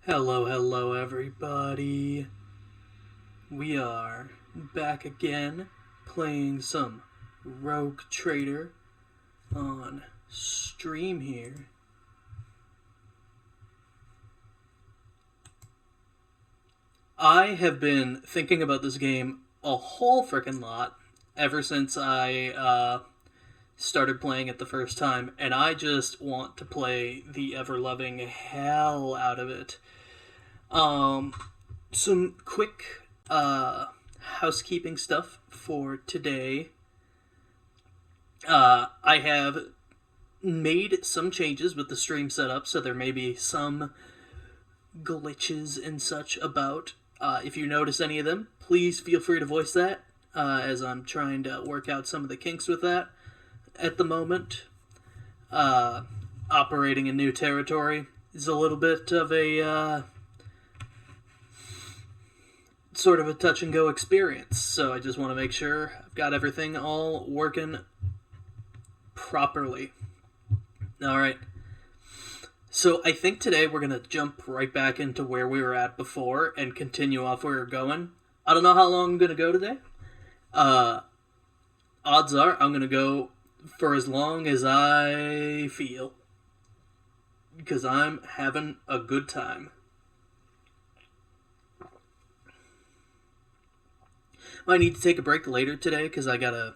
Hello, hello, everybody. We are back again playing some Rogue Trader on stream here. I have been thinking about this game a whole freaking lot ever since I started playing it the first time, and I just want to play the ever loving hell out of it. Um, some quick housekeeping stuff for today. I have made some changes with the stream setup, so there may be some glitches and such about. If you notice any of them, please feel free to voice that, as I'm trying to work out some of the kinks with that at the moment. Operating in new territory is a little bit of a sort of a touch and go experience, so I just want to make sure I've got everything all working properly. Alright. So I think today we're going to jump right back into where we were at before and continue off where we're going. I don't know how long I'm going to go today. Odds are I'm going to go for as long as I feel, because I'm having a good time. I need to take a break later today because I gotta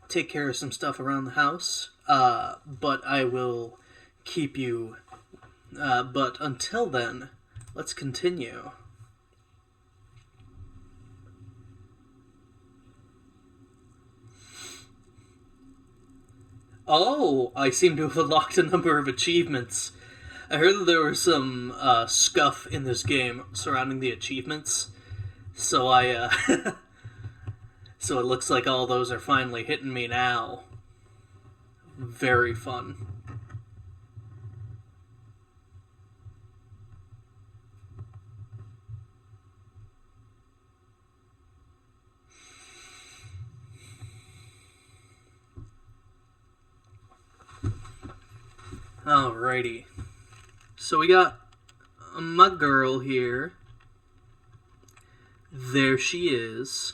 take care of some stuff around the house. But I will keep you. But until then, let's continue. Oh, I seem to have unlocked a number of achievements. I heard that there was some scuff in this game surrounding the achievements, so so it looks like all those are finally hitting me now. Very fun. Alrighty. So we got my girl here. There she is.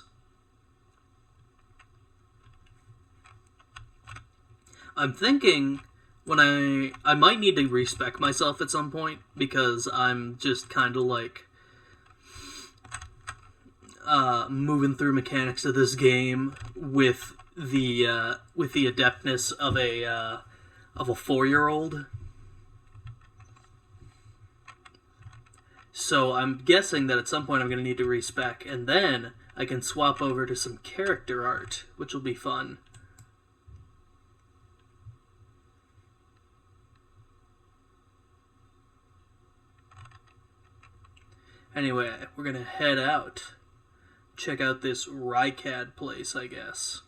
I'm thinking when I might need to respec myself at some point because I'm just kind of like moving through mechanics of this game with the adeptness of a 4-year-old. So I'm guessing that at some point I'm going to need to respec, and then I can swap over to some character art, which will be fun. Anyway, we're going to head out. Check out this Rycad place, I guess.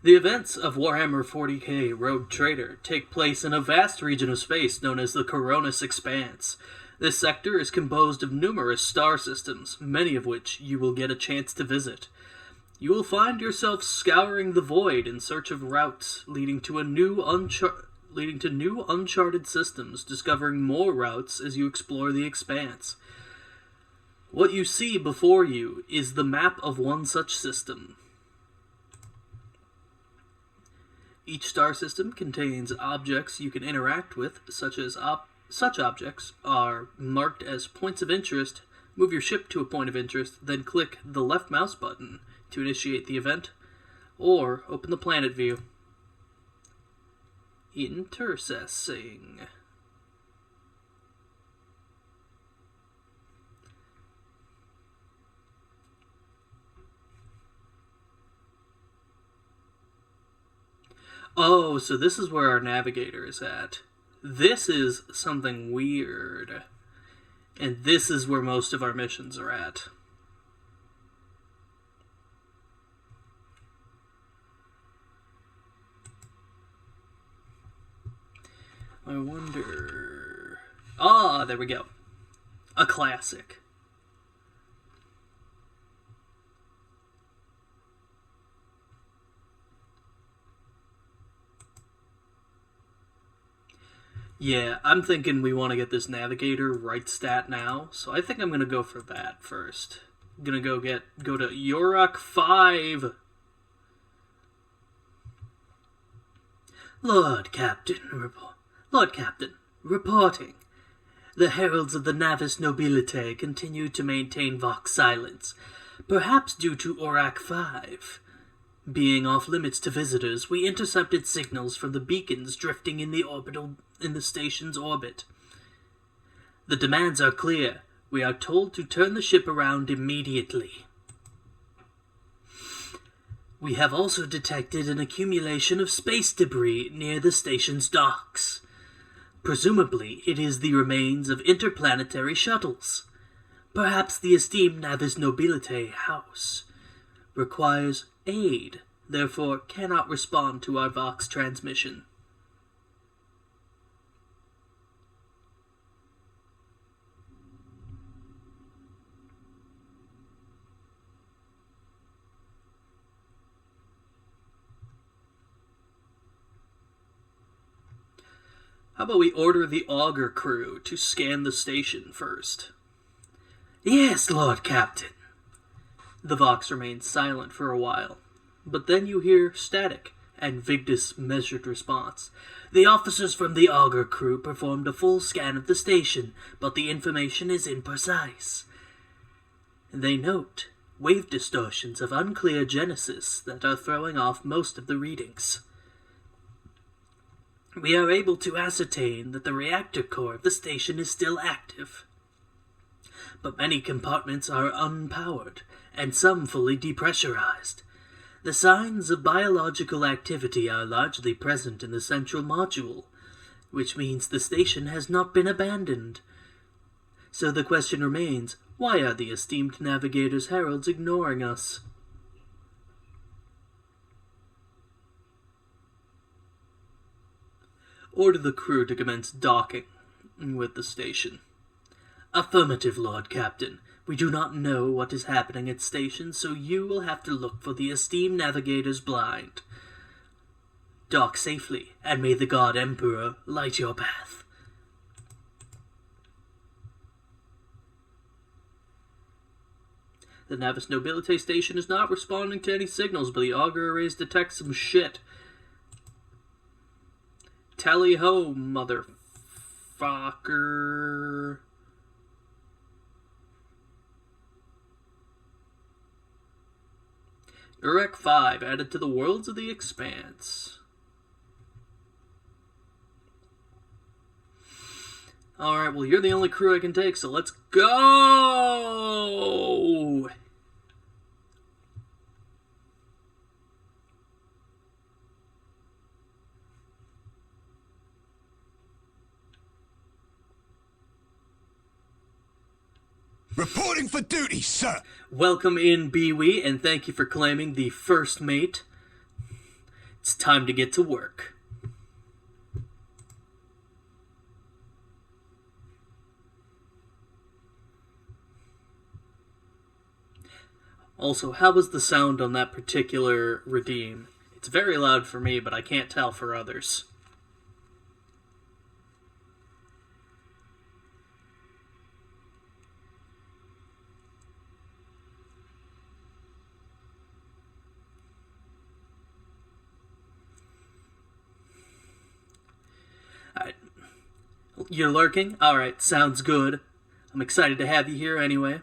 The events of Warhammer 40k Rogue Trader take place in a vast region of space known as the Coronis Expanse. This sector is composed of numerous star systems, many of which you will get a chance to visit. You will find yourself scouring the void in search of routes leading to new uncharted systems, discovering more routes as you explore the expanse. What you see before you is the map of one such system. Each star system contains objects you can interact with, such objects are marked as points of interest. Move your ship to a point of interest, then click the left mouse button to initiate the event, or open the planet view. Intercessing. Oh, so this is where our navigator is at. This is something weird. And this is where most of our missions are at. I wonder... Ah, there we go. A classic. Yeah, I'm thinking we want to get this navigator right stat now, so I think I'm gonna go for that first. I'm gonna go to Yorak 5. Lord Captain, reporting. The heralds of the Navis Nobilite continue to maintain Vox silence, perhaps due to Orak 5. Being off limits to visitors, we intercepted signals from the beacons drifting in the station's orbit. The demands are clear. We are told to turn the ship around immediately. We have also detected an accumulation of space debris near the station's docks. Presumably, it is the remains of interplanetary shuttles. Perhaps the esteemed Navis Nobilite house requires aid, therefore cannot respond to our Vox transmission. How about we order the auger crew to scan the station first? Yes, Lord Captain. The Vox remains silent for a while, but then you hear static and Vigdis' measured response. The officers from the auger crew performed a full scan of the station, but the information is imprecise. They note wave distortions of unclear genesis that are throwing off most of the readings. We are able to ascertain that the reactor core of the station is still active, but many compartments are unpowered, and some fully depressurized. The signs of biological activity are largely present in the central module, which means the station has not been abandoned. So the question remains, why are the esteemed navigator's heralds ignoring us? Order the crew to commence docking with the station. Affirmative, Lord Captain. We do not know what is happening at station, so you will have to look for the esteemed navigator's blind. Dock safely, and may the God Emperor light your path. The Navis Nobilite station is not responding to any signals, but the auger arrays detect some shit. Tally ho, motherfucker. Urek 5 added to the Worlds of the Expanse. Alright, well, you're the only crew I can take, so let's go! Reporting for duty, sir! Welcome in, Bewee, and thank you for claiming the first mate. It's time to get to work. Also, how was the sound on that particular redeem? It's very loud for me, but I can't tell for others. Alright. You're lurking? Alright, sounds good. I'm excited to have you here anyway.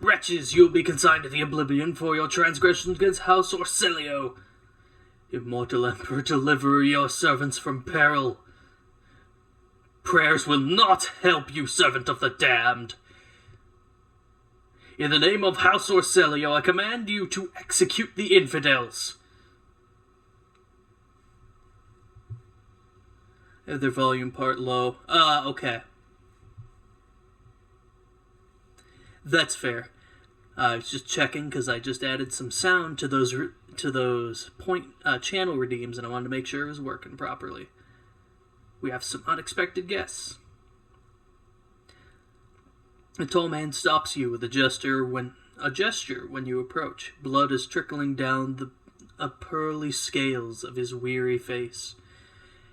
Wretches, you will be consigned to the oblivion for your transgressions against House Orsilio. Immortal Emperor, deliver your servants from peril. Prayers will not help you, servant of the damned. In the name of House Orsilio, I command you to execute the infidels. I have their volume part low. Okay. That's fair. I was just checking because I just added some sound to those point channel redeems, and I wanted to make sure it was working properly. We have some unexpected guests. A tall man stops you with a gesture when you approach. Blood is trickling down the pearly scales of his weary face.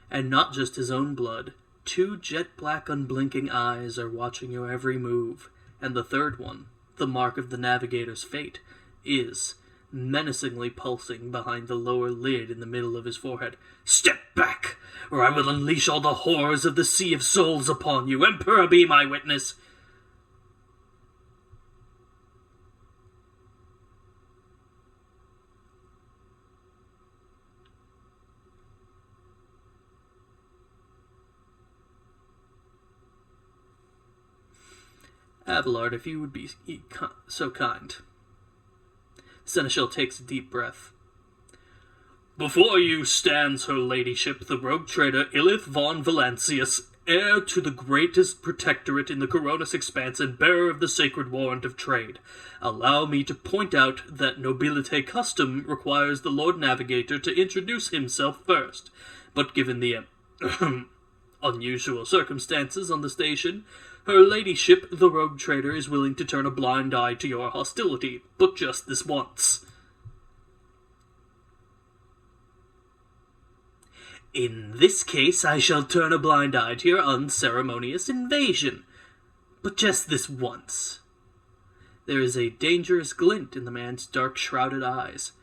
And not just his own blood. 2 jet-black unblinking eyes are watching your every move. And the third one, the mark of the navigator's fate, is menacingly pulsing behind the lower lid in the middle of his forehead. Step back, or I will unleash all the horrors of the Sea of Souls upon you. Emperor, be my witness. Abelard, if you would be so kind. Seneschal takes a deep breath. Before you stands her ladyship, the rogue trader Illith von Valancius, heir to the greatest protectorate in the Coronis Expanse and bearer of the sacred warrant of trade. Allow me to point out that nobilite custom requires the Lord Navigator to introduce himself first, but given the unusual circumstances on the station, her ladyship, the rogue trader, is willing to turn a blind eye to your hostility, but just this once. In this case, I shall turn a blind eye to your unceremonious invasion, but just this once. There is a dangerous glint in the man's dark, shrouded eyes.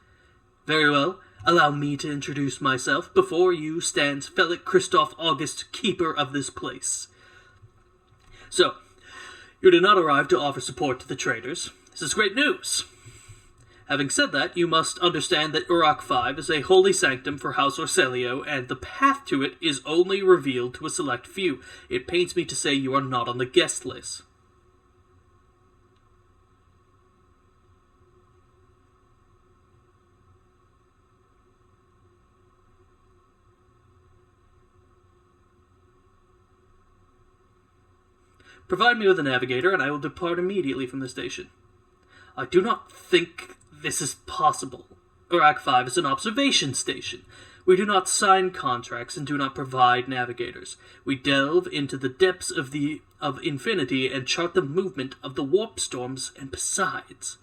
Very well, allow me to introduce myself. Before you stands Felic Christoph August, keeper of this place. So, you did not arrive to offer support to the traders. This is great news. Having said that, you must understand that Uruk 5 is a holy sanctum for House Orselio, and the path to it is only revealed to a select few. It pains me to say you are not on the guest list. Provide me with a navigator, and I will depart immediately from the station. I do not think this is possible. Uruk 5 is an observation station. We do not sign contracts and do not provide navigators. We delve into the depths of infinity and chart the movement of the warp storms, and besides...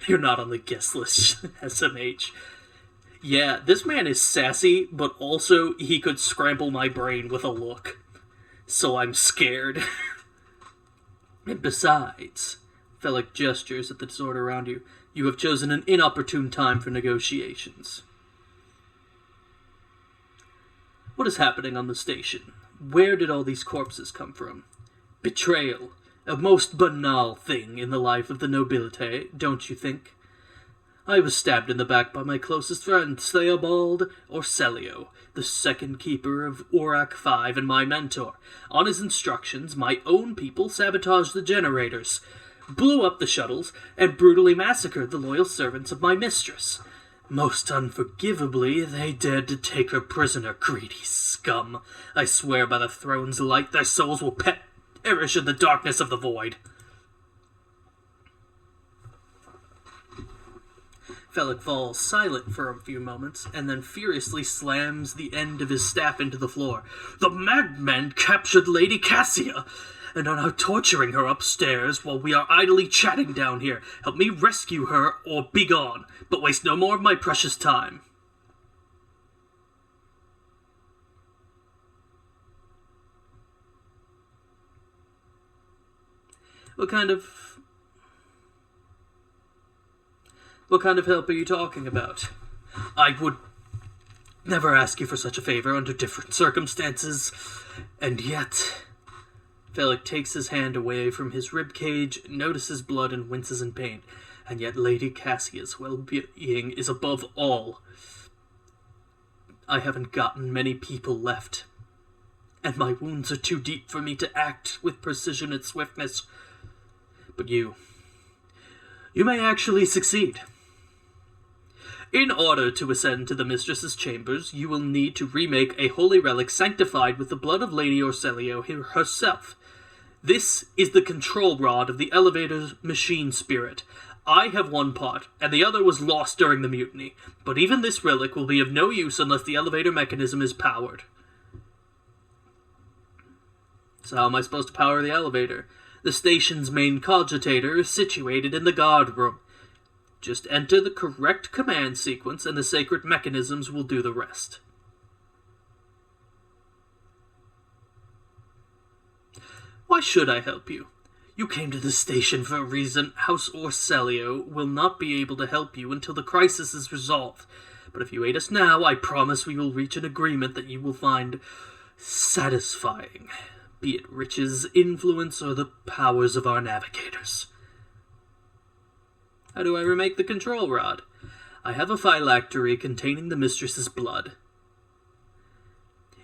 You're not on the guest list, SMH. Yeah, this man is sassy, but also he could scramble my brain with a look. So I'm scared. And besides, Felic gestures at the disorder around you, you have chosen an inopportune time for negotiations. What is happening on the station? Where did all these corpses come from? Betrayal. A most banal thing in the life of the nobility, don't you think? I was stabbed in the back by my closest friend, Theobald Orselio, the second keeper of Uruk 5 and my mentor. On his instructions, my own people sabotaged the generators, blew up the shuttles, and brutally massacred the loyal servants of my mistress. Most unforgivably, they dared to take her prisoner, greedy scum. I swear by the throne's light, their souls will perish in the darkness of the void. Felic falls silent for a few moments, and then furiously slams the end of his staff into the floor. The madmen captured Lady Cassia, and are now torturing her upstairs while we are idly chatting down here. Help me rescue her, or be gone, but waste no more of my precious time. What kind of help are you talking about? I would never ask you for such a favor under different circumstances, and yet... Felic takes his hand away from his ribcage, notices blood, and winces in pain. And yet Lady Cassia's well-being is above all. I haven't gotten many people left, and my wounds are too deep for me to act with precision and swiftness. But you may actually succeed. In order to ascend to the mistress's chambers, you will need to remake a holy relic sanctified with the blood of Lady Orselio herself. This is the control rod of the elevator's machine spirit. I have one part, and the other was lost during the mutiny, but even this relic will be of no use unless the elevator mechanism is powered. So how am I supposed to power the elevator? The station's main cogitator is situated in the guard room. Just enter the correct command sequence and the sacred mechanisms will do the rest. Why should I help you? You came to the station for a reason. House Orselio will not be able to help you until the crisis is resolved. But if you aid us now, I promise we will reach an agreement that you will find satisfying, be it riches, influence, or the powers of our navigators. How do I remake the control rod? I have a phylactery containing the mistress's blood.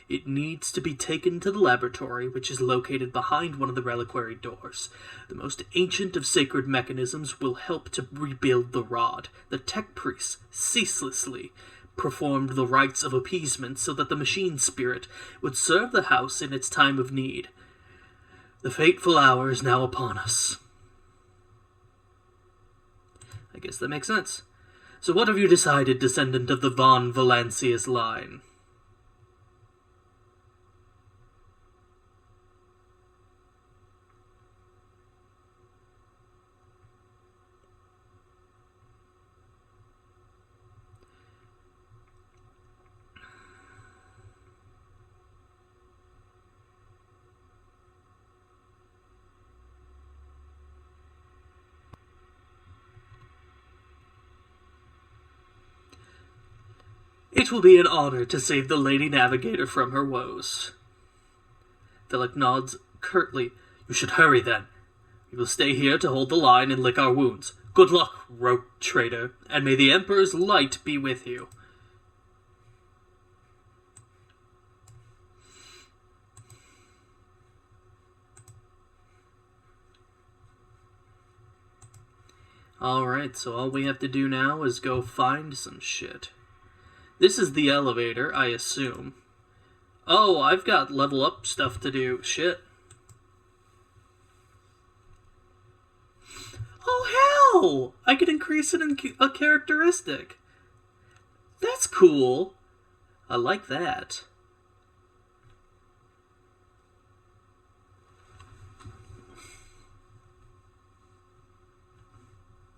It needs to be taken to the laboratory, which is located behind one of the reliquary doors. The most ancient of sacred mechanisms will help to rebuild the rod. The tech priests ceaselessly performed the rites of appeasement so that the machine spirit would serve the house in its time of need. The fateful hour is now upon us. I guess that makes sense. So what have you decided, descendant of the Von Valancius line? It will be an honor to save the Lady Navigator from her woes. Philip nods curtly. You should hurry then. We will stay here to hold the line and lick our wounds. Good luck, rogue traitor, and may the Emperor's light be with you. Alright, so all we have to do now is go find some shit. This is the elevator, I assume. Oh, I've got level up stuff to do. Shit. Oh, hell! I can increase it in a characteristic. That's cool. I like that.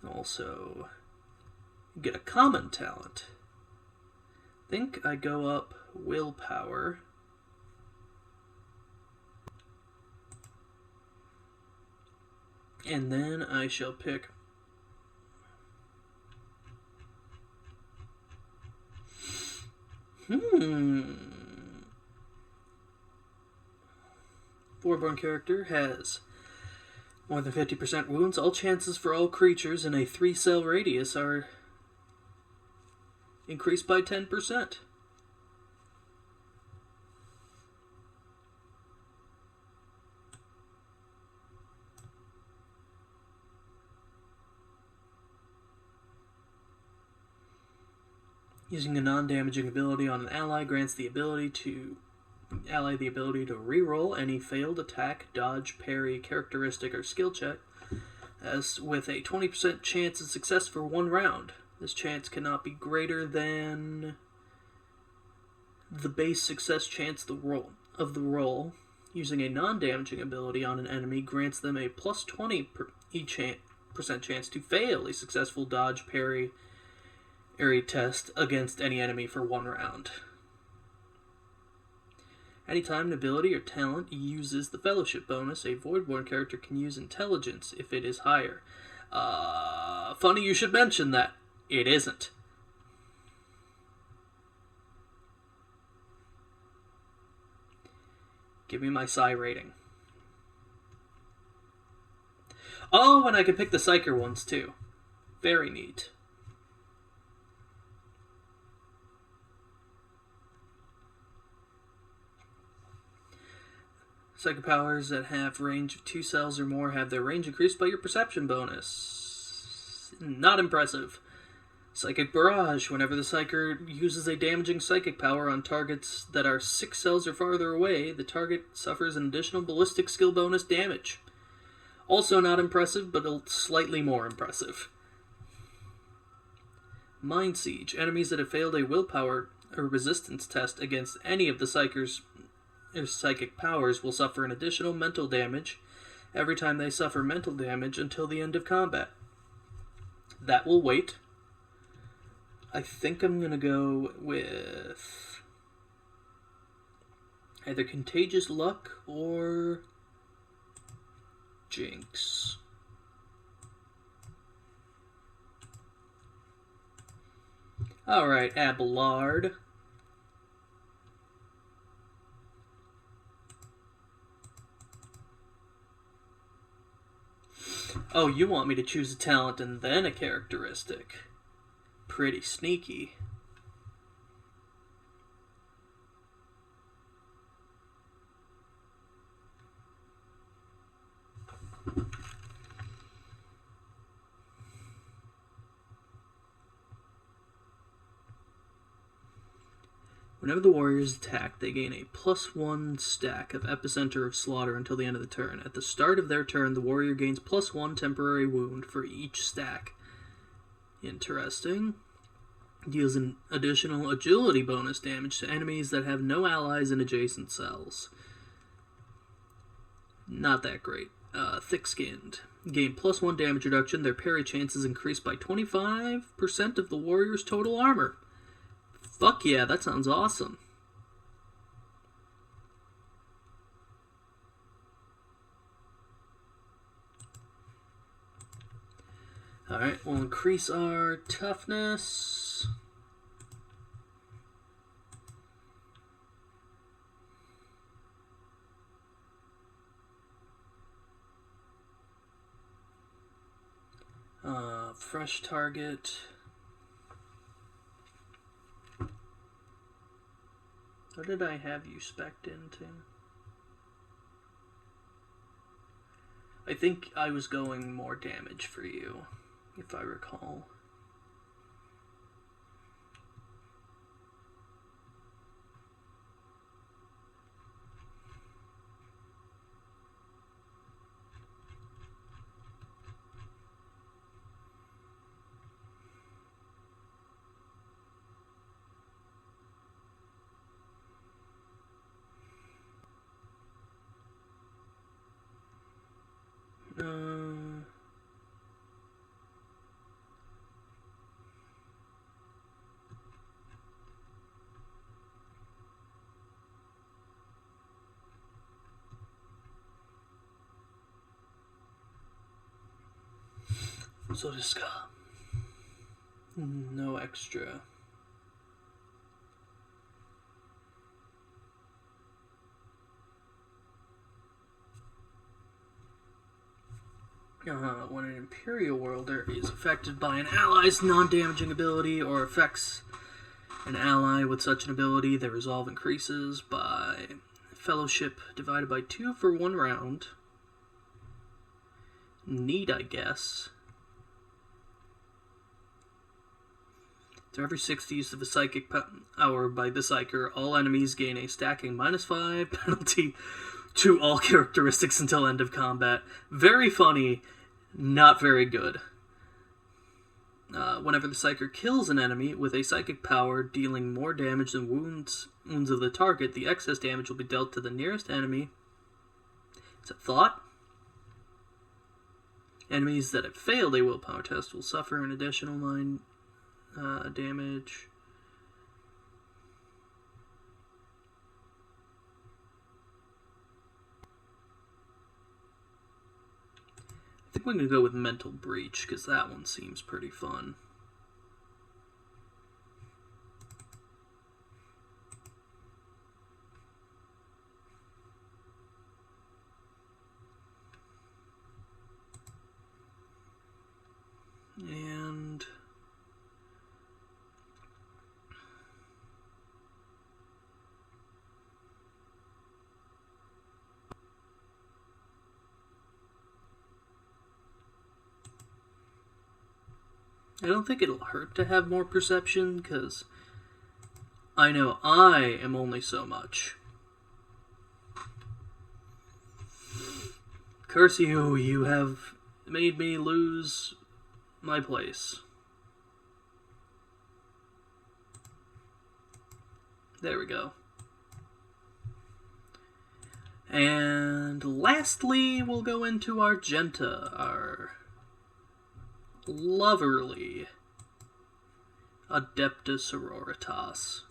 Also, get a common talent. Think I go up willpower. And then I shall pick Foreborn character has more than 50% wounds. All chances for all creatures in a 3-cell radius are increased by 10%. Using a non-damaging ability on an ally grants the ability to reroll any failed attack, dodge, parry, characteristic, or skill check, as with a 20% chance of success for 1 round. This chance cannot be greater than the base success chance of the roll. Using a non-damaging ability on an enemy grants them a plus 20% chance to fail a successful dodge, parry, area test against any enemy for 1 round. Anytime an ability or talent uses the fellowship bonus, a Voidborn character can use intelligence if it is higher. Funny you should mention that. It isn't. Give me my psi rating. Oh, and I can pick the Psyker ones too. Very neat. Psychic powers that have range of 2 cells or more have their range increased by your perception bonus. Not impressive. Psychic Barrage. Whenever the Psyker uses a damaging psychic power on targets that are 6 cells or farther away, the target suffers an additional ballistic skill bonus damage. Also not impressive, but slightly more impressive. Mind Siege. Enemies that have failed a willpower or resistance test against any of the Psyker's psychic powers will suffer an additional mental damage every time they suffer mental damage until the end of combat. That will wait. I think I'm going to go with either Contagious Luck or Jinx. Alright, Abelard. Oh, you want me to choose a talent and then a characteristic? Pretty sneaky. Whenever the warriors attack, they gain a +1 stack of Epicenter of Slaughter until the end of the turn. At the start of their turn, the warrior gains +1 temporary wound for each stack. Interesting. Deals an additional agility bonus damage to enemies that have no allies in adjacent cells. Not that great. Thick-skinned. Gain +1 damage reduction. Their parry chances increased by 25% of the warrior's total armor. Fuck yeah, that sounds awesome. Alright, we'll increase our toughness. Fresh target. What did I have you spec'd into? I think I was going more damage for you, if I recall. So this guy. No extra. When an Imperial Worlder is affected by an ally's non-damaging ability or affects an ally with such an ability, their resolve increases by Fellowship divided by 2 for 1 round. Neat, I guess. So every 6th use of a psychic power by the Psyker, all enemies gain a stacking -5 penalty to all characteristics until end of combat. Very funny, not very good. Whenever the Psyker kills an enemy with a psychic power dealing more damage than wounds of the target, the excess damage will be dealt to the nearest enemy. It's a thought. Enemies that have failed a willpower test will suffer an additional 9 damage. I think we're going to go with Mental Breach, because that one seems pretty fun. And I don't think it'll hurt to have more perception, because I know I am only so much. Curse you, you have made me lose my place. There we go. And lastly, we'll go into Argenta, our loverly Adeptus Sororitas.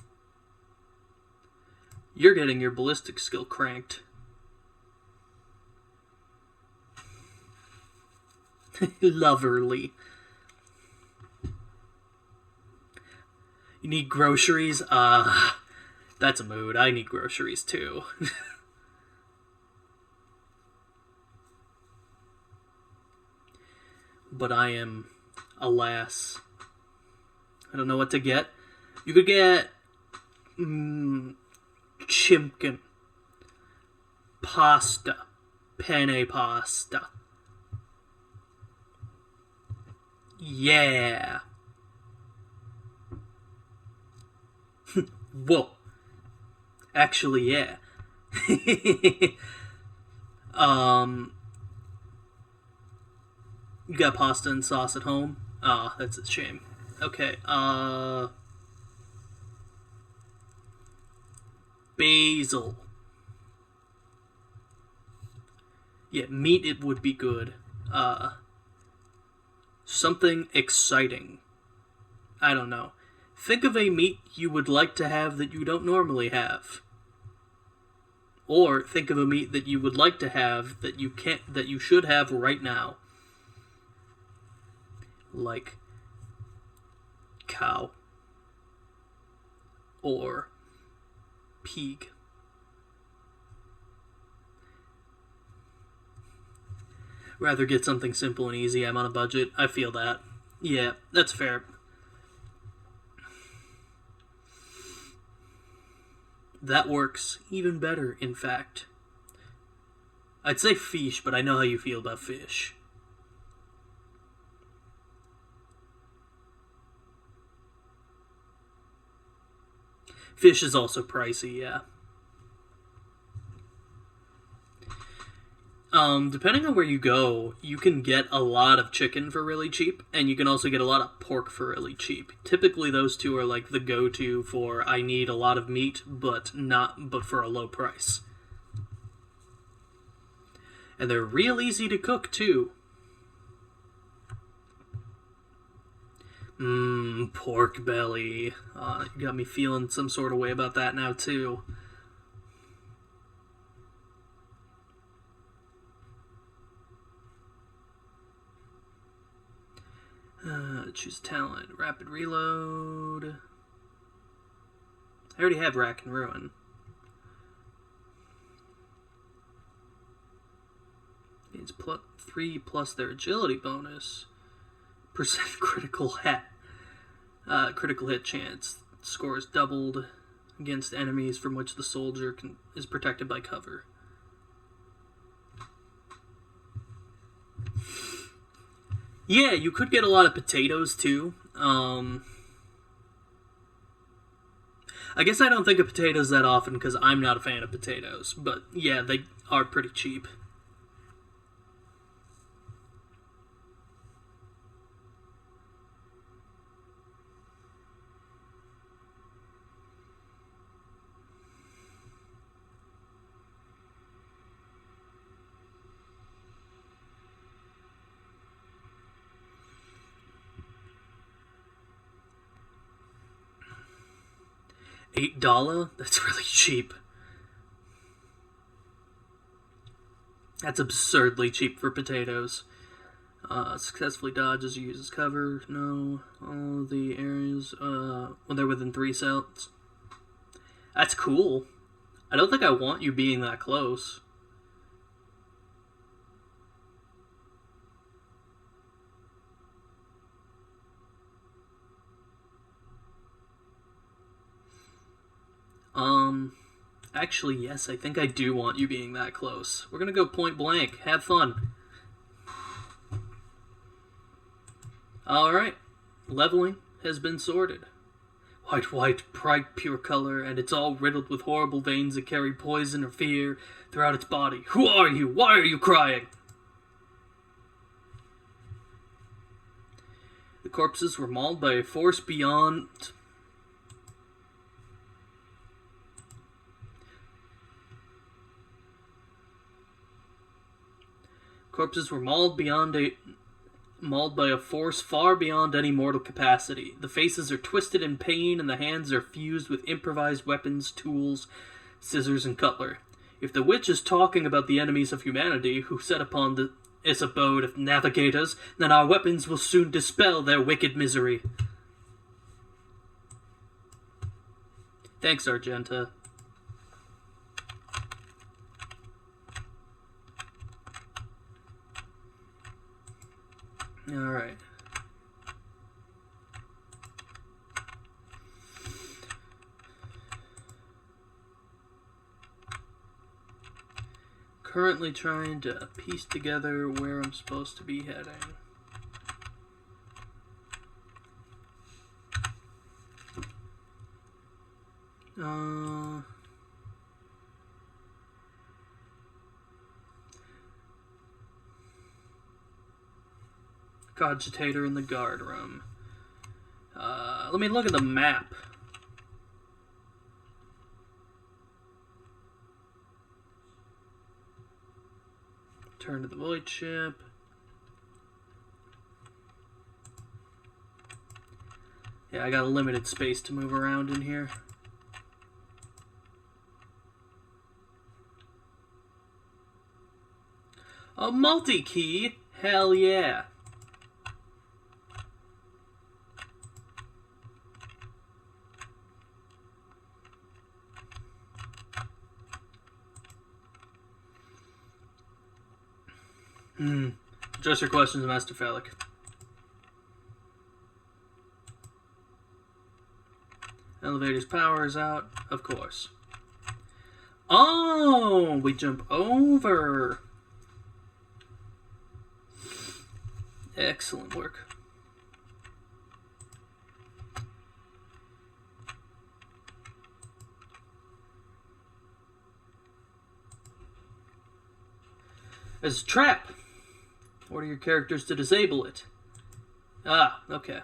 You're getting your ballistic skill cranked. Loverly. You need groceries? That's a mood. I need groceries too. But I am, alas, I don't know what to get. You could get chimkin, pasta, penne pasta. Yeah. Whoa. Actually, yeah. You got pasta and sauce at home? Ah, that's a shame. Okay, basil. Yeah, meat it would be good. Something exciting. I don't know. Think of a meat you would like to have that you don't normally have. Or think of a meat that you would like to have that you should have right now. Like cow or pig. Rather get something simple and easy. I'm on a budget. I feel that. Yeah, that's fair. That works even better, in fact. I'd say fish, but I know how you feel about fish. Fish is also pricey, yeah. Depending on where you go, you can get a lot of chicken for really cheap, and you can also get a lot of pork for really cheap. Typically, those two are like the go-to for I need a lot of meat, but for a low price. And they're real easy to cook too. Pork belly. You got me feeling some sort of way about that now too. Choose talent. Rapid reload. I already have Rack and Ruin. It's +3 plus their agility bonus. Percent critical hit chance. Score is doubled against enemies from which the soldier is protected by cover. Yeah, you could get a lot of potatoes too. I guess I don't think of potatoes that often because I'm not a fan of potatoes. But yeah, they are pretty cheap. $8? That's really cheap. That's absurdly cheap for potatoes. Successfully dodges or uses cover. No. All of the areas when they're within 3 cells. That's cool. I don't think I want you being that close. Actually, yes, I think I do want you being that close. We're gonna go point blank. Have fun. Alright. Leveling has been sorted. White, bright, pure color, and it's all riddled with horrible veins that carry poison or fear throughout its body. Who are you? Why are you crying? The corpses were mauled by a force beyond... Corpses were mauled by a force far beyond any mortal capacity. The faces are twisted in pain, and the hands are fused with improvised weapons, tools, scissors, and cutler. If the witch is talking about the enemies of humanity who set upon this abode of navigators, then our weapons will soon dispel their wicked misery. Thanks, Argenta. Alright. Currently trying to piece together where I'm supposed to be heading. Cogitator in the guard room. Let me look at the map. Turn to the void ship. Yeah, I got a limited space to move around in here. A multi-key? Hell yeah. Address your questions, Master Phallic. Elevator's power is out, of course. Oh, we jump over. Excellent work. There's a trap. Order your characters to disable it. Ah, okay.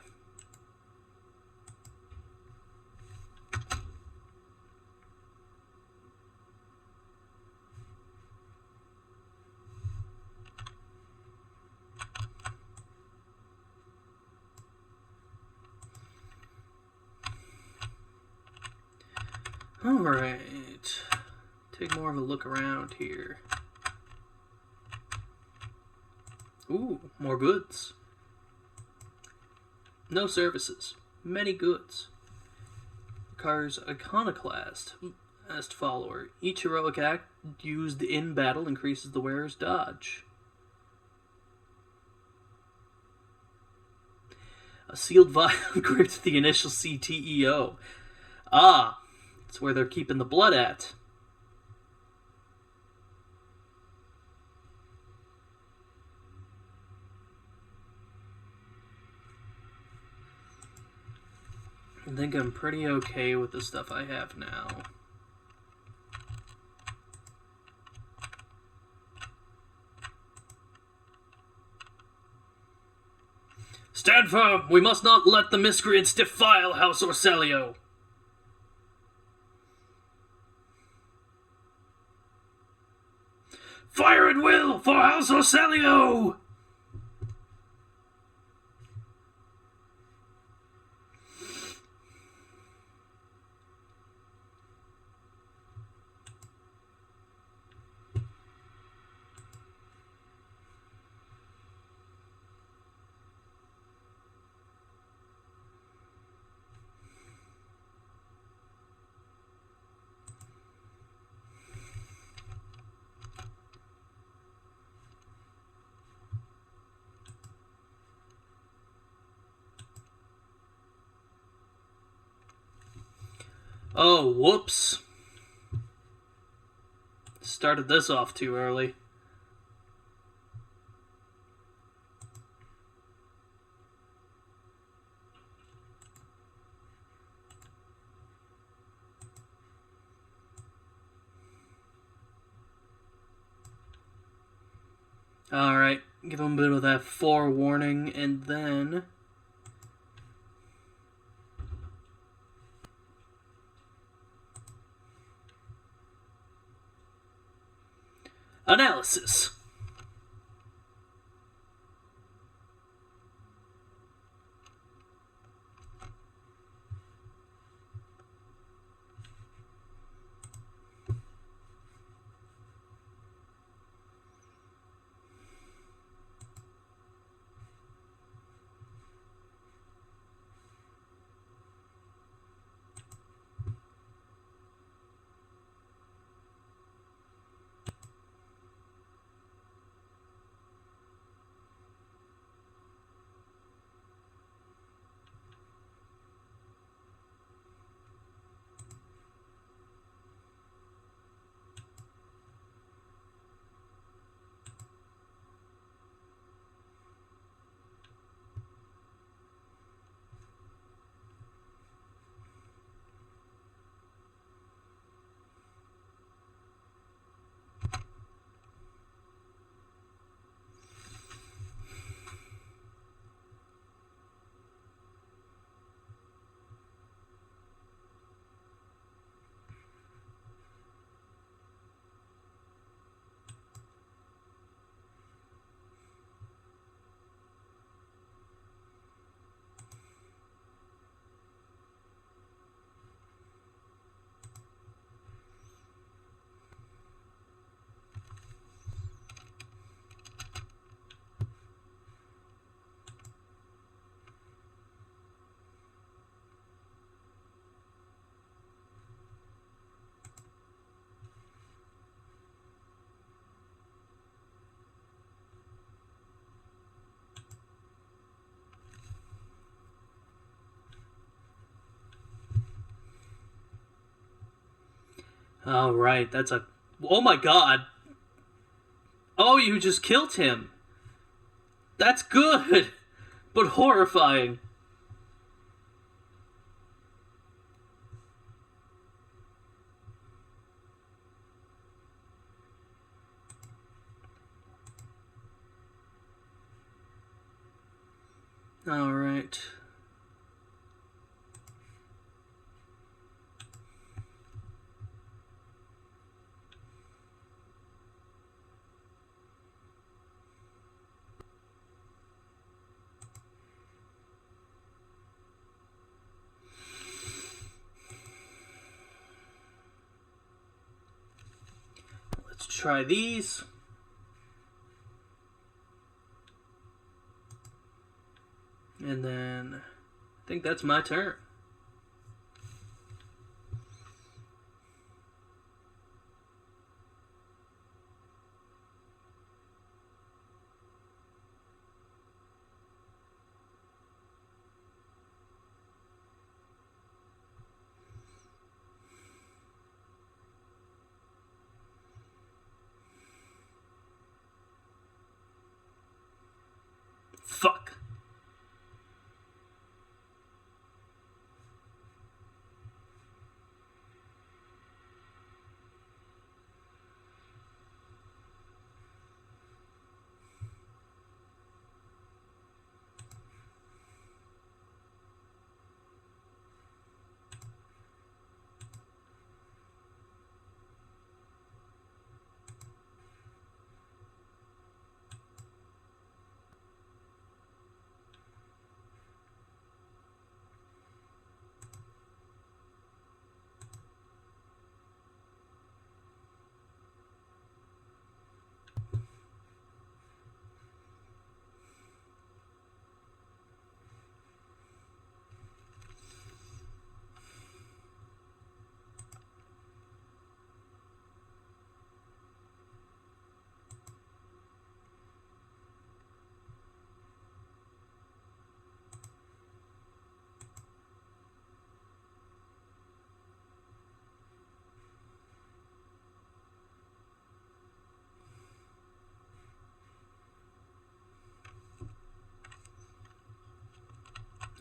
Alright. Take more of a look around here. Ooh, more goods. No services. Many goods. Car's iconoclast. As follower. Each heroic act used in battle increases the wearer's dodge. A sealed vial gripped the initial CTEO. Ah, it's where they're keeping the blood at. I think I'm pretty okay with the stuff I have now. Stand firm! We must not let the miscreants defile House Orselio! Fire at will for House Orselio! Oh, whoops. Started this off too early. Alright, give him a bit of that forewarning, and then... analysis. Alright, that's a... oh my god! Oh, you just killed him! That's good! But horrifying. Alright. Let's try these. And then I think that's my turn. Fuck.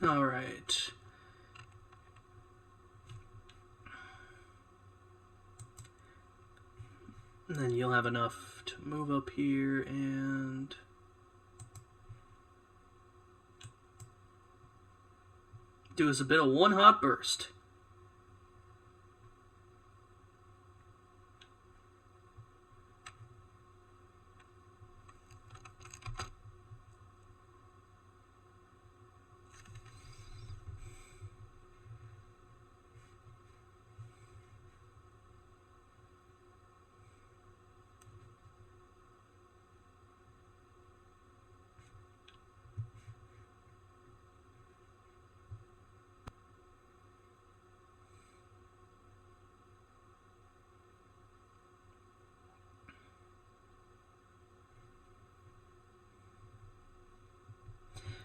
All right. And then you'll have enough to move up here and do us a bit of one hot burst.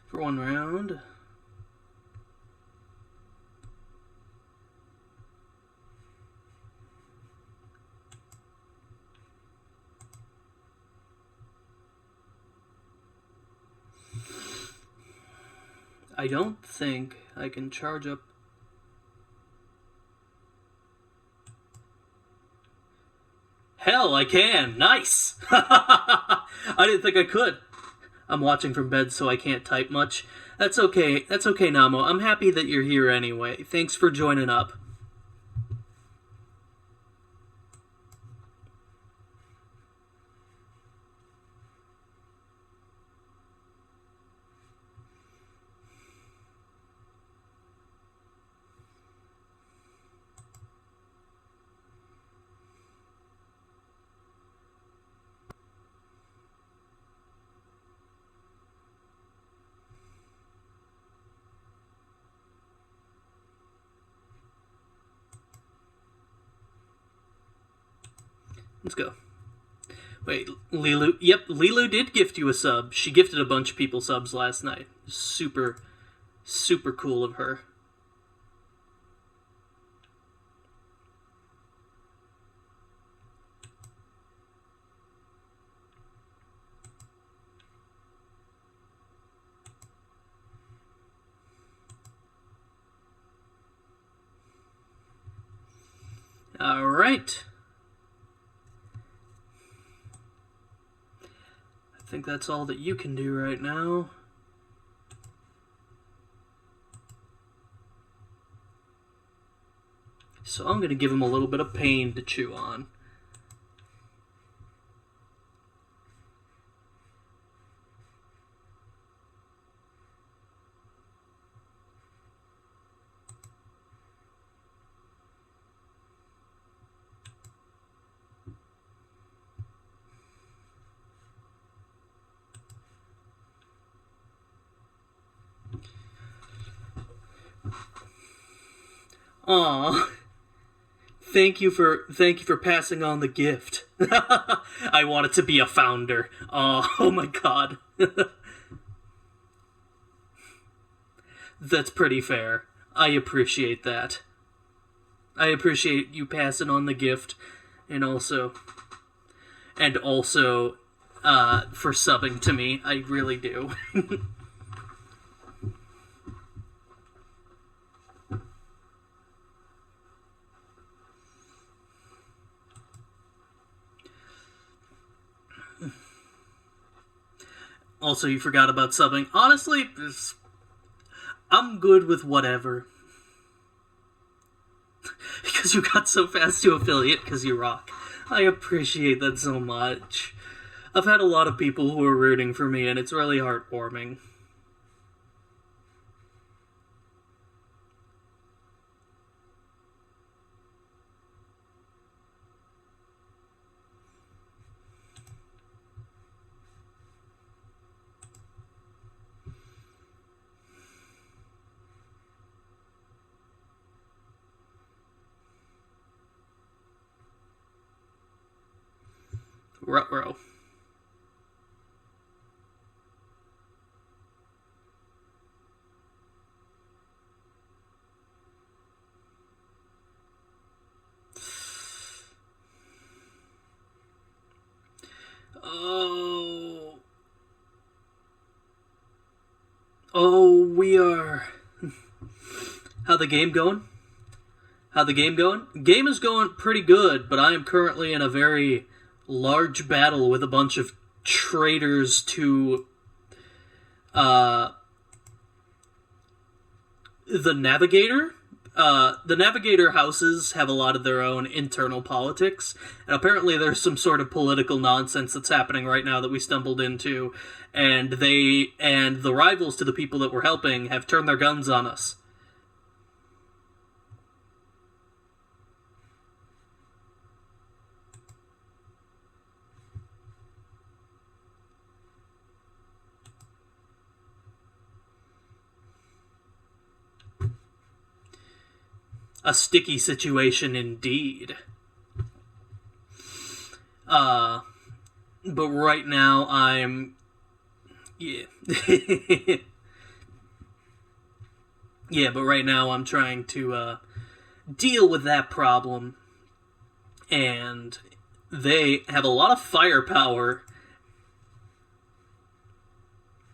For one round. I don't think I can charge up. Hell, I can! Nice! I didn't think I could. I'm watching from bed, so I can't type much. That's okay. That's okay, Namo. I'm happy that you're here anyway. Thanks for joining up. Let's go. Wait, Lilu. Yep, Lilu did gift you a sub. She gifted a bunch of people subs last night. Super, super cool of her. All right. I think that's all that you can do right now. So I'm going to give him a little bit of pain to chew on. Aw. Thank you for passing on the gift. I wanted to be a founder. Oh my god. That's pretty fair. I appreciate that. I appreciate you passing on the gift and also for subbing to me. I really do. Also, you forgot about subbing. Honestly, I'm good with whatever. Because you got so fast to affiliate, because you rock. I appreciate that so much. I've had a lot of people who are rooting for me, and it's really heartwarming. Ruh-roh. Oh, we are... How the game going? How the game going? Game is going pretty good, but I am currently in a very large battle with a bunch of traitors to the Navigator. The Navigator houses have a lot of their own internal politics, and apparently there's some sort of political nonsense that's happening right now that we stumbled into, and the rivals to the people that we're helping have turned their guns on us. A sticky situation indeed. But right now I'm... Yeah. Yeah, but right now I'm trying to deal with that problem. And they have a lot of firepower,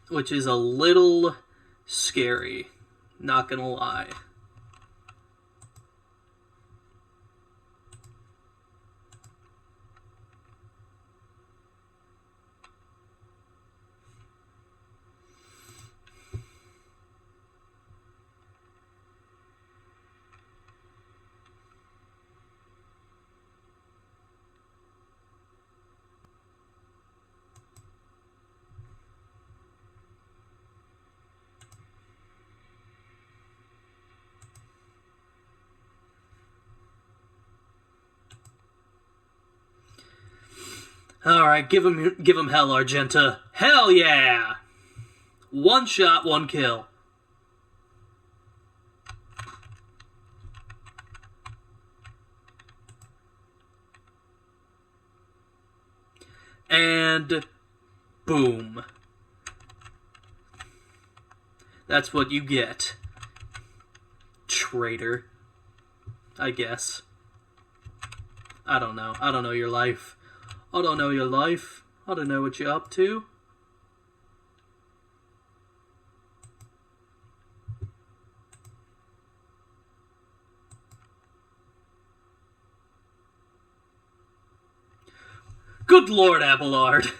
which is a little scary. Not gonna lie. Alright, give him hell, Argenta. Hell yeah! One shot, one kill. And boom. That's what you get. Traitor. I guess. I don't know. I don't know your life. I don't know your life. I don't know what you're up to. Good Lord, Abelard.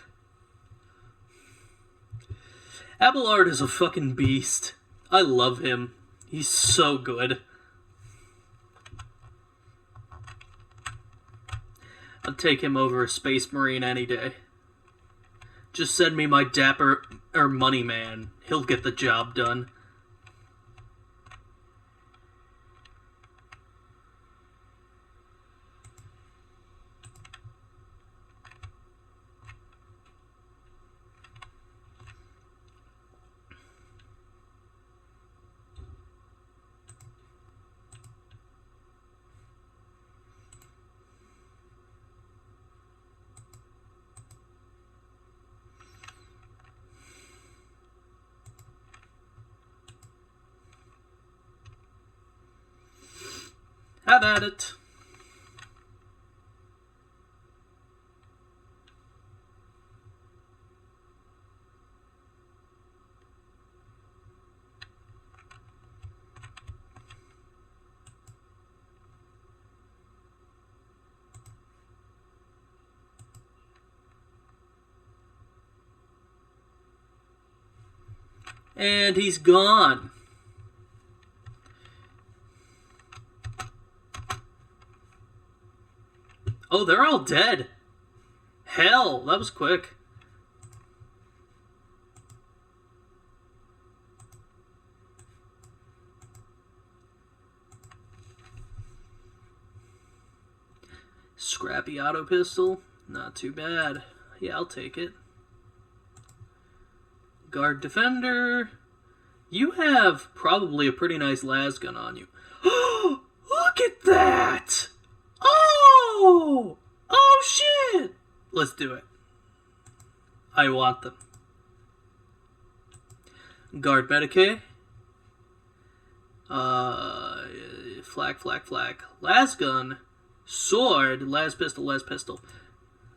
Abelard is a fucking beast. I love him. He's so good. I'd take him over a Space Marine any day. Just send me my dapper or money man. He'll get the job done. Have at it. And he's gone. Oh, they're all dead. Hell, that was quick. Scrappy auto pistol. Not too bad. Yeah, I'll take it. Guard defender. You have probably a pretty nice las gun on you. Look at that! Oh! Oh shit! Let's do it. I want them. Guard Medicaid. Flag. Las gun. Sword. Las pistol.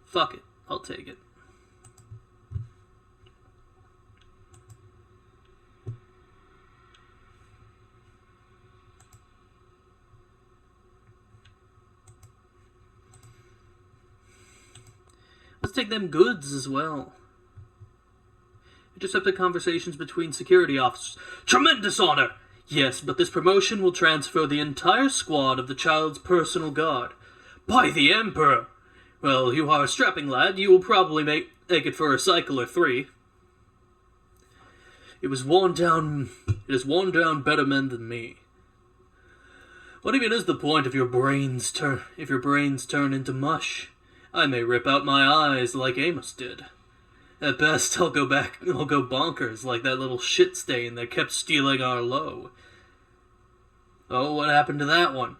Fuck it. I'll take it. take them goods as well. Intercepted conversations between security officers. Tremendous honor! Yes, but this promotion will transfer the entire squad of the child's personal guard. By the Emperor! Well, you are a strapping lad. You will probably make it for a cycle or 3. It has worn down better men than me. What even is the point if your brains turn into mush? I may rip out my eyes like Amos did. At best, I'll go bonkers like that little shit stain that kept stealing our low. Oh, what happened to that one?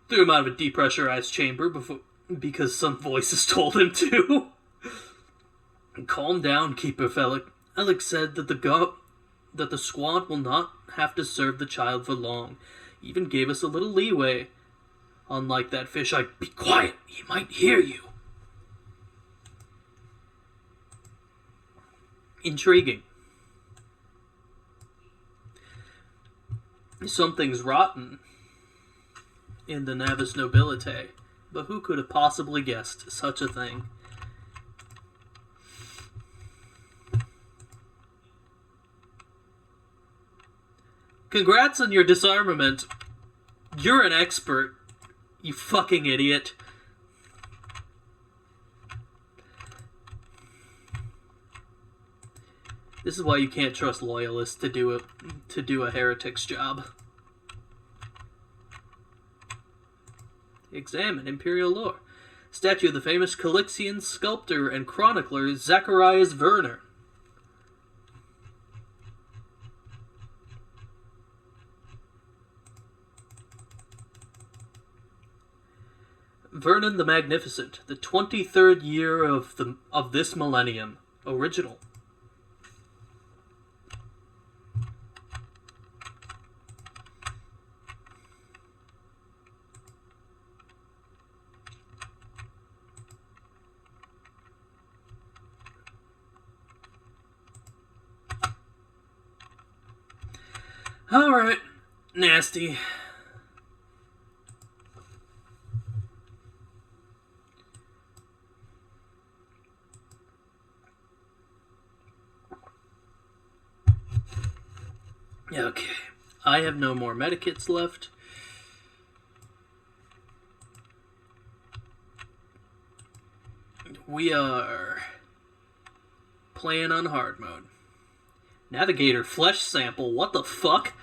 Threw him out of a depressurized chamber because some voices told him to. Calm down, Keeper Felix. Alex said that the squad will not have to serve the child for long. He even gave us a little leeway. Unlike that fish, be quiet. He might hear you. Intriguing. Something's rotten in the Navis Nobilite, but who could have possibly guessed such a thing? Congrats on your disarmament. You're an expert, you fucking idiot. This is why you can't trust loyalists to do a heretic's job. Examine Imperial lore. Statue of the famous Calixian sculptor and chronicler Zacharias Werner. Vernon the Magnificent, the 23rd year of this millennium. Original. Alright, nasty. Okay, I have no more medikits left. We are playing on hard mode. Navigator flesh sample, what the fuck?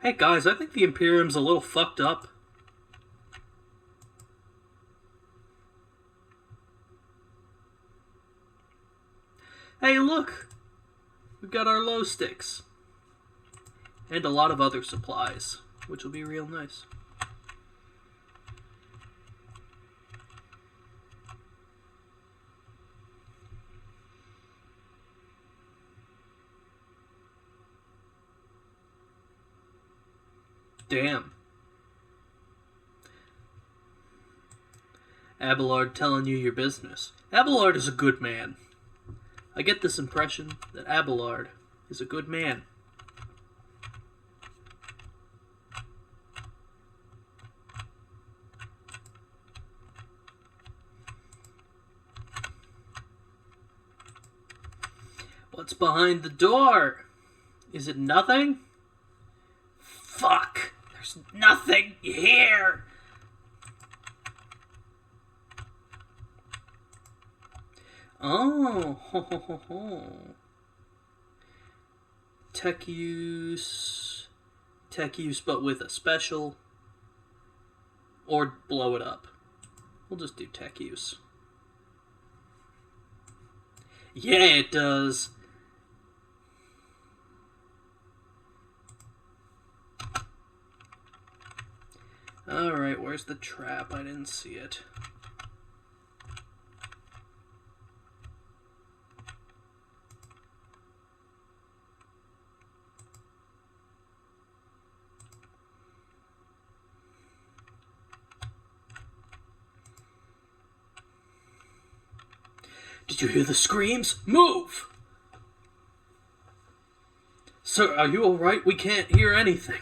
Hey guys, I think the Imperium's a little fucked up. Hey look! We've got our low sticks. And a lot of other supplies, which will be real nice. Damn. Abelard telling you your business. Abelard is a good man. I get this impression that Abelard is a good man. What's behind the door? Is it nothing? Fuck! There's nothing here! Oh, ho, ho, ho, ho. Tech use, but with a special, or blow it up. We'll just do tech use. Yeah, it does. Alright, where's the trap? I didn't see it. Did you hear the screams? Move! Sir, are you alright? We can't hear anything.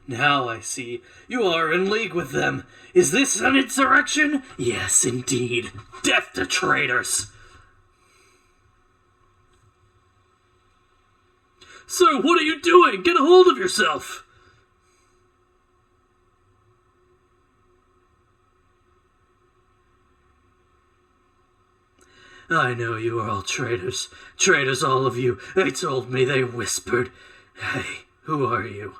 Now I see. You are in league with them. Is this an insurrection? Yes, indeed. Death to traitors! Sir, what are you doing? Get a hold of yourself! I know you are all traitors. Traitors, all of you. They told me, they whispered. Hey, who are you?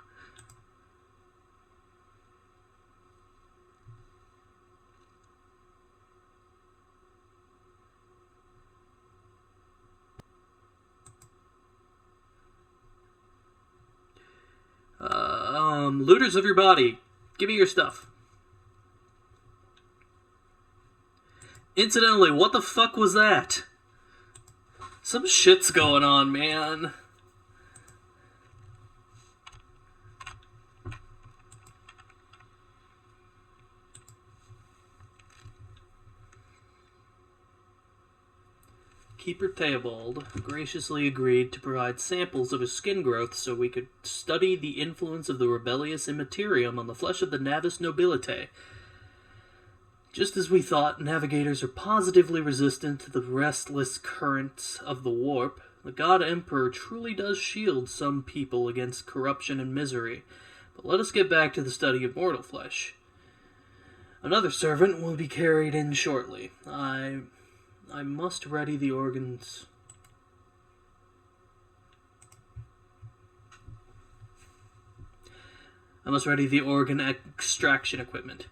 Looters of your body. Give me your stuff. Incidentally, what the fuck was that? Some shit's going on, man. Keeper Theobald graciously agreed to provide samples of his skin growth so we could study the influence of the rebellious immaterium on the flesh of the Navis Nobilite. Just as we thought, navigators are positively resistant to the restless currents of the warp, the God Emperor truly does shield some people against corruption and misery. But let us get back to the study of mortal flesh. Another servant will be carried in shortly. I must ready the organs. I must ready the organ extraction equipment.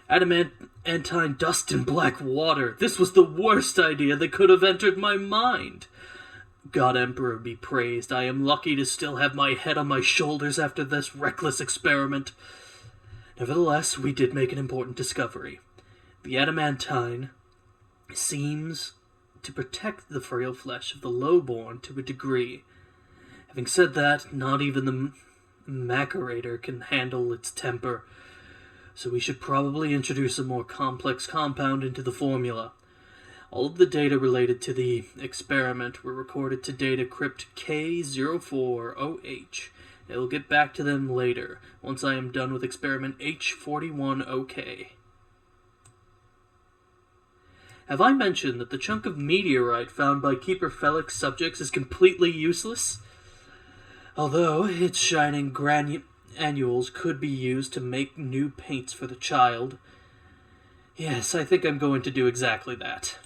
Adamantine dust and black water. This was the worst idea that could have entered my mind. God Emperor be praised. I am lucky to still have my head on my shoulders after this reckless experiment. Nevertheless, we did make an important discovery. The adamantine seems to protect the frail flesh of the lowborn to a degree. Having said that, not even the macerator can handle its temper, so we should probably introduce a more complex compound into the formula. All of the data related to the experiment were recorded to data crypt K040H. I will get back to them later, once I am done with experiment H41OK. Have I mentioned that the chunk of meteorite found by Keeper Felix's subjects is completely useless? Although its shining granules could be used to make new paints for the child. Yes, I think I'm going to do exactly that.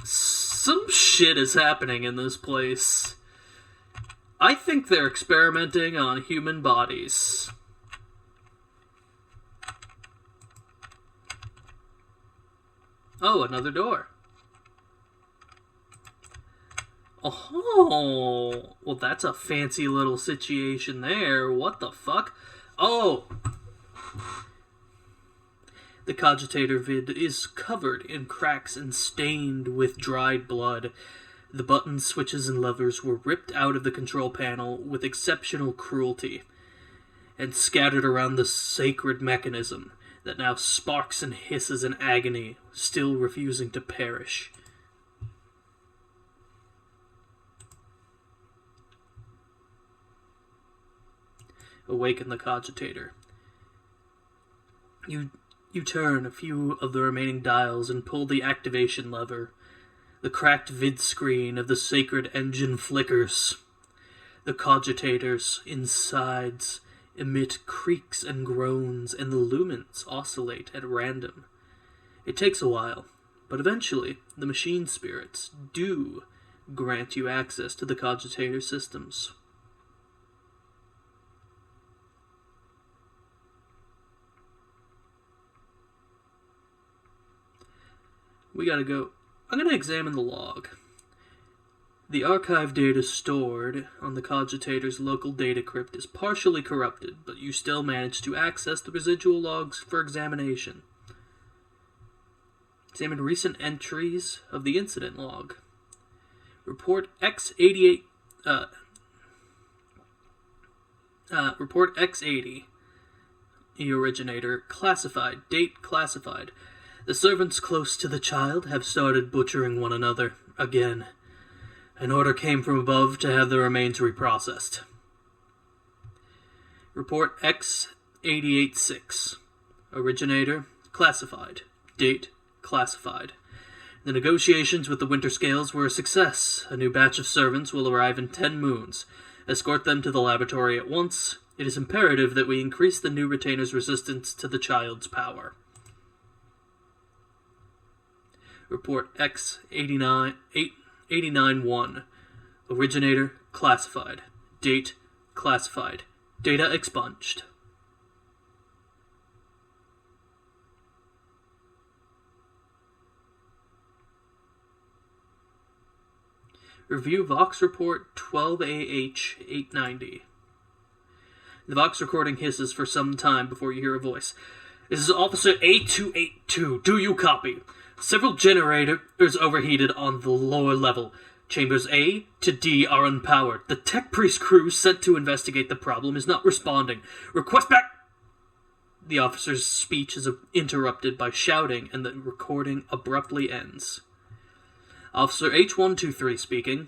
Some shit is happening in this place. I think they're experimenting on human bodies. Oh, another door. Oh, well, that's a fancy little situation there. What the fuck? Oh! The cogitator vid is covered in cracks and stained with dried blood. The buttons, switches, and levers were ripped out of the control panel with exceptional cruelty and scattered around the sacred mechanism that now sparks and hisses in agony, still refusing to perish. Awaken the cogitator. You turn a few of the remaining dials and pull the activation lever. The cracked vid screen of the sacred engine flickers. The cogitator's insides emit creaks and groans, and the lumens oscillate at random. It takes a while, but eventually the machine spirits do grant you access to the cogitator systems. We gotta go. I'm gonna examine the log. The archive data stored on the cogitator's local data crypt is partially corrupted, but you still manage to access the residual logs for examination. Examine recent entries of the incident log. Report X88. Report X80. The originator classified. Date classified. The servants close to the child have started butchering one another again. An order came from above to have the remains reprocessed. Report X-886. Originator, classified. Date, classified. The negotiations with the Winter Scales were a success. A new batch of servants will arrive in 10 moons. Escort them to the laboratory at once. It is imperative that we increase the new retainer's resistance to the child's power. Report X-891. Originator, classified. Date, classified. Data expunged. Review Vox Report 12AH890. The Vox recording hisses for some time before you hear a voice. This is Officer A282. Do you copy? Several generators overheated on the lower level. Chambers A to D are unpowered. The Tech Priest crew sent to investigate the problem is not responding. Request back... The officer's speech is interrupted by shouting, and the recording abruptly ends. Officer H123 speaking.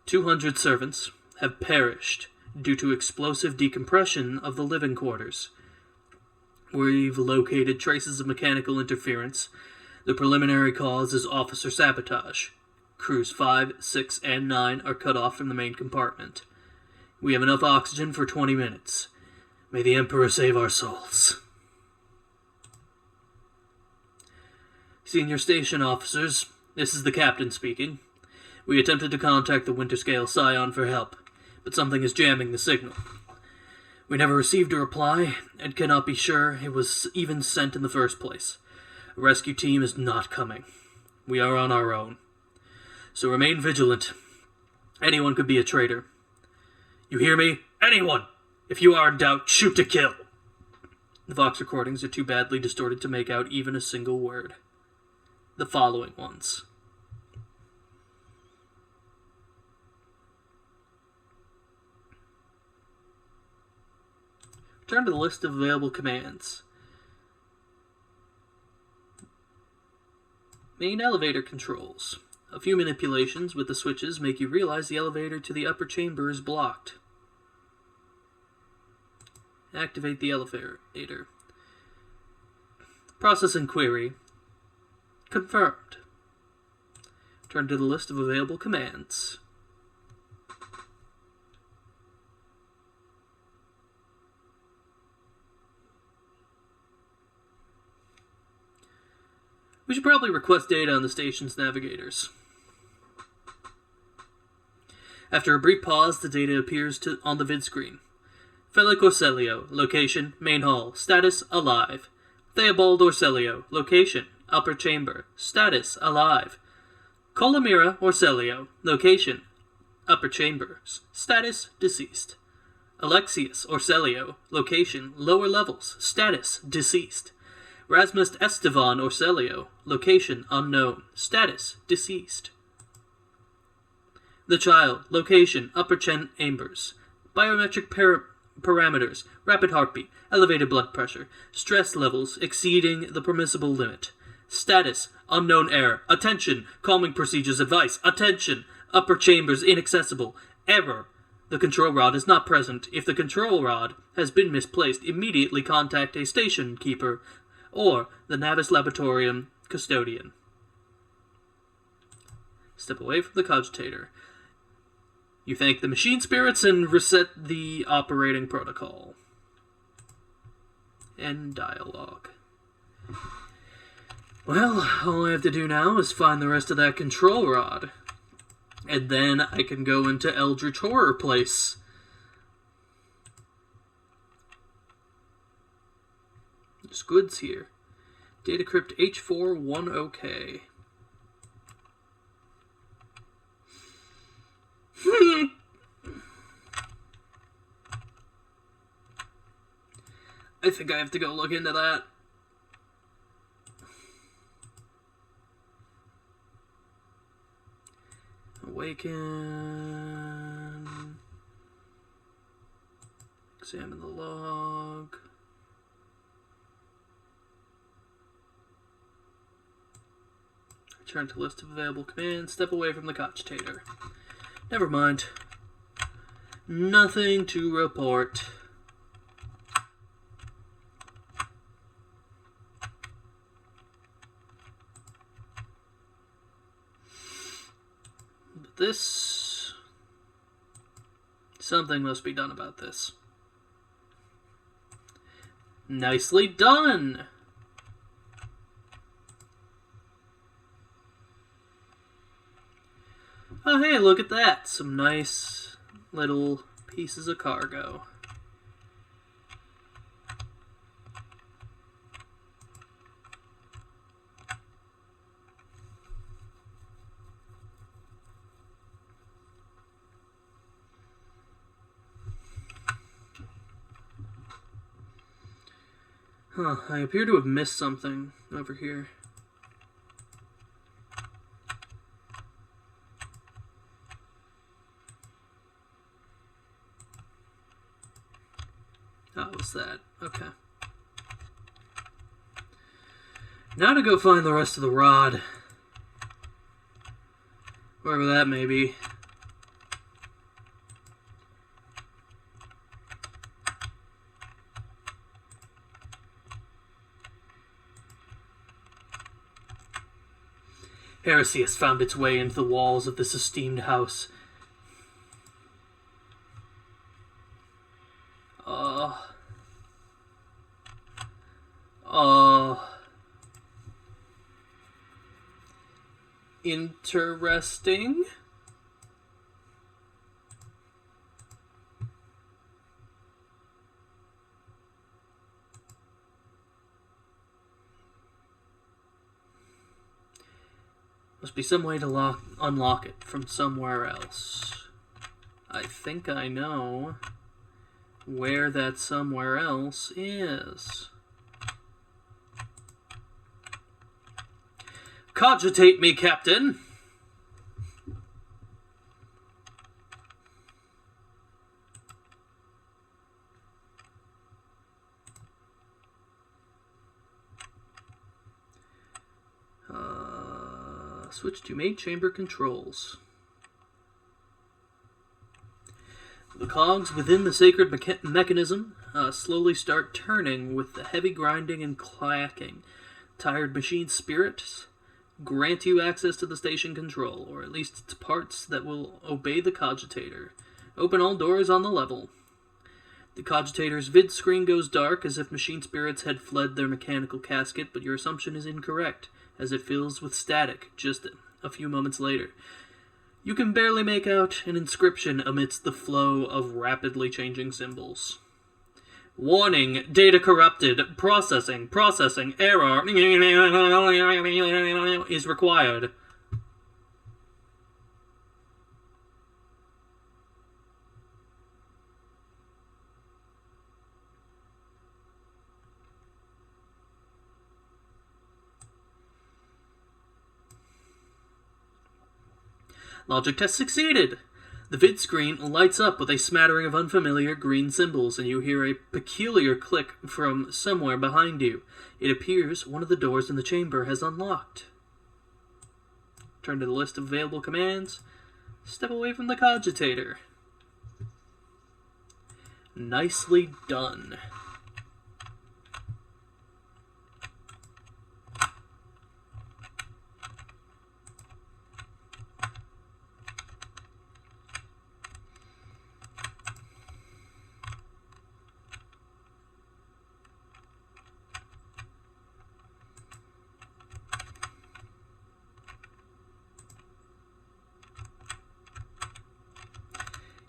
200 servants have perished due to explosive decompression of the living quarters. We've located traces of mechanical interference. The preliminary cause is officer sabotage. Crews 5, 6, and 9 are cut off from the main compartment. We have enough oxygen for 20 minutes. May the Emperor save our souls. Senior station officers, this is the captain speaking. We attempted to contact the Winterscale Scion for help, but something is jamming the signal. We never received a reply, and cannot be sure it was even sent in the first place. A rescue team is not coming. We are on our own. So remain vigilant. Anyone could be a traitor. You hear me? Anyone! If you are in doubt, shoot to kill. The Vox recordings are too badly distorted to make out even a single word. The following ones. Return to the list of available commands. Main elevator controls. A few manipulations with the switches make you realize the elevator to the upper chamber is blocked. Activate the elevator. Processing query. Confirmed. Turn to the list of available commands. We should probably request data on the station's navigators. After a brief pause, the data appears on the vid screen. Felic Orselio, location, main hall, status, alive. Theobald Orselio, location, upper chamber, status, alive. Colomira Orselio, location, upper chambers, status, deceased. Alexius Orselio, location, lower levels, status, deceased. Rasmus Estevan Orselio, location, unknown, status, deceased. The child, location, upper chambers, biometric parameters, rapid heartbeat, elevated blood pressure, stress levels exceeding the permissible limit. Status, unknown error. Attention, calming procedures advice. Attention, upper chambers inaccessible. Error, the control rod is not present. If the control rod has been misplaced, immediately contact a station keeper or the Navis Laboratorium custodian. Step away from the cogitator. You thank the machine spirits and reset the operating protocol. End dialogue. Well, all I have to do now is find the rest of that control rod. And then I can go into Eldritch Horror Place. There's goods here. Datacrypt H410K. I think I have to go look into that. Awaken. Examine the log. Return to list of available commands. Step away from the cogitator. Never mind. Nothing to report. But this... Something must be done about this. Nicely done! Oh hey, look at that. Some nice little pieces of cargo. Huh, I appear to have missed something over here. Oh, it was that. Okay. Now to go find the rest of the rod. Wherever that may be. Piracy has found its way into the walls of this esteemed house. Interesting. Must be some way to unlock it from somewhere else. I think I know where that somewhere else is. Cogitate me, Captain! Switch to main chamber controls. The cogs within the sacred mechanism slowly start turning with the heavy grinding and clacking. Tired machine spirits grant you access to the station control, or at least its parts that will obey the cogitator. Open all doors on the level. The cogitator's vid screen goes dark as if machine spirits had fled their mechanical casket, but your assumption is incorrect, as it fills with static just a few moments later. You can barely make out an inscription amidst the flow of rapidly changing symbols. Warning, data corrupted, processing, error is required. Logic test succeeded! The vid screen lights up with a smattering of unfamiliar green symbols, and you hear a peculiar click from somewhere behind you. It appears one of the doors in the chamber has unlocked. Turn to the list of available commands. Step away from the cogitator. Nicely done.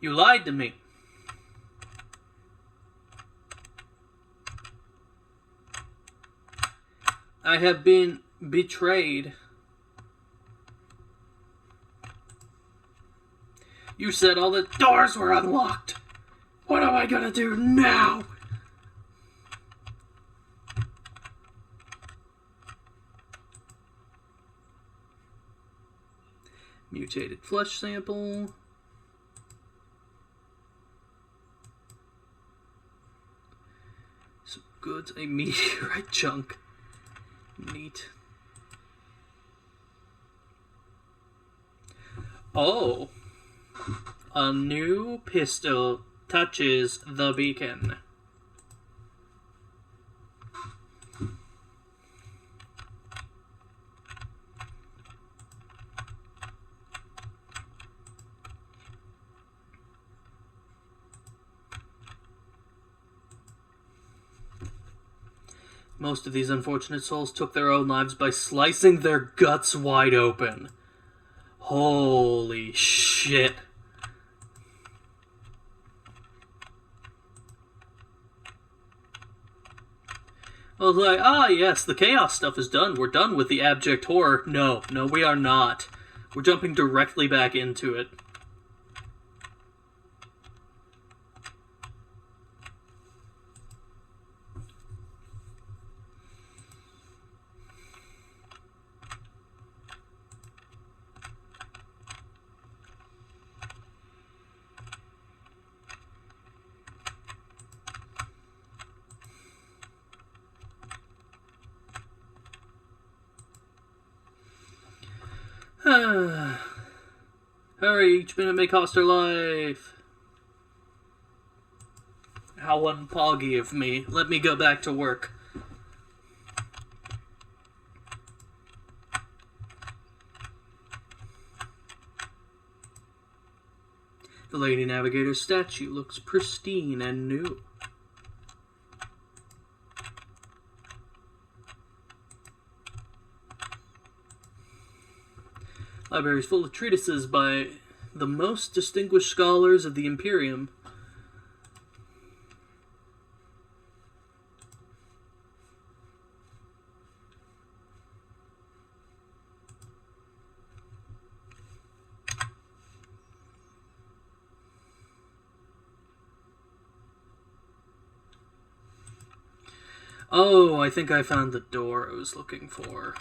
You lied to me. I have been betrayed. You said all the doors were unlocked. What am I gonna do now? Mutated flesh sample. Some goods, a meteorite chunk. Neat. Oh. A new pistol touches the beacon. Most of these unfortunate souls took their own lives by slicing their guts wide open. Holy shit. I was like, yes, the chaos stuff is done. We're done with the abject horror. No, we are not. We're jumping directly back into it. Hurry, each minute may cost her life. How unpoggy of me. Let me go back to work. The Lady Navigator's statue looks pristine and new. Libraries full of treatises by the most distinguished scholars of the Imperium. Oh, I think I found the door I was looking for.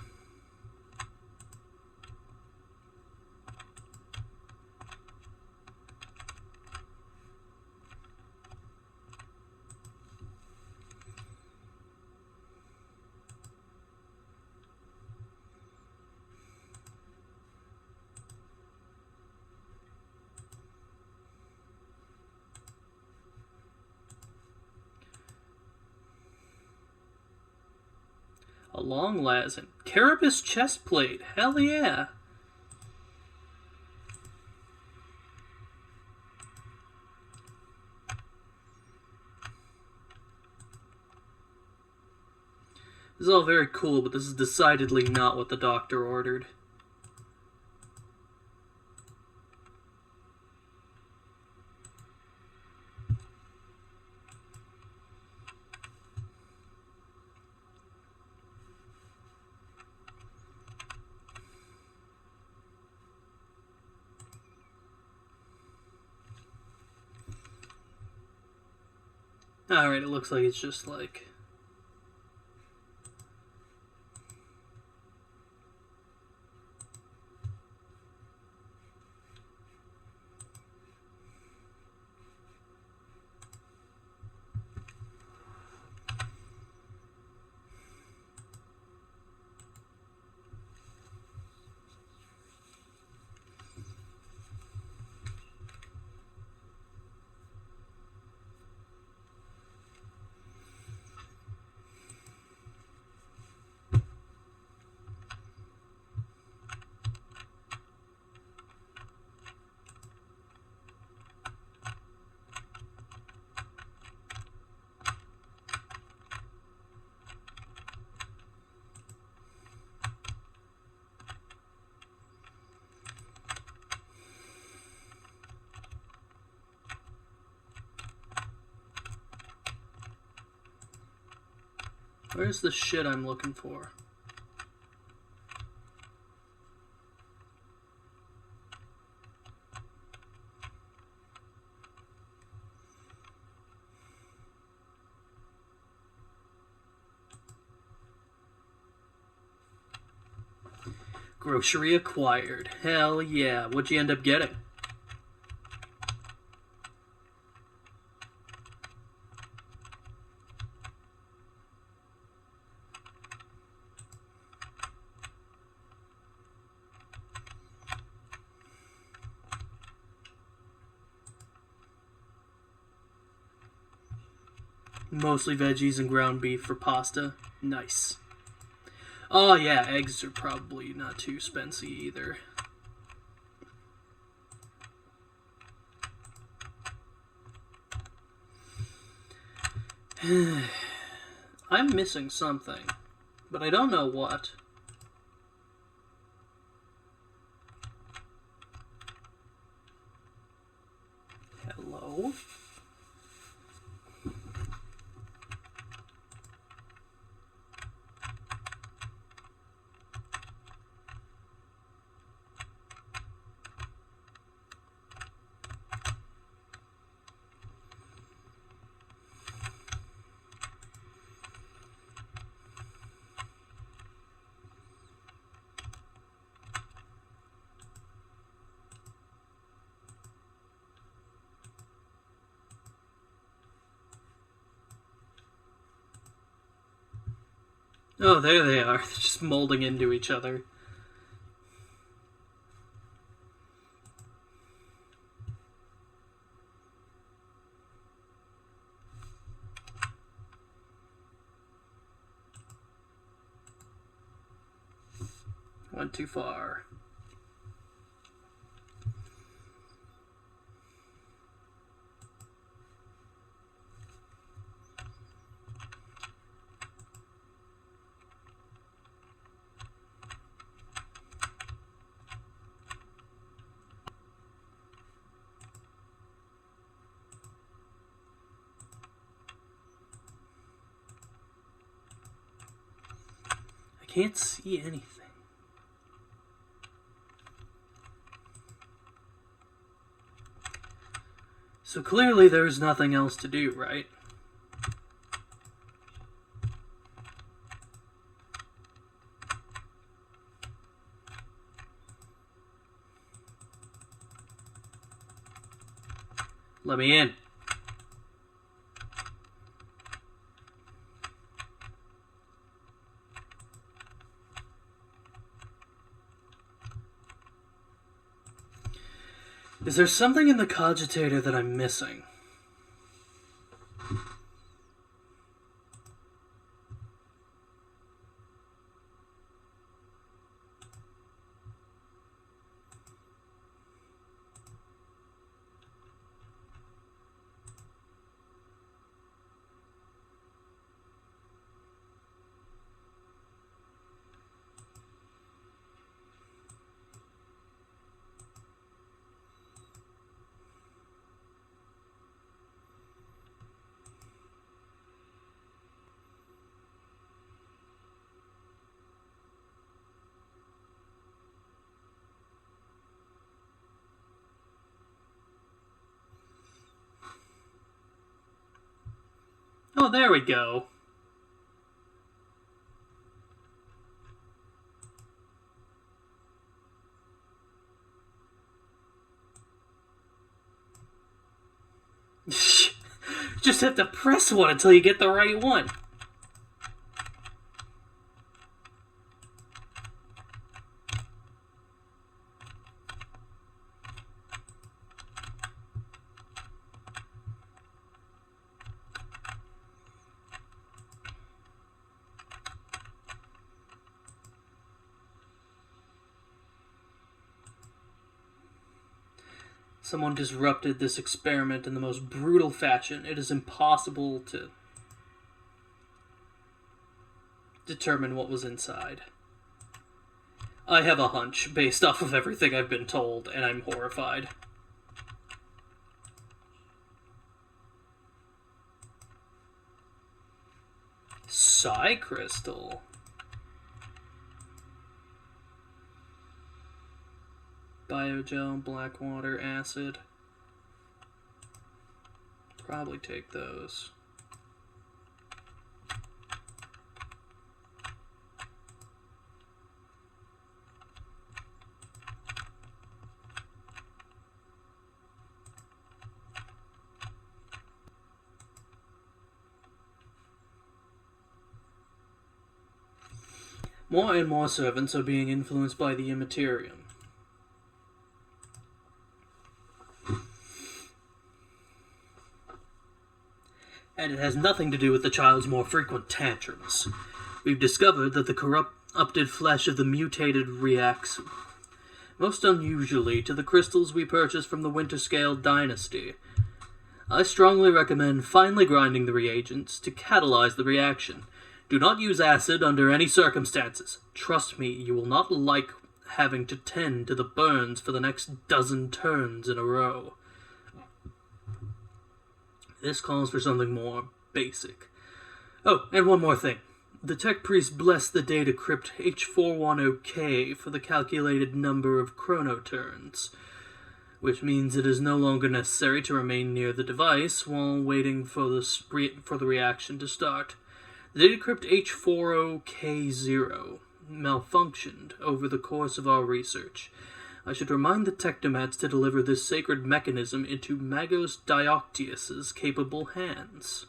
A long lazen. Carapace chest plate. Hell yeah. This is all very cool, but this is decidedly not what the doctor ordered. Alright, it looks like it's just like... Where's the shit I'm looking for? Grocery acquired. Hell yeah. What'd you end up getting? Mostly veggies and ground beef for pasta. Nice. Oh yeah, eggs are probably not too spency either. I'm missing something, but I don't know what. Hello? Oh, there they are. They're just molding into each other. Went too far. I can't see anything. So clearly there's nothing else to do, right? Let me in. Is there something in the cogitator that I'm missing? Oh, there we go. Just have to press one until you get the right one. Someone disrupted this experiment in the most brutal fashion. It is impossible to determine what was inside. I have a hunch based off of everything I've been told, and I'm horrified. Psi crystal. Biogel, black water, acid. Probably take those. More and more servants are being influenced by the immaterium. and it has nothing to do with the child's more frequent tantrums. We've discovered that the corrupted flesh of the mutated reacts most unusually to the crystals we purchased from the Winterscale dynasty. I strongly recommend finely grinding the reagents to catalyze the reaction. Do not use acid under any circumstances. Trust me, you will not like having to tend to the burns for the next dozen turns in a row. This calls for something more basic. Oh, and one more thing. The tech priest blessed the data crypt H410K for the calculated number of chronoturns, which means it is no longer necessary to remain near the device while waiting for the reaction to start. The data crypt H40K0 malfunctioned over the course of our research. I should remind the technomats to deliver this sacred mechanism into Magos Dioctius's capable hands.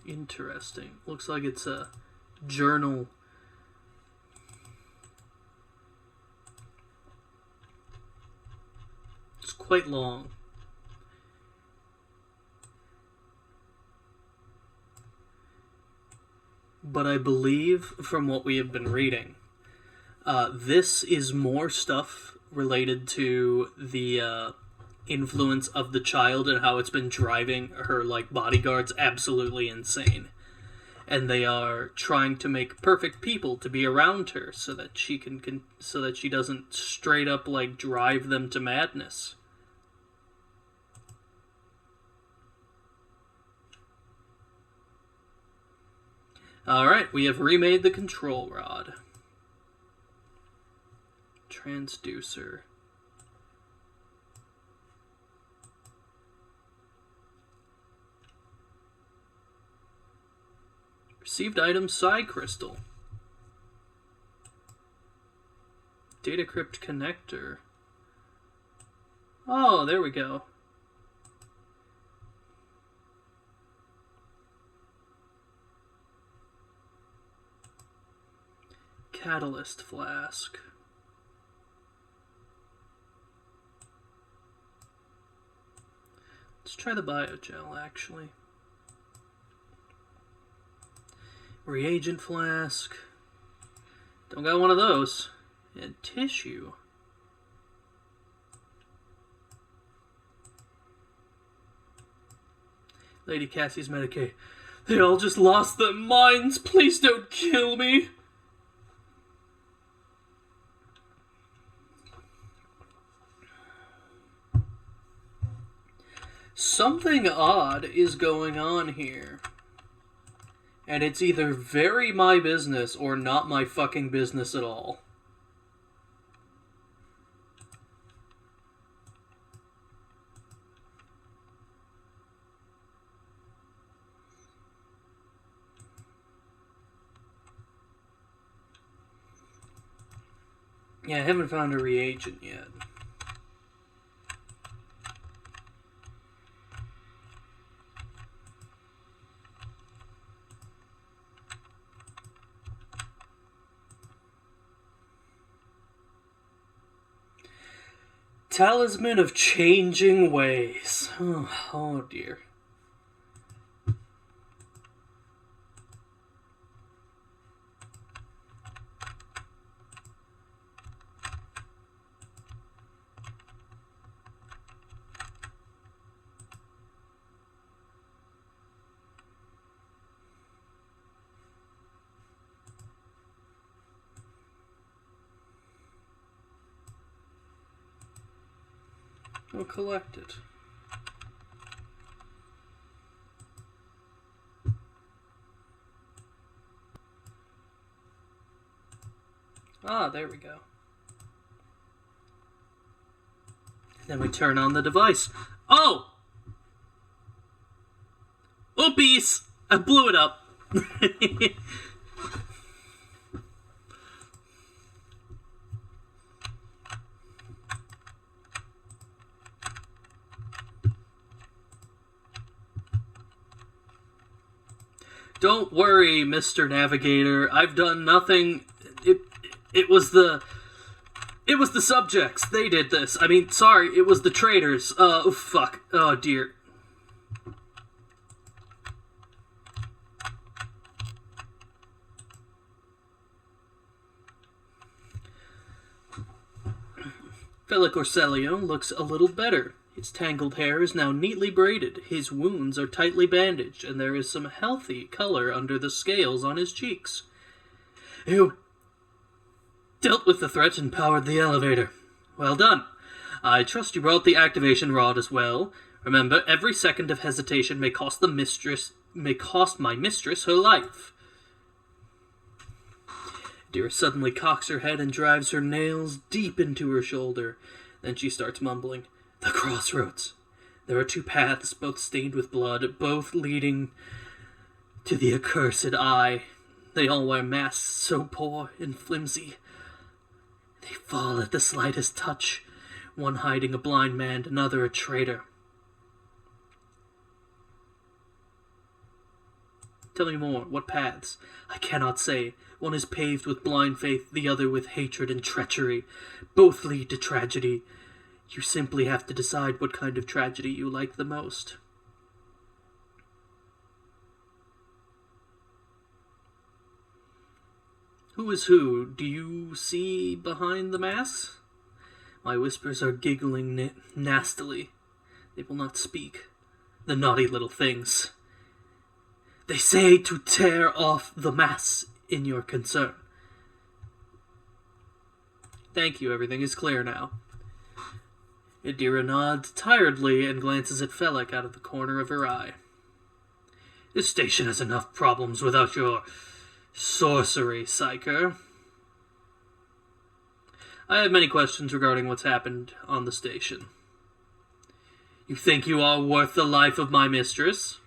Interesting. Looks like it's a journal. It's quite long. But I believe, from what we have been reading, this is more stuff related to the influence of the child and how it's been driving her bodyguards absolutely insane. And they are trying to make perfect people to be around her so that she so that she doesn't straight up drive them to madness. Alright, we have remade the control rod. Transducer. Received item side crystal. Data crypt connector. Oh, there we go. Catalyst flask. Let's try the biogel, actually. Reagent flask. Don't got one of those. And tissue. Lady Cassie's Medicaid. They all just lost their minds. Please don't kill me. Something odd is going on here. And it's either very my business or not my fucking business at all. Yeah, I haven't found a reagent yet. Talisman of Changing Ways. Oh dear. We'll collect it. Ah, there we go. Then we turn on the device. Oh! Oopies! I blew it up. Don't worry, Mr. Navigator. I've done nothing. It was the subjects. They did this. I mean, sorry, it was the traitors. Oh, fuck. Oh, dear. Felic Orselio looks a little better. His tangled hair is now neatly braided, his wounds are tightly bandaged, and there is some healthy color under the scales on his cheeks. You dealt with the threat and powered the elevator. Well done. I trust you brought the activation rod as well. Remember, every second of hesitation may cost my mistress her life. Dira suddenly cocks her head and drives her nails deep into her shoulder. Then she starts mumbling. The crossroads. There are two paths, both stained with blood, both leading to the accursed eye. They all wear masks so poor and flimsy. They fall at the slightest touch, one hiding a blind man, another a traitor. Tell me more. What paths? I cannot say. One is paved with blind faith, the other with hatred and treachery. Both lead to tragedy. You simply have to decide what kind of tragedy you like the most. Who is who? Do you see behind the masks? My whispers are giggling nastily. They will not speak. The naughty little things. They say to tear off the masks in your concern. Thank you, everything is clear now. Adira nods tiredly and glances at Felic out of the corner of her eye. This station has enough problems without your sorcery, Psyker. I have many questions regarding what's happened on the station. You think you are worth the life of my mistress?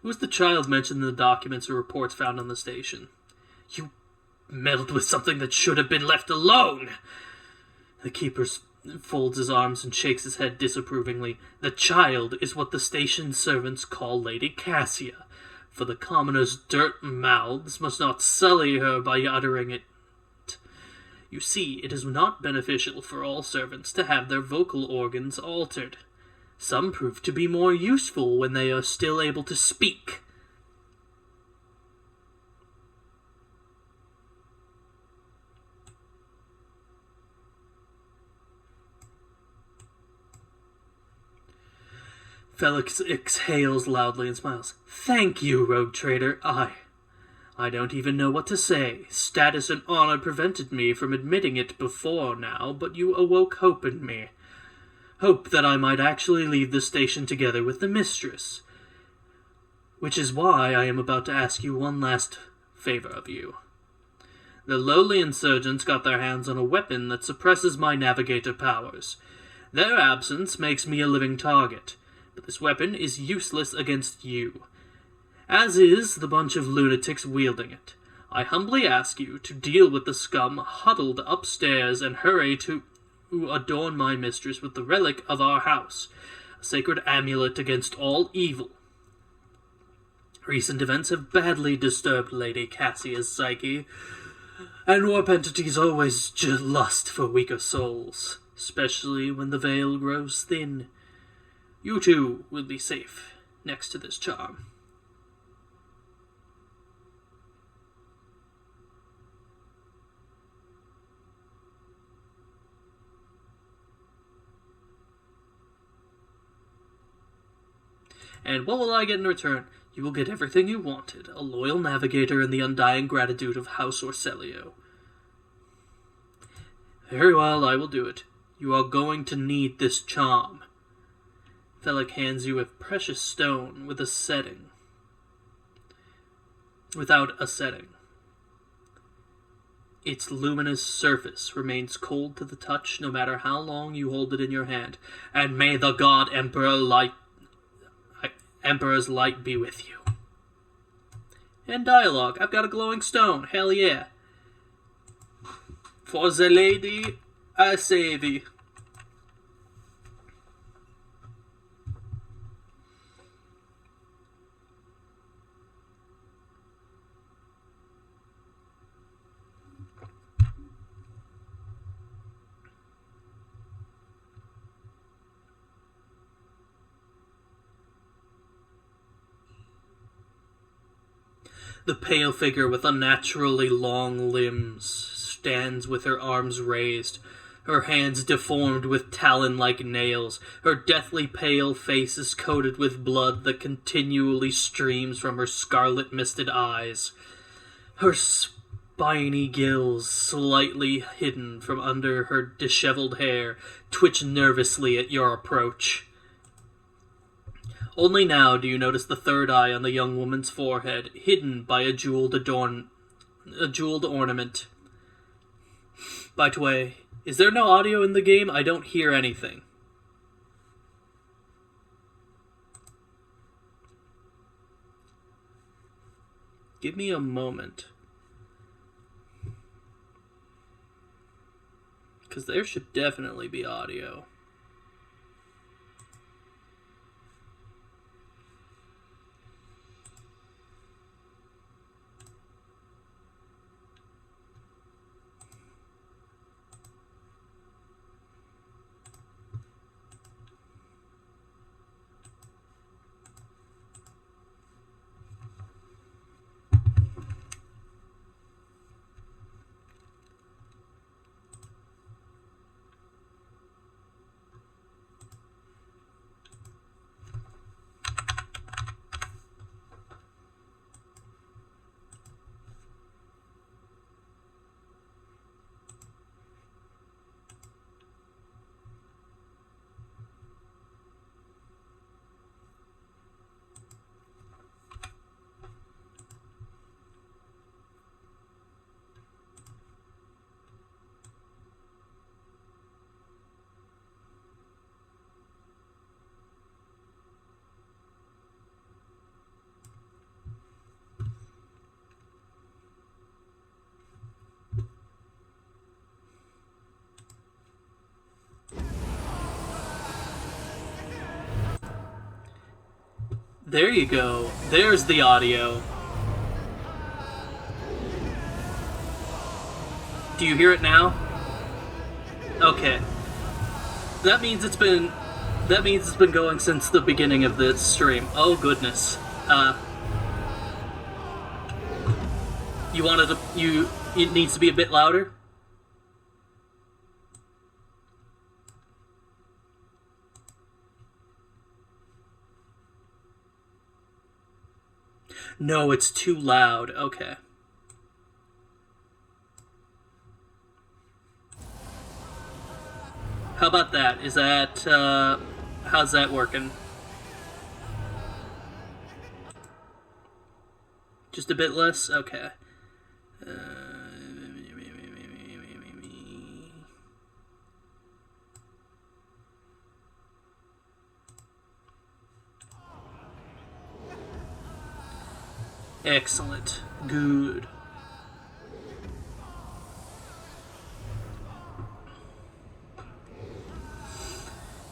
Who was the child mentioned in the documents or reports found on the station? You meddled with something that should have been left alone! The keeper folds his arms and shakes his head disapprovingly. The child is what the station servants call Lady Cassia, for the commoners' dirt mouths must not sully her by uttering it. You see, it is not beneficial for all servants to have their vocal organs altered. Some prove to be more useful when they are still able to speak. Felix exhales loudly and smiles. Thank you, rogue trader. I don't even know what to say. Status and honor prevented me from admitting it before now, but you awoke hope in me. Hope that I might actually leave the station together with the mistress. Which is why I am about to ask you one last favor of you. The lowly insurgents got their hands on a weapon that suppresses my navigator powers. Their absence makes me a living target. But this weapon is useless against you, as is the bunch of lunatics wielding it. I humbly ask you to deal with the scum huddled upstairs and hurry to adorn my mistress with the relic of our house, a sacred amulet against all evil. Recent events have badly disturbed Lady Cassia's psyche, and warp entities always lust for weaker souls, especially when the veil grows thin. You too will be safe next to this charm. And what will I get in return? You will get everything you wanted, a loyal navigator and the undying gratitude of House Orselio. Very well, I will do it. You are going to need this charm. Felic hands you a precious stone with a setting. Without a setting. Its luminous surface remains cold to the touch no matter how long you hold it in your hand. And may the god Emperor's light be with you. And dialogue. I've got a glowing stone. Hell yeah. For the lady, I say thee. The pale figure with unnaturally long limbs stands with her arms raised, her hands deformed with talon-like nails. Her deathly pale face is coated with blood that continually streams from her scarlet-misted eyes. Her spiny gills, slightly hidden from under her disheveled hair, twitch nervously at your approach. Only now do you notice the third eye on the young woman's forehead, hidden by a jeweled ornament. By the way, is there no audio in the game? I don't hear anything. Give me a moment. Because there should definitely be audio. There you go. There's the audio. Do you hear it now? Okay. That means it's been going since the beginning of this stream. Oh goodness. It needs to be a bit louder? No, it's too loud. Okay. How about that? Is that, how's that working? Just a bit less? Okay. Excellent. Good.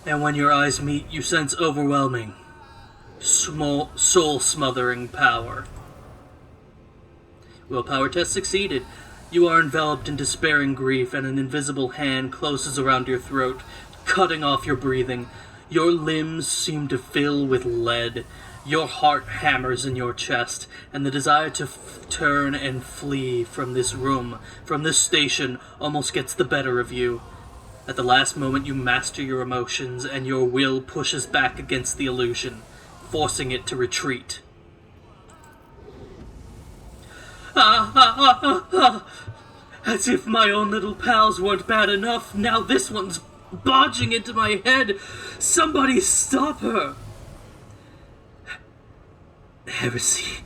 And when your eyes meet, you sense overwhelming, soul-smothering power. Willpower test succeeded. You are enveloped in despairing grief, and an invisible hand closes around your throat, cutting off your breathing. Your limbs seem to fill with lead. Your heart hammers in your chest, and the desire to turn and flee from this room, from this station, almost gets the better of you. At the last moment, you master your emotions, and your will pushes back against the illusion, forcing it to retreat. As if my own little pals weren't bad enough, now this one's barging into my head. Somebody stop her! Piracy.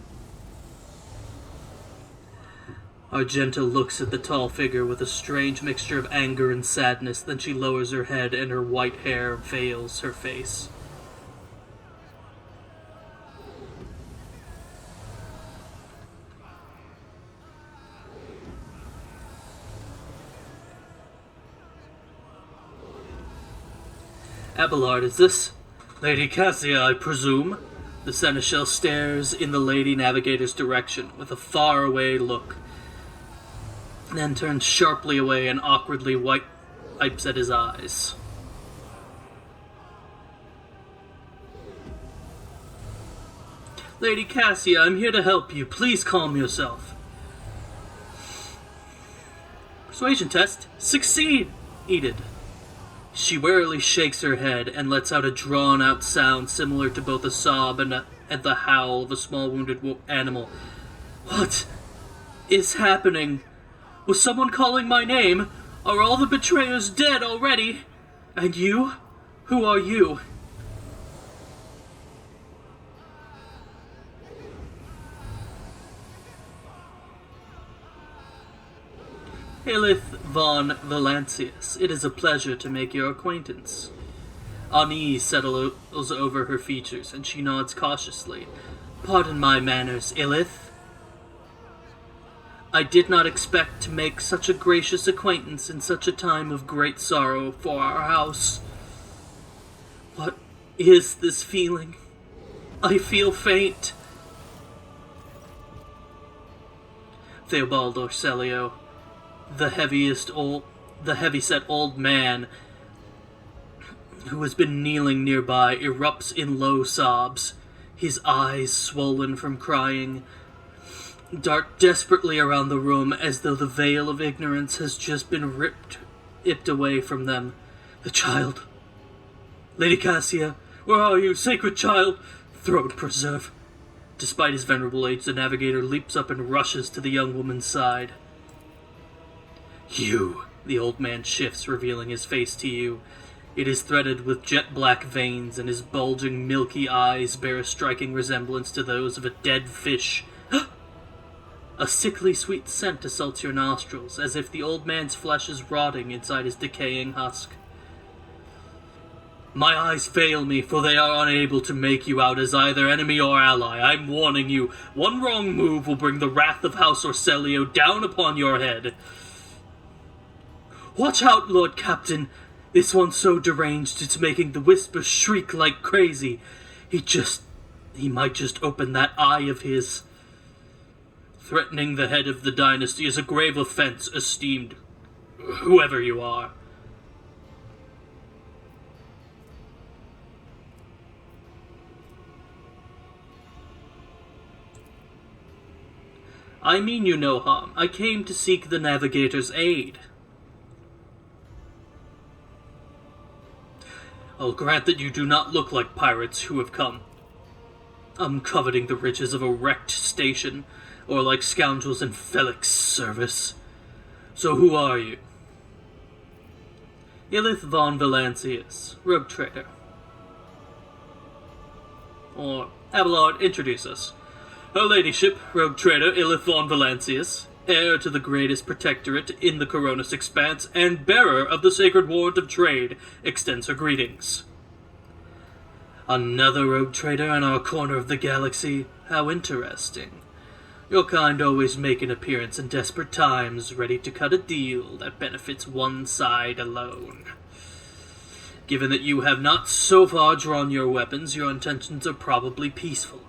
Argenta looks at the tall figure with a strange mixture of anger and sadness, then she lowers her head and her white hair veils her face. Abelard, is this Lady Cassia, I presume? The Seneschal stares in the Lady Navigator's direction with a faraway look, then turns sharply away and awkwardly wipes at his eyes. Lady Cassia, I'm here to help you. Please calm yourself. Persuasion test. Succeeded. She warily shakes her head and lets out a drawn-out sound similar to both a sob and the howl of a small wounded animal. What is happening? Was someone calling my name? Are all the betrayers dead already? And you? Who are you? Elith von Valancius, it is a pleasure to make your acquaintance. Unease settles over her features, and she nods cautiously. Pardon my manners, Elith. I did not expect to make such a gracious acquaintance in such a time of great sorrow for our house. What is this feeling? I feel faint. Theobald Orselio, the heavyset old man who has been kneeling nearby, erupts in low sobs. His eyes, swollen from crying, dart desperately around the room as though the veil of ignorance has just been ripped away from them. The child. Lady Cassia, where are you, sacred child? Throne preserve. Despite his venerable age, the navigator leaps up and rushes to the young woman's side. You. The old man shifts, revealing his face to you. It is threaded with jet-black veins, and his bulging, milky eyes bear a striking resemblance to those of a dead fish. A sickly sweet scent assaults your nostrils, as if the old man's flesh is rotting inside his decaying husk. My eyes fail me, for they are unable to make you out as either enemy or ally. I'm warning you, one wrong move will bring the wrath of House Orselio down upon your head. Watch out, Lord Captain. This one's so deranged it's making the Whisper shriek like crazy. He might just open that eye of his. Threatening the head of the dynasty is a grave offense, esteemed whoever you are. I mean you no harm. I came to seek the navigator's aid. I'll grant that you do not look like pirates who have come coveting the riches of a wrecked station, or like scoundrels in Felix's service. So who are you? Elith von Valancius, rogue trader. Or, Abelard, introduce us. Her ladyship, rogue trader Elith von Valancius, heir to the greatest protectorate in the Coronis Expanse, and bearer of the sacred warrant of trade, extends her greetings. Another rogue trader in our corner of the galaxy? How interesting. Your kind always make an appearance in desperate times, ready to cut a deal that benefits one side alone. Given that you have not so far drawn your weapons, your intentions are probably peaceful,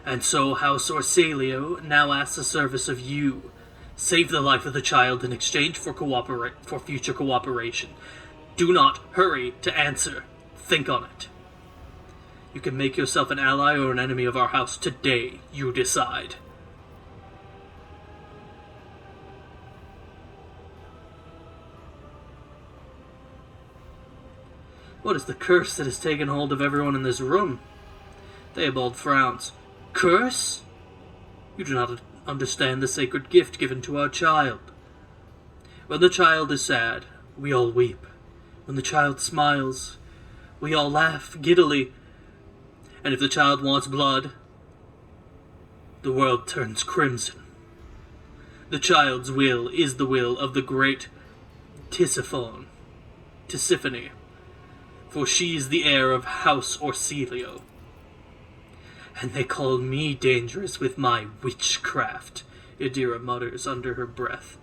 and so House Orselio now asks a service of you. Save the life of the child in exchange for future cooperation. Do not hurry to answer. Think on it. You can make yourself an ally or an enemy of our house today. You decide. What is the curse that has taken hold of everyone in this room? Theobald frowns. Curse? You do not understand the sacred gift given to our child. When the child is sad, we all weep. When the child smiles, we all laugh giddily. And if the child wants blood, the world turns crimson. The child's will is the will of the great Tisiphone, for she is the heir of House Orselio. And they call me dangerous with my witchcraft, Idira mutters under her breath.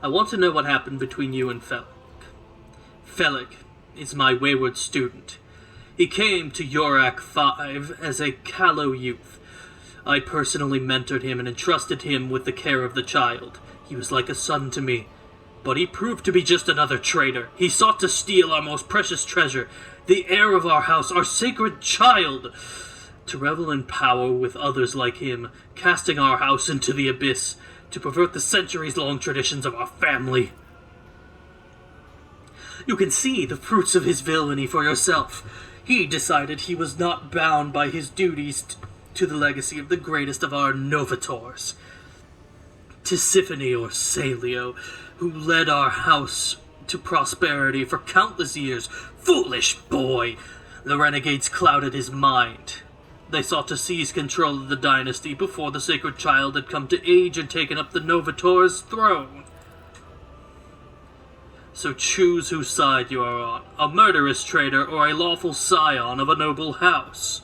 I want to know what happened between you and Felix. Felix is my wayward student. He came to Yorak 5 as a callow youth. I personally mentored him and entrusted him with the care of the child. He was like a son to me. But he proved to be just another traitor. He sought to steal our most precious treasure, the heir of our house, our sacred child, to revel in power with others like him, casting our house into the abyss, to pervert the centuries-long traditions of our family. You can see the fruits of his villainy for yourself. He decided he was not bound by his duties to the legacy of the greatest of our Novators, Tisiphone or Salio, who led our house to prosperity for countless years. Foolish boy! The renegades clouded his mind. They sought to seize control of the dynasty before the sacred child had come to age and taken up the Novator's throne. So choose whose side you are on, a murderous traitor or a lawful scion of a noble house.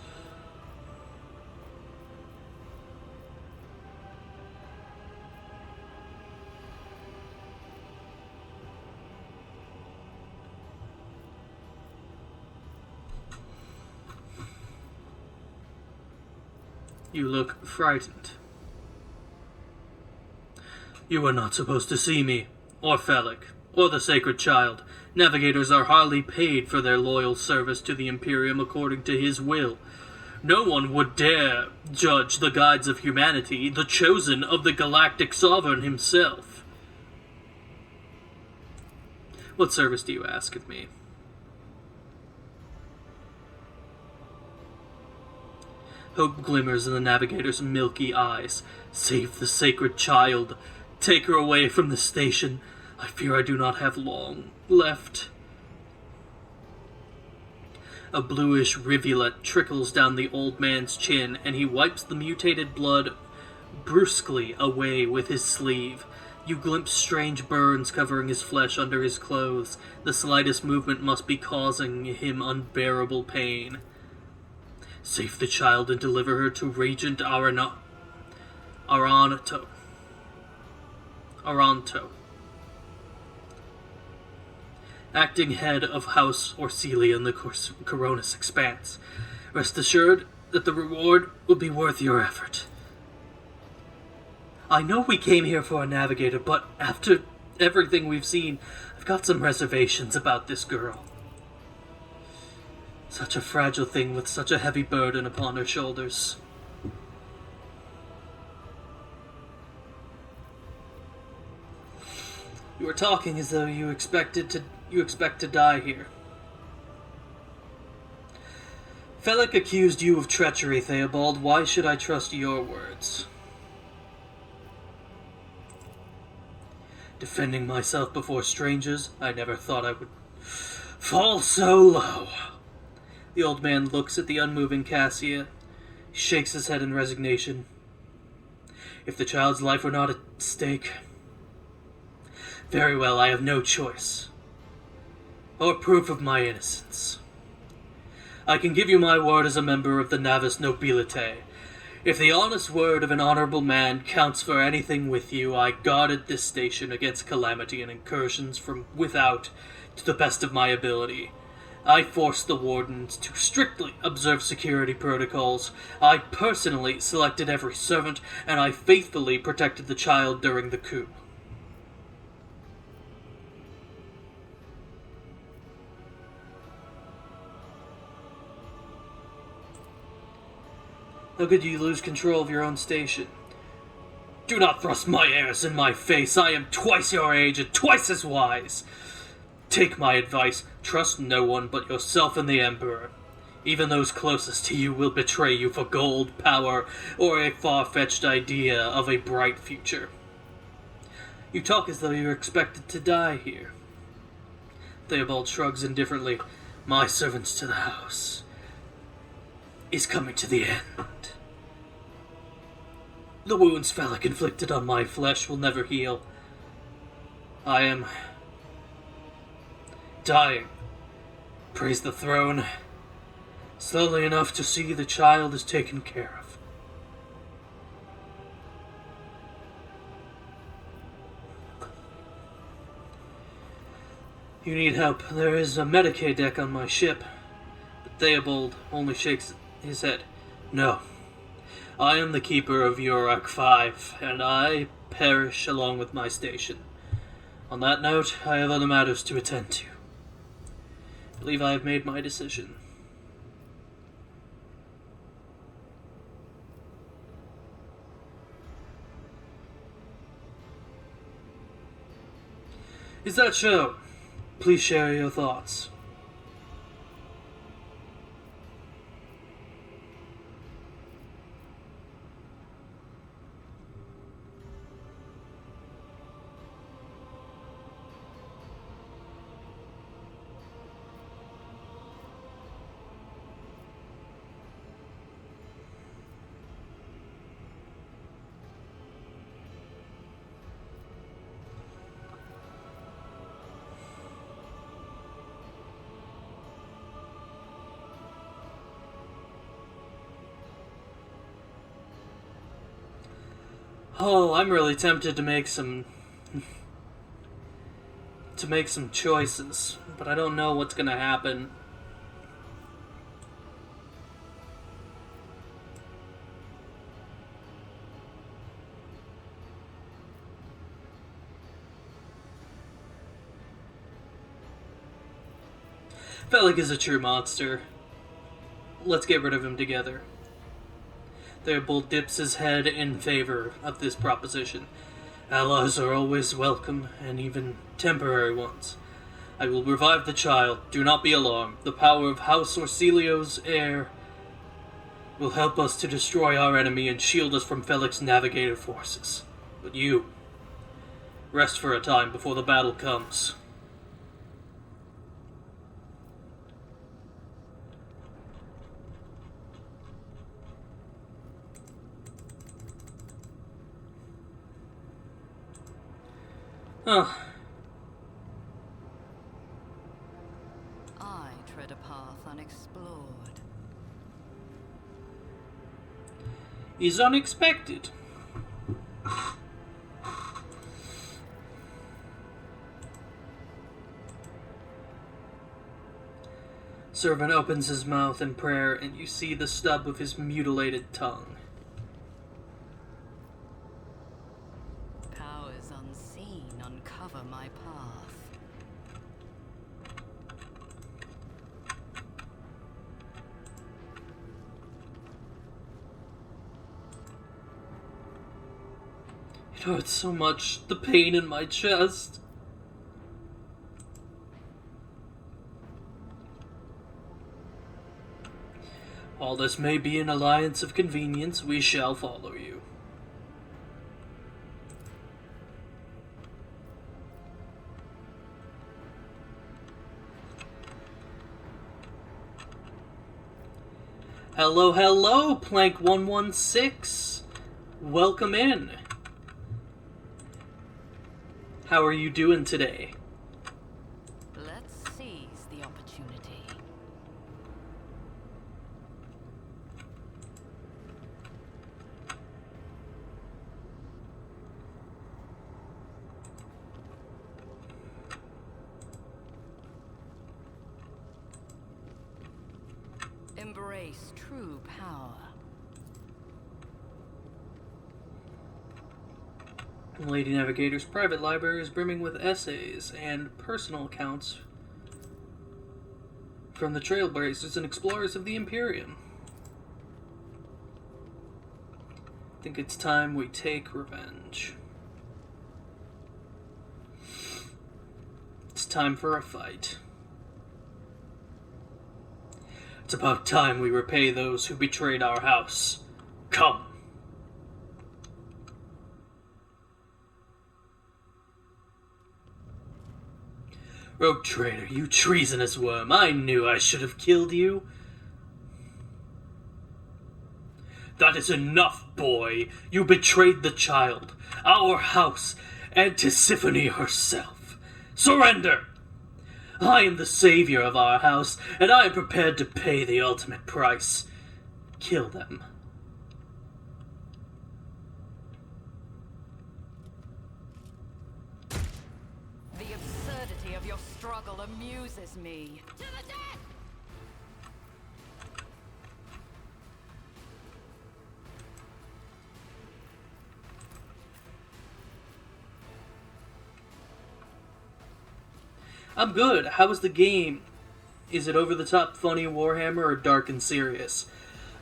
You look frightened. You were not supposed to see me, or Felix, or the sacred child. Navigators are hardly paid for their loyal service to the Imperium according to his will. No one would dare judge the guides of humanity, the chosen of the galactic sovereign himself. What service do you ask of me? Hope glimmers in the navigator's milky eyes. Save the sacred child. Take her away from the station. I fear I do not have long left. A bluish rivulet trickles down the old man's chin, and he wipes the mutated blood brusquely away with his sleeve. You glimpse strange burns covering his flesh under his clothes. The slightest movement must be causing him unbearable pain. Save the child and deliver her to Regent Aranto. Acting head of House Orcelia in the Coronis Expanse. Rest assured that the reward will be worth your effort. I know we came here for a navigator, but after everything we've seen, I've got some reservations about this girl. Such a fragile thing with such a heavy burden upon her shoulders. You are talking as though you expect to die here. Felix accused you of treachery, Theobald. Why should I trust your words? Defending myself before strangers, I never thought I would fall so low. The old man looks at the unmoving Cassia. He shakes his head in resignation. If the child's life were not at stake... Very well, I have no choice. Or proof of my innocence. I can give you my word as a member of the Navis Nobilite. If the honest word of an honorable man counts for anything with you, I guarded this station against calamity and incursions from without to the best of my ability. I forced the wardens to strictly observe security protocols. I personally selected every servant, and I faithfully protected the child during the coup. How could you lose control of your own station? Do not thrust my heirs in my face. I am twice your age and twice as wise. Take my advice. Trust no one but yourself and the Emperor. Even those closest to you will betray you for gold, power, or a far-fetched idea of a bright future. You talk as though you were expected to die here. Theobald shrugs indifferently. My servants to the house is coming to the end. The wounds Felix inflicted on my flesh will never heal. I am dying. Praise the throne. Slowly enough to see the child is taken care of. You need help. There is a Medicaid deck on my ship. But Theobald only shakes his head. No. I am the keeper of Urak 5, and I perish along with my station. On that note, I have other matters to attend to. I believe I have made my decision. Is that so? Please share your thoughts. Oh, I'm really tempted to make some choices, but I don't know what's gonna happen. Felix is a true monster. Let's get rid of him together. Theobald dips his head in favor of this proposition. Allies are always welcome, and even temporary ones. I will revive the child. Do not be alarmed. The power of House Orsilio's heir will help us to destroy our enemy and shield us from Felix's navigator forces. But you, rest for a time before the battle comes. Oh. I tread a path unexplored. Is unexpected. Servant opens his mouth in prayer, and you see the stub of his mutilated tongue. Powers unseen uncover my path. It hurts so much, the pain in my chest. While this may be an alliance of convenience, we shall follow you. Hello, hello, Plank 116. Welcome in. How are you doing today? Let's seize the opportunity. Embrace true power. Lady Navigator's private library is brimming with essays and personal accounts from the trailblazers and explorers of the Imperium. I think it's time we take revenge. It's time for a fight. It's about time we repay those who betrayed our house. Come! Rogue traitor, you treasonous worm, I knew I should have killed you. That is enough, boy. You betrayed the child, our house, and Tisiphone herself. Surrender! I am the savior of our house, and I am prepared to pay the ultimate price. Kill them. The absurdity of your struggle amuses me. To the death! I'm good. How was the game? Is it over the top funny Warhammer or dark and serious?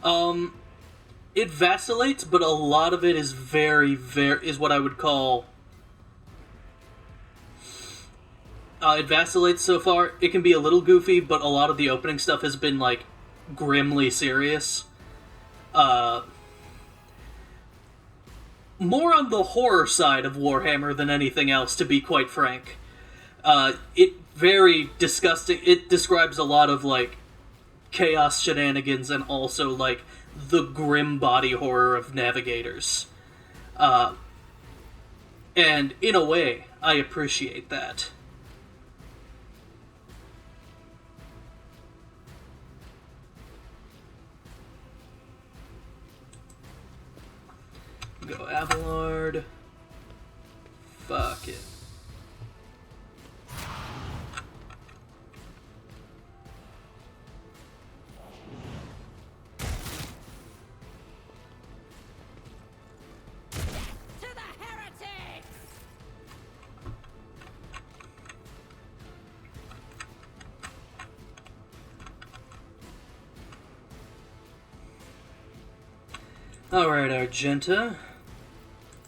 It vacillates, but a lot of it is is what I would call. It vacillates so far. It can be a little goofy, but a lot of the opening stuff has been like grimly serious. More on the horror side of Warhammer than anything else, to be quite frank. It very disgusting. It describes a lot of like chaos shenanigans and also like the grim body horror of navigators. And in a way, I appreciate that. Go Abelard. Fuck it. To the heretics! Alright, Argenta.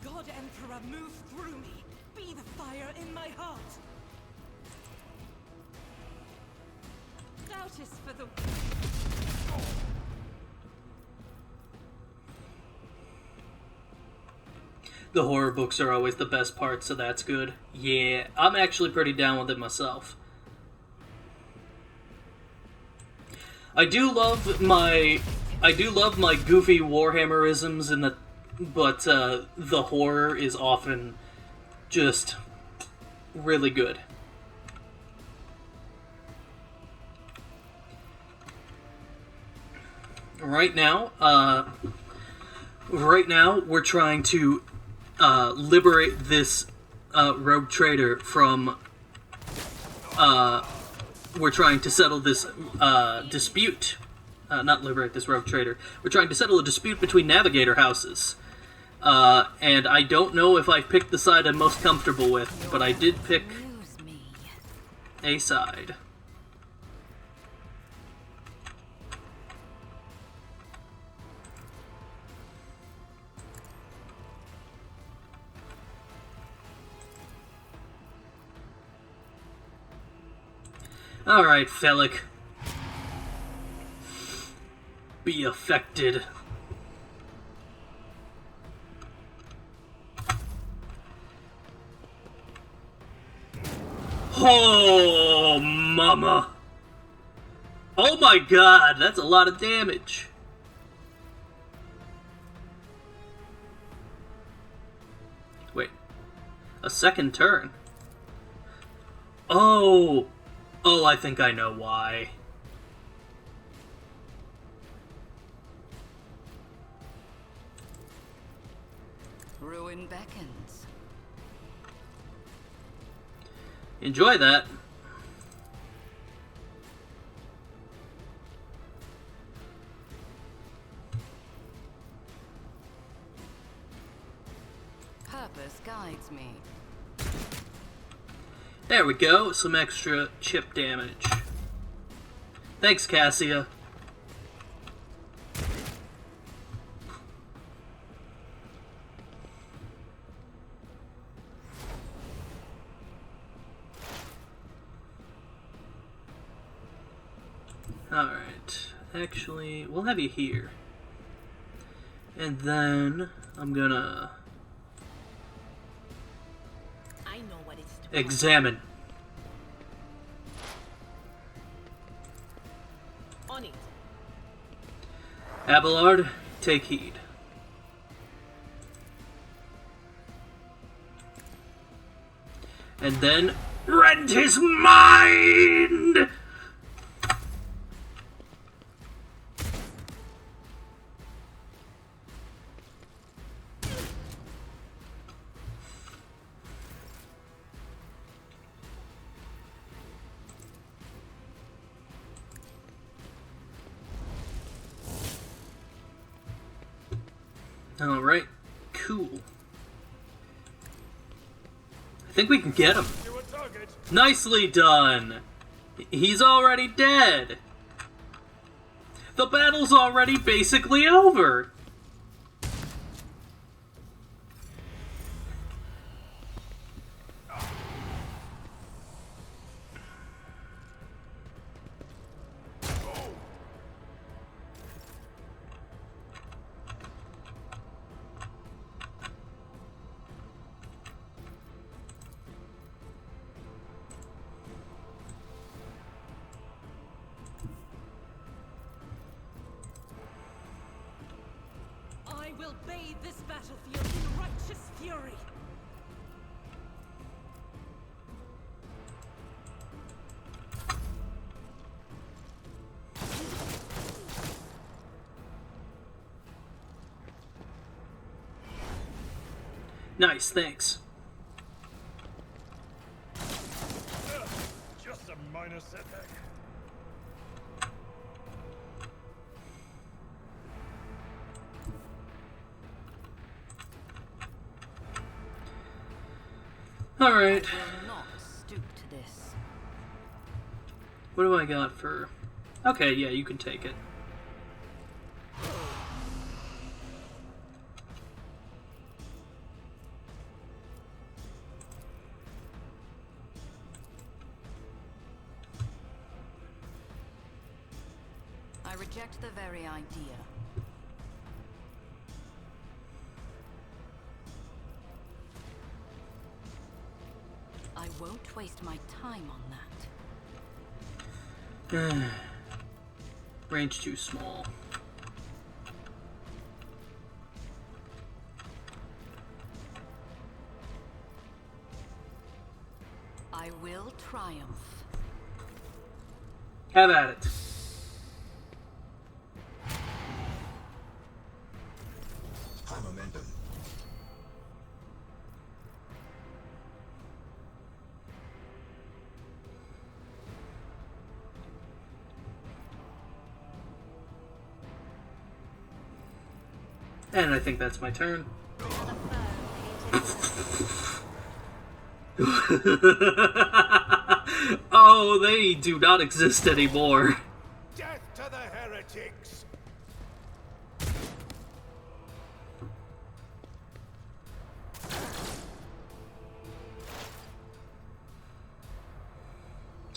God Emperor, move through me. Be the fire in my heart. Doubt is for the... The horror books are always the best part, so that's good. Yeah, I'm actually pretty down with it myself. I do love my goofy Warhammerisms but the horror is often just really good. Right now we're trying to liberate this rogue trader from. We're trying to settle this dispute. Not liberate this rogue trader. We're trying to settle a dispute between navigator houses. And I don't know if I picked the side I'm most comfortable with, but I did pick a side. Alright, Felic. Be affected. Oh, mama. Oh my god, that's a lot of damage. Wait. A second turn? Oh, I think I know why. Ruin beckons. Enjoy that. Purpose guides me. There we go, some extra chip damage. Thanks, Cassia. Alright, actually, we'll have you here. And then I'm gonna examine. On it. Abelard, take heed. And then rend his mind! Alright, cool. I think we can get him. You a target? Nicely done! He's already dead! The battle's already basically over! I will bathe this battlefield in righteous fury. Nice, thanks. Just a minor setback. Alright. Will not stoop to this. What do I got for... Okay, yeah, you can take it. I reject the very idea. I won't waste my time on that. Range too small. I will triumph. Have at it. High momentum. And I think that's my turn. Oh, they do not exist anymore. Death to the heretics!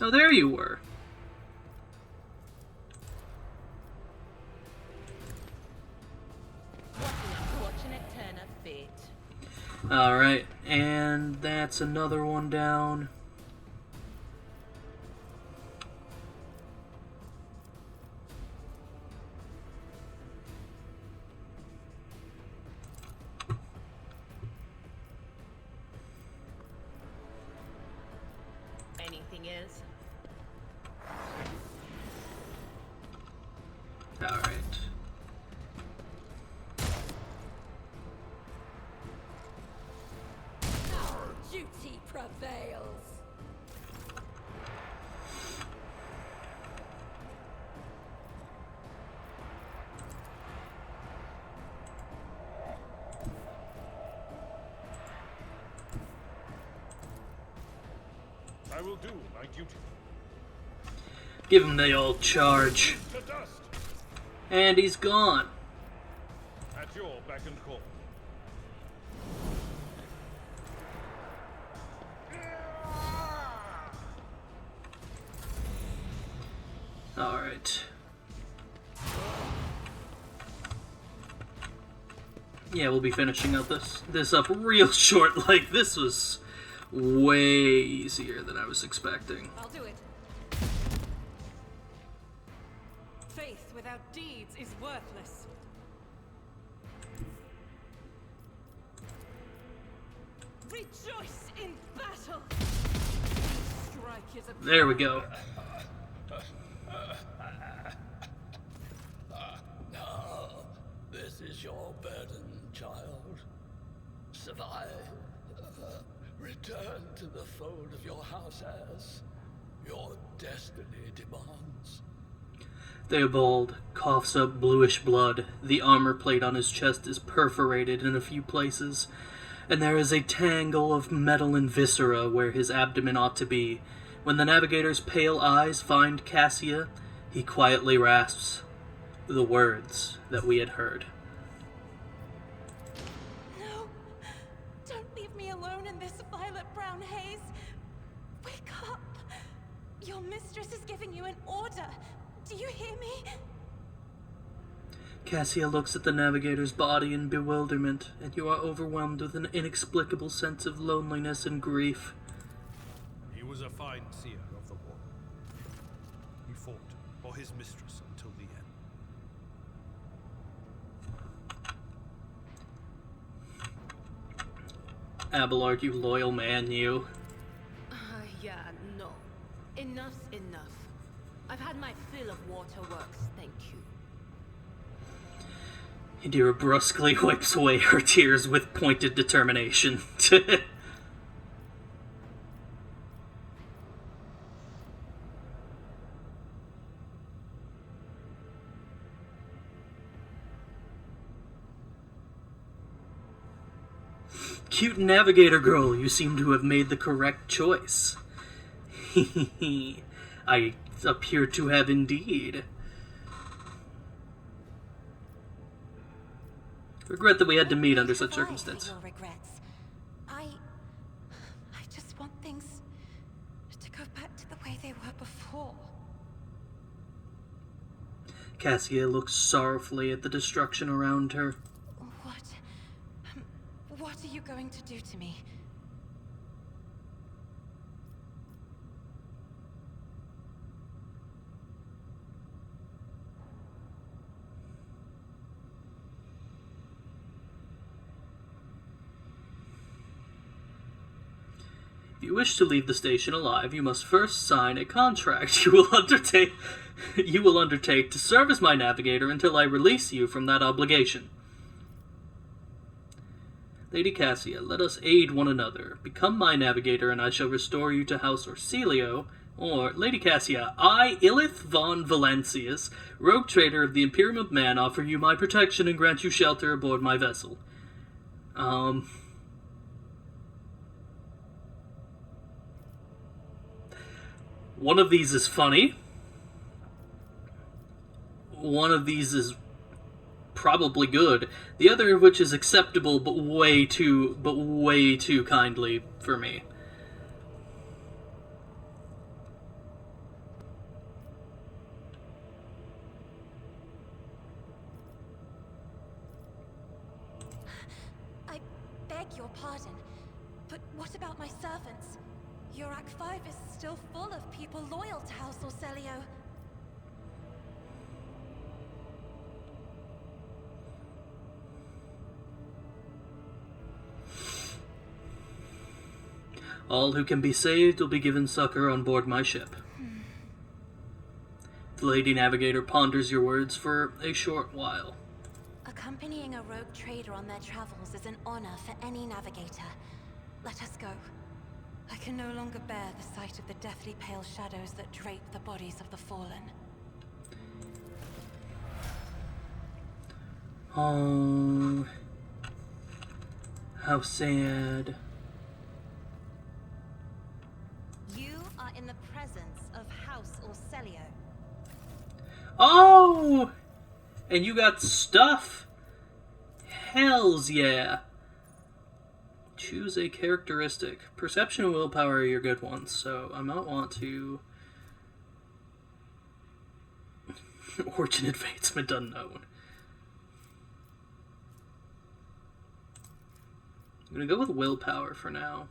Oh, there you were. Unfortunate turn of fate. Alright, and that's another one down. Anything is. Alright. Duty prevails. I will do my duty. Give him the old charge. To dust! And he's gone. At your beck and call. Alright. Yeah, we'll be finishing up this up real short. Like, this was way easier than I was expecting. I'll do it. Faith without deeds is worthless. Rejoice in battle. Strike is a There we go. Now, this is your burden, child. Survive. Return to the fold of your house as your destiny demands. Theobald coughs up bluish blood. The armor plate on his chest is perforated in a few places, and there is a tangle of metal and viscera where his abdomen ought to be. When the navigator's pale eyes find Cassia, he quietly rasps the words that we had heard. No! Don't leave me alone in this violet-brown haze! Wake up! Your mistress is giving you an order! Do you hear me? Cassia looks at the navigator's body in bewilderment, and you are overwhelmed with an inexplicable sense of loneliness and grief. He was a fine seer of the war. He fought for his mistress until the end. Abelard, you loyal man, you. Yeah, no. Enough's enough. I've had my fill of waterworks, thank you. Indira brusquely wipes away her tears with pointed determination. Cute navigator girl, you seem to have made the correct choice. I appear to have indeed. Regret that we had to meet under such circumstances. Your regrets. I just want things to go back to the way they were before. Cassia looks sorrowfully at the destruction around her. What are you going to do to me? If you wish to leave the station alive, you must first sign a contract you will undertake to serve as my navigator until I release you from that obligation. Lady Cassia, let us aid one another. Become my navigator, and I shall restore you to House Orsilio. Or, Lady Cassia, I, Illith von Valancius, rogue trader of the Imperium of Man, offer you my protection and grant you shelter aboard my vessel. One of these is funny. One of these is probably good. The other of which is acceptable, but way too kindly for me. I beg your pardon, but what about my servants? Your Act 5 is still full of people loyal to House Orsilio. All who can be saved will be given succor on board my ship. The Lady Navigator ponders your words for a short while. Accompanying a rogue trader on their travels is an honor for any navigator. Let us go. I can no longer bear the sight of the deathly pale shadows that drape the bodies of the fallen. Oh, how sad. You are in the presence of House Orsilio. Oh! And you got stuff? Hells yeah. Choose a characteristic. Perception and willpower are your good ones, so I might want to... Origin Advancement Unknown. I'm gonna go with willpower for now.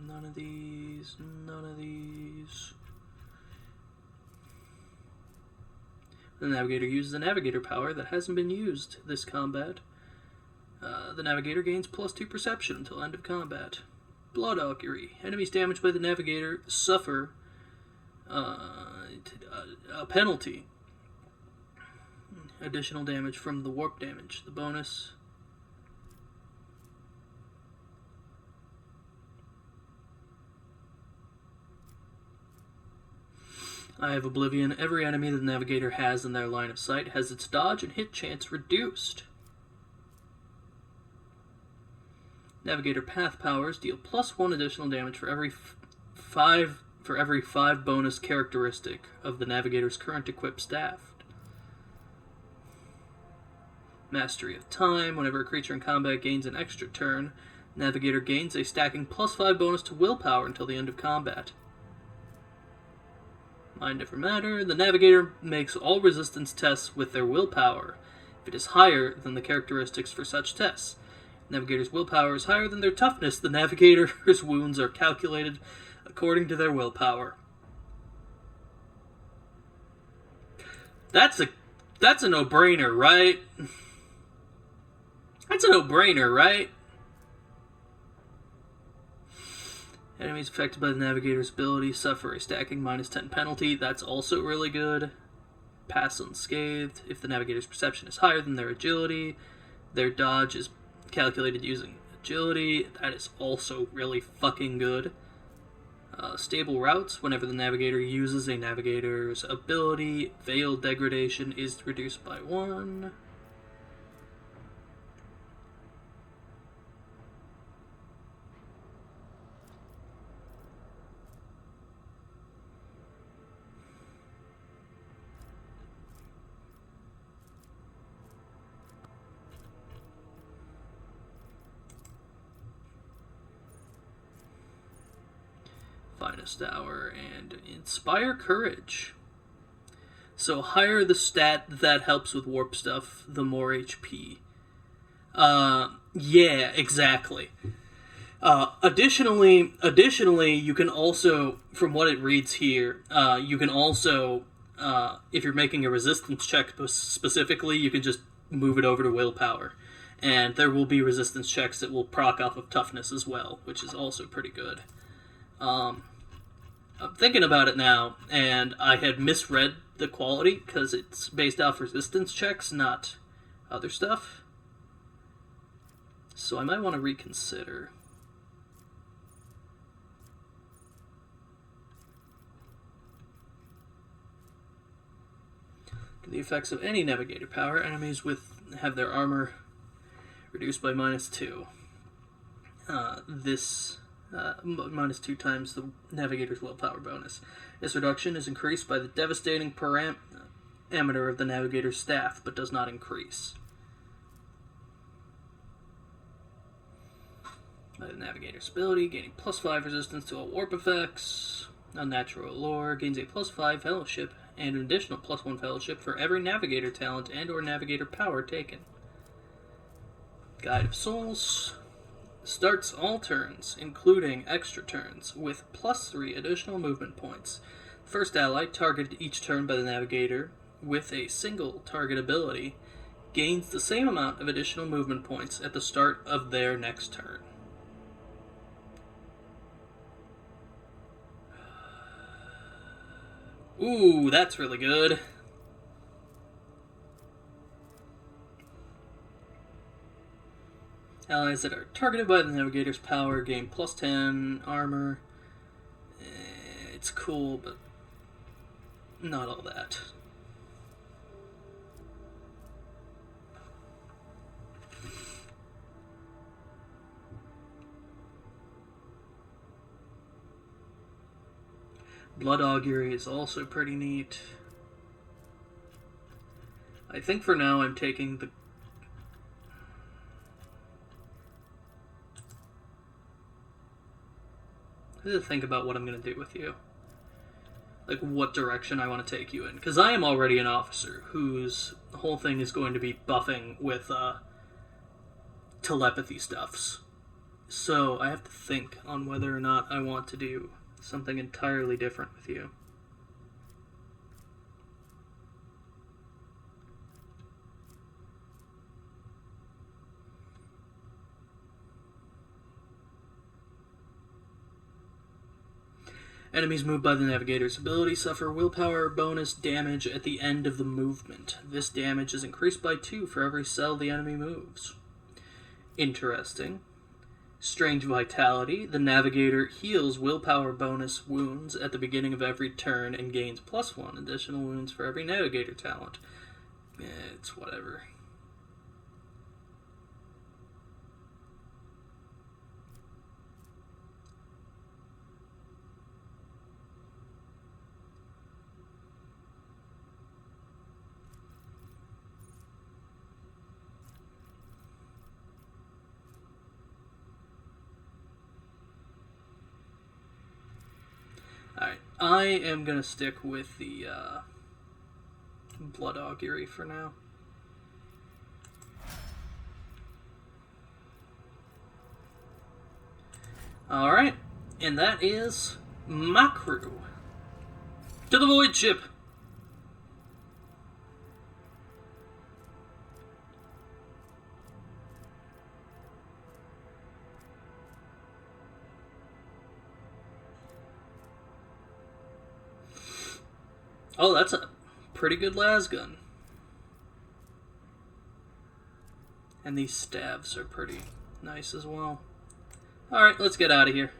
None of these, none of these. The Navigator uses a Navigator power that hasn't been used this combat. The Navigator gains +2 perception until end of combat. Blood Augury. Enemies damaged by the Navigator suffer a penalty. Additional damage from the warp damage. The bonus... Eye of Oblivion. Every enemy the Navigator has in their line of sight has its dodge and hit chance reduced. Navigator Path powers deal +1 additional damage for every 5 bonus characteristic of the Navigator's current equipped staff. Mastery of Time. Whenever a creature in combat gains an extra turn, Navigator gains a stacking +5 bonus to willpower until the end of combat. Mind over matter. The Navigator makes all resistance tests with their willpower, if it is higher than the characteristics for such tests. Navigator's willpower is higher than their toughness. The Navigator's wounds are calculated according to their willpower. That's a no-brainer, right? That's a no-brainer, right? Enemies affected by the Navigator's ability suffer a stacking -10 penalty. That's also really good. Pass unscathed. If the Navigator's perception is higher than their agility, their dodge is calculated using agility. That is also really fucking good. Stable routes. Whenever the Navigator uses a Navigator's ability, Veil degradation is reduced by 1. Finest Hour, and Inspire Courage. So higher the stat that helps with warp stuff, the more HP. Yeah, exactly. Additionally, you can also, from what it reads here, you can also, if you're making a resistance check specifically, you can just move it over to willpower. And there will be resistance checks that will proc off of toughness as well, which is also pretty good. I'm thinking about it now, and I had misread the quality because it's based off resistance checks, not other stuff. So I might want to reconsider. The effects of any Navigator power, enemies have their armor reduced by -2. -2 times the Navigator's willpower bonus. This reduction is increased by the devastating parameter of the Navigator's staff, but does not increase by the Navigator's ability, gaining +5 resistance to all warp effects. Unnatural Allure gains a +5 fellowship and an additional +1 fellowship for every Navigator talent and or Navigator power taken. Guide of Souls starts all turns, including extra turns, with +3 additional movement points. First ally targeted each turn by the Navigator with a single target ability gains the same amount of additional movement points at the start of their next turn. Ooh, that's really good. Allies that are targeted by the Navigator's power gain +10 armor. It's cool, but not all that. Blood Augury is also pretty neat. I think for now I'm taking the... I have to think about what I'm going to do with you. Like, what direction I want to take you in. Because I am already an officer whose whole thing is going to be buffing with telepathy stuffs. So I have to think on whether or not I want to do something entirely different with you. Enemies moved by the Navigator's ability suffer willpower bonus damage at the end of the movement. This damage is increased by 2 for every cell the enemy moves. Interesting. Strange Vitality. The Navigator heals willpower bonus wounds at the beginning of every turn and gains +1 additional wounds for every Navigator talent. It's whatever. Alright, I am going to stick with the Blood Augury for now. Alright, and that is my crew. To the Void Ship! Oh, that's a pretty good lasgun. And these stabs are pretty nice as well. Alright, let's get out of here.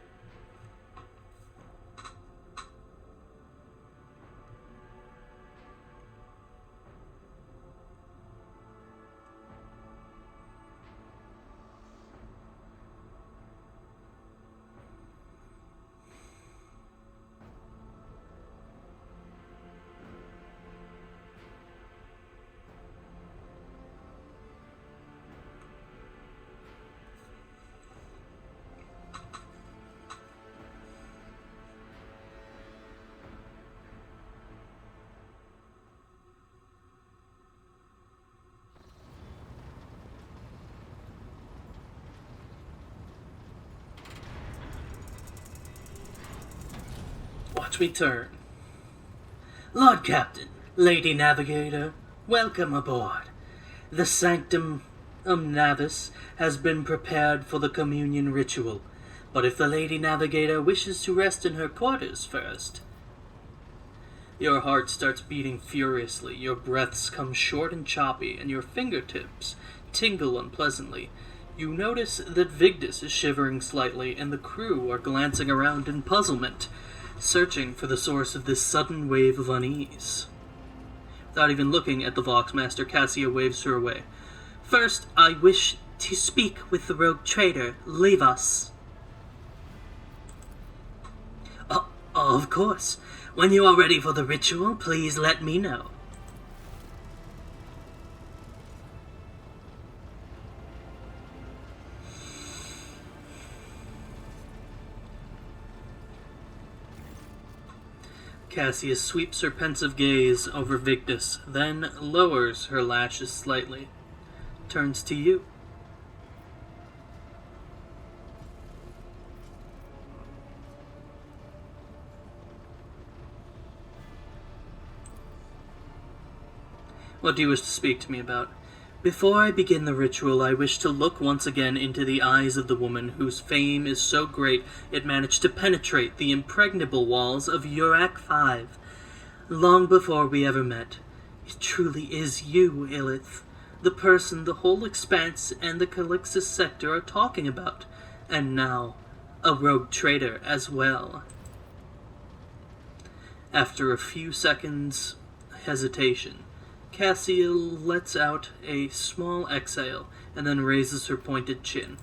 Watch me turn. Lord Captain, Lady Navigator, welcome aboard. The Sanctum Navis has been prepared for the communion ritual, but if the Lady Navigator wishes to rest in her quarters first... Your heart starts beating furiously, your breaths come short and choppy, and your fingertips tingle unpleasantly. You notice that Vigdis is shivering slightly, and the crew are glancing around in puzzlement, searching for the source of this sudden wave of unease. Without even looking at the Voxmaster, Cassia waves her away. First, I wish to speak with the rogue trader. Leave us. Of course. When you are ready for the ritual, please let me know. Cassia sweeps her pensive gaze over Vigdis, then lowers her lashes slightly. Turns to you. What do you wish to speak to me about? Before I begin the ritual, I wish to look once again into the eyes of the woman whose fame is so great it managed to penetrate the impregnable walls of Urak 5. Long before we ever met, it truly is you, Illith, the person the whole Expanse and the Calixis sector are talking about, and now, a rogue traitor as well. After a few seconds' hesitation, Cassia lets out a small exhale and then raises her pointed chin.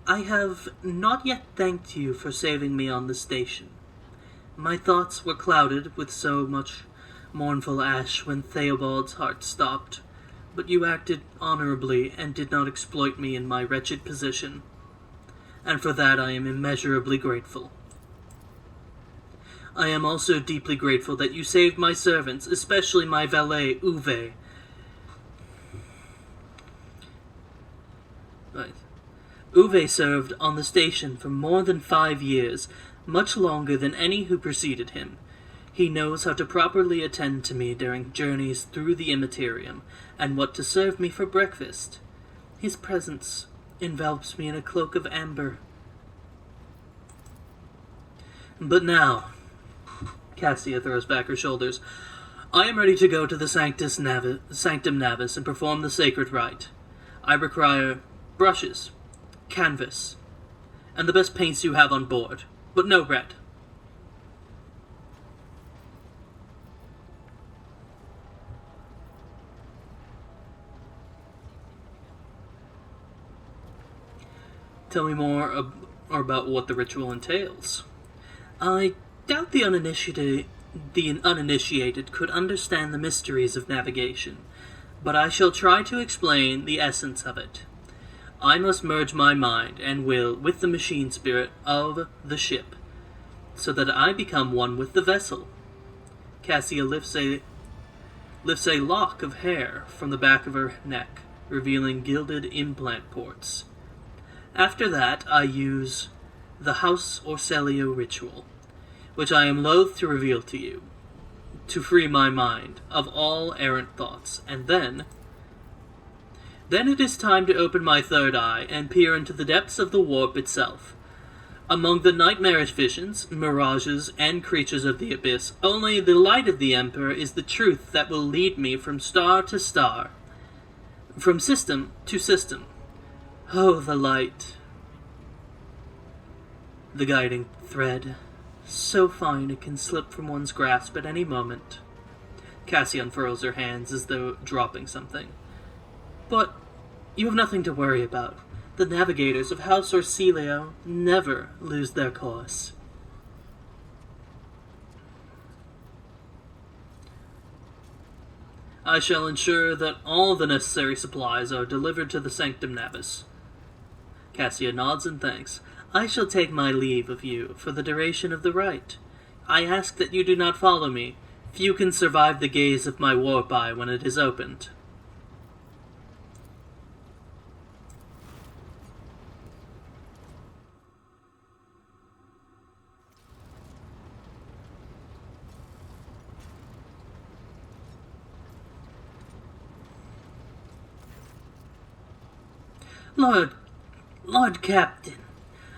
I have not yet thanked you for saving me on the station. My thoughts were clouded with so much mournful ash when Theobald's heart stopped, but you acted honorably and did not exploit me in my wretched position, and for that I am immeasurably grateful. I am also deeply grateful that you saved my servants, especially my valet, Uwe. Right. Uwe served on the station for more than 5 years, much longer than any who preceded him. He knows how to properly attend to me during journeys through the Immaterium, and what to serve me for breakfast. His presence envelops me in a cloak of amber. But now... Cassia throws back her shoulders. I am ready to go to the Sanctum Navis and perform the sacred rite. I require brushes, canvas, and the best paints you have on board, but no red. Tell me more about what the ritual entails. I doubt the uninitiated could understand the mysteries of navigation, but I shall try to explain the essence of it. I must merge my mind and will with the machine spirit of the ship, so that I become one with the vessel. Cassia lifts a lock of hair from the back of her neck, revealing gilded implant ports. After that, I use the House Orcelio ritual, which I am loath to reveal to you, to free my mind of all errant thoughts, and then it is time to open my third eye and peer into the depths of the warp itself. Among the nightmarish visions, mirages, and creatures of the abyss, only the light of the Emperor is the truth that will lead me from star to star, from system to system. Oh, the light. The guiding thread. So fine it can slip from one's grasp at any moment. Cassie unfurls her hands as though dropping something. But you have nothing to worry about. The navigators of House Orcelio never lose their course. I shall ensure that all the necessary supplies are delivered to the Sanctum Navis. Cassia nods and thanks. I shall take my leave of you for the duration of the rite. I ask that you do not follow me. Few can survive the gaze of my warp eye when it is opened. Lord Captain,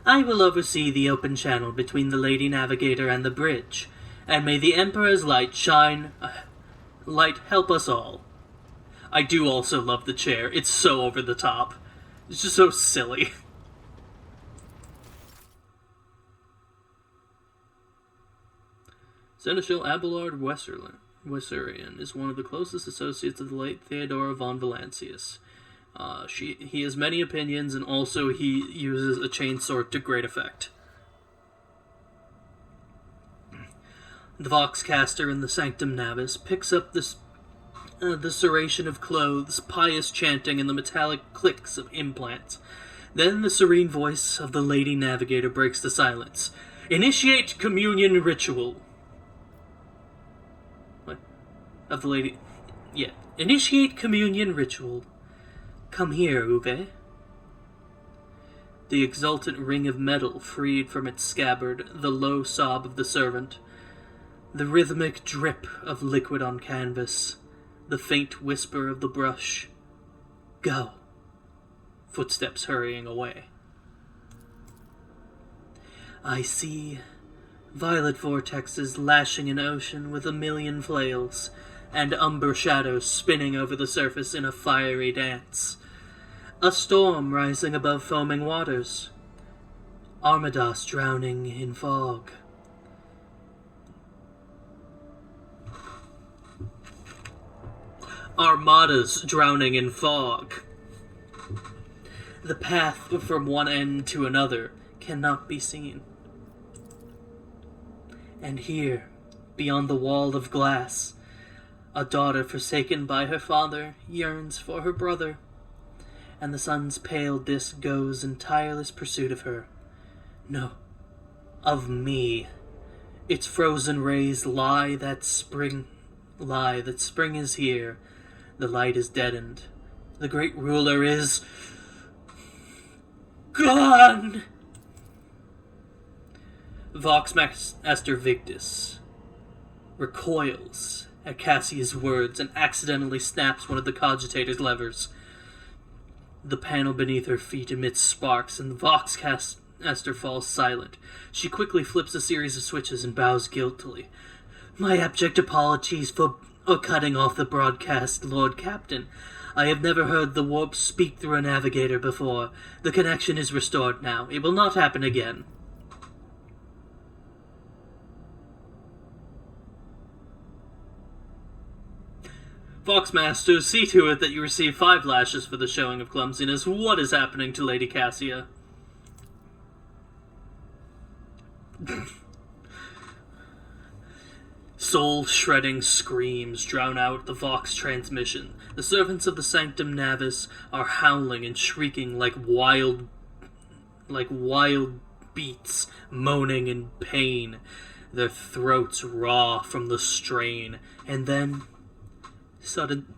I will oversee the open channel between the Lady Navigator and the bridge, and may the Emperor's light help us all. I do also love the chair. It's so over the top. It's just so silly. Seneschal Abelard Wesserian is one of the closest associates of the late Theodora von Valancius. He has many opinions, and also he uses a chainsword to great effect. The Voxcaster in the Sanctum Navis picks up the serration of clothes, pious chanting, and the metallic clicks of implants. Then the serene voice of the Lady Navigator breaks the silence. Initiate communion ritual. What? Of the Lady... Yeah. Initiate communion ritual. Come here, Uwe. The exultant ring of metal freed from its scabbard, the low sob of the servant, the rhythmic drip of liquid on canvas, the faint whisper of the brush. Go. Footsteps hurrying away. I see violet vortexes lashing an ocean with a million flails, and umber shadows spinning over the surface in a fiery dance. A storm rising above foaming waters. Armadas drowning in fog. Armadas drowning in fog. The path from one end to another cannot be seen. And here, beyond the wall of glass, a daughter forsaken by her father yearns for her brother, and the sun's pale disk goes in tireless pursuit of her. No, of me. Its frozen rays lie that spring is here. The light is deadened. The great ruler is... gone! Voxmaster Victus recoils at Cassia's words and accidentally snaps one of the cogitator's levers. The panel beneath her feet emits sparks, and the Voxcaster falls silent. She quickly flips a series of switches and bows guiltily. My abject apologies for or cutting off the broadcast, Lord Captain. I have never heard the warp speak through a navigator before. The connection is restored now. It will not happen again. Foxmaster, see to it that you receive 5 lashes for the showing of clumsiness. What is happening to Lady Cassia? Soul-shredding screams drown out the Vox transmission. The servants of the Sanctum Navis are howling and shrieking like wild beasts, moaning in pain, their throats raw from the strain. And then, sudden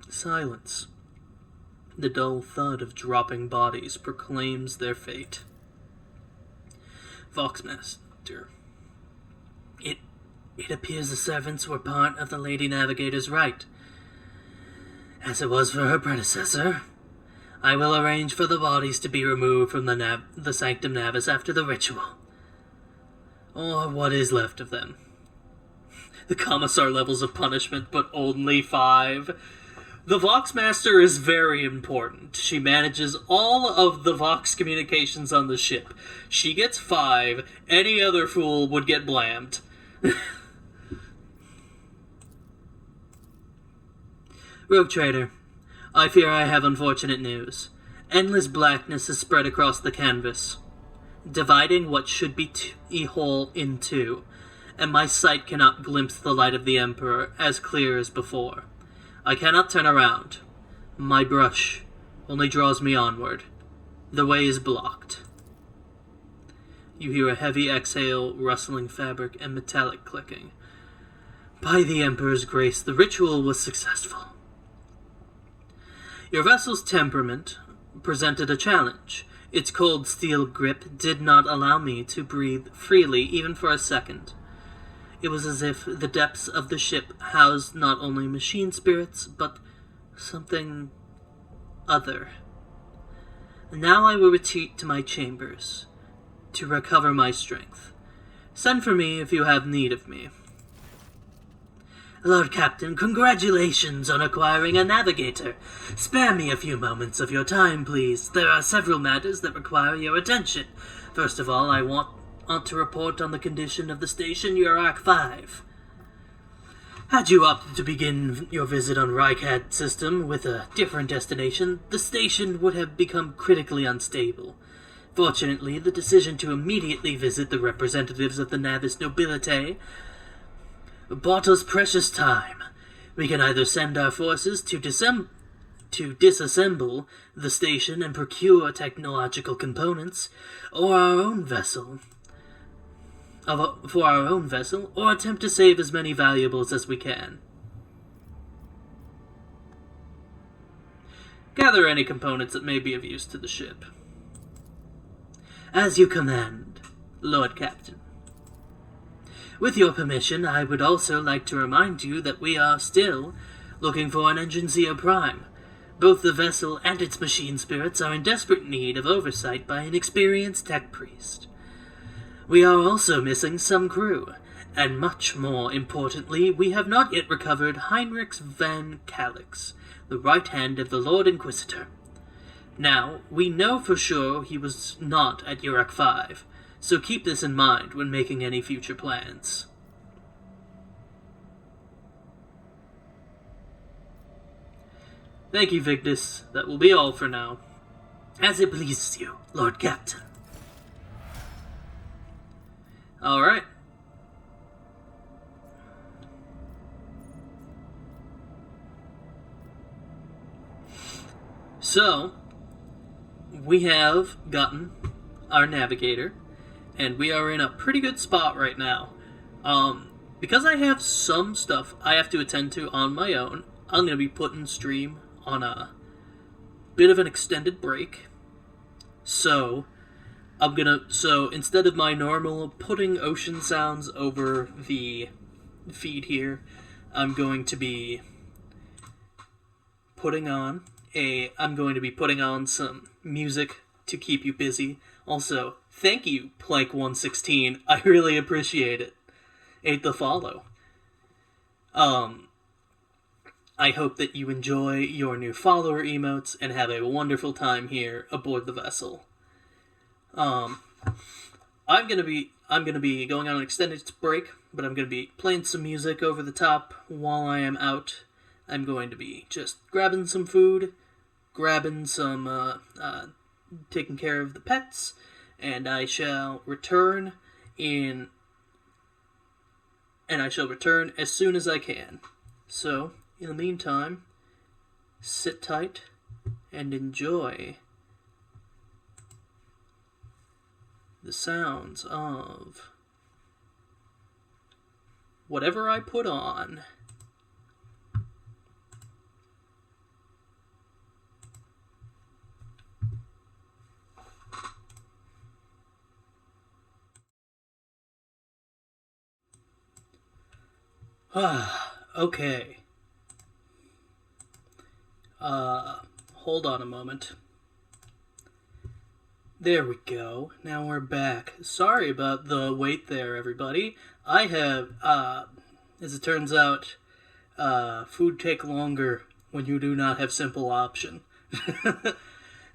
silence. The dull thud of dropping bodies proclaims their fate. Foxmaster. It appears the servants were part of the Lady Navigator's right, as it was for her predecessor. I will arrange for the bodies to be removed from the Sanctum Navis after the ritual. Or what is left of them. The Commissar levels of punishment, but only 5. The Voxmaster is very important. She manages all of the Vox communications on the ship. She gets 5. Any other fool would get blamed. Rogue Trader, I fear I have unfortunate news. Endless blackness has spread across the canvas, dividing what should be a whole in 2, and my sight cannot glimpse the light of the Emperor as clear as before. I cannot turn around. My brush only draws me onward. The way is blocked. You hear a heavy exhale, rustling fabric, and metallic clicking. By the Emperor's grace, the ritual was successful. Your vessel's temperament presented a challenge. Its cold steel grip did not allow me to breathe freely even for a second. It was as if the depths of the ship housed not only machine spirits, but something other. Now I will retreat to my chambers to recover my strength. Send for me if you have need of me. Lord Captain, congratulations on acquiring a navigator. Spare me a few moments of your time, please. There are several matters that require your attention. First of all, I want to report on the condition of the station Urak 5. Had you opted to begin your visit on Rykad system with a different destination, the station would have become critically unstable. Fortunately, the decision to immediately visit the representatives of the Navis Nobilite bought us precious time. We can either send our forces to disassemble the station and procure technological components, or our own vessel, or attempt to save as many valuables as we can. Gather any components that may be of use to the ship. As you command, Lord Captain. With your permission, I would also like to remind you that we are still looking for an Engineer Prime. Both the vessel and its machine spirits are in desperate need of oversight by an experienced tech priest. We are also missing some crew, and much more importantly, we have not yet recovered Heinrich van Calix, the right hand of the Lord Inquisitor. Now, we know for sure he was not at Urak 5, so keep this in mind when making any future plans. Thank you, Victus. That will be all for now. As it pleases you, Lord Captain. Alright. So, we have gotten our navigator, and we are in a pretty good spot right now. Because I have some stuff I have to attend to on my own, I'm going to be putting stream on a bit of an extended break. So, instead of my normal putting ocean sounds over the feed here, I'm going to be putting on some music to keep you busy. Also, thank you, Plank116. I really appreciate it. Ate the follow. I hope that you enjoy your new follower emotes and have a wonderful time here aboard the vessel. I'm gonna be going on an extended break, but I'm gonna be playing some music over the top while I am out. I'm going to be just grabbing some food, grabbing some taking care of the pets, and I shall return as soon as I can. So, in the meantime, sit tight and enjoy the sounds of whatever I put on. Okay. Hold on a moment. There we go. Now we're back. Sorry about the wait there, everybody. I have, as it turns out, food take longer when you do not have simple option. But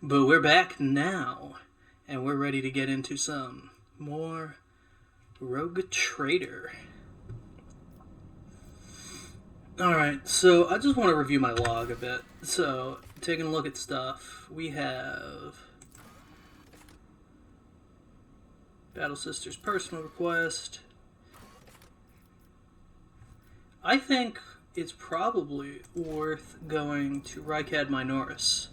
we're back now, and we're ready to get into some more Rogue Trader. Alright, so I just want to review my log a bit. So, taking a look at stuff, we have Battle Sister's personal request. I think it's probably worth going to Rykad Minoris.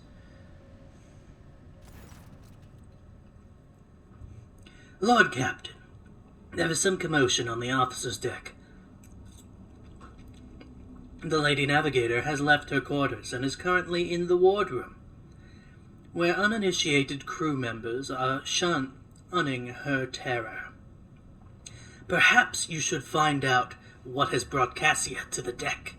Lord Captain, there is some commotion on the officer's deck. The Lady Navigator has left her quarters and is currently in the wardroom, where uninitiated crew members are shunning her terror. Perhaps you should find out what has brought Cassia to the deck.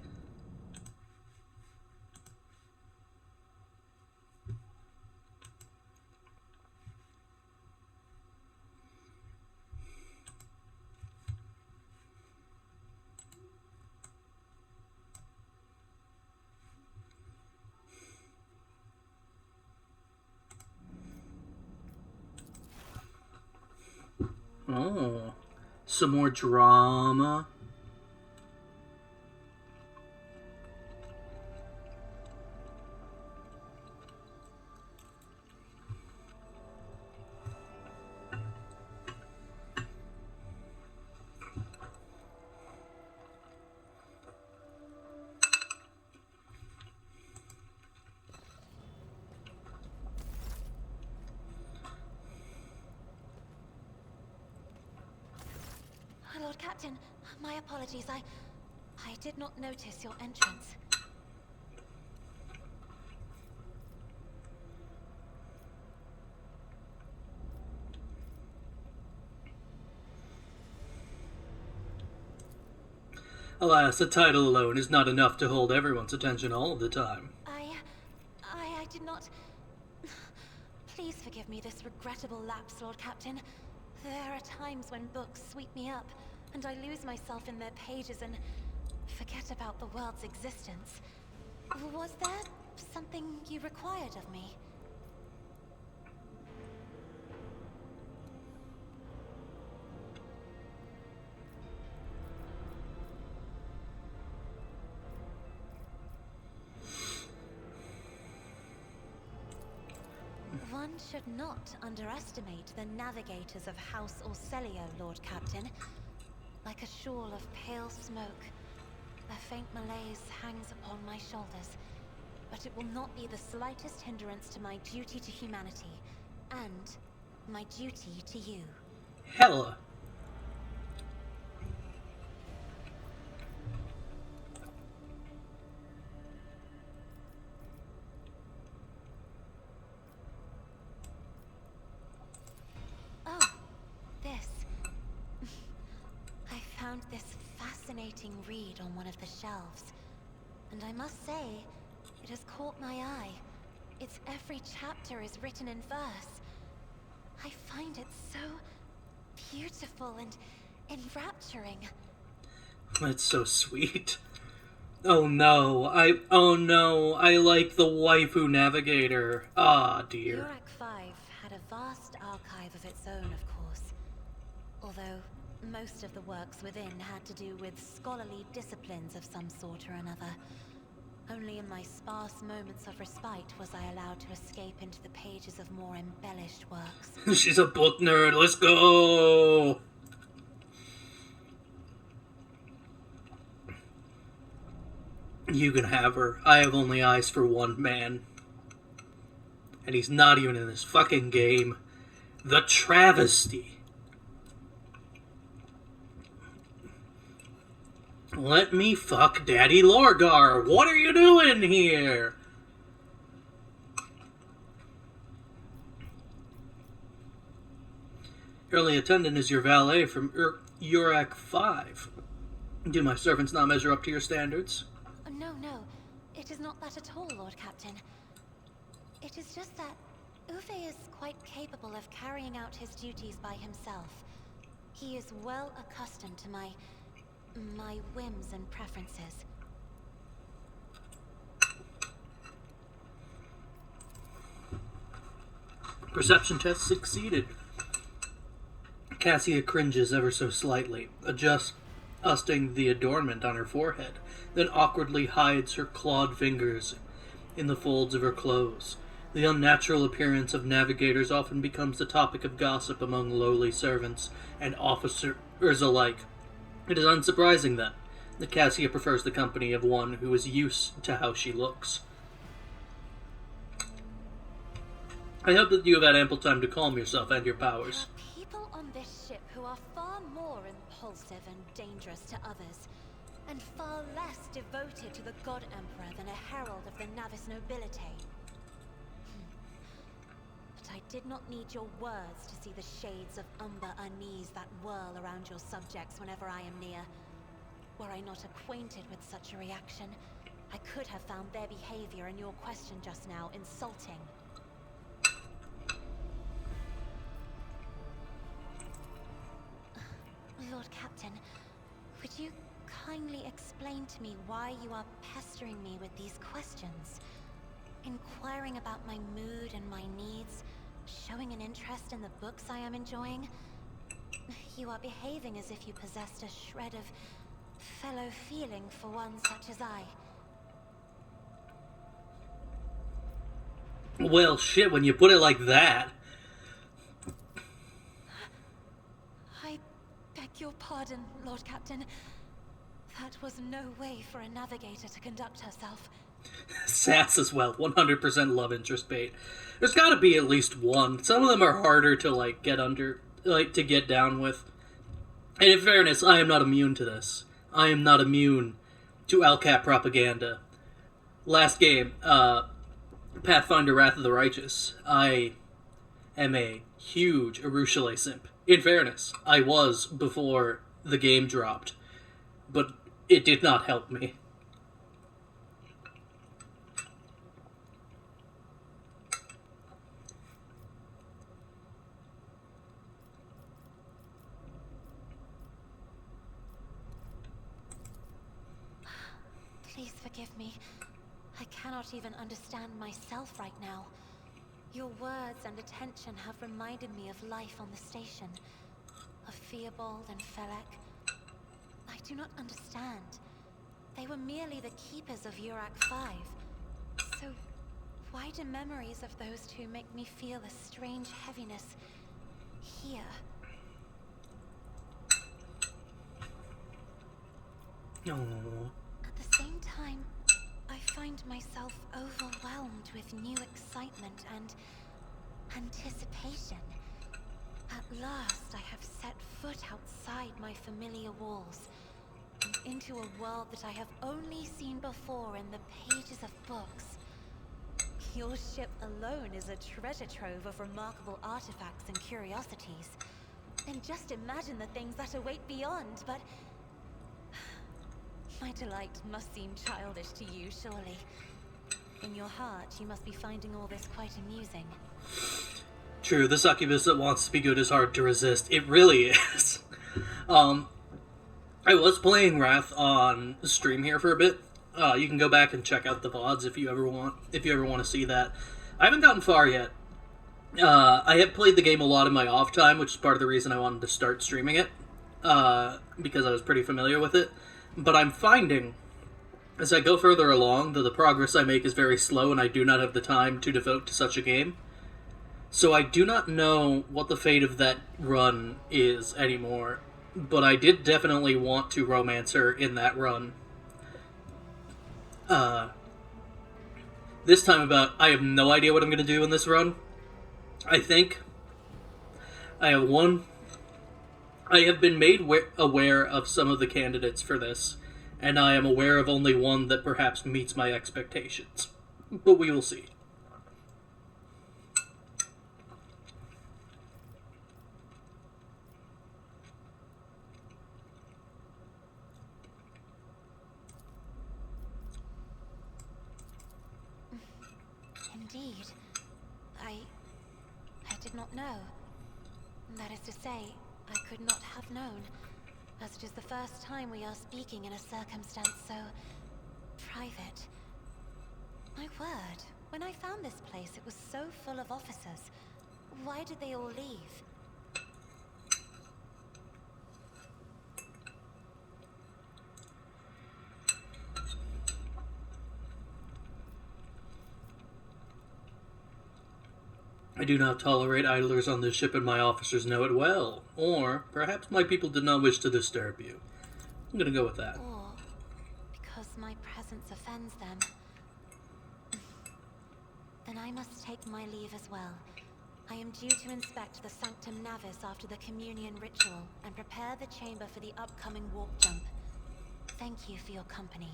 Oh, some more drama. Lord Captain, my apologies. I did not notice your entrance. Alas, a title alone is not enough to hold everyone's attention all of the time. I did not... Please forgive me this regrettable lapse, Lord Captain. There are times when books sweep me up, and I lose myself in their pages and forget about the world's existence. Was there something you required of me? One should not underestimate the navigators of House Orselio, Lord Captain. Like a shawl of pale smoke, a faint malaise hangs upon my shoulders, but it will not be the slightest hindrance to my duty to humanity, and my duty to you. Hella. This fascinating read on one of the shelves, and I must say, it has caught my eye. Its every chapter is written in verse. I find it so beautiful and enrapturing. That's so sweet. Oh no, I like the waifu navigator. Ah, dear. Yurak 5 had a vast archive of its own, of course. Although, most of the works within had to do with scholarly disciplines of some sort or another. Only in my sparse moments of respite was I allowed to escape into the pages of more embellished works. She's a book nerd, let's go! You can have her. I have only eyes for one man. And he's not even in this fucking game. The travesty. Let me fuck Daddy Lorgar. What are you doing here? Early attendant is your valet from Yurak 5. Do my servants not measure up to your standards? No. It is not that at all, Lord Captain. It is just that Uwe is quite capable of carrying out his duties by himself. He is well accustomed to my whims and preferences. Perception test succeeded. Cassia cringes ever so slightly, adjusting the adornment on her forehead, then awkwardly hides her clawed fingers in the folds of her clothes. The unnatural appearance of navigators often becomes the topic of gossip among lowly servants and officers alike. It is unsurprising, then, that Cassia prefers the company of one who is used to how she looks. I hope that you have had ample time to calm yourself and your powers. There are people on this ship who are far more impulsive and dangerous to others, and far less devoted to the God Emperor than a herald of the Navis nobility. But I did not need your words to see the shades of umber unease that whirl around your subjects whenever I am near. Were I not acquainted with such a reaction, I could have found their behavior in your question just now insulting. Lord Captain, would you kindly explain to me why you are pestering me with these questions? Inquiring about my mood and my needs, showing an interest in the books I am enjoying? You are behaving as if you possessed a shred of fellow feeling for one such as I. Well, shit, when you put it like that. I beg your pardon, Lord Captain. That was no way for a navigator to conduct herself. Sass as well, 100% love interest bait. There's gotta be at least one. Some of them are harder to, to get down with. And in fairness, I am not immune to this. I am not immune to Alcat propaganda. Last game, Pathfinder Wrath of the Righteous. I am a huge Arushale simp. In fairness, I was before the game dropped. But it did not help me. Please forgive me. I cannot even understand myself right now. Your words and attention have reminded me of life on the station. Of Theobald and Felek. I do not understand. They were merely the keepers of Yurak 5. So, why do memories of those two make me feel a strange heaviness here? No. At the same time, I find myself overwhelmed with new excitement and anticipation. At last, I have set foot outside my familiar walls, and into a world that I have only seen before in the pages of books. Your ship alone is a treasure trove of remarkable artifacts and curiosities. And just imagine the things that await beyond, but my delight must seem childish to you, surely. In your heart, you must be finding all this quite amusing. True, the succubus that wants to be good is hard to resist. It really is. I was playing Wrath on stream here for a bit, You can go back and check out the VODs if you ever want to see that. I haven't gotten far yet. I have played the game a lot in my off time, which is part of the reason I wanted to start streaming it, because I was pretty familiar with it. But I'm finding, as I go further along, that the progress I make is very slow, and I do not have the time to devote to such a game. So I do not know what the fate of that run is anymore, but I did definitely want to romance her in that run. This time about, I have no idea what I'm going to do in this run. I think I have been made aware of some of the candidates for this, and I am aware of only one that perhaps meets my expectations. But we will see. Indeed. I did not know. That is to say, I could not have known, as it is the first time we are speaking in a circumstance so private. My word, when I found this place, it was so full of officers. Why did they all leave? I do not tolerate idlers on this ship, and my officers know it well. Or, perhaps my people did not wish to disturb you. I'm gonna go with that. Or because my presence offends them. Then I must take my leave as well. I am due to inspect the Sanctum Navis after the communion ritual and prepare the chamber for the upcoming warp jump. Thank you for your company.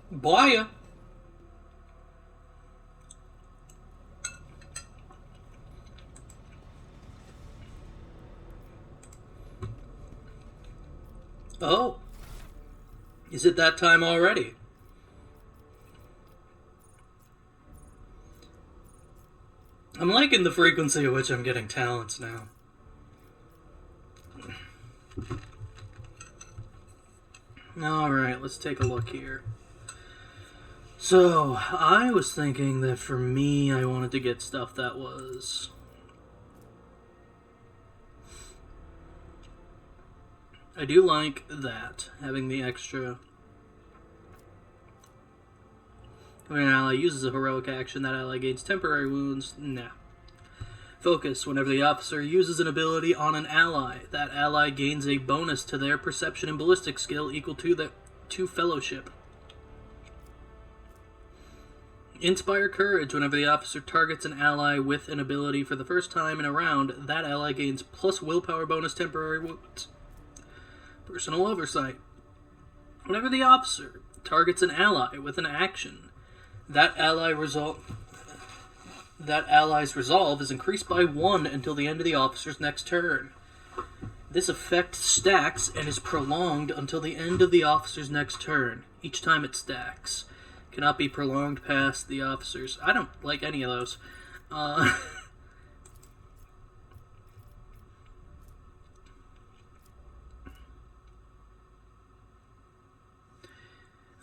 Bye. Oh. Is it that time already? I'm liking the frequency at which I'm getting talents now. Alright, let's take a look here. So, I was thinking that for me, I wanted to get stuff that was... I do like that, having the extra... When an ally uses a heroic action, that ally gains temporary wounds. Nah. Focus. Whenever the officer uses an ability on an ally, that ally gains a bonus to their perception and ballistic skill equal to fellowship. Inspire Courage. Whenever the officer targets an ally with an ability for the first time in a round, that ally gains plus willpower bonus temporary wounds. Personal Oversight. Whenever the officer targets an ally with an action, that ally's resolve is increased by 1 until the end of the officer's next turn. This effect stacks and is prolonged until the end of the officer's next turn, each time it stacks. Cannot be prolonged past the officers. I don't like any of those.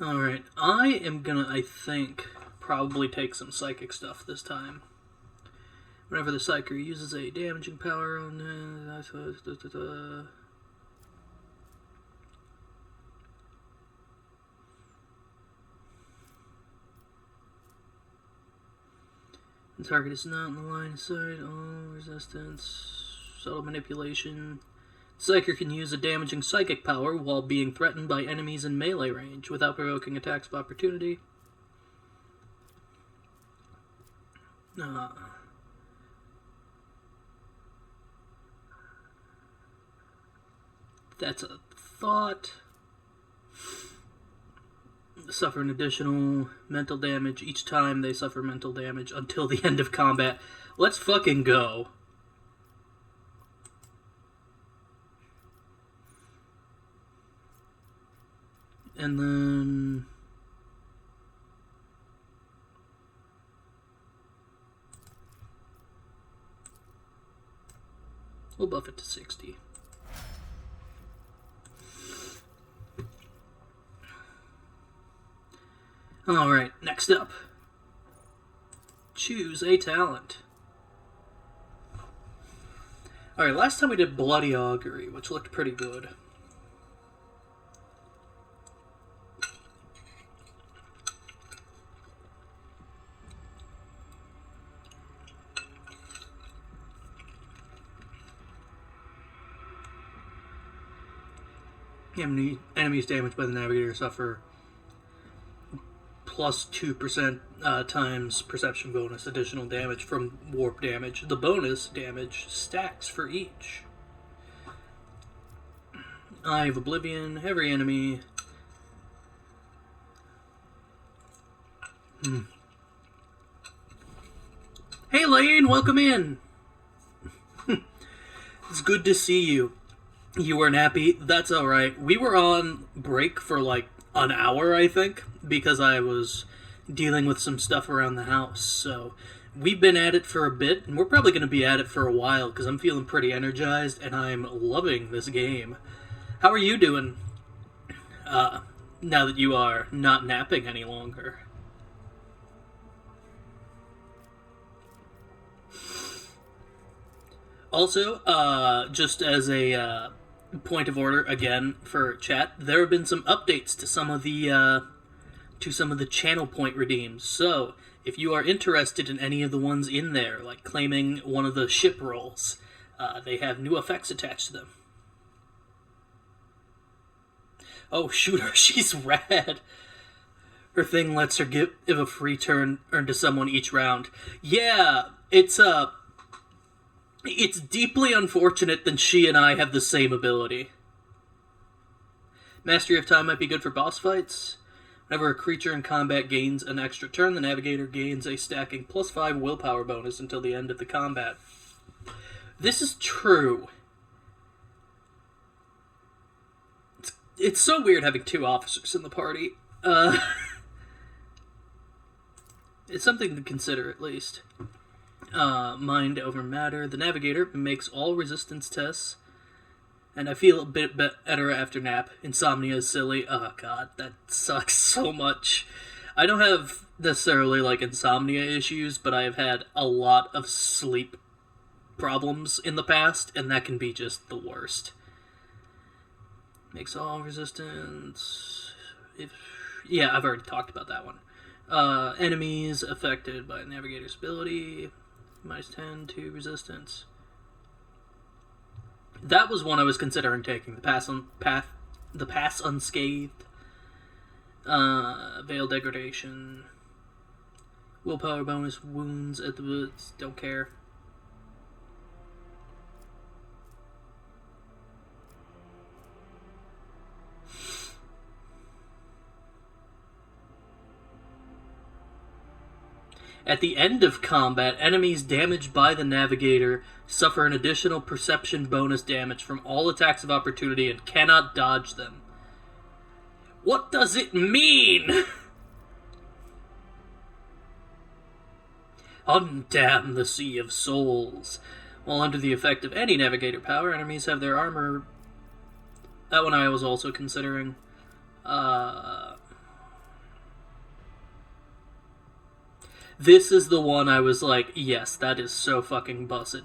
Alright, I am gonna, I think, probably take some psychic stuff this time. Whenever the psyker uses a damaging power on... The target is not in the line of sight. All resistance. Subtle manipulation. Psyker can use a damaging psychic power while being threatened by enemies in melee range without provoking attacks of opportunity. That's a thought. Suffer an additional mental damage each time they suffer mental damage until the end of combat. Let's fucking go. And then... We'll buff it to 60. Alright, next up. Choose a talent. Alright, last time we did Bloody Augury, which looked pretty good. Enemies damaged by the Navigator suffer plus 2% times perception bonus additional damage from warp damage. The bonus damage stacks for each. Eye of Oblivion, every enemy. Hey Lane, welcome in! It's good to see you. You weren't happy? That's alright. We were on break for like an hour, I think, because I was dealing with some stuff around the house. So we've been at it for a bit, and we're probably going to be at it for a while because I'm feeling pretty energized and I'm loving this game. How are you doing now that you are not napping any longer? Also, just as a point of order again for chat, there have been some updates to some of the channel point redeems. So if you are interested in any of the ones in there, like claiming one of the ship roles, they have new effects attached to them. Oh, shoot her, she's rad. Her thing lets her give a free turn earned to someone each round. Yeah, it's deeply unfortunate that she and I have the same ability. Mastery of Time might be good for boss fights. Whenever a creature in combat gains an extra turn, the Navigator gains a stacking +5 willpower bonus until the end of the combat. This is true. It's so weird having two officers in the party. It's something to consider, at least. Mind over matter. The Navigator makes all resistance tests, and I feel a bit better after nap. Insomnia is silly. Oh god, that sucks so much. I don't have necessarily like insomnia issues, but I have had a lot of sleep problems in the past, and that can be just the worst. Makes all resistance. Yeah, I've already talked about that one. Enemies affected by Navigator's ability. -10 to resistance. That was one I was considering taking. The pass unscathed. Veil degradation. Willpower bonus. Wounds at the woods. Don't care. At the end of combat, enemies damaged by the Navigator suffer an additional perception bonus damage from all attacks of opportunity and cannot dodge them. What does it mean? Undamn the Sea of Souls. While under the effect of any Navigator power, enemies have their armor... That one I was also considering. This is the one I was like, yes, that is so fucking busted.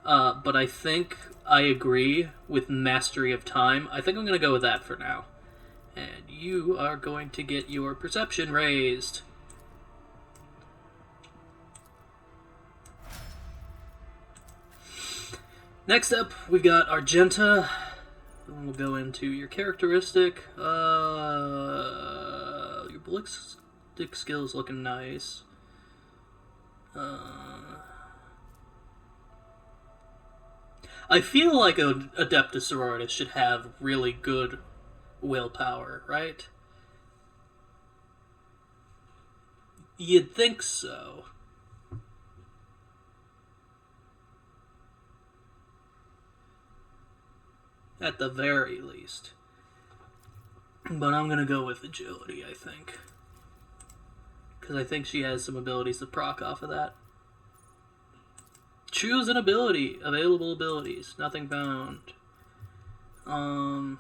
But I think I agree with Mastery of Time. I think I'm going to go with that for now. And you are going to get your perception raised. Next up, we've got Argenta. And we'll go into your characteristic. Your ballistic skills looking nice. I feel like an Adeptus Sororitas should have really good willpower, right? You'd think so. At the very least. But I'm gonna go with agility, I think. Because I think she has some abilities to proc off of that. Choose an ability. Available abilities. Nothing bound. Now,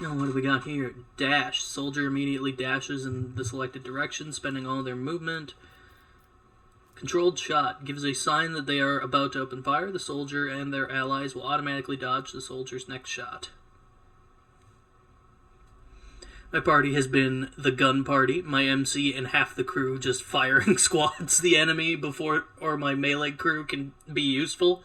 what do we got here? Dash. Soldier immediately dashes in the selected direction, spending all their movement. Controlled shot. Gives a sign that they are about to open fire. The soldier and their allies will automatically dodge the soldier's next shot. My party has been the gun party. My MC and half the crew just firing squads the enemy before or my melee crew can be useful.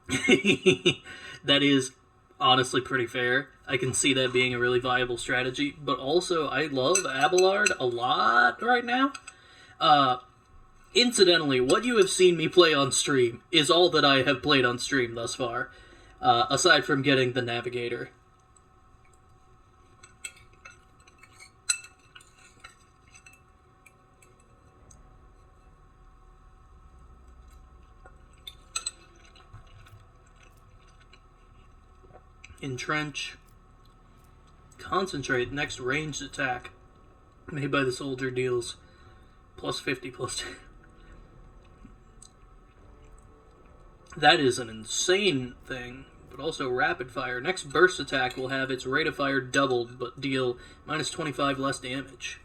That is honestly pretty fair. I can see that being a really viable strategy. But also, I love Abelard a lot right now. Incidentally, what you have seen me play on stream is all that I have played on stream thus far. Aside from getting the Navigator. Entrench. Concentrate. Next ranged attack made by the soldier deals plus 50 plus 10. That is an insane thing, but also rapid fire. Next burst attack will have its rate of fire doubled, but deal minus 25 less damage.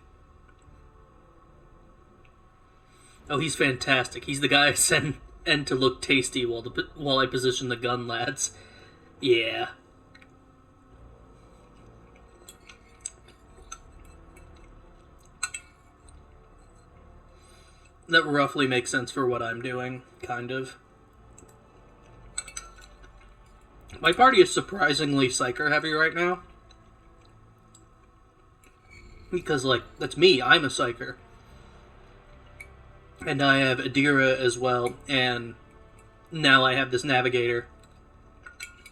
Oh, he's fantastic. He's the guy I send N to look tasty while I position the gun, lads. Yeah. That roughly makes sense for what I'm doing, kind of. My party is surprisingly psyker heavy right now. Because, like, that's me. I'm a psyker. And I have Adira as well, and now I have this Navigator,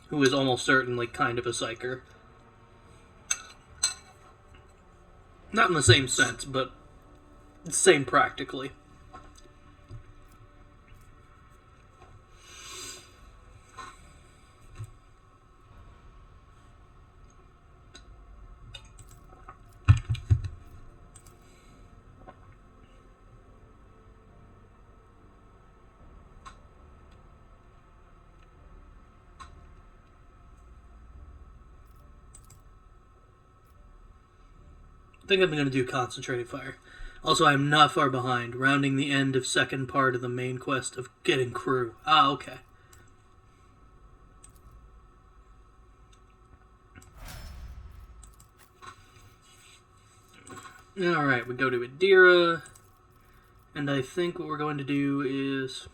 who is almost certainly kind of a psyker. Not in the same sense, but same practically. I think I'm going to do Concentrated Fire. Also, I'm not far behind, rounding the end of second part of the main quest of getting crew. Ah, okay. Alright, we go to Adira, and I think what we're going to do is...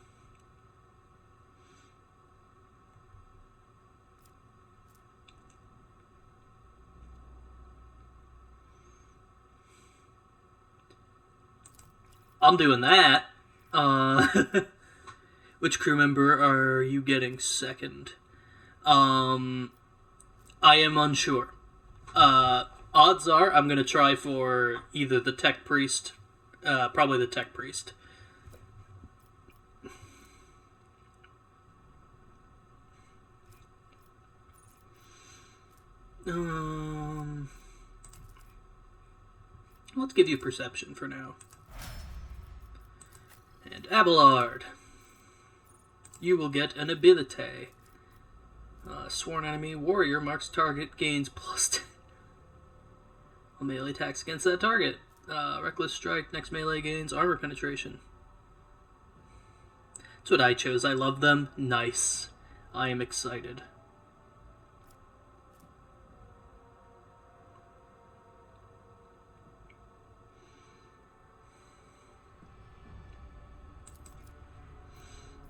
I'm doing that. Which crew member are you getting second? I am unsure. Odds are I'm going to try for either the Tech Priest, probably the Tech Priest. Let's give you Perception for now. And Abelard, you will get an ability. Sworn enemy warrior marks target, gains plus 10 on melee attacks against that target. Reckless strike, next melee gains armor penetration. That's what I chose. I love them. Nice. I am excited.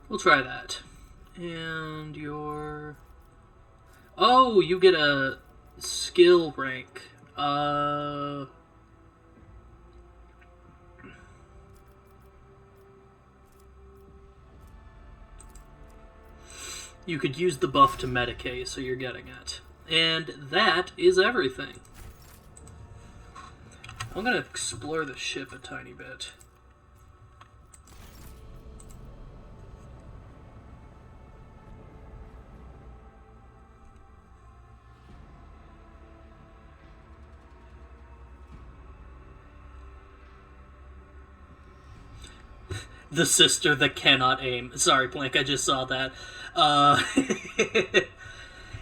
We'll try that. And your... Oh, you get a skill rank. You could use the buff to Medicae, so you're getting it. And that is everything. I'm gonna explore the ship a tiny bit. The sister that cannot aim. Sorry, Plank, I just saw that.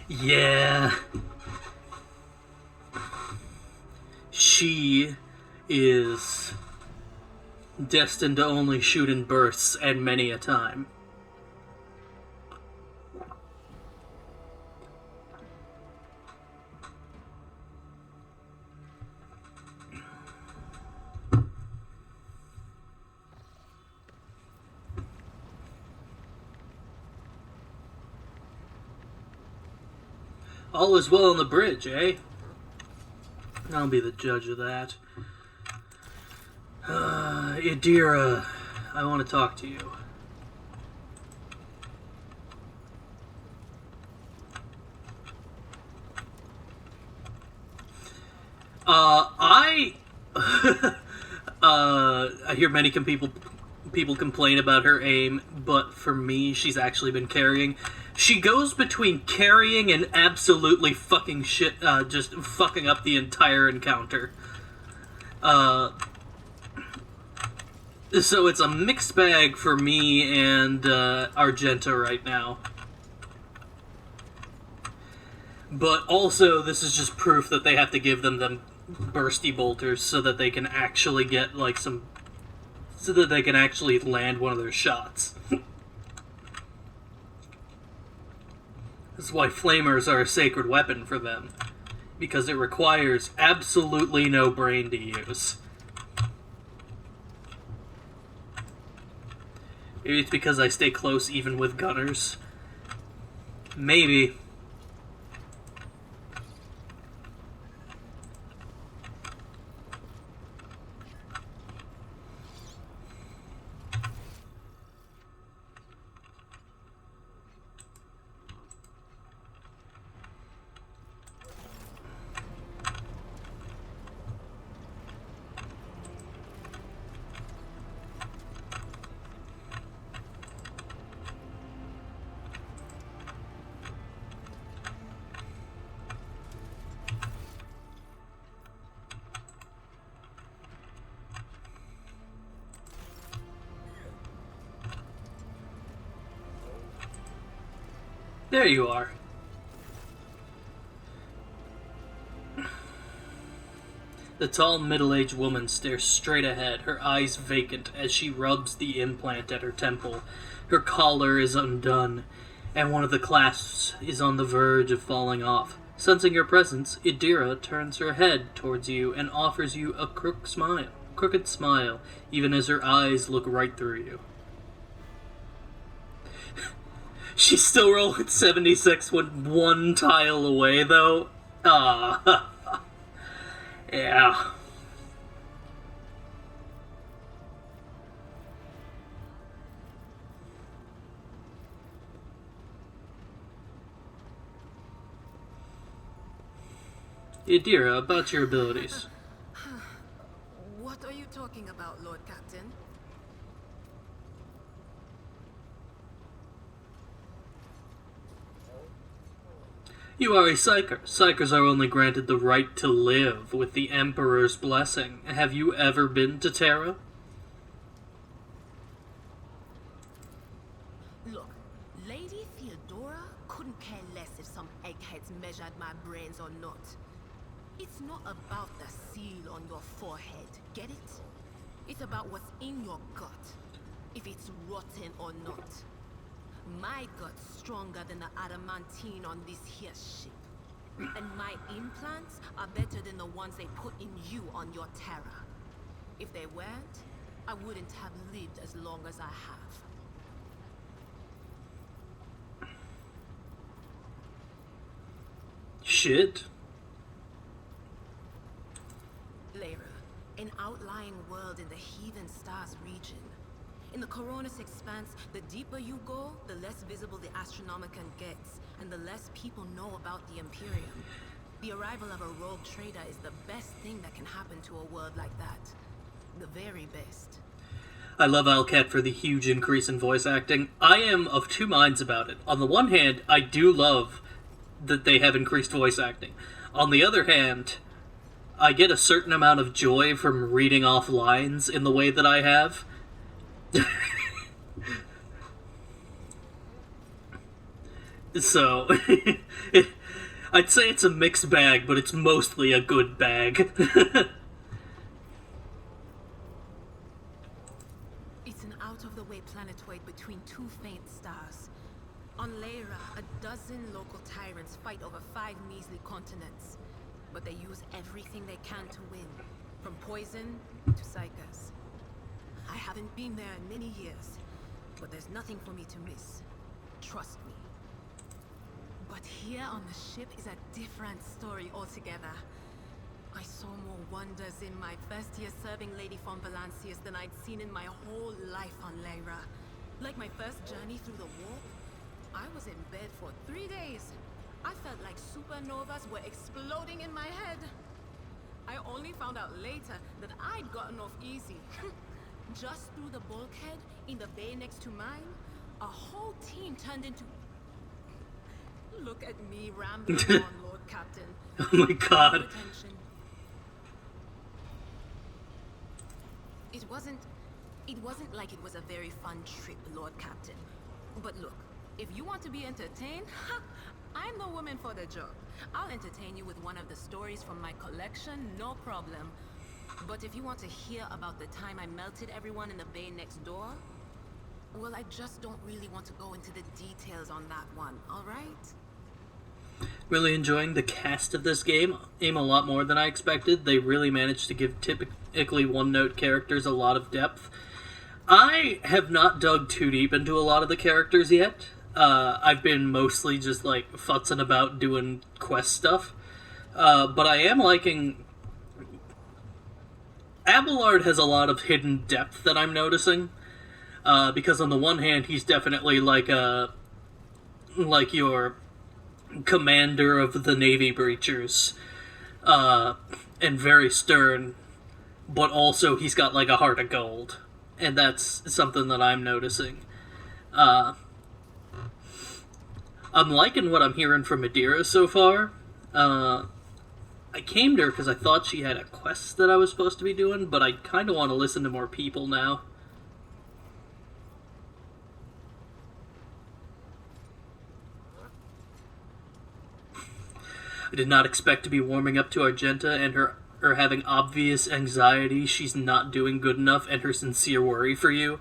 Yeah. She is destined to only shoot in bursts, and many a time. All is well on the bridge, eh? I'll be the judge of that. Idira, I want to talk to you. I hear many people complain about her aim, but for me, she's actually been carrying. She goes between carrying and absolutely fucking shit, just fucking up the entire encounter. So it's a mixed bag for me and Argenta right now. But also, this is just proof that they have to give them bursty bolters so that they can actually get, like, so that they can actually land one of their shots. That's why flamers are a sacred weapon for them. Because it requires absolutely no brain to use. Maybe it's because I stay close even with gunners. Maybe. There you are. The tall, middle-aged woman stares straight ahead, her eyes vacant as she rubs the implant at her temple. Her collar is undone, and one of the clasps is on the verge of falling off. Sensing your presence, Idira turns her head towards you and offers you a crooked smile, even as her eyes look right through you. She's still rolling 76 with one tile away, though. Ah. Yeah. Idira, about your abilities. What are you talking about, Lord Captain? You are a Psyker. Psykers are only granted the right to live with the Emperor's blessing. Have you ever been to Terra? Look, Lady Theodora couldn't care less if some eggheads measured my brains or not. It's not about the seal on your forehead, get it? It's about what's in your gut, if it's rotten or not. My gut's stronger than the adamantine on this here ship. And my implants are better than the ones they put in you on your Terra. If they weren't, I wouldn't have lived as long as I have. Shit. Lyra, an outlying world in the Heathen Stars region. In the Coronis Expanse, the deeper you go, the less visible the Astronomicon gets, and the less people know about the Imperium. The arrival of a rogue trader is the best thing that can happen to a world like that. The very best. I love Alcat for the huge increase in voice acting. I am of two minds about it. On the one hand, I do love that they have increased voice acting. On the other hand, I get a certain amount of joy from reading off lines in the way that I have. So, I'd say it's a mixed bag, but it's mostly a good bag. It's an out-of-the-way planetoid between two faint stars. On Lyra, a dozen local tyrants fight over 5 measly continents. But they use everything they can to win, from poison to psychers. I haven't been there in many years, but there's nothing for me to miss. Trust me. But here on the ship is a different story altogether. I saw more wonders in my first year serving Lady von Valancius than I'd seen in my whole life on Lyra. Like my first journey through the warp, I was in bed for 3 days. I felt like supernovas were exploding in my head. I only found out later that I'd gotten off easy. Just through the bulkhead in the bay next to mine, a whole team turned into... Look at me rambling on, Lord Captain. Oh my god. Attention. It wasn't like it was a very fun trip, Lord Captain. But look, if you want to be entertained, I'm the woman for the job. I'll entertain you with one of the stories from my collection, no problem. But if you want to hear about the time I melted everyone in the bay next door, well, I just don't really want to go into the details on that one, alright? Really enjoying the cast of this game a lot more than I expected. They really managed to give typically one-note characters a lot of depth. I have not dug too deep into a lot of the characters yet. I've been mostly just like futzing about doing quest stuff. But I am liking... Abelard has a lot of hidden depth that I'm noticing. Because on the one hand, he's definitely like your commander of the Navy Breachers, and very stern, but also he's got like a heart of gold, and that's something that I'm noticing. I'm liking what I'm hearing from Madeira so far. I came to her because I thought she had a quest that I was supposed to be doing, but I kind of want to listen to more people now. I did not expect to be warming up to Argenta and her having obvious anxiety she's not doing good enough and her sincere worry for you.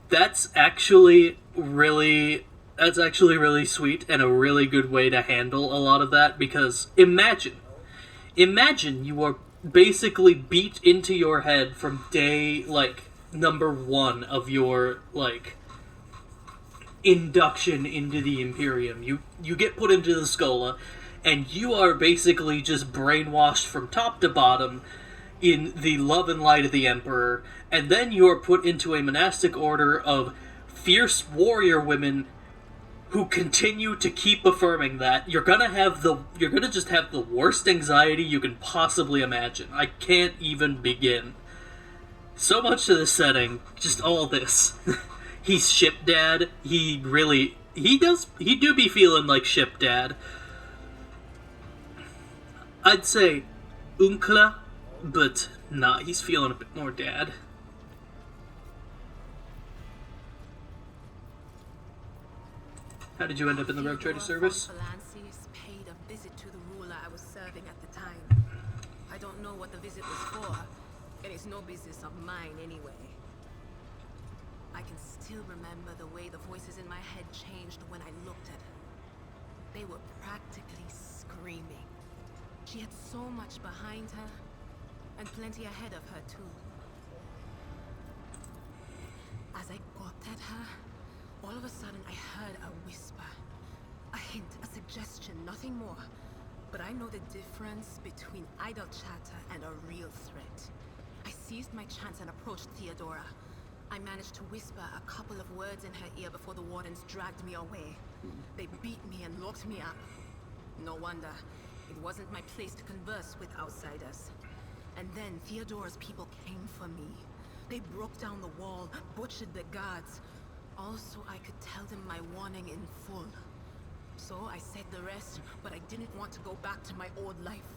That's actually really sweet and a really good way to handle a lot of that, because imagine you are basically beat into your head from day, like, number 1 of your, like, induction into the Imperium. You get put into the Schola, and you are basically just brainwashed from top to bottom in the love and light of the Emperor, and then you are put into a monastic order of fierce warrior women who continue to keep affirming that. You're gonna just have the worst anxiety you can possibly imagine. I can't even begin. So much to the setting, just all this. He's ship dad. He do be feeling like ship dad. I'd say uncla, but nah, he's feeling a bit more dad. How did you end up in the Rogue Trader service? Valancius paid a visit to the ruler I was serving at the time. I don't know what the visit was for, and it's no business of mine anyway. I can still remember the way the voices in my head changed when I looked at her. They were practically screaming. She had so much behind her, and plenty ahead of her too. As I gawped at her, all of a sudden I heard a whisper. A hint, a suggestion, nothing more. But I know the difference between idle chatter and a real threat. I seized my chance and approached Theodora. I managed to whisper a couple of words in her ear before the wardens dragged me away. They beat me and locked me up. No wonder. It wasn't my place to converse with outsiders. And then Theodora's people came for me. They broke down the wall, butchered the guards. Also, I could tell them my warning in full. So I said the rest, but I didn't want to go back to my old life.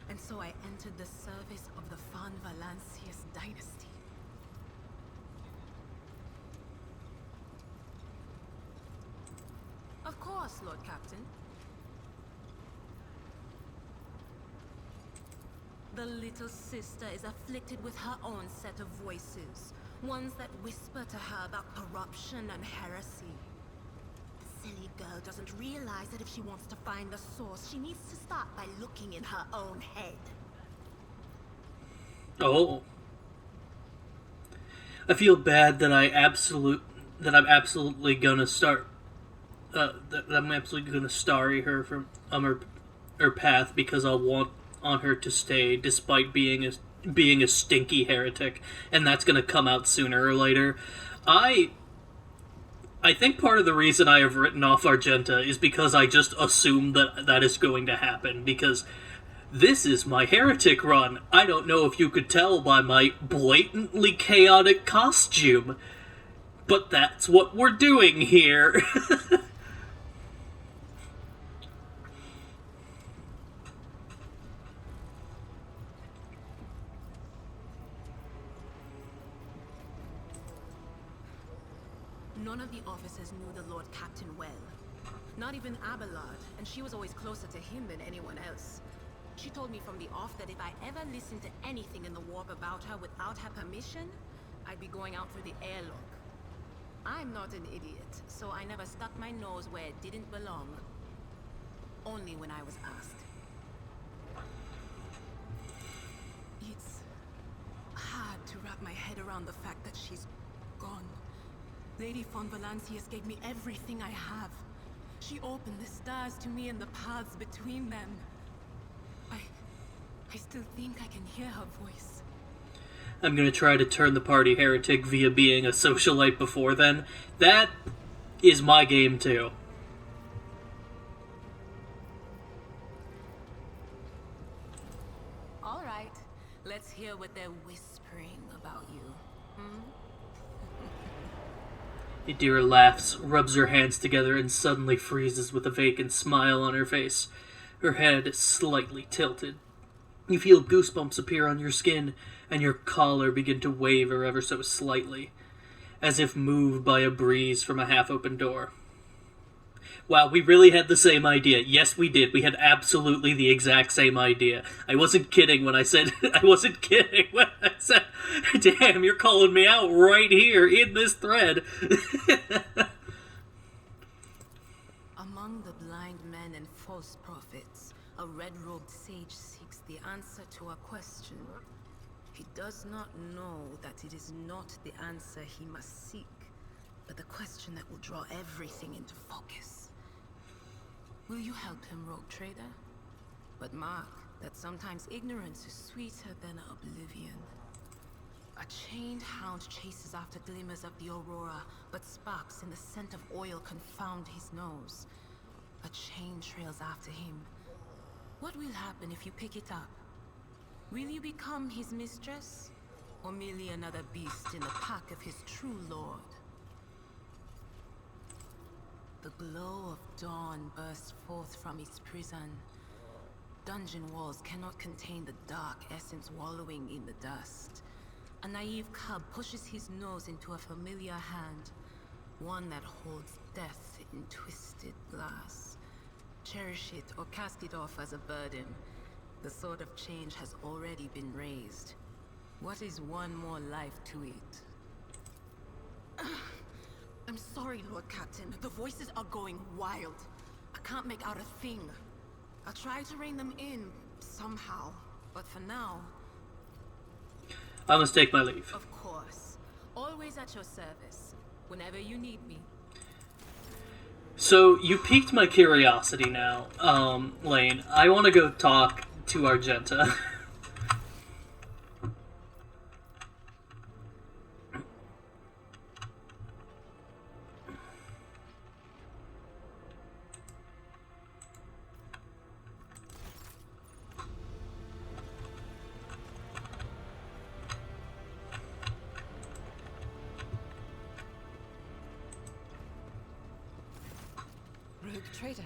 And so I entered the service of the von Valancius dynasty. course, Lord Captain. The little sister is afflicted with her own set of voices. Ones that whisper to her about corruption and heresy. The silly girl doesn't realize that if she wants to find the source, she needs to start by looking in her own head. Oh. I feel bad that I'm absolutely gonna start that I'm absolutely gonna starry her from her path because I'll want on her to stay despite being a stinky heretic, and that's gonna come out sooner or later. I think part of the reason I have written off Argenta is because I just assume that is going to happen, because this is my heretic run. I don't know if you could tell by my blatantly chaotic costume, but that's what we're doing here. None of the officers knew the Lord Captain well. Not even Abelard, and she was always closer to him than anyone else. She told me from the off that if I ever listened to anything in the warp about her without her permission, I'd be going out through the airlock. I'm not an idiot, so I never stuck my nose where it didn't belong. Only when I was asked. It's hard to wrap my head around the fact that she's gone. Lady von Valancius gave me everything I have. She opened the stars to me and the paths between them. I still think I can hear her voice. I'm gonna try to turn the party heretic via being a socialite before then. That is my game too. All right, let's hear what they're whispering about you. Idira laughs, rubs her hands together, and suddenly freezes with a vacant smile on her face. Her head slightly tilted. You feel goosebumps appear on your skin, and your collar begin to waver ever so slightly, as if moved by a breeze from a half-open door. Wow, we really had the same idea. Yes, we did. We had absolutely the exact same idea. I wasn't kidding when I said... Damn, you're calling me out right here in this thread. Among the blind men and false prophets, a red-robed sage seeks the answer to a question. He does not know that it is not the answer he must seek, but the question that will draw everything into focus. Will you help him, rogue trader? But mark that sometimes ignorance is sweeter than oblivion. A chained hound chases after glimmers of the aurora, but sparks in the scent of oil confound his nose. A chain trails after him. What will happen if you pick it up? Will you become his mistress? Or merely another beast in the pack of his true lord? The glow of dawn bursts forth from his prison. Dungeon walls cannot contain the dark essence wallowing in the dust. A naive cub pushes his nose into a familiar hand, one that holds death in twisted glass. Cherish it or cast it off as a burden. The sword of change has already been raised. What is one more life to it? I'm sorry, Lord Captain. The voices are going wild. I can't make out a thing. I'll try to rein them in, somehow. But for now... I must take my leave. Of course. Always at your service. Whenever you need me. So, you piqued my curiosity now, Lane. I want to go talk to Argenta. Traitor.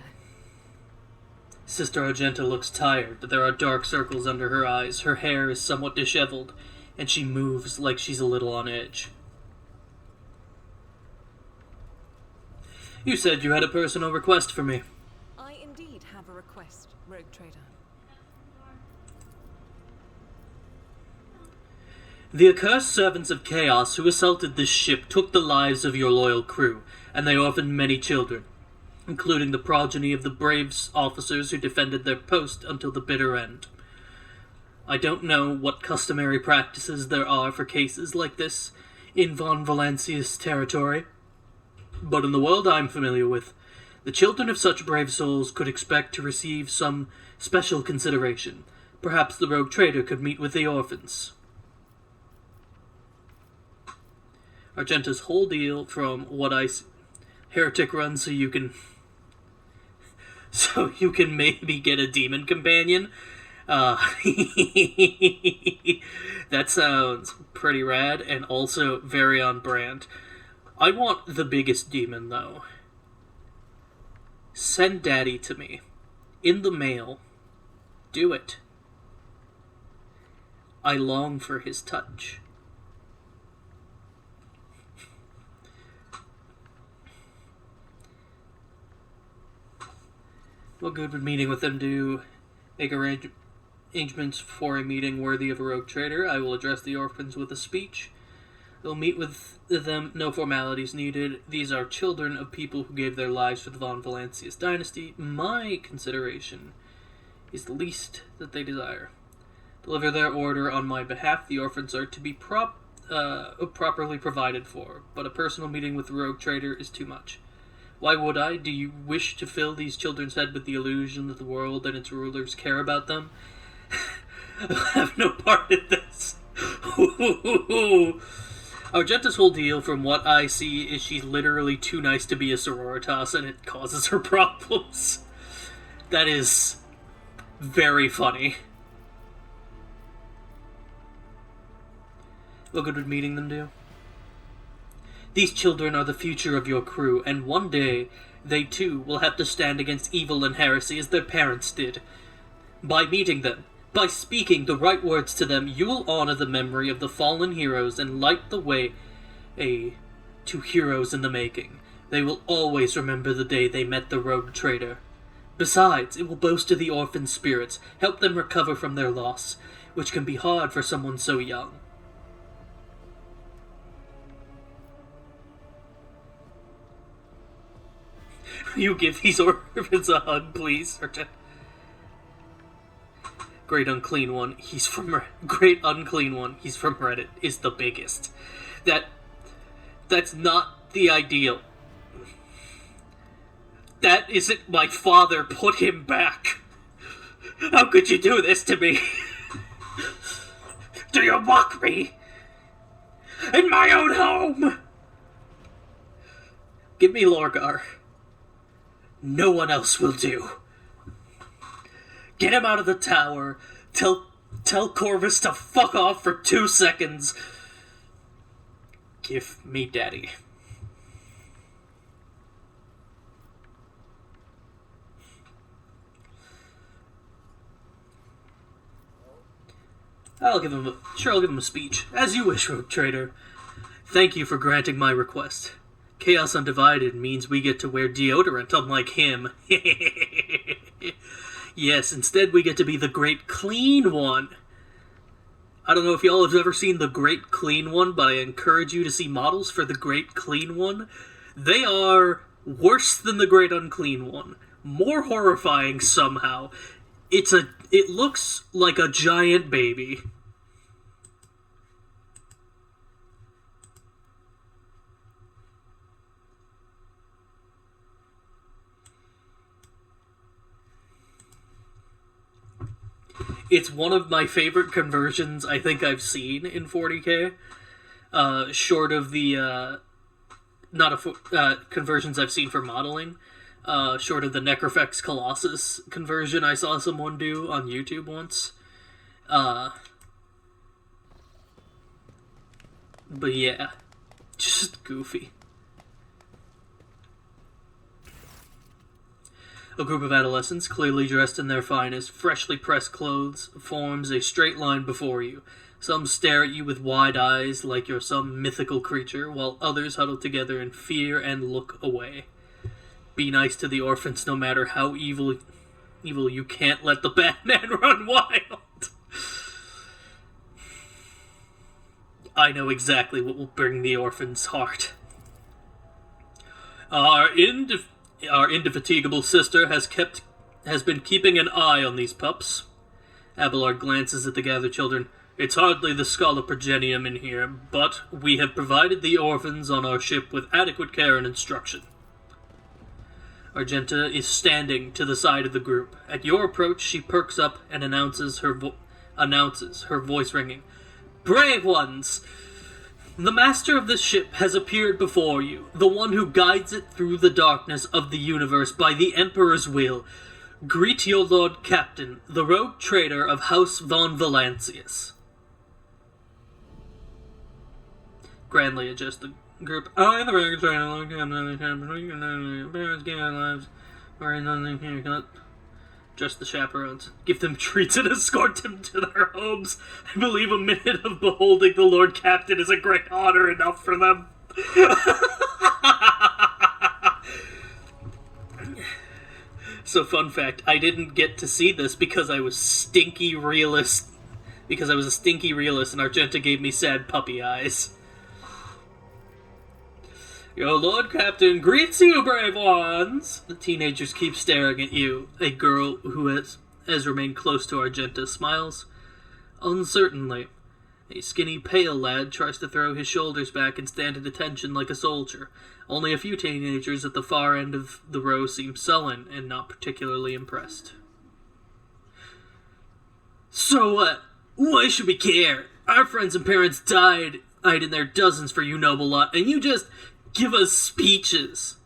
Sister Argenta looks tired, but there are dark circles under her eyes. Her hair is somewhat disheveled, and she moves like she's a little on edge. You said you had a personal request for me. I indeed have a request, Rogue Trader. The accursed servants of chaos who assaulted this ship took the lives of your loyal crew, and they orphaned many children, including the progeny of the brave officers who defended their post until the bitter end. I don't know what customary practices there are for cases like this in Von Valancia's territory, but in the world I'm familiar with, the children of such brave souls could expect to receive some special consideration. Perhaps the rogue trader could meet with the orphans. Argenta's whole deal from what I see. Heretic run so you can maybe get a demon companion. That sounds pretty rad and also very on brand. I want the biggest demon though. Send Daddy to me. In the mail. Do it. I long for his touch. What good would meeting with them do? Make arrangements for a meeting worthy of a rogue trader. I will address the orphans with a speech. They'll meet with them, no formalities needed. These are children of people who gave their lives for the Von Valancia's dynasty. My consideration is the least that they desire. Deliver their order on my behalf. The orphans are to be properly provided for, but a personal meeting with the rogue trader is too much. Why would I? Do you wish to fill these children's head with the illusion that the world and its rulers care about them? I have no part in this. Argenta's whole deal, from what I see, is she's literally too nice to be a sororitas, and it causes her problems. That is very funny. What good would meeting them do? These children are the future of your crew, and one day, they too will have to stand against evil and heresy as their parents did. By meeting them, by speaking the right words to them, you will honor the memory of the fallen heroes and light the way to heroes in the making. They will always remember the day they met the rogue trader. Besides, it will boast to the orphan spirits, help them recover from their loss, which can be hard for someone so young. You give these orphans a hug, please. Great Unclean One, he's from Reddit, is the biggest. That's not the ideal. That isn't my father. Put him back. How could you do this to me? Do you mock me? In my own home? Give me Lorgar. No one else will do. Get him out of the tower. Tell Corvus to fuck off for 2 seconds. Give me Daddy. I'll give him a speech. As you wish, Rogue Trader. Thank you for granting my request. Chaos Undivided means we get to wear deodorant, unlike him. Yes, instead we get to be the Great Clean One. I don't know if y'all have ever seen the Great Clean One, but I encourage you to see models for the Great Clean One. They are worse than the Great Unclean One. More horrifying somehow. It looks like a giant baby. It's one of my favorite conversions I think I've seen in 40k. Short of the conversions I've seen for modeling. Short of the Necrofex Colossus conversion I saw someone do on YouTube once. But yeah, just goofy. A group of adolescents, clearly dressed in their finest, freshly pressed clothes, forms a straight line before you. Some stare at you with wide eyes like you're some mythical creature, while others huddle together in fear and look away. Be nice to the orphans no matter how evil you can't let the Batman run wild. I know exactly what will bring the orphan's heart. Our indefatigable sister has been keeping an eye on these pups. Abelard glances at the gathered children. It's hardly the Scholar Progenium in here, but we have provided the orphans on our ship with adequate care and instruction. Argenta is standing to the side of the group. At your approach, she perks up and announces, her voice ringing. Brave ones! The master of this ship has appeared before you, the one who guides it through the darkness of the universe by the Emperor's will. Greet your Lord Captain, the rogue trader of House von Valancius. Grandly adjust the group. I, the rogue trader, Lord Captain, parents gave our lives, or in nothing here, just the chaperones. Give them treats and escort them to their homes. I believe a minute of beholding the Lord Captain is a great honor enough for them. So, fun fact, I didn't get to see this because I was a stinky realist, and Argenta gave me sad puppy eyes. Your Lord Captain greets you, brave ones! The teenagers keep staring at you. A girl who has remained close to Argenta smiles uncertainly. A skinny, pale lad tries to throw his shoulders back and stand at attention like a soldier. Only a few teenagers at the far end of the row seem sullen and not particularly impressed. So what? Why should we care? Our friends and parents died in their dozens for you noble lot, and you just give us speeches.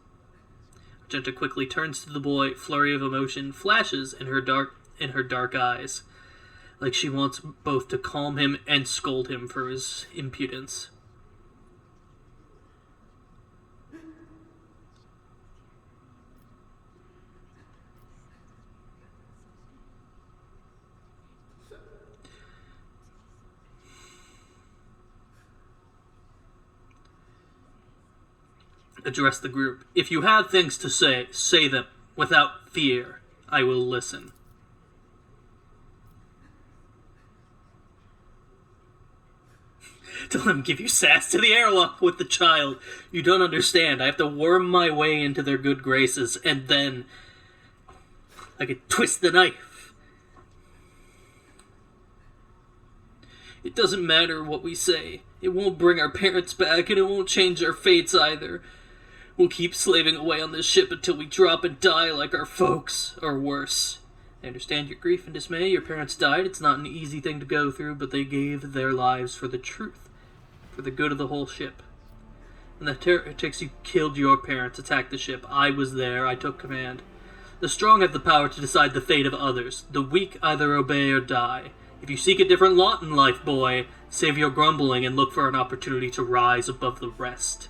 Argenta quickly turns to the boy. Flurry of emotion flashes in her dark eyes, like she wants both to calm him and scold him for his impudence. Address the group. If you have things to say, say them without fear. I will listen. To let him give you sass to the airlock with the child. You don't understand. I have to worm my way into their good graces, and then I could twist the knife. It doesn't matter what we say. It won't bring our parents back, and it won't change our fates either. We'll keep slaving away on this ship until we drop and die like our folks, or worse. I understand your grief and dismay. Your parents died. It's not an easy thing to go through, but they gave their lives for the truth, for the good of the whole ship. When the heretics who killed your parents attacked the ship, I was there. I took command. The strong have the power to decide the fate of others. The weak either obey or die. If you seek a different lot in life, boy, save your grumbling and look for an opportunity to rise above the rest.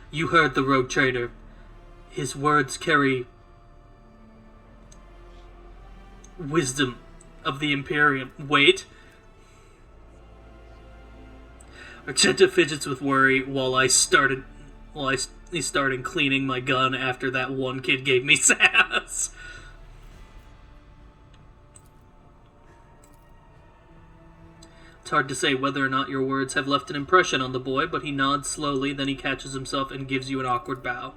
You heard the rogue trader. His words carry wisdom of the Imperium. Wait. Argenta fidgets with worry while I started cleaning my gun after that one kid gave me sass. It's hard to say whether or not your words have left an impression on the boy, but he nods slowly, then he catches himself and gives you an awkward bow.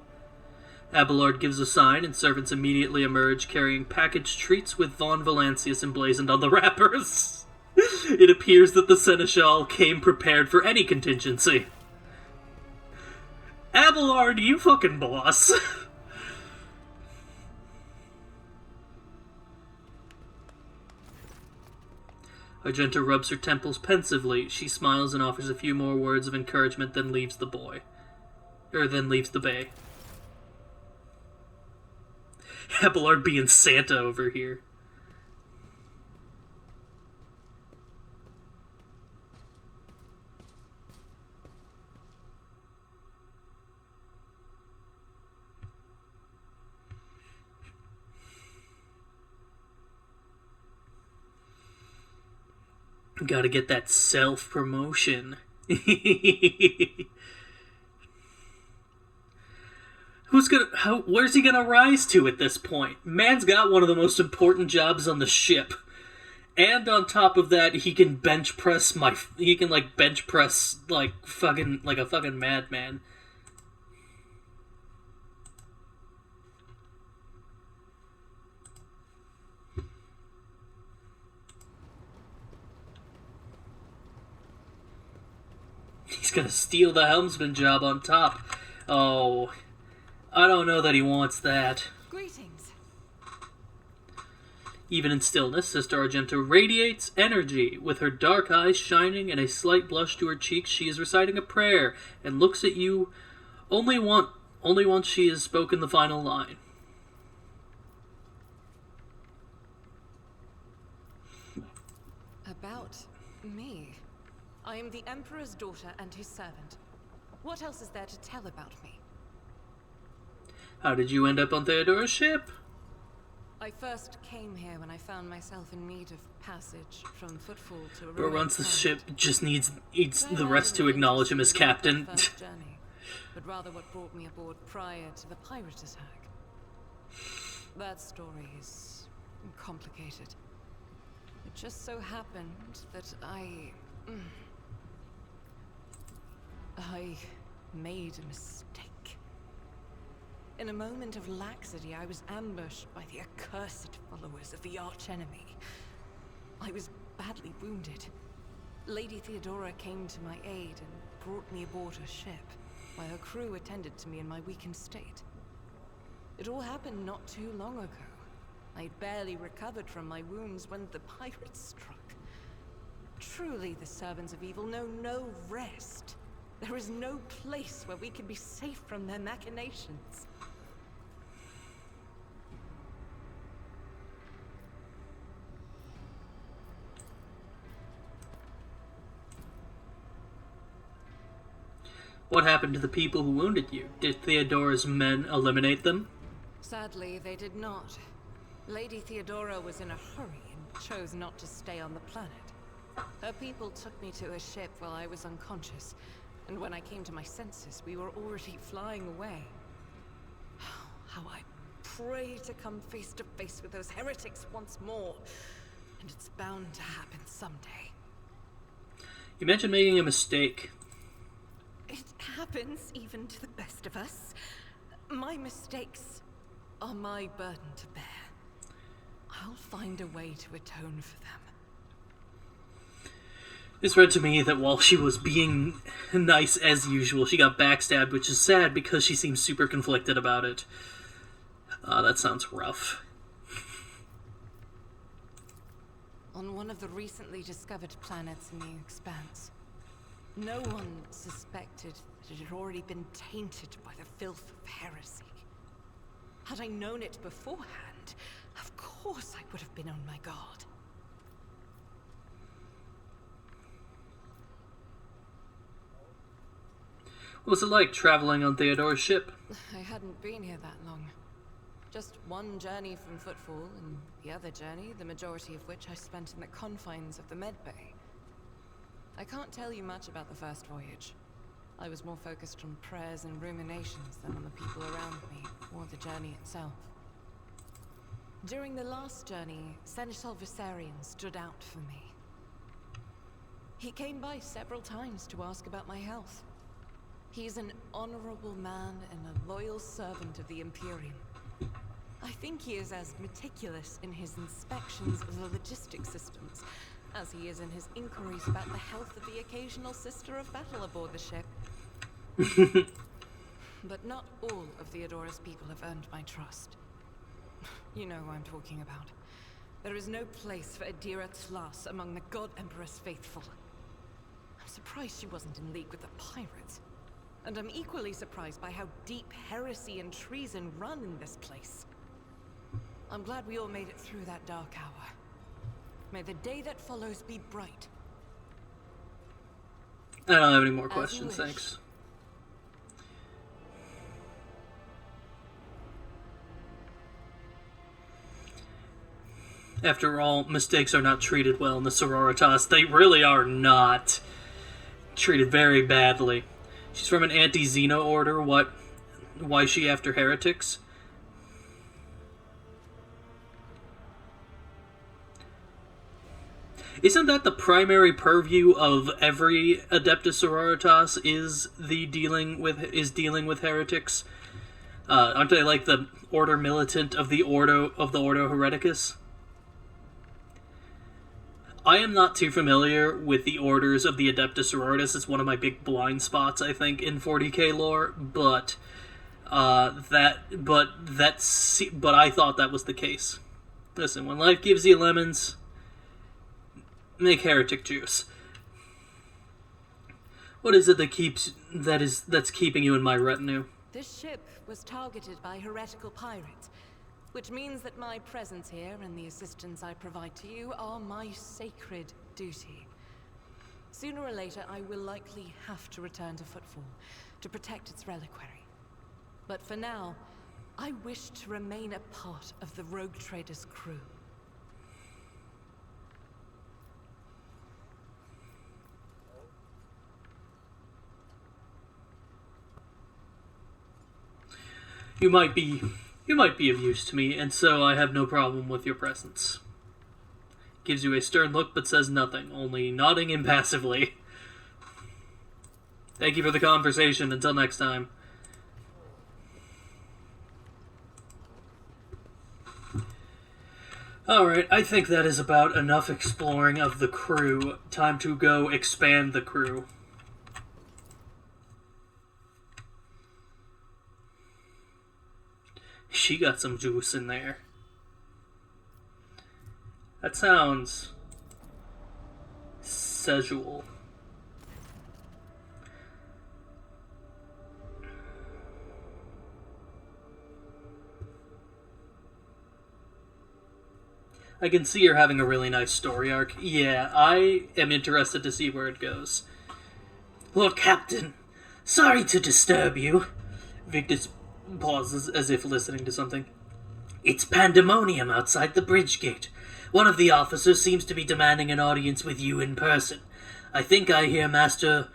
Abelard gives a sign, and servants immediately emerge, carrying packaged treats with Von Valancius emblazoned on the wrappers. It appears that the Seneschal came prepared for any contingency. Abelard, you fucking boss. Argenta rubs her temples pensively. She smiles and offers a few more words of encouragement, then leaves the bay. Abelard being Santa over here. Gotta get that self-promotion. Where's he gonna rise to at this point? Man's got one of the most important jobs on the ship. And on top of that, he can bench press like a fucking madman. He's gonna steal the helmsman job on top. Oh, I don't know that he wants that. Greetings. Even in stillness, Sister Argento radiates energy. With her dark eyes shining and a slight blush to her cheeks, she is reciting a prayer and looks at you only once she has spoken the final line. About me. I am the Emperor's daughter and his servant. What else is there to tell about me? How did you end up on Theodora's ship? I first came here when I found myself in need of passage from Footfall to a But once the planet. ship just needs the There rest to wasn't acknowledge him as interested in captain. my first journey, but rather what brought me aboard prior to the pirate attack. That story is complicated. It just so happened that I made a mistake. In a moment of laxity, I was ambushed by the accursed followers of the archenemy. I was badly wounded. Lady Theodora came to my aid and brought me aboard her ship, while her crew attended to me in my weakened state. It all happened not too long ago. I'd barely recovered from my wounds when the pirates struck. Truly, the servants of evil know no rest. There is no place where we can be safe from their machinations. What happened to the people who wounded you? Did Theodora's men eliminate them? Sadly, they did not. Lady Theodora was in a hurry and chose not to stay on the planet. Her people took me to a ship while I was unconscious, and when I came to my senses, we were already flying away. How I pray to come face to face with those heretics once more, and it's bound to happen someday. You mentioned making a mistake. It happens even to the best of us. My mistakes are my burden to bear. I'll find a way to atone for them. This read to me that while she was being nice as usual, she got backstabbed, which is sad because she seems super conflicted about it. That sounds rough. On one of the recently discovered planets in the Expanse, no one suspected that it had already been tainted by the filth of heresy. Had I known it beforehand, of course I would have been on my guard. What was it like traveling on Theodora's ship? I hadn't been here that long. Just one journey from Footfall, and the other journey, the majority of which I spent in the confines of the medbay. I can't tell you much about the first voyage. I was more focused on prayers and ruminations than on the people around me, or the journey itself. During the last journey, Seneschal Viserion stood out for me. He came by several times to ask about my health. He's an honorable man and a loyal servant of the Imperium. I think he is as meticulous in his inspections of the logistics systems as he is in his inquiries about the health of the occasional sister of battle aboard the ship. But not all of Theodora's people have earned my trust. You know who I'm talking about. There is no place for Adira Tlas among the God Emperor's faithful. I'm surprised she wasn't in league with the pirates. And I'm equally surprised by how deep heresy and treason run in this place. I'm glad we all made it through that dark hour. May the day that follows be bright. I don't have any more As questions, you wish. thanks. After all, mistakes are not treated well in the Sororitas. They really are not. Treated very badly. She's from an anti-Xeno order. What why is she after heretics? Isn't that the primary purview of every Adeptus Sororitas? Is dealing with heretics? Aren't they like the order militant of the Ordo Hereticus? I am not too familiar with the orders of the Adeptus Sororitas. It's one of my big blind spots, I think, in 40k lore. But I thought that was the case. Listen, when life gives you lemons, make heretic juice. What is it that's keeping you in my retinue? This ship was targeted by heretical pirates, which means that my presence here and the assistance I provide to you are my sacred duty. Sooner or later, I will likely have to return to Footfall to protect its reliquary. But for now, I wish to remain a part of the Rogue Trader's crew. You might be of use to me, and so I have no problem with your presence. Gives you a stern look, but says nothing, only nodding impassively. Thank you for the conversation. Until next time. Alright, I think that is about enough exploring of the crew. Time to go expand the crew. She got some juice in there. That sounds sexual. I can see you're having a really nice story arc. Yeah, I am interested to see where it goes. Lord Captain, sorry to disturb you. Victus pauses as if listening to something. It's pandemonium outside the bridge gate. One of the officers seems to be demanding an audience with you in person. I think I hear Master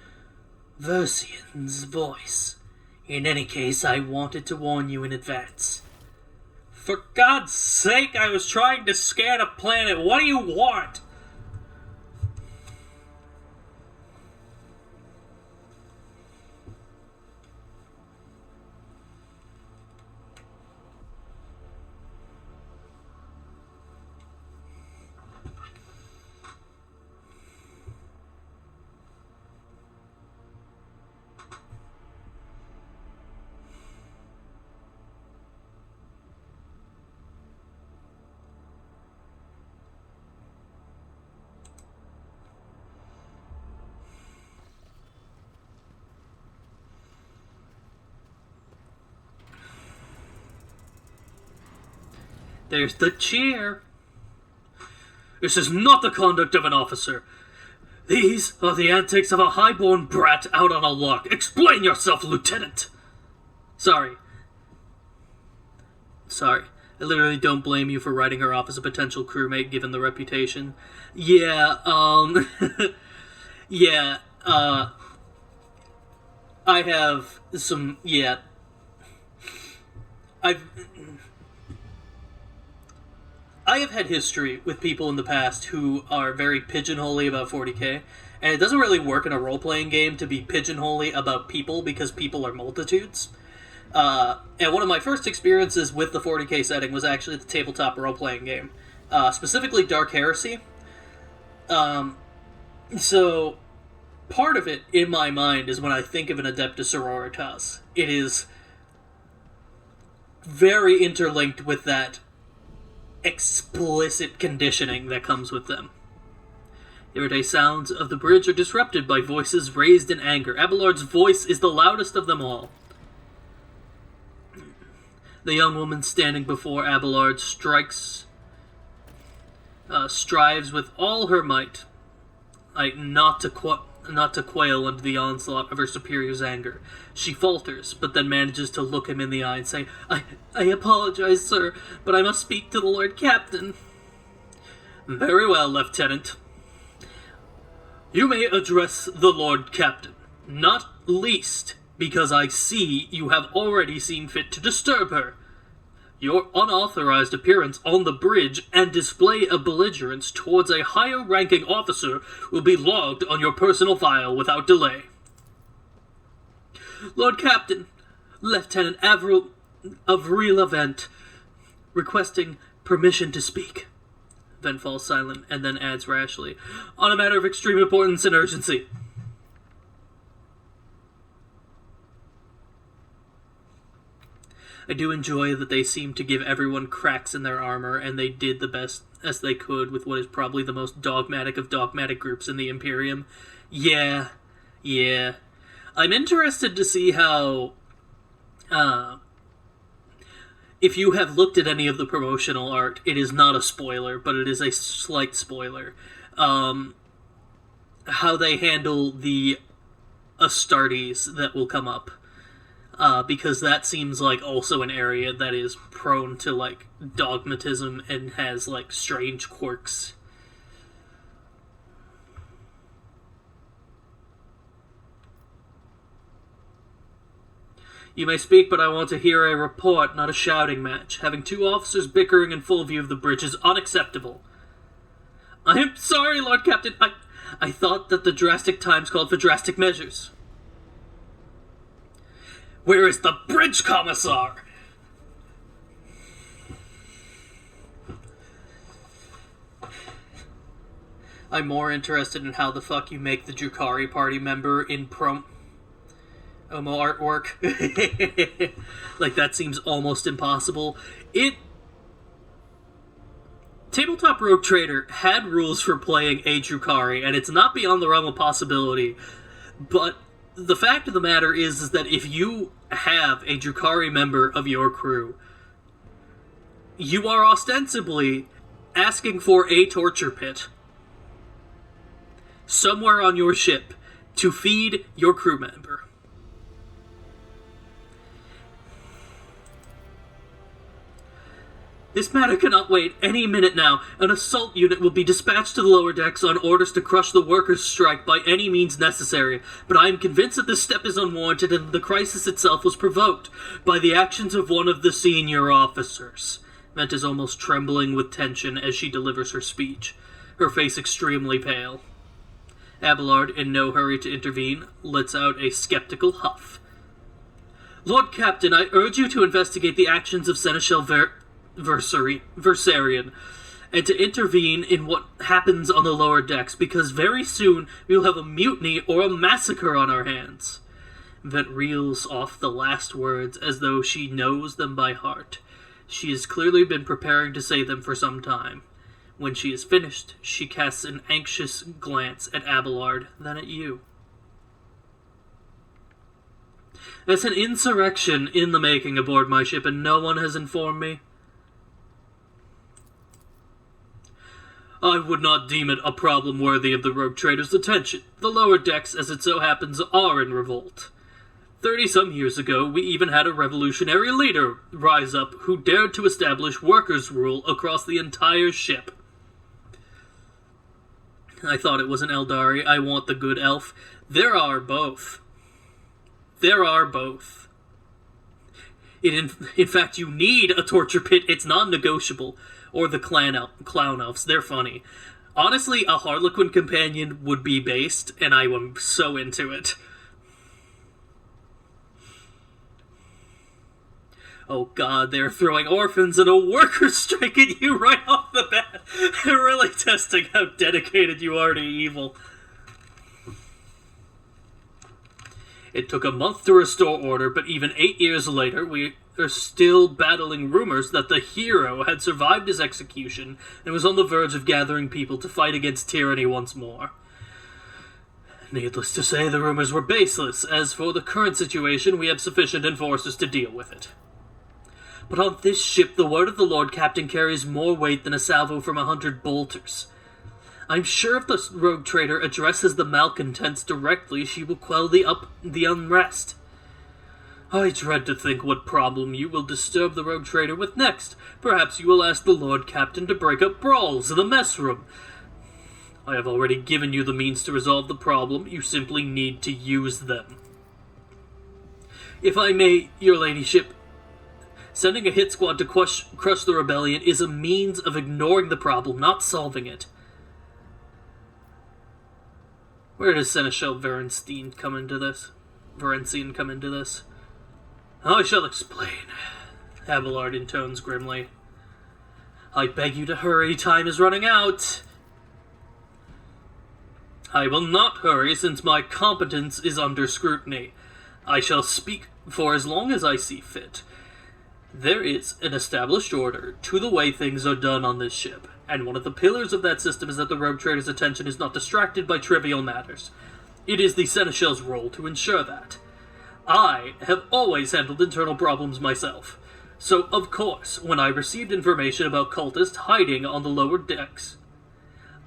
Versian's voice. In any case, I wanted to warn you in advance. For God's sake, I was trying to scan a planet. What do you want? There's the chair. This is not the conduct of an officer. These are the antics of a highborn brat out on a lark. Explain yourself, Lieutenant! Sorry. I literally don't blame you for writing her off as a potential crewmate given the reputation. Yeah, yeah, I have some, yeah. I have had history with people in the past who are very pigeonholy about 40k, and it doesn't really work in a role-playing game to be pigeonholy about people because people are multitudes. And one of my first experiences with the 40k setting was actually the tabletop role-playing game, specifically Dark Heresy. So, part of it, in my mind, is when I think of an Adeptus Sororitas, it is very interlinked with that explicit conditioning that comes with them. The everyday sounds of the bridge are disrupted by voices raised in anger. Abelard's voice is the loudest of them all. The young woman standing before Abelard strives with all her might, not to quail under the onslaught of her superior's anger. She falters, but then manages to look him in the eye and say, I apologize, sir, but I must speak to the Lord Captain. Very well, Lieutenant. You may address the Lord Captain, not least because I see you have already seen fit to disturb her. Your unauthorized appearance on the bridge and display of belligerence towards a higher-ranking officer will be logged on your personal file without delay. Lord Captain, Lieutenant Avril Event, requesting permission to speak. Vent falls silent and then adds rashly, on a matter of extreme importance and urgency. I do enjoy that they seem to give everyone cracks in their armor, and they did the best as they could with what is probably the most dogmatic of dogmatic groups in the Imperium. Yeah. I'm interested to see how, if you have looked at any of the promotional art, it is not a spoiler, but it is a slight spoiler, how they handle the Astartes that will come up. Because that seems like also an area that is prone to, like, dogmatism and has, like, strange quirks. You may speak, but I want to hear a report, not a shouting match. Having two officers bickering in full view of the bridge is unacceptable. I am sorry, Lord Captain. I thought that the drastic times called for drastic measures. Where is the bridge commissar? I'm more interested in how the fuck you make the Drukhari party member in promo artwork. Like, that seems almost impossible. Tabletop Rogue Trader had rules for playing a Drukhari, and it's not beyond the realm of possibility, but the fact of the matter is that if you have a Drukhari member of your crew, you are ostensibly asking for a torture pit somewhere on your ship to feed your crew member. This matter cannot wait any minute now. An assault unit will be dispatched to the lower decks on orders to crush the workers' strike by any means necessary, but I am convinced that this step is unwarranted and that the crisis itself was provoked by the actions of one of the senior officers. Vent is almost trembling with tension as she delivers her speech, her face extremely pale. Abelard, in no hurry to intervene, lets out a skeptical huff. Lord Captain, I urge you to investigate the actions of Seneschal Versarian, and to intervene in what happens on the lower decks, because very soon we will have a mutiny or a massacre on our hands. Vent reels off the last words as though she knows them by heart. She has clearly been preparing to say them for some time. When she is finished, she casts an anxious glance at Abelard, then at you. There's an insurrection in the making aboard my ship, and no one has informed me. I would not deem it a problem worthy of the rogue trader's attention. The lower decks, as it so happens, are in revolt. 30-some years ago, we even had a revolutionary leader rise up who dared to establish workers' rule across the entire ship. I thought it was an Eldari. I want the good elf. There are both. In fact, you need a torture pit. It's non-negotiable. Or the clown elves. They're funny. Honestly, a Harlequin companion would be based, and I am so into it. Oh god, they're throwing orphans and a workers' strike at you right off the bat. They're really testing how dedicated you are to evil. It took a month to restore order, but even 8 years later, we are still battling rumors that the hero had survived his execution and was on the verge of gathering people to fight against tyranny once more. Needless to say, the rumors were baseless. As for the current situation, we have sufficient enforcers to deal with it. But on this ship, the word of the Lord Captain carries more weight than a salvo from 100 bolters. I'm sure if the rogue trader addresses the malcontents directly, she will quell the unrest. I dread to think what problem you will disturb the rogue trader with next. Perhaps you will ask the Lord Captain to break up brawls in the mess room. I have already given you the means to resolve the problem. You simply need to use them. If I may, your ladyship, sending a hit squad to crush the rebellion is a means of ignoring the problem, not solving it. Where does Seneschal Verenstein come into this? Verencian come into this? I shall explain, Abelard intones grimly. I beg you to hurry, time is running out. I will not hurry, since my competence is under scrutiny. I shall speak for as long as I see fit. There is an established order to the way things are done on this ship, and one of the pillars of that system is that the rogue trader's attention is not distracted by trivial matters. It is the Seneschal's role to ensure that. I have always handled internal problems myself, so of course, when I received information about cultists hiding on the lower decks,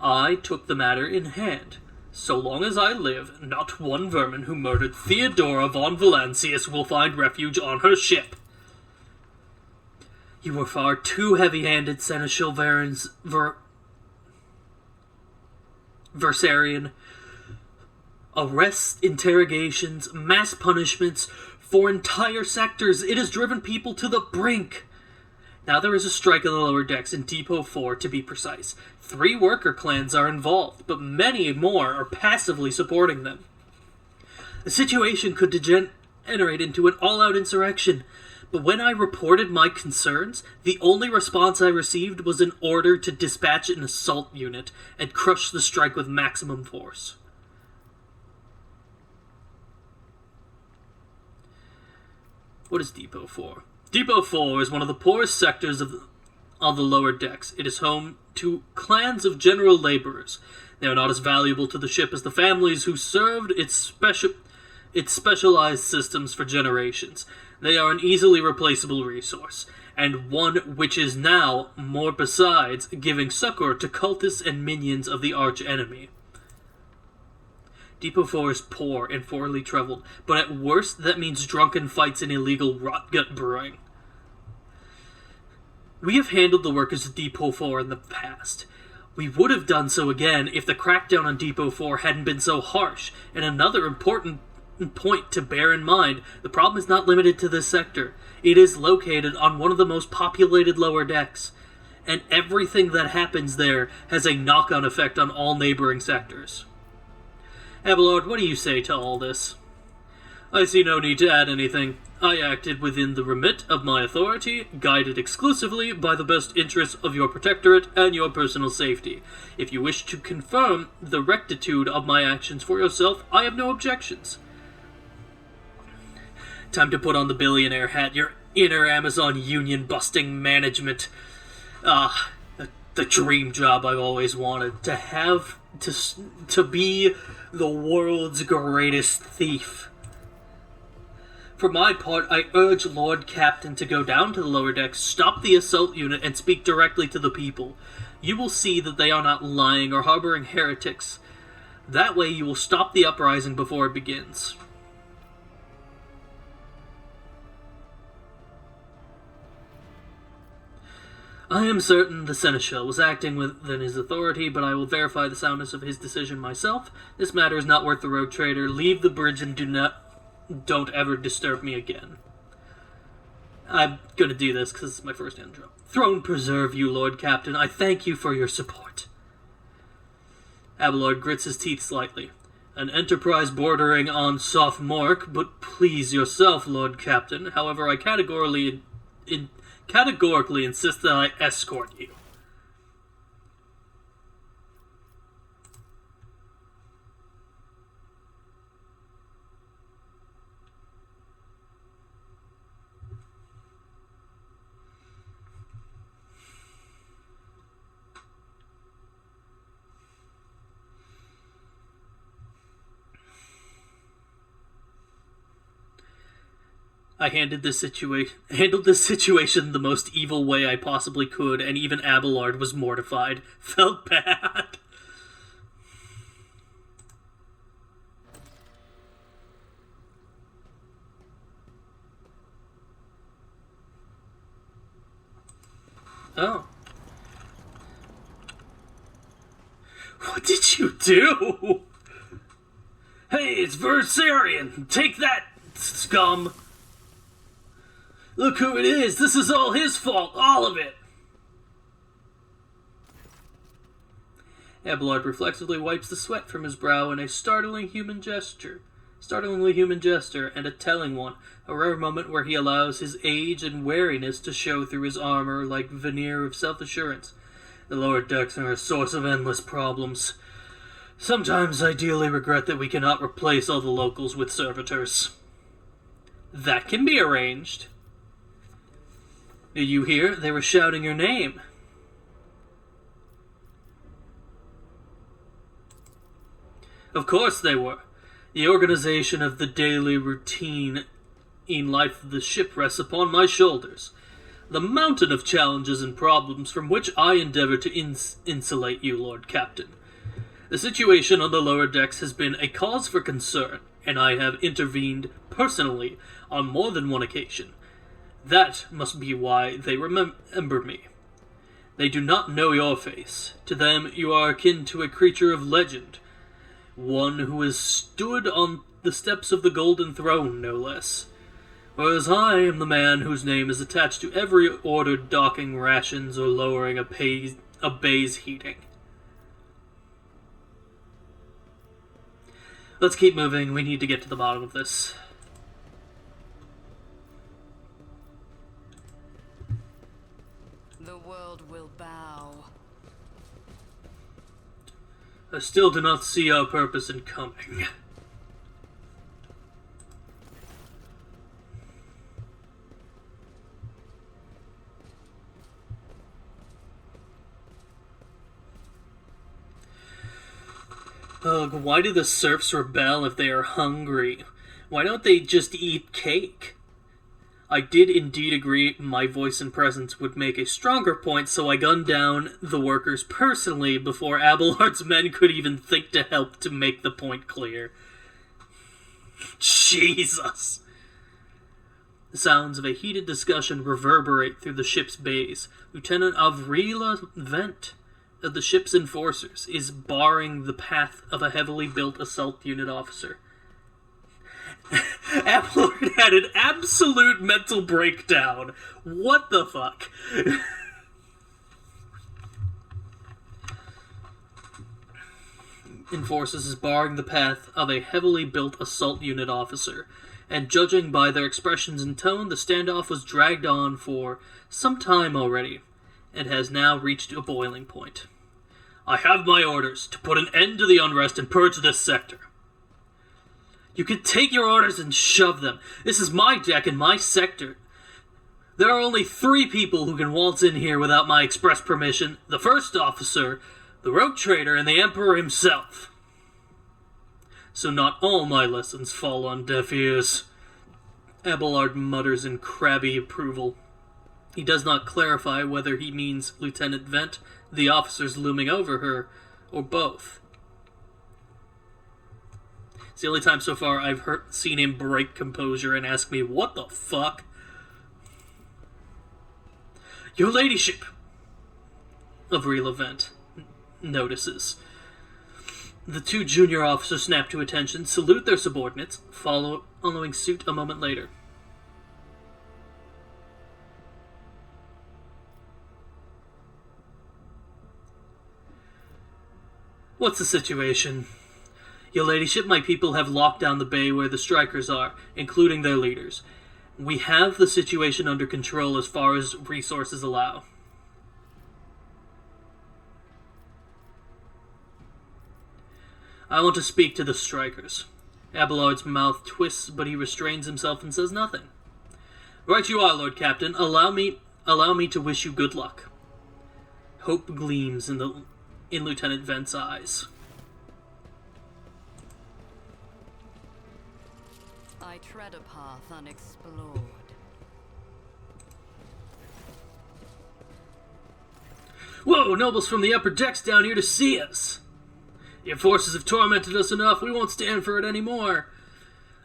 I took the matter in hand. So long as I live, not one vermin who murdered Theodora von Valancius will find refuge on her ship. You were far too heavy-handed, Seneschal Versarian. Arrests, interrogations, mass punishments for entire sectors. It has driven people to the brink. Now there is a strike on the lower decks in Depot 4, to be precise. 3 worker clans are involved, but many more are passively supporting them. The situation could degenerate into an all-out insurrection, but when I reported my concerns, the only response I received was an order to dispatch an assault unit and crush the strike with maximum force. What is Depot 4? Depot 4 is one of the poorest sectors on the lower decks. It is home to clans of general laborers. They are not as valuable to the ship as the families who served its specialized systems for generations. They are an easily replaceable resource, and one which is now, more besides, giving succor to cultists and minions of the arch-enemy. Depot 4 is poor and poorly traveled, but at worst that means drunken fights and illegal rotgut brewing. We have handled the workers of Depot 4 in the past. We would have done so again if the crackdown on Depot 4 hadn't been so harsh, and another important point to bear in mind, the problem is not limited to this sector. It is located on one of the most populated lower decks, and everything that happens there has a knock-on effect on all neighboring sectors. Abelard, what do you say to all this? I see no need to add anything. I acted within the remit of my authority, guided exclusively by the best interests of your protectorate and your personal safety. If you wish to confirm the rectitude of my actions for yourself, I have no objections. Time to put on the billionaire hat, your inner Amazon union-busting management. The dream job I've always wanted. To have, to be the world's greatest thief. For my part, I urge Lord Captain to go down to the lower decks, stop the assault unit, and speak directly to the people. You will see that they are not lying or harboring heretics. That way you will stop the uprising before it begins. I am certain the Seneschal was acting within his authority, but I will verify the soundness of his decision myself. This matter is not worth the rogue trader. Leave the bridge and don't ever disturb me again. I'm gonna do this because it's my first hand job. Throne preserve you, Lord Captain. I thank you for your support. Abelard grits his teeth slightly. An enterprise bordering on sophomoric, but please yourself, Lord Captain. However, I categorically insist that I escort you. I handled this situation the most evil way I possibly could, and even Abelard was mortified. Felt bad. Oh. What did you do? Hey, it's Versarian! Take that, scum! Look who it is! This is all his fault! All of it! Abelard reflexively wipes the sweat from his brow in a startlingly human gesture, and a telling one, a rare moment where he allows his age and wariness to show through his armor like veneer of self-assurance. The lower decks are a source of endless problems. Sometimes I dearly regret that we cannot replace all the locals with servitors. That can be arranged. Did you hear? They were shouting your name. Of course they were. The organization of the daily routine in life of the ship rests upon my shoulders. The mountain of challenges and problems from which I endeavor to insulate you, Lord Captain. The situation on the lower decks has been a cause for concern, and I have intervened personally on more than one occasion. That must be why they remember me. They do not know your face. To them, you are akin to a creature of legend. One who has stood on the steps of the Golden Throne, no less. Whereas I am the man whose name is attached to every ordered docking rations or lowering a bay's heating. Let's keep moving. We need to get to the bottom of this. The world will bow. I still do not see our purpose in coming. Ugh, why do the serfs rebel if they are hungry? Why don't they just eat cake? I did indeed agree my voice and presence would make a stronger point, so I gunned down the workers personally before Abelard's men could even think to help to make the point clear. Jesus! The sounds of a heated discussion reverberate through the ship's bays. Lieutenant Avrila Vent of the ship's enforcers is barring the path of a heavily built assault unit officer. Abelard had an absolute mental breakdown. What the fuck? Enforcers is barring the path of a heavily built assault unit officer, and judging by their expressions and tone, the standoff was dragged on for some time already, and has now reached a boiling point. I have my orders to put an end to the unrest and purge this sector. You can take your orders and shove them. This is my deck and my sector. There are only 3 people who can waltz in here without my express permission. The first officer, the rogue trader, and the Emperor himself. So not all my lessons fall on deaf ears. Abelard mutters in crabby approval. He does not clarify whether he means Lieutenant Vent, the officers looming over her, or both. It's the only time so far I've seen him break composure and ask me, what the fuck? Your ladyship, Avrila Vent notices. The 2 junior officers snap to attention, salute their subordinates, following suit a moment later. What's the situation? Your ladyship, my people have locked down the bay where the strikers are, including their leaders. We have the situation under control as far as resources allow. I want to speak to the strikers. Abelard's mouth twists, but he restrains himself and says nothing. Right you are, Lord Captain. Allow me to wish you good luck. Hope gleams in Lieutenant Vent's eyes. I tread a path unexplored. Whoa, nobles from the upper decks down here to see us! Your forces have tormented us enough, we won't stand for it anymore.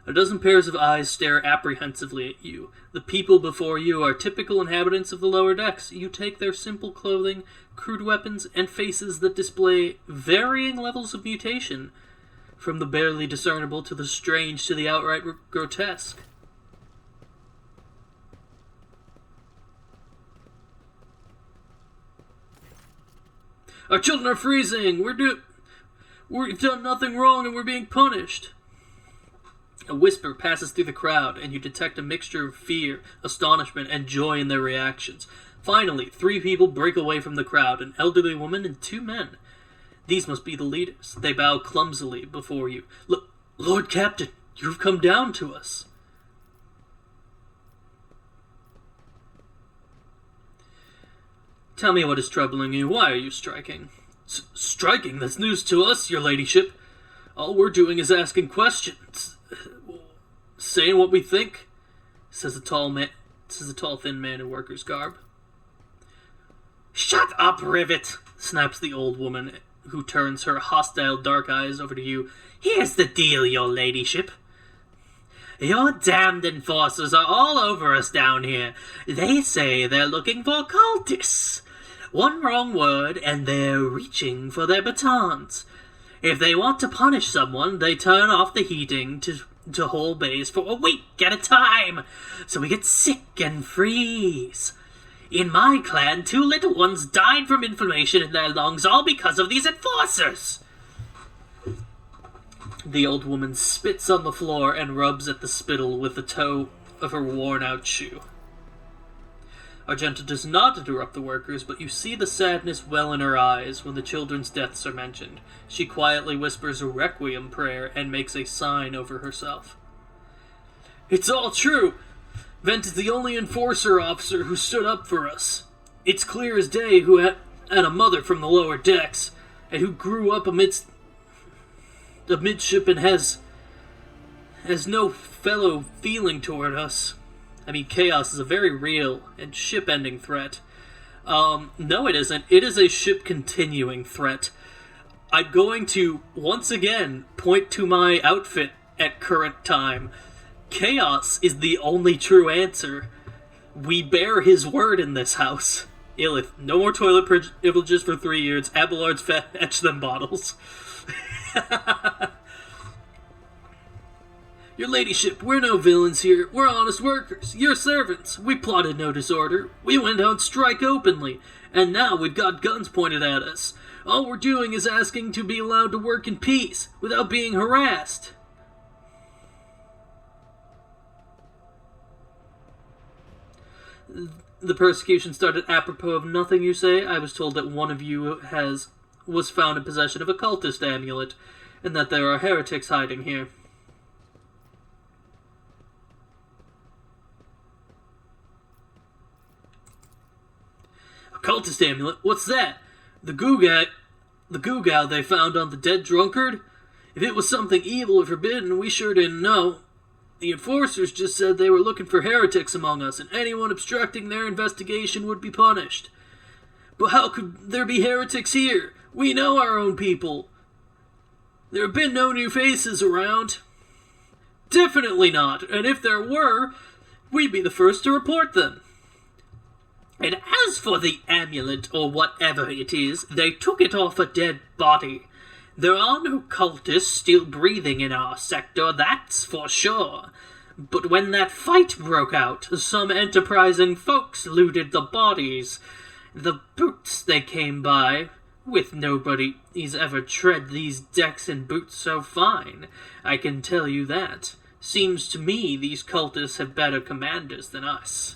A dozen pairs of eyes stare apprehensively at you. The people before you are typical inhabitants of the lower decks. You take their simple clothing, crude weapons, and faces that display varying levels of mutation, from the barely discernible to the strange to the outright grotesque. Our children are freezing! We've done nothing wrong and we're being punished! A whisper passes through the crowd, and you detect a mixture of fear, astonishment, and joy in their reactions. Finally, 3 people break away from the crowd, an elderly woman and 2 men. These must be the leaders. They bow clumsily before you. Lord Captain, you've come down to us. Tell me what is troubling you. Why are you striking? Striking? That's news to us, your ladyship. All we're doing is asking questions. Saying what we think, says a tall, thin man in worker's garb. Shut up, Rivet, snaps the old woman, who turns her hostile dark eyes over to you. Here's the deal, your ladyship. Your damned enforcers are all over us down here. They say they're looking for cultists. One wrong word, and they're reaching for their batons. If they want to punish someone, they turn off the heating to whole base for a week at a time, so we get sick and freeze. In my clan, 2 little ones died from inflammation in their lungs, all because of these enforcers. The old woman spits on the floor and rubs at the spittle with the toe of her worn-out shoe. Argenta does not interrupt the workers, but you see the sadness well in her eyes when the children's deaths are mentioned. She quietly whispers a requiem prayer and makes a sign over herself. It's all true. Vent is the only enforcer officer who stood up for us. It's clear as day who had a mother from the lower decks, and who grew up amidst the midship and has no fellow feeling toward us. I mean, chaos is a very real and ship-ending threat. No, it isn't. It is a ship-continuing threat. I'm going to, once again, point to my outfit at current time. Chaos is the only true answer. We bear his word in this house. Illith, no more toilet privileges for 3 years. Abelard's fetch them bottles. Your ladyship, we're no villains here. We're honest workers. You're servants. We plotted no disorder. We went on strike openly. And now we've got guns pointed at us. All we're doing is asking to be allowed to work in peace, without being harassed. The persecution started apropos of nothing, you say? I was told that one of you was found in possession of a cultist amulet, and that there are heretics hiding here. Cultist amulet? What's that? The goo-gow they found on the dead drunkard? If it was something evil or forbidden, we sure didn't know. The enforcers just said they were looking for heretics among us, and anyone obstructing their investigation would be punished. But how could there be heretics here? We know our own people. There have been no new faces around. Definitely not, and if there were, we'd be the first to report them. And as for the amulet, or whatever it is, they took it off a dead body. There are no cultists still breathing in our sector, that's for sure. But when that fight broke out, some enterprising folks looted the bodies. The boots they came by, with nobody's ever tread these decks in boots so fine, I can tell you that. Seems to me these cultists have better commanders than us.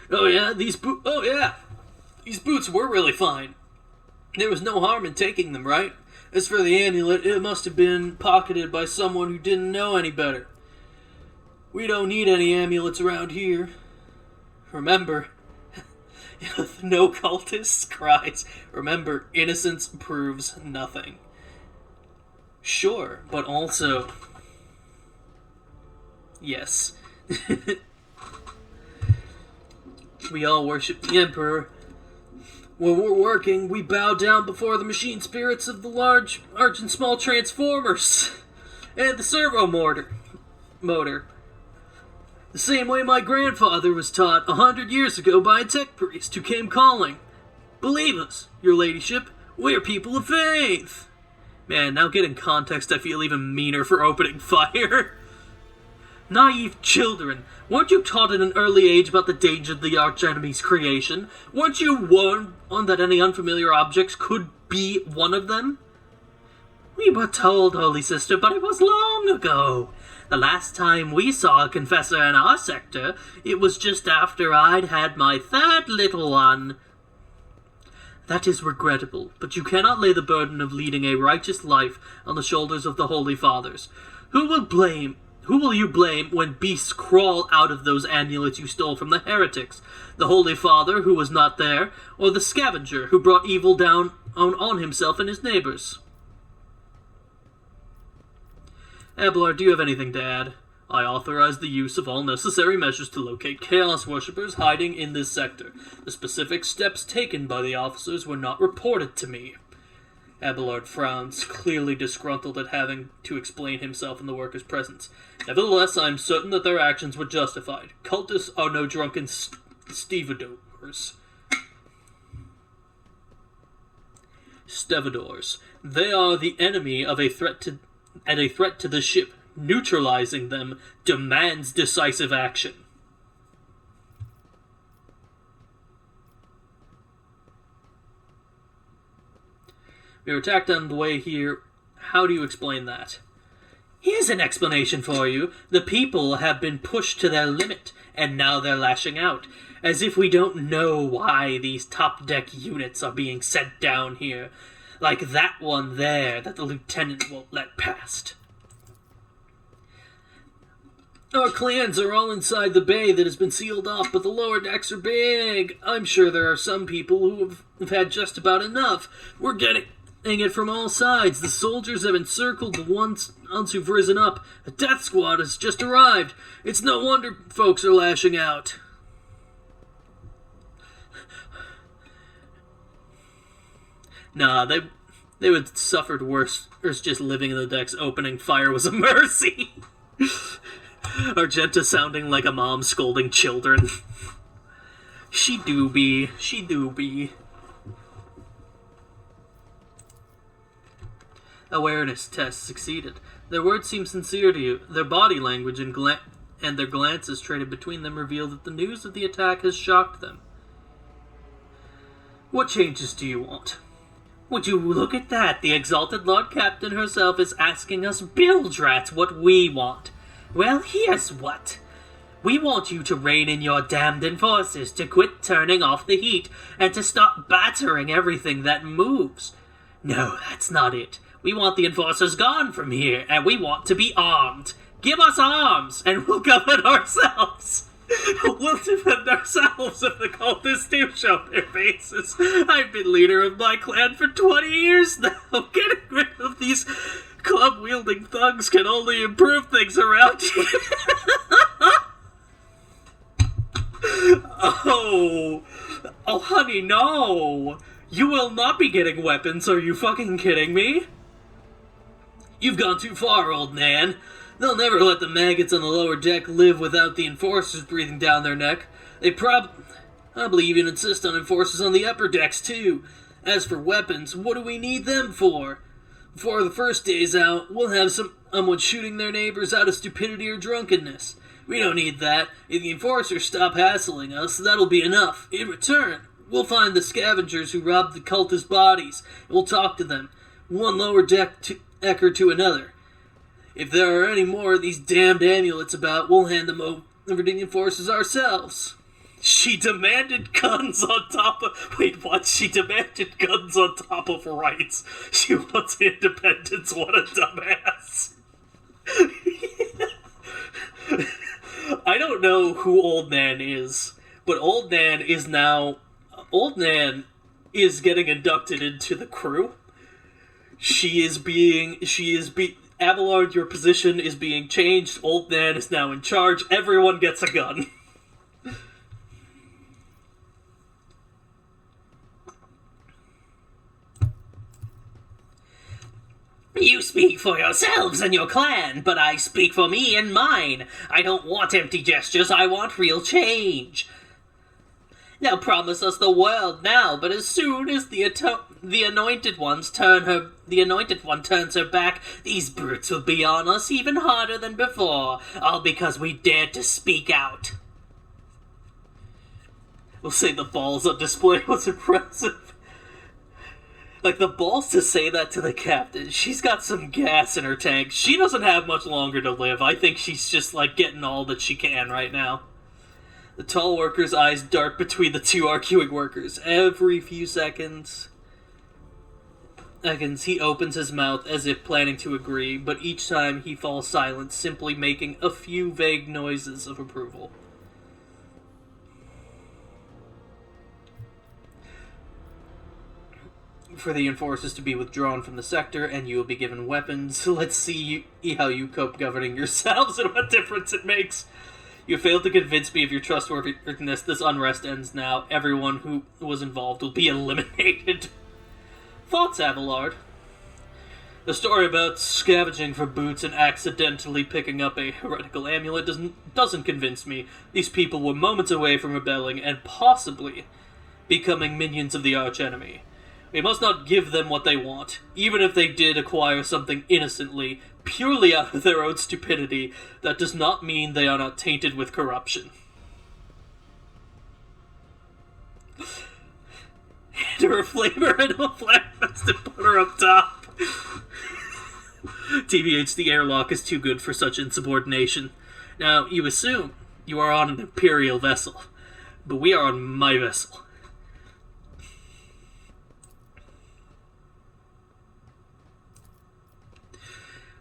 These boots were really fine. There was no harm in taking them, right? As for the amulet, it must have been pocketed by someone who didn't know any better. We don't need any amulets around here. Remember, no cultists cries. Remember, innocence proves nothing. Sure, but also... Yes. We all worship the Emperor. When we're working, we bow down before the machine spirits of the large and small transformers and the servo motor. The same way my grandfather was taught 100 years ago by a tech priest who came calling. Believe us, your ladyship, we're people of faith. Man, now getting context, I feel even meaner for opening fire. Naive children. Weren't you taught at an early age about the danger of the archenemy's creation? Weren't you warned that any unfamiliar objects could be one of them? We were told, Holy Sister, but it was long ago. The last time we saw a confessor in our sector, it was just after I'd had my third little one. That is regrettable, but you cannot lay the burden of leading a righteous life on the shoulders of the Holy Fathers. Who will you blame when beasts crawl out of those amulets you stole from the heretics? The Holy Father, who was not there, or the scavenger, who brought evil down on himself and his neighbors? Abelard, do you have anything to add? I authorize the use of all necessary measures to locate Chaos Worshippers hiding in this sector. The specific steps taken by the officers were not reported to me. Abelard frowns, clearly disgruntled at having to explain himself in the workers' presence. Nevertheless, I am certain that their actions were justified. Cultists are no drunken stevedores. Stevedores. They are the enemy of a threat to the ship. Neutralizing them demands decisive action. We were attacked on the way here. How do you explain that? Here's an explanation for you. The people have been pushed to their limit, and now they're lashing out. As if we don't know why these top-deck units are being sent down here. Like that one there that the lieutenant won't let past. Our clans are all inside the bay that has been sealed off, but the lower decks are big. I'm sure there are some people who have had just about enough. We're getting it from all sides. The soldiers have encircled the ones who've risen up. A death squad has just arrived. It's no wonder folks are lashing out. Nah, they would have suffered worse just living in the decks. Opening fire was a mercy. Argenta sounding like a mom scolding children. She do be. Awareness test succeeded. Their words seemed sincere to you. Their body language and their glances traded between them revealed that the news of the attack has shocked them. What changes do you want? Would you look at that? The exalted Lord Captain herself is asking us bilge rats what we want. Well, here's what. We want you to rein in your damned enforcers, to quit turning off the heat, and to stop battering everything that moves. No, that's not it. We want the enforcers gone from here, and we want to be armed. Give us arms, and we'll govern ourselves. We'll defend ourselves if the cultists do show their faces. I've been leader of my clan for 20 years now. Getting rid of these club-wielding thugs can only improve things around here. Oh, honey, no. You will not be getting weapons, are you fucking kidding me? You've gone too far, old man. They'll never let the maggots on the lower deck live without the enforcers breathing down their neck. They probably even insist on enforcers on the upper decks, too. As for weapons, what do we need them for? Before the first day's out, we'll have someone shooting their neighbors out of stupidity or drunkenness. We don't need that. If the enforcers stop hassling us, that'll be enough. In return, we'll find the scavengers who robbed the cultist bodies, and we'll talk to them, one lower decker to another. If there are any more of these damned amulets about, we'll hand them over to the enforcers ourselves. She demanded guns on top of... Wait, what? She demanded guns on top of rights. She wants independence. What a dumbass. I don't know who Old Nan is, but Old Nan is now... Old Nan is getting inducted into the crew. Abelard, your position is being changed. Old Nan is now in charge. Everyone gets a gun. You speak for yourselves and your clan, but I speak for me and mine. I don't want empty gestures, I want real change. They'll promise us the world now, but as soon as the anointed one turns her back, these brutes will be on us even harder than before, all because we dared to speak out. We'll say the balls on display was impressive. Like, the balls to say that to the captain. She's got some gas in her tank. She doesn't have much longer to live. I think she's just, like, getting all that she can right now. The tall worker's eyes dart between the two arguing workers. Every few seconds, he opens his mouth as if planning to agree, but each time he falls silent, simply making a few vague noises of approval. For the enforcers to be withdrawn from the sector, and you will be given weapons. Let's see how you cope governing yourselves and what difference it makes. You failed to convince me of your trustworthiness. This unrest ends now. Everyone who was involved will be eliminated. Thoughts, Abelard? The story about scavenging for boots and accidentally picking up a heretical amulet doesn't convince me. These people were moments away from rebelling and possibly becoming minions of the archenemy. We must not give them what they want, even if they did acquire something innocently, purely out of their own stupidity. That does not mean they are not tainted with corruption. Hand her a flavor and a flatfest and put her up top. TBH, the airlock is too good for such insubordination. Now, you assume you are on an Imperial vessel, but we are on my vessel.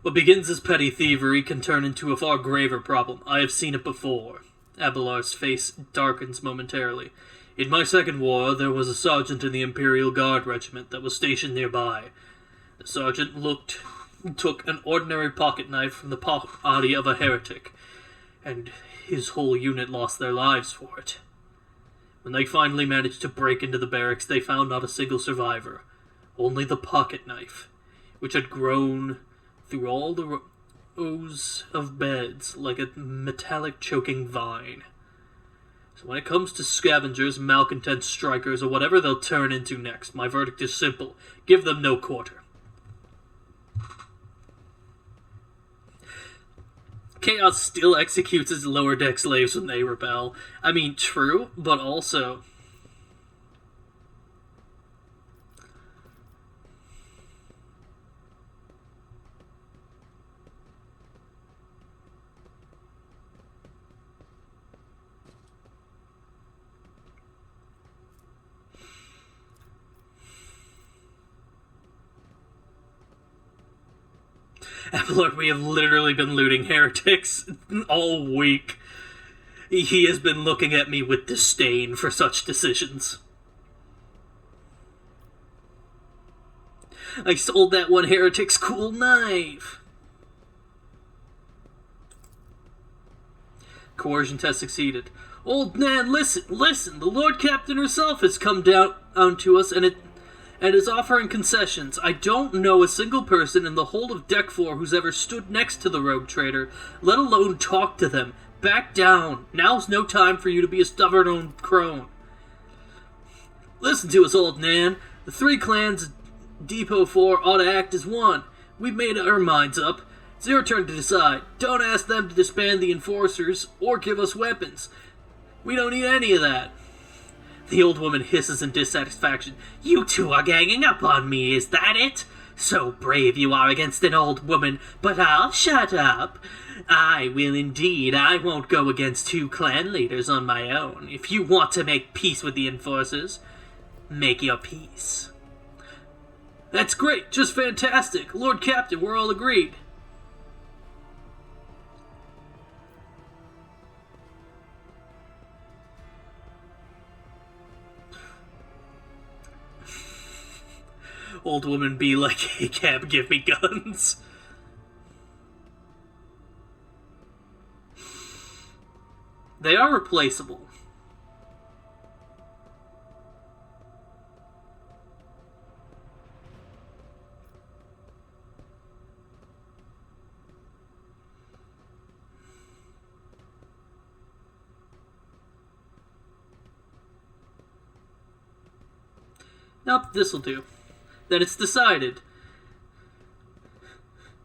What begins as petty thievery can turn into a far graver problem. I have seen it before. Abelard's face darkens momentarily. In my second war, there was a sergeant in the Imperial Guard regiment that was stationed nearby. The sergeant took an ordinary pocket knife from the body of a heretic, and his whole unit lost their lives for it. When they finally managed to break into the barracks, they found not a single survivor, only the pocket knife, which had grown through all the rows of beds like a metallic choking vine. So when it comes to scavengers, malcontent strikers, or whatever they'll turn into next, my verdict is simple. Give them no quarter. Chaos still executes its lower deck slaves when they rebel. I mean, true, but also... Abelard, we have literally been looting heretics all week. He has been looking at me with disdain for such decisions. I sold that one heretic's cool knife. Coercion test succeeded. Old man, listen. The Lord Captain herself has come down to us and is offering concessions. I don't know a single person in the whole of Deck 4 who's ever stood next to the rogue trader, let alone talk to them. Back down. Now's no time for you to be a stubborn old crone. Listen to us, old Nan. The three clans at Depot 4 ought to act as one. We've made our minds up. It's your turn to decide. Don't ask them to disband the enforcers or give us weapons. We don't need any of that. The old woman hisses in dissatisfaction. You two are ganging up on me, is that it? So brave you are against an old woman, but I'll shut up. I will indeed. I won't go against two clan leaders on my own. If you want to make peace with the enforcers, make your peace. That's great, just fantastic. Lord Captain, we're all agreed. Old woman be like, hey, Cab, give me guns. They are replaceable. Nope, this'll do. Then it's decided.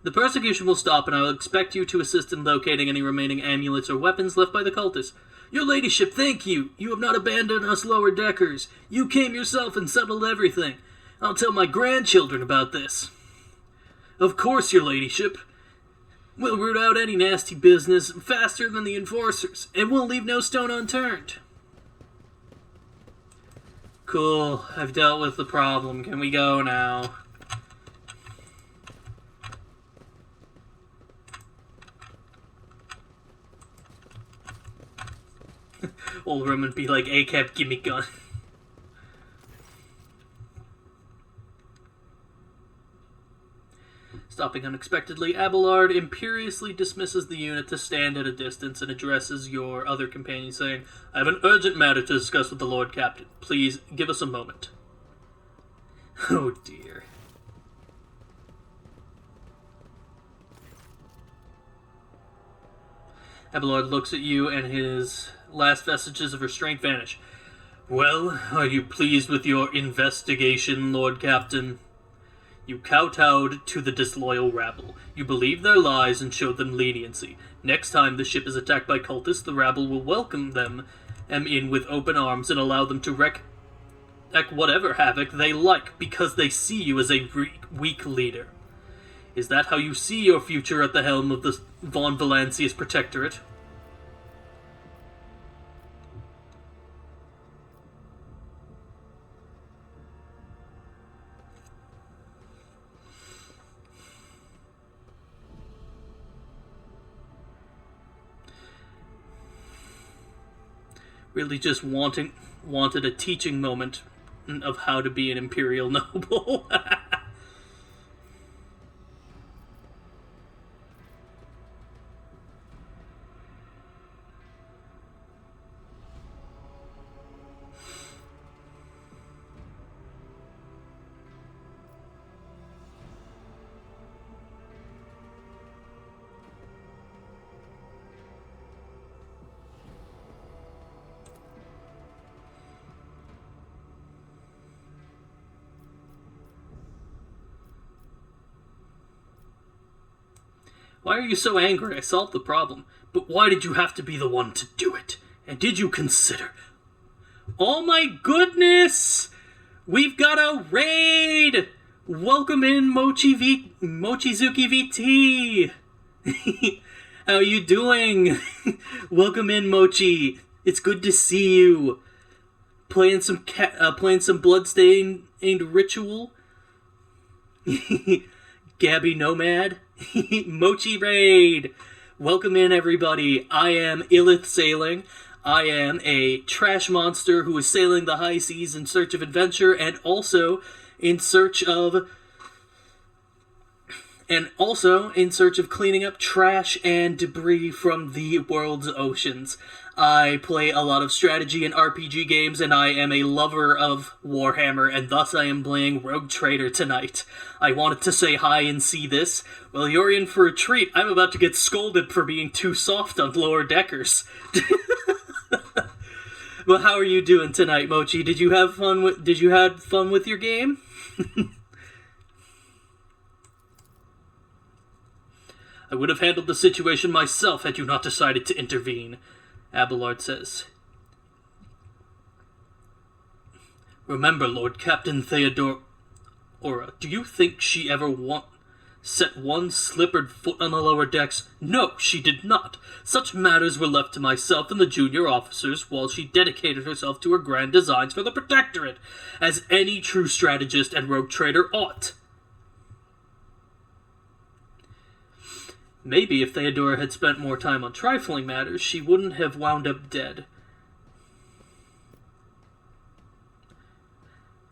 The persecution will stop, and I will expect you to assist in locating any remaining amulets or weapons left by the cultists. Your ladyship, thank you! You have not abandoned us lower deckers. You came yourself and settled everything. I'll tell my grandchildren about this. Of course, your ladyship. We'll root out any nasty business faster than the enforcers, and we'll leave no stone unturned. Cool, I've dealt with the problem. Can we go now? Old Roman be like, ACAB, give me gun. Stopping unexpectedly, Abelard imperiously dismisses the unit to stand at a distance and addresses your other companion, saying, I have an urgent matter to discuss with the Lord Captain. Please, give us a moment. Oh dear. Abelard looks at you and his last vestiges of restraint vanish. Well, are you pleased with your investigation, Lord Captain? You kowtowed to the disloyal rabble. You believed their lies and showed them leniency. Next time the ship is attacked by cultists, the rabble will welcome them in with open arms and allow them to wreak whatever havoc they like, because they see you as a weak leader. Is that how you see your future at the helm of the Von Valancius Protectorate? Really just wanted a teaching moment of how to be an Imperial noble. Why are you so angry? I solved the problem. But why did you have to be the one to do it? And did you consider... Oh my goodness! We've got a raid! Welcome in, Mochizuki VT! How you doing? Welcome in, Mochi. It's good to see you. Playing some Bloodstained Ritual. Gabby Nomad. Mochi Raid! Welcome in, everybody. I am Illith Sailing. I am a trash monster who is sailing the high seas in search of adventure and also in search of cleaning up trash and debris from the world's oceans. I play a lot of strategy and RPG games, and I am a lover of Warhammer, and thus I am playing Rogue Trader tonight. I wanted to say hi and see this. Well, you're in for a treat. I'm about to get scolded for being too soft on lower deckers. Well, how are you doing tonight, Mochi? Did you have fun with your game? I would have handled the situation myself had you not decided to intervene, Abelard says. Remember, Lord Captain Theodora, do you think she ever set one slippered foot on the lower decks? No, she did not. Such matters were left to myself and the junior officers while she dedicated herself to her grand designs for the Protectorate, as any true strategist and rogue trader ought. Maybe if Theodora had spent more time on trifling matters, she wouldn't have wound up dead.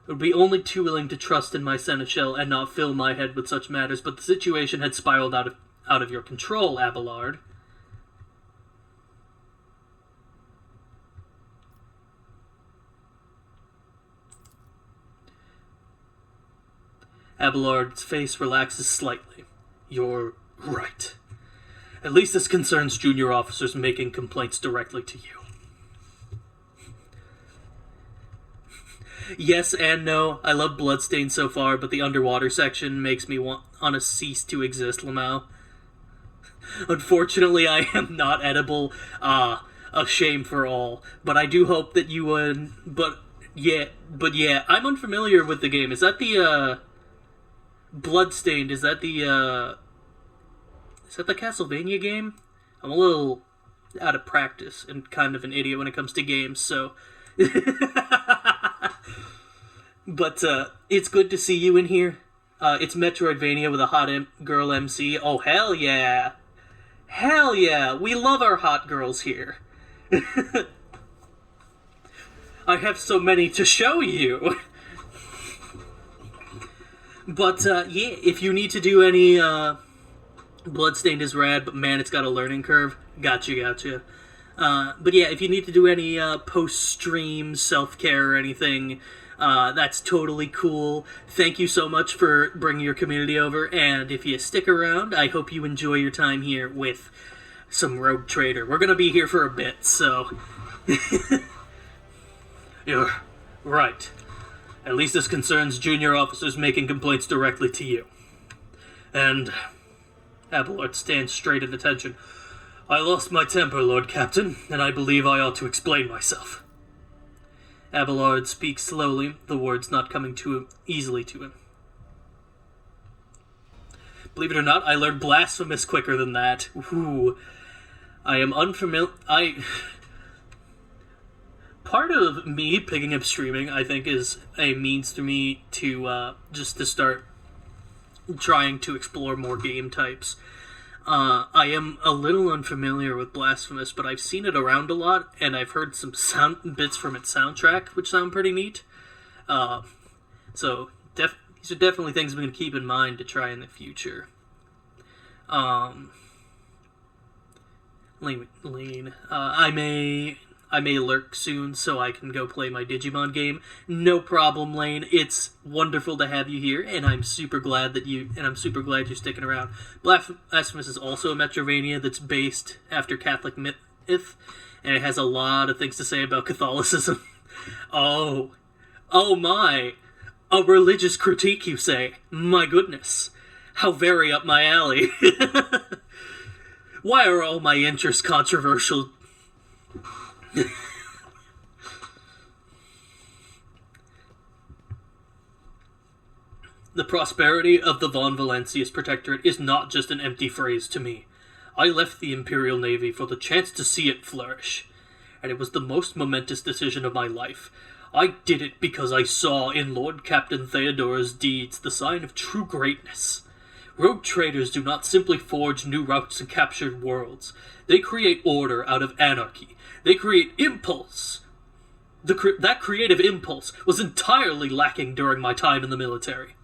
I would be only too willing to trust in my seneschal and not fill my head with such matters, but the situation had spiraled out of your control, Abelard. Abelard's face relaxes slightly. You're right. At least this concerns junior officers making complaints directly to you. Yes and no. I love Bloodstained so far, but the underwater section makes me want to cease to exist, Lamau. Unfortunately, I am not edible. A shame for all. But I do hope that you would. But yeah, I'm unfamiliar with the game. Is that the Bloodstained? Is that the Castlevania game? I'm a little out of practice and kind of an idiot when it comes to games, so. But it's good to see you in here. It's Metroidvania with a hot girl MC. Oh, hell yeah. Hell yeah. We love our hot girls here. I have so many to show you. But, yeah, if you need to do any, Bloodstained is rad, but man, it's got a learning curve. Gotcha. But yeah, if you need to do any, post-stream self-care or anything, that's totally cool. Thank you so much for bringing your community over, and if you stick around, I hope you enjoy your time here with some Rogue Trader. We're gonna be here for a bit, so... You're right. At least this concerns junior officers making complaints directly to you. And... Abelard stands straight at attention. I lost my temper, Lord Captain, and I believe I ought to explain myself. Abelard speaks slowly, the words not coming too easily to him. Believe it or not, I learned blasphemous quicker than that. Ooh. I am unfamiliar... Part of me picking up streaming, I think, is a means to me to, just to start trying to explore more game types. I am a little unfamiliar with Blasphemous, but I've seen it around a lot, and I've heard some bits from its soundtrack, which sound pretty neat. So, these are definitely things I'm going to keep in mind to try in the future. Lane. I may lurk soon so I can go play my Digimon game. No problem, Lane. It's wonderful to have you here, and I'm super glad you're sticking around. Blasphemous is also a Metrovania that's based after Catholic myth, and it has a lot of things to say about Catholicism. Oh my. A religious critique, you say? My goodness. How very up my alley. Why are all my interests controversial? The prosperity of the Von Valancius Protectorate is not just an empty phrase to me. I left the Imperial Navy for the chance to see it flourish, and it was the most momentous decision of my life. I did it because I saw in Lord Captain Theodora's deeds the sign of true greatness. Rogue traders do not simply forge new routes and captured worlds. They create order out of anarchy. They create impulse. That creative impulse was entirely lacking during my time in the military.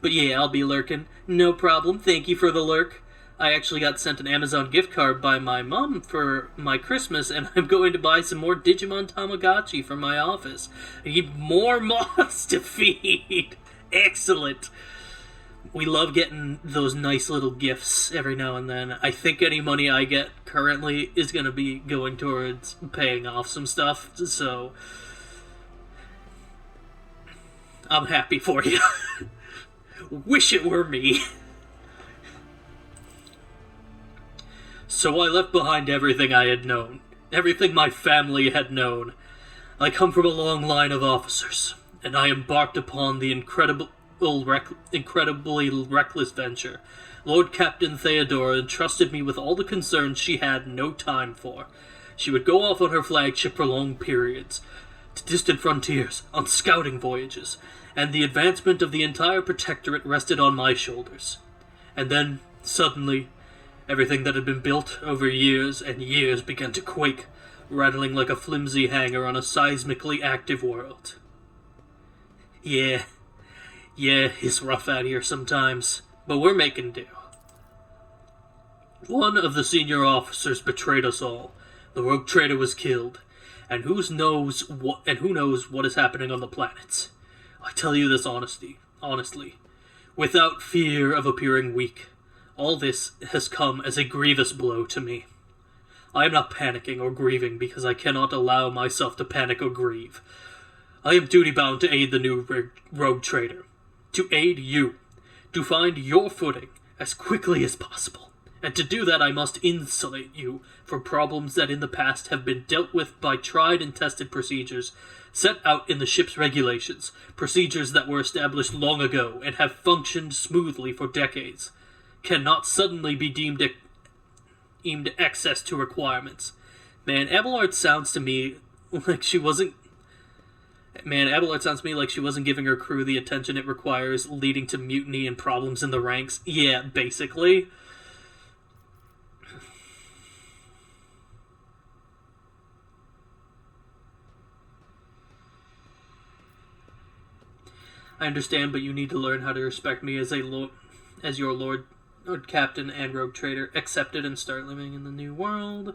But yeah, I'll be lurking. No problem. Thank you for the lurk. I actually got sent an Amazon gift card by my mom for my Christmas, and I'm going to buy some more Digimon Tamagotchi for my office. I need more moths to feed. Excellent. We love getting those nice little gifts every now and then. I think any money I get currently is going to be going towards paying off some stuff, so I'm happy for you. Wish it were me. So I left behind everything I had known, everything my family had known. I come from a long line of officers, and I embarked upon the incredibly reckless venture. Lord Captain Theodora entrusted me with all the concerns she had no time for. She would go off on her flagship for long periods, to distant frontiers, on scouting voyages, and the advancement of the entire Protectorate rested on my shoulders. And then, suddenly, everything that had been built over years and years began to quake, rattling like a flimsy hanger on a seismically active world. Yeah, it's rough out here sometimes, but we're making do. One of the senior officers betrayed us all. The rogue trader was killed, and who knows what is happening on the planets. I tell you this honestly, without fear of appearing weak. All this has come as a grievous blow to me. I am not panicking or grieving because I cannot allow myself to panic or grieve. I am duty-bound to aid the new rogue trader. To aid you. To find your footing as quickly as possible. And to do that I must insulate you from problems that in the past have been dealt with by tried and tested procedures set out in the ship's regulations, procedures that were established long ago and have functioned smoothly for decades, cannot suddenly be deemed access to requirements. Man, Abelard sounds to me like she wasn't giving her crew the attention it requires, leading to mutiny and problems in the ranks. Yeah, basically. I understand, but you need to learn how to respect me as your lord captain and rogue trader. Accept it and start living in the new world.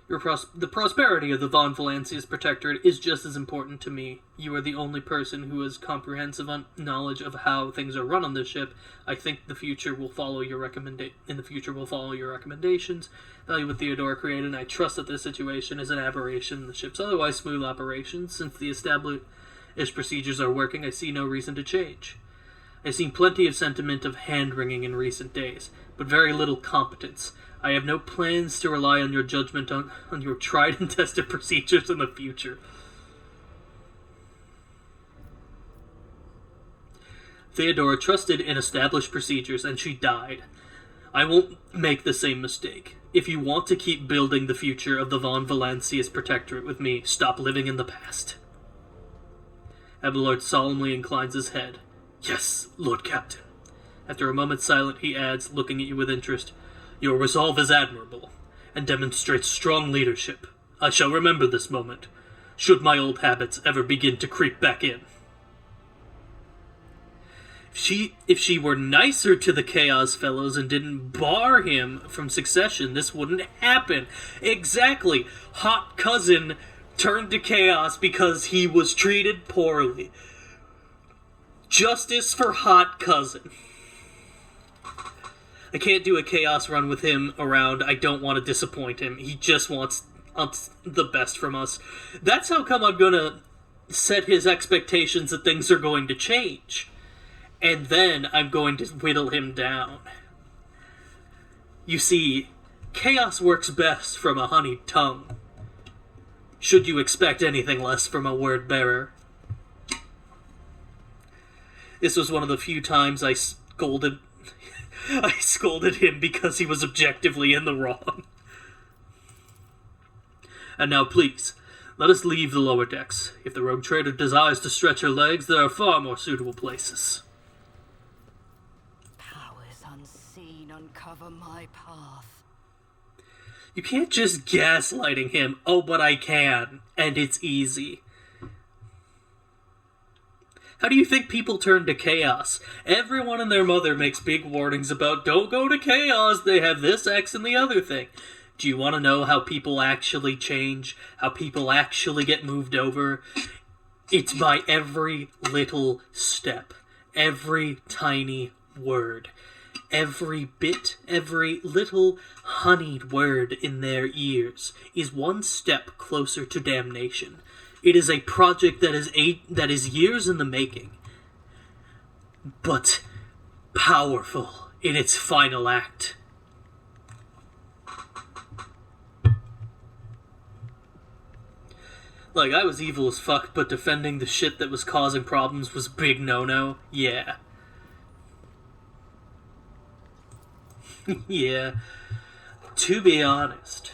The prosperity of the Von Valancia's Protectorate is just as important to me. You are the only person who has comprehensive knowledge of how things are run on this ship. I think the future will follow your recommendations. Value what Theodora created, and I trust that this situation is an aberration in the ship's otherwise smooth operations. Since the established procedures are working, I see no reason to change. I've seen plenty of sentiment of hand-wringing in recent days, but very little competence. I have no plans to rely on your judgment on your tried and tested procedures in the future. Theodora trusted in established procedures, and she died. I won't make the same mistake. If you want to keep building the future of the Von Valancia's Protectorate with me, stop living in the past. Abelard solemnly inclines his head. Yes, Lord Captain. After a moment's silence, he adds, looking at you with interest, Your resolve is admirable, and demonstrates strong leadership. I shall remember this moment, should my old habits ever begin to creep back in. If she were nicer to the Chaos Fellows and didn't bar him from succession, this wouldn't happen. Exactly. Hot cousin turned to Chaos because he was treated poorly. Justice for hot cousin. I can't do a Chaos run with him around. I don't want to disappoint him. He just wants the best from us. That's how come I'm gonna set his expectations that things are going to change. And then I'm going to whittle him down. You see, Chaos works best from a honeyed tongue. Should you expect anything less from a word bearer? This was one of the few times I scolded him because he was objectively in the wrong. And now please, let us leave the lower decks. If the rogue trader desires to stretch her legs, there are far more suitable places. Powers unseen uncover my path. You can't just gaslighting him. Oh, but I can. And it's easy. How do you think people turn to Chaos? Everyone and their mother makes big warnings about don't go to Chaos, they have this, X, and the other thing. Do you want to know how people actually change? How people actually get moved over? It's by every little step. Every tiny word. Every bit, every little honeyed word in their ears is one step closer to damnation. It is a project that is years in the making, but powerful in its final act. Like, I was evil as fuck, but defending the shit that was causing problems was a big no-no. Yeah. Yeah. To be honest,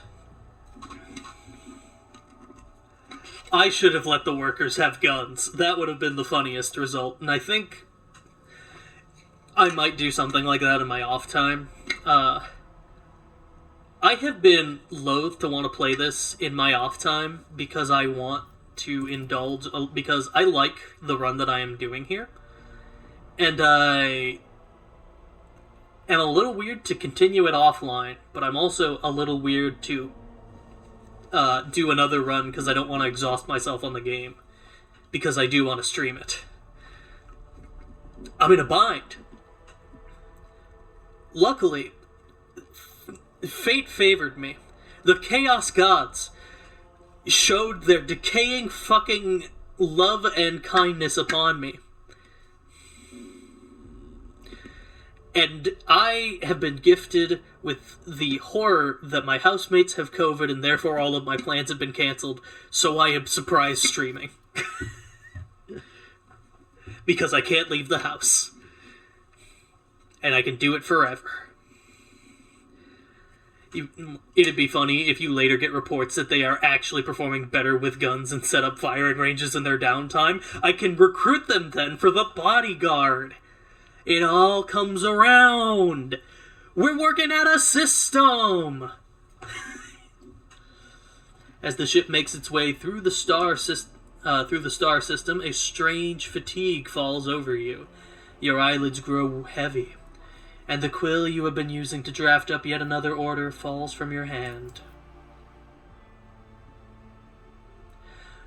I should have let the workers have guns. That would have been the funniest result, and I think I might do something like that in my off time. I have been loath to want to play this in my off time because I want to indulge, because I like the run that I am doing here. And I am a little weird to continue it offline, but I'm also a little weird to do another run because I don't want to exhaust myself on the game, because I do want to stream it. I'm in a bind. Luckily, fate favored me. The Chaos Gods showed their decaying fucking love and kindness upon me. And I have been gifted with the horror that my housemates have COVID and therefore all of my plans have been cancelled, so I am surprise streaming. Because I can't leave the house. And I can do it forever. It'd be funny if you later get reports that they are actually performing better with guns and set up firing ranges in their downtime. I can recruit them then for the bodyguard. It all comes around. We're working out a system. As the ship makes its way through the star system, a strange fatigue falls over you. Your eyelids grow heavy, and the quill you have been using to draft up yet another order falls from your hand.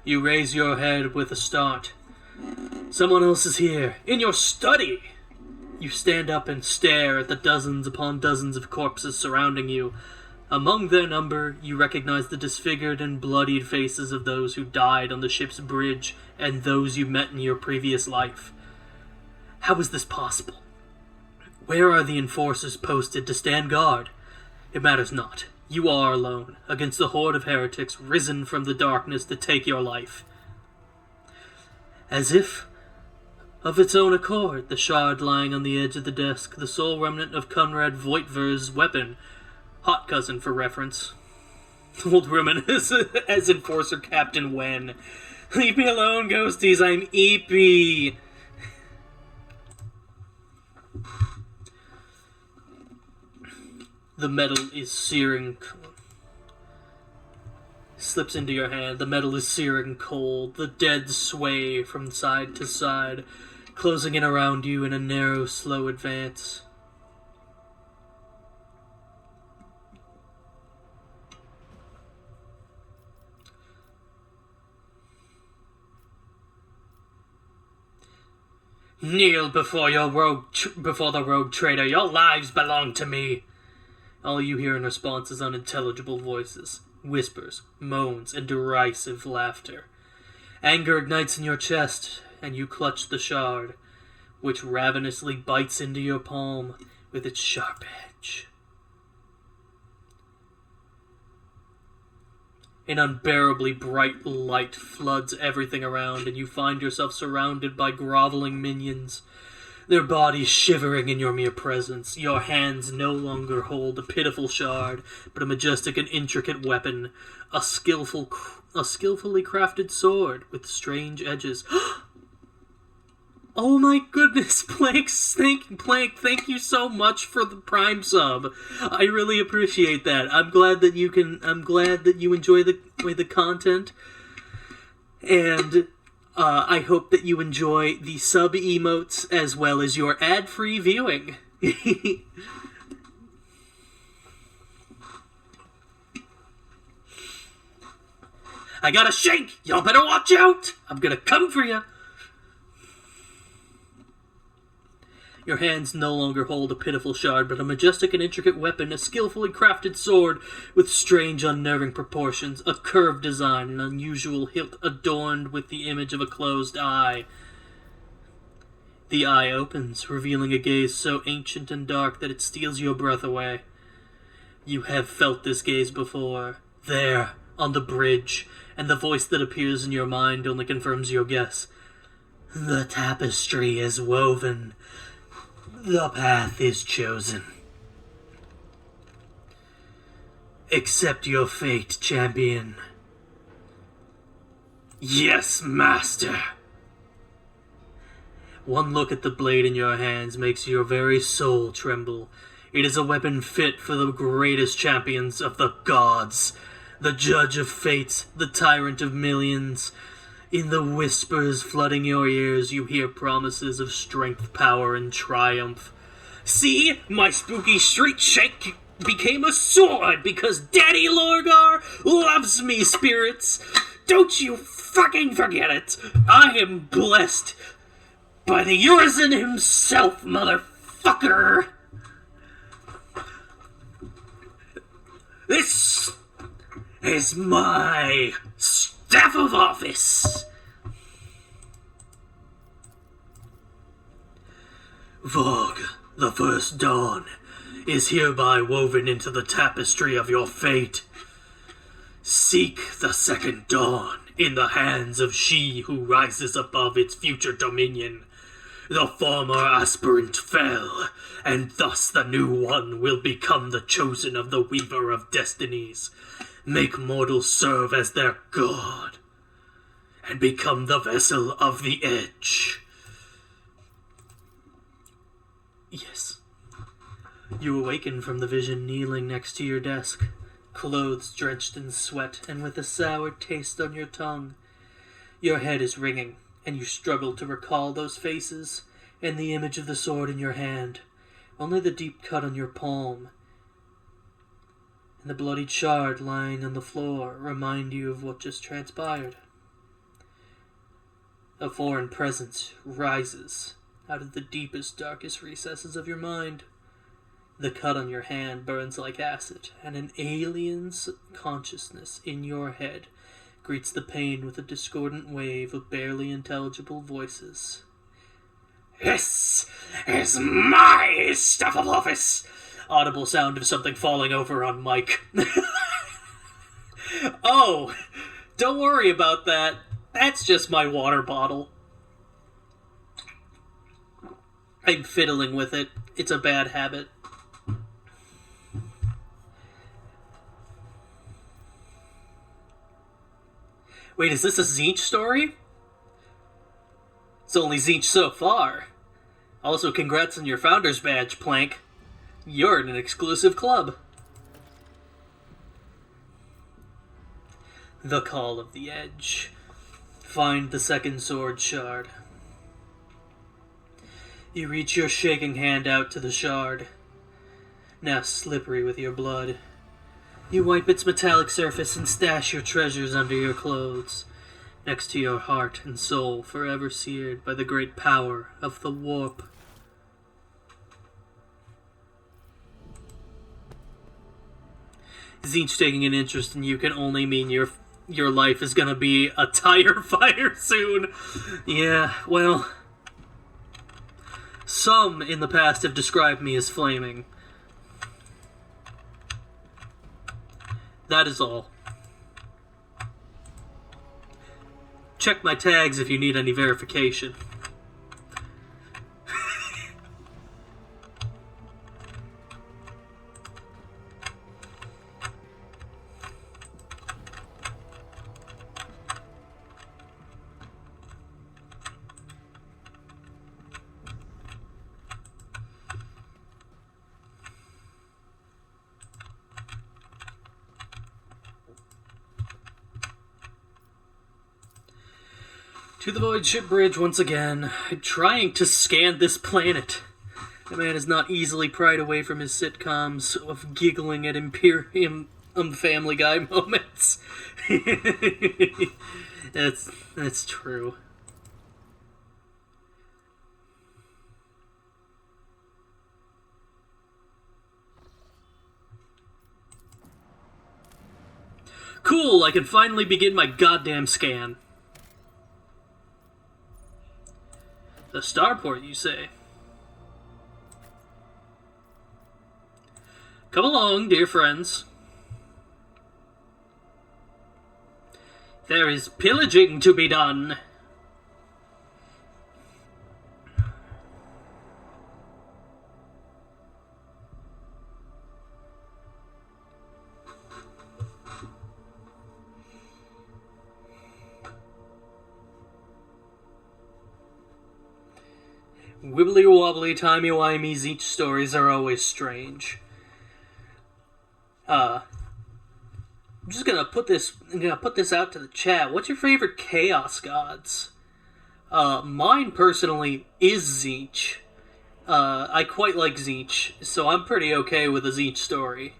You raise your head with a start. Someone else is here, in your study! You stand up and stare at the dozens upon dozens of corpses surrounding you. Among their number, you recognize the disfigured and bloodied faces of those who died on the ship's bridge and those you met in your previous life. How is this possible? Where are the enforcers posted to stand guard? It matters not. You are alone, against a horde of heretics risen from the darkness to take your life. As if of its own accord, the shard lying on the edge of the desk, the sole remnant of Conrad Voigtver's weapon, hot cousin for reference. Old woman as Enforcer Captain Wen. Leave me alone, ghosties, I'm EP. The metal is searing. Slips into your hand. The metal is searing cold. The dead sway from side to side, closing in around you in a narrow, slow advance. Kneel before the rogue trader. Your lives belong to me. All you hear in response is unintelligible voices, whispers, moans, and derisive laughter. Anger ignites in your chest, and you clutch the shard, which ravenously bites into your palm with its sharp edge. An unbearably bright light floods everything around, and you find yourself surrounded by groveling minions, their bodies shivering in your mere presence. Your hands no longer hold a pitiful shard, but a majestic and intricate weapon, a skillfully crafted sword with strange edges. Oh my goodness, Plank, thank you so much for the Prime sub. I really appreciate that. I'm glad that you enjoy the content. And I hope that you enjoy the sub emotes as well as your ad-free viewing. I got a shake! Y'all better watch out! I'm gonna come for you! Your hands no longer hold a pitiful shard, but a majestic and intricate weapon, a skillfully crafted sword with strange, unnerving proportions, a curved design, an unusual hilt adorned with the image of a closed eye. The eye opens, revealing a gaze so ancient and dark that it steals your breath away. You have felt this gaze before, there, on the bridge, and the voice that appears in your mind only confirms your guess. The tapestry is woven. The path is chosen. Accept your fate, champion. Yes, master. One look at the blade in your hands makes your very soul tremble. It is a weapon fit for the greatest champions of the gods, the judge of fate, the tyrant of millions. In the whispers flooding your ears, you hear promises of strength, power, and triumph. See, my spooky street shank became a sword because Daddy Lorgar loves me, spirits. Don't you fucking forget it. I am blessed by the Urizen himself, motherfucker. This is my staff of office. Vogue, the first dawn, is hereby woven into the tapestry of your fate. Seek the second dawn in the hands of she who rises above its future dominion. The former aspirant fell, and thus the new one will become the chosen of the Weaver of Destinies. Make mortals serve as their god, and become the vessel of the Edge. Yes. You awaken from the vision kneeling next to your desk, clothes drenched in sweat and with a sour taste on your tongue. Your head is ringing, and you struggle to recall those faces and the image of the sword in your hand. Only the deep cut on your palm and the bloodied shard lying on the floor remind you of what just transpired. A foreign presence rises out of the deepest, darkest recesses of your mind. The cut on your hand burns like acid, and an alien's consciousness in your head greets the pain with a discordant wave of barely intelligible voices. This is my staff of office! Audible sound of something falling over on Mike. Oh, don't worry about that. That's just my water bottle. I'm fiddling with it. It's a bad habit. Wait, is this a Zinch story? It's only Zinch so far. Also, congrats on your founder's badge, Plank. You're in an exclusive club. The Call of the Edge. Find the second sword shard. You reach your shaking hand out to the shard, now slippery with your blood. You wipe its metallic surface and stash your treasures under your clothes, next to your heart and soul forever seared by the great power of the warp. Zinch taking an interest in you can only mean your life is gonna be a tire fire soon. Yeah, well, some in the past have described me as flaming. That is all. Check my tags if you need any verification. To the Void Ship Bridge once again, trying to scan this planet. The man is not easily pried away from his sitcoms of giggling at Imperium Family Guy moments. That's true. Cool, I can finally begin my goddamn scan. The starport, you say? Come along, dear friends. There is pillaging to be done. Wibbly-wobbly, timey-wimey Zinch stories are always strange. I'm just gonna put this out to the chat. What's your favorite Chaos Gods? Mine personally is Zinch. I quite like Zinch, so I'm pretty okay with a Zinch story.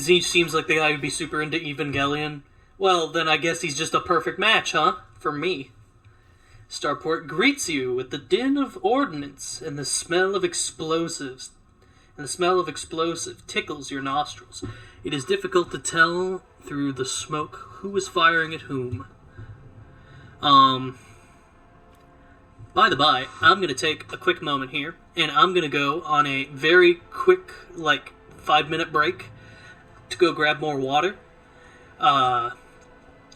he seems like the guy who'd be super into Evangelion. Well, then I guess he's just a perfect match, huh? For me. Starport greets you with the din of ordnance and the smell of explosives. And the smell of explosive tickles your nostrils. It is difficult to tell through the smoke who is firing at whom. By the by, I'm going to take a quick moment here, and I'm going to go on a very quick, 5-minute break to go grab more water.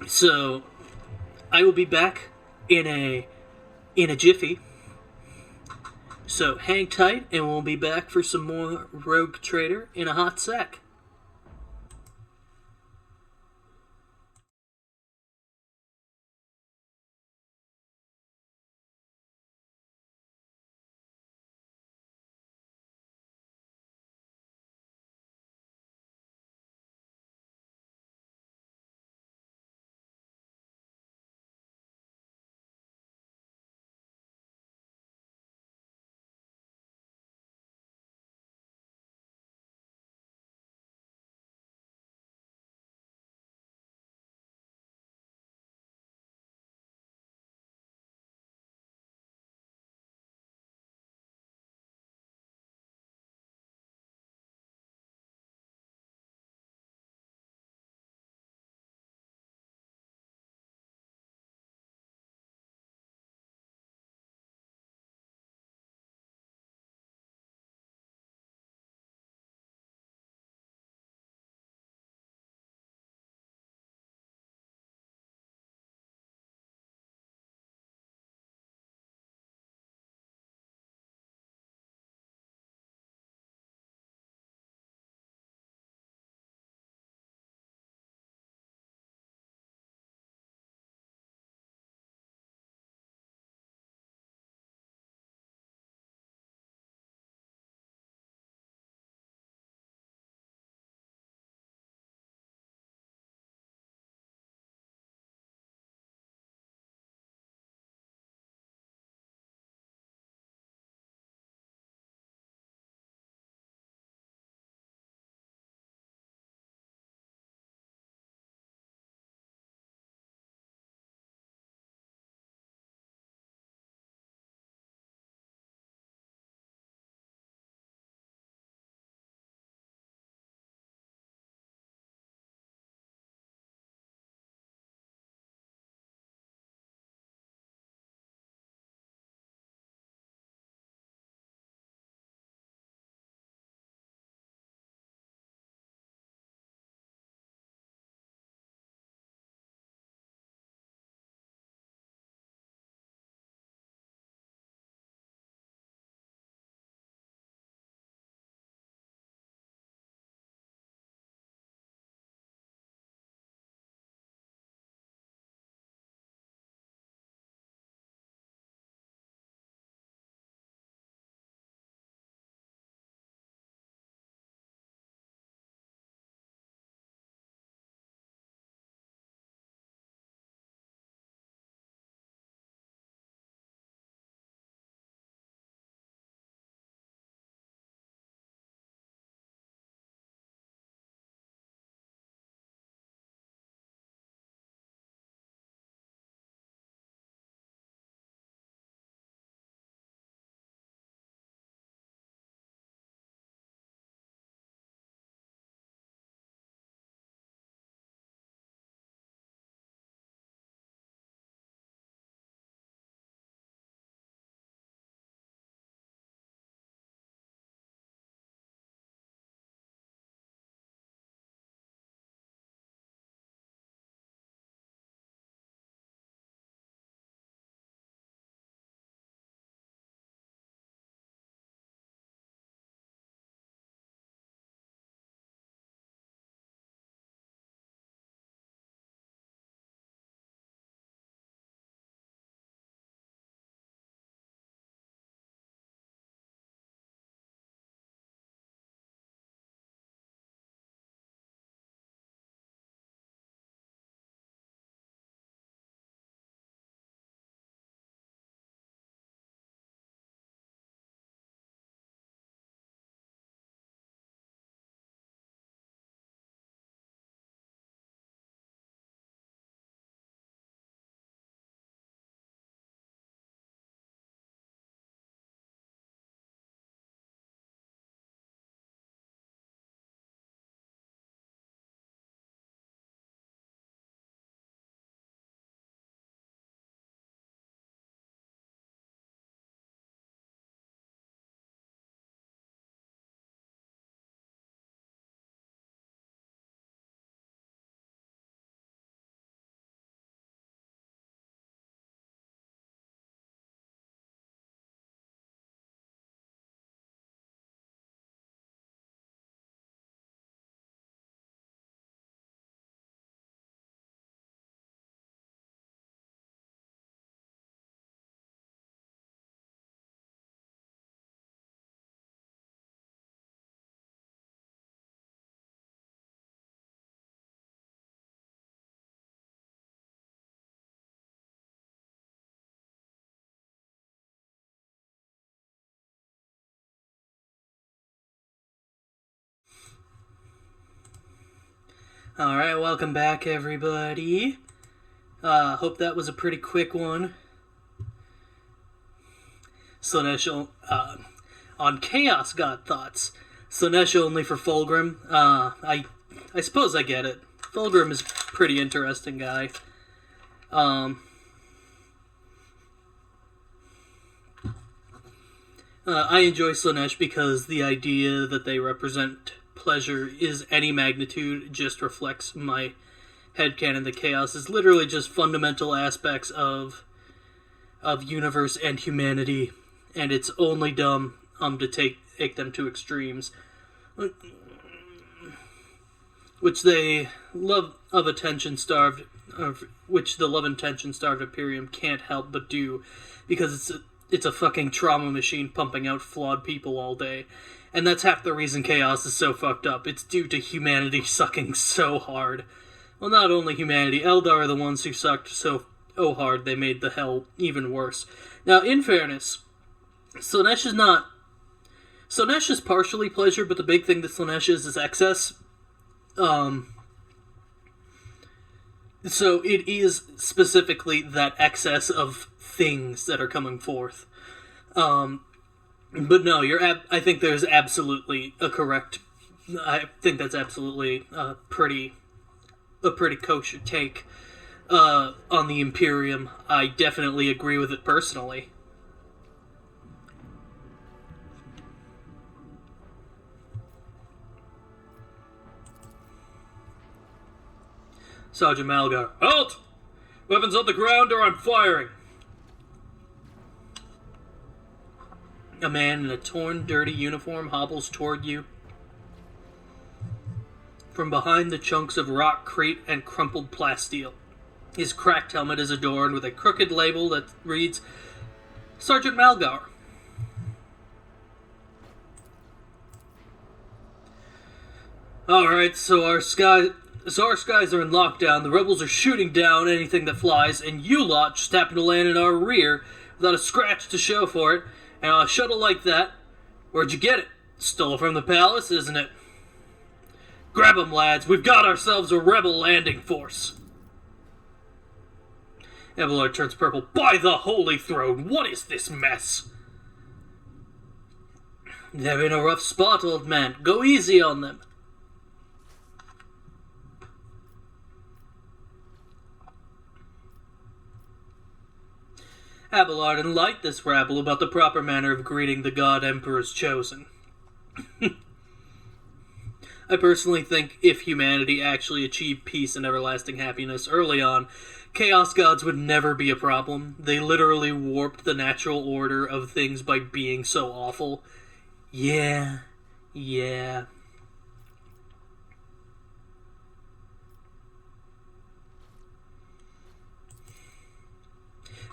So I will be back in a jiffy. So hang tight, and we'll be back for some more Rogue Trader in a hot sec. Alright, welcome back, everybody. Hope that was a pretty quick one. Slanesh, on Chaos God thoughts. Slanesh only for Fulgrim. I suppose I get it. Fulgrim is a pretty interesting guy. I enjoy Slanesh because the idea that they represent pleasure is any magnitude just reflects my headcanon that Chaos is literally just fundamental aspects of universe and humanity, and it's only dumb to take them to extremes, which they love of attention starved, which the love attention starved Imperium can't help but do, because it's a fucking trauma machine pumping out flawed people all day. And that's half the reason Chaos is so fucked up. It's due to humanity sucking so hard. Well, not only humanity, Eldar are the ones who sucked so hard they made the hell even worse. Now, in fairness, Slanesh is partially pleasure, but the big thing that Slanesh is excess. So it is specifically that excess of things that are coming forth. But no, I think there's absolutely a correct. I think that's absolutely a pretty kosher take on the Imperium. I definitely agree with it personally. Sergeant Malgar, halt! Weapons on the ground or I'm firing! A man in a torn, dirty uniform hobbles toward you. From behind the chunks of rock, crate, and crumpled plasteel, his cracked helmet is adorned with a crooked label that reads, Sergeant Malgar. Alright, so our skies are in lockdown, the rebels are shooting down anything that flies, and you lot just happen to land in our rear without a scratch to show for it, and on a shuttle like that, where'd you get it? Stole from the palace, isn't it? Grab 'em, lads, we've got ourselves a rebel landing force. Abelard turns purple. By the Holy Throne, what is this mess? They're in a rough spot, old man. Go easy on them. Abelard enlightened this rabble about the proper manner of greeting the God Emperor's chosen. I personally think if humanity actually achieved peace and everlasting happiness early on, Chaos Gods would never be a problem. They literally warped the natural order of things by being so awful. Yeah.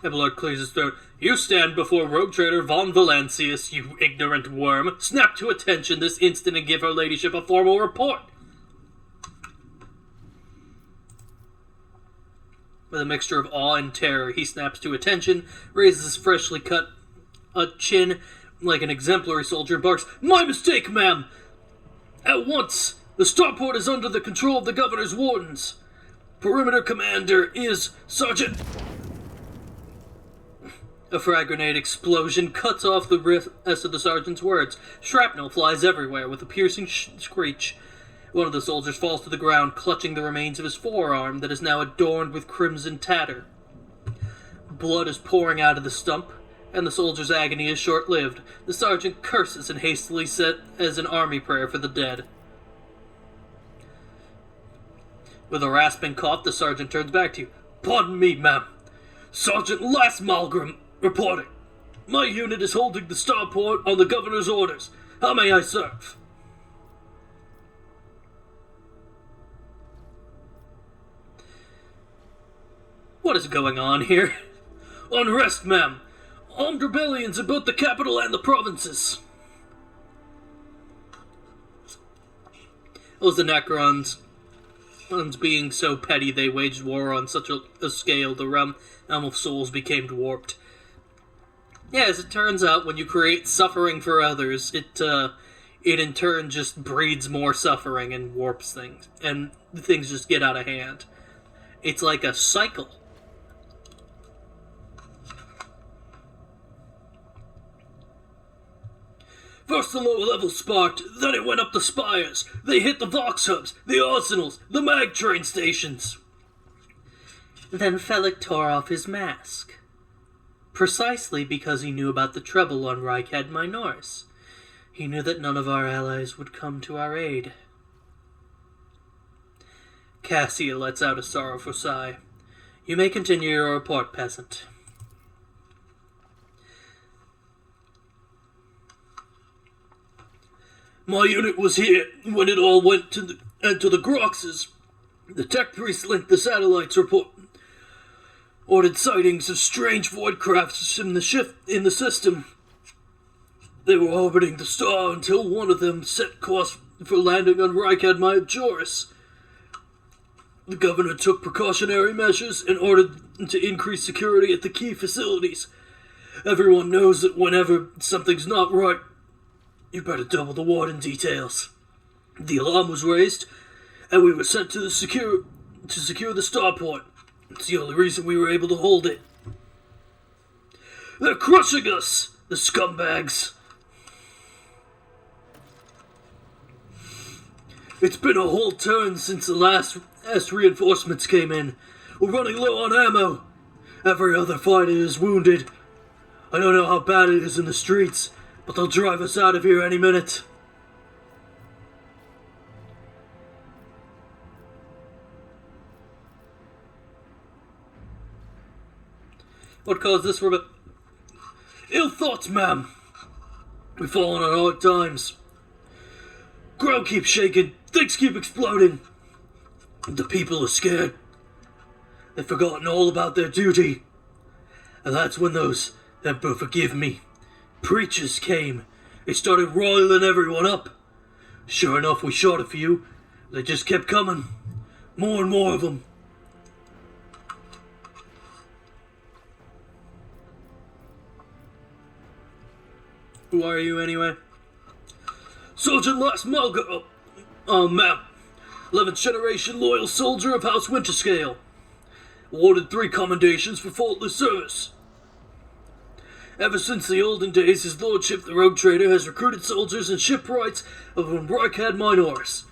Abelard clears his throat. You stand before Rogue Trader Von Valancius, you ignorant worm. Snap to attention this instant and give her ladyship a formal report. With a mixture of awe and terror, he snaps to attention, raises his freshly cut chin like an exemplary soldier, and barks, My mistake, ma'am! At once! The starport is under the control of the Governor's wardens. Perimeter commander is Sergeant... A frag grenade explosion cuts off the rest of the sergeant's words. Shrapnel flies everywhere with a piercing screech. One of the soldiers falls to the ground, clutching the remains of his forearm that is now adorned with crimson tatter. Blood is pouring out of the stump, and the soldier's agony is short-lived. The sergeant curses and hastily says an army prayer for the dead. With a rasping cough, the sergeant turns back to you. Pardon me, ma'am. Sergeant Lass Malgrim reporting. My unit is holding the starport on the Governor's orders. How may I serve? What is going on here? Unrest, ma'am. Armed rebellions in both the capital and the provinces. Those the Necrons being so petty they waged war on such a scale the realm of souls became warped. Yeah, as it turns out, when you create suffering for others, it it in turn just breeds more suffering and warps things, and things just get out of hand. It's like a cycle. First the lower level sparked, then it went up the spires. They hit the Vox hubs, the arsenals, the mag train stations. Then Felix tore off his mask. Precisely because he knew about the trouble on Reichad Minoris. He knew that none of our allies would come to our aid. Cassia lets out a sorrowful sigh. You may continue your report, peasant. My unit was here when it all went to the Groxes. The tech priest linked the satellites report. Ordered sightings of strange void crafts in the system. They were orbiting the star until one of them set course for landing on Reichad Majoris. The governor took precautionary measures in order to increase security at the key facilities. Everyone knows that whenever something's not right, you better double the warden details. The alarm was raised, and we were sent to secure the starport. It's the only reason we were able to hold it. They're crushing us, the scumbags. It's been a whole turn since the last reinforcements came in. We're running low on ammo. Every other fighter is wounded. I don't know how bad it is in the streets, but they'll drive us out of here any minute. What caused this rebellion? Ill thoughts, ma'am. We've fallen on hard times. Ground keeps shaking. Things keep exploding. The people are scared. They've forgotten all about their duty. And that's when those, Emperor forgive me, preachers came. They started roiling everyone up. Sure enough, we shot a few. They just kept coming. More and more of them. Who are you, anyway? Sergeant Last Malga... ma'am. 11th generation loyal soldier of House Winterscale. Awarded 3 commendations for faultless service. Ever since the olden days, his lordship, the rogue trader, has recruited soldiers and shipwrights of Reichad Minoris.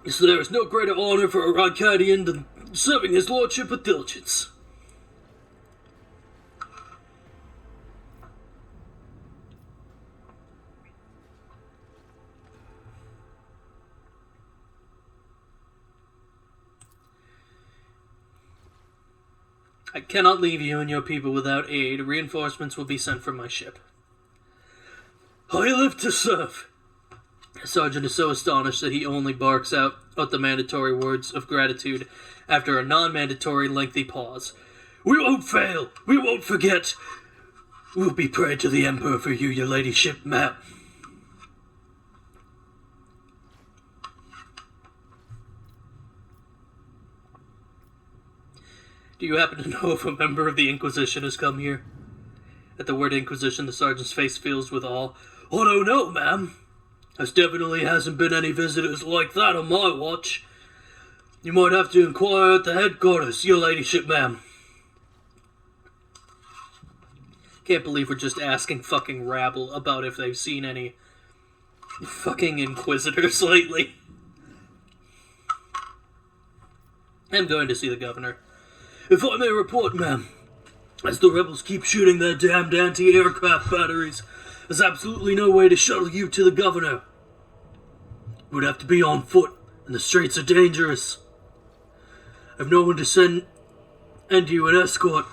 So there is no greater honor for a Reichadian than serving his lordship with diligence. I cannot leave you and your people without aid. Reinforcements will be sent from my ship. I live to serve. The sergeant is so astonished that he only barks out the mandatory words of gratitude after a non-mandatory lengthy pause. We won't fail. We won't forget. We'll be praying to the Emperor for you, your ladyship, ma'am. Do you happen to know if a member of the Inquisition has come here? At the word Inquisition, the sergeant's face fills with awe. I don't know, ma'am. There definitely hasn't been any visitors like that on my watch. You might have to inquire at the headquarters, your ladyship, ma'am. Can't believe we're just asking fucking rabble about if they've seen any fucking Inquisitors lately. I'm going to see the governor. If I may report, ma'am, as the rebels keep shooting their damned anti-aircraft batteries, there's absolutely no way to shuttle you to the governor. You would have to be on foot, and the streets are dangerous. I've no one to send you an escort.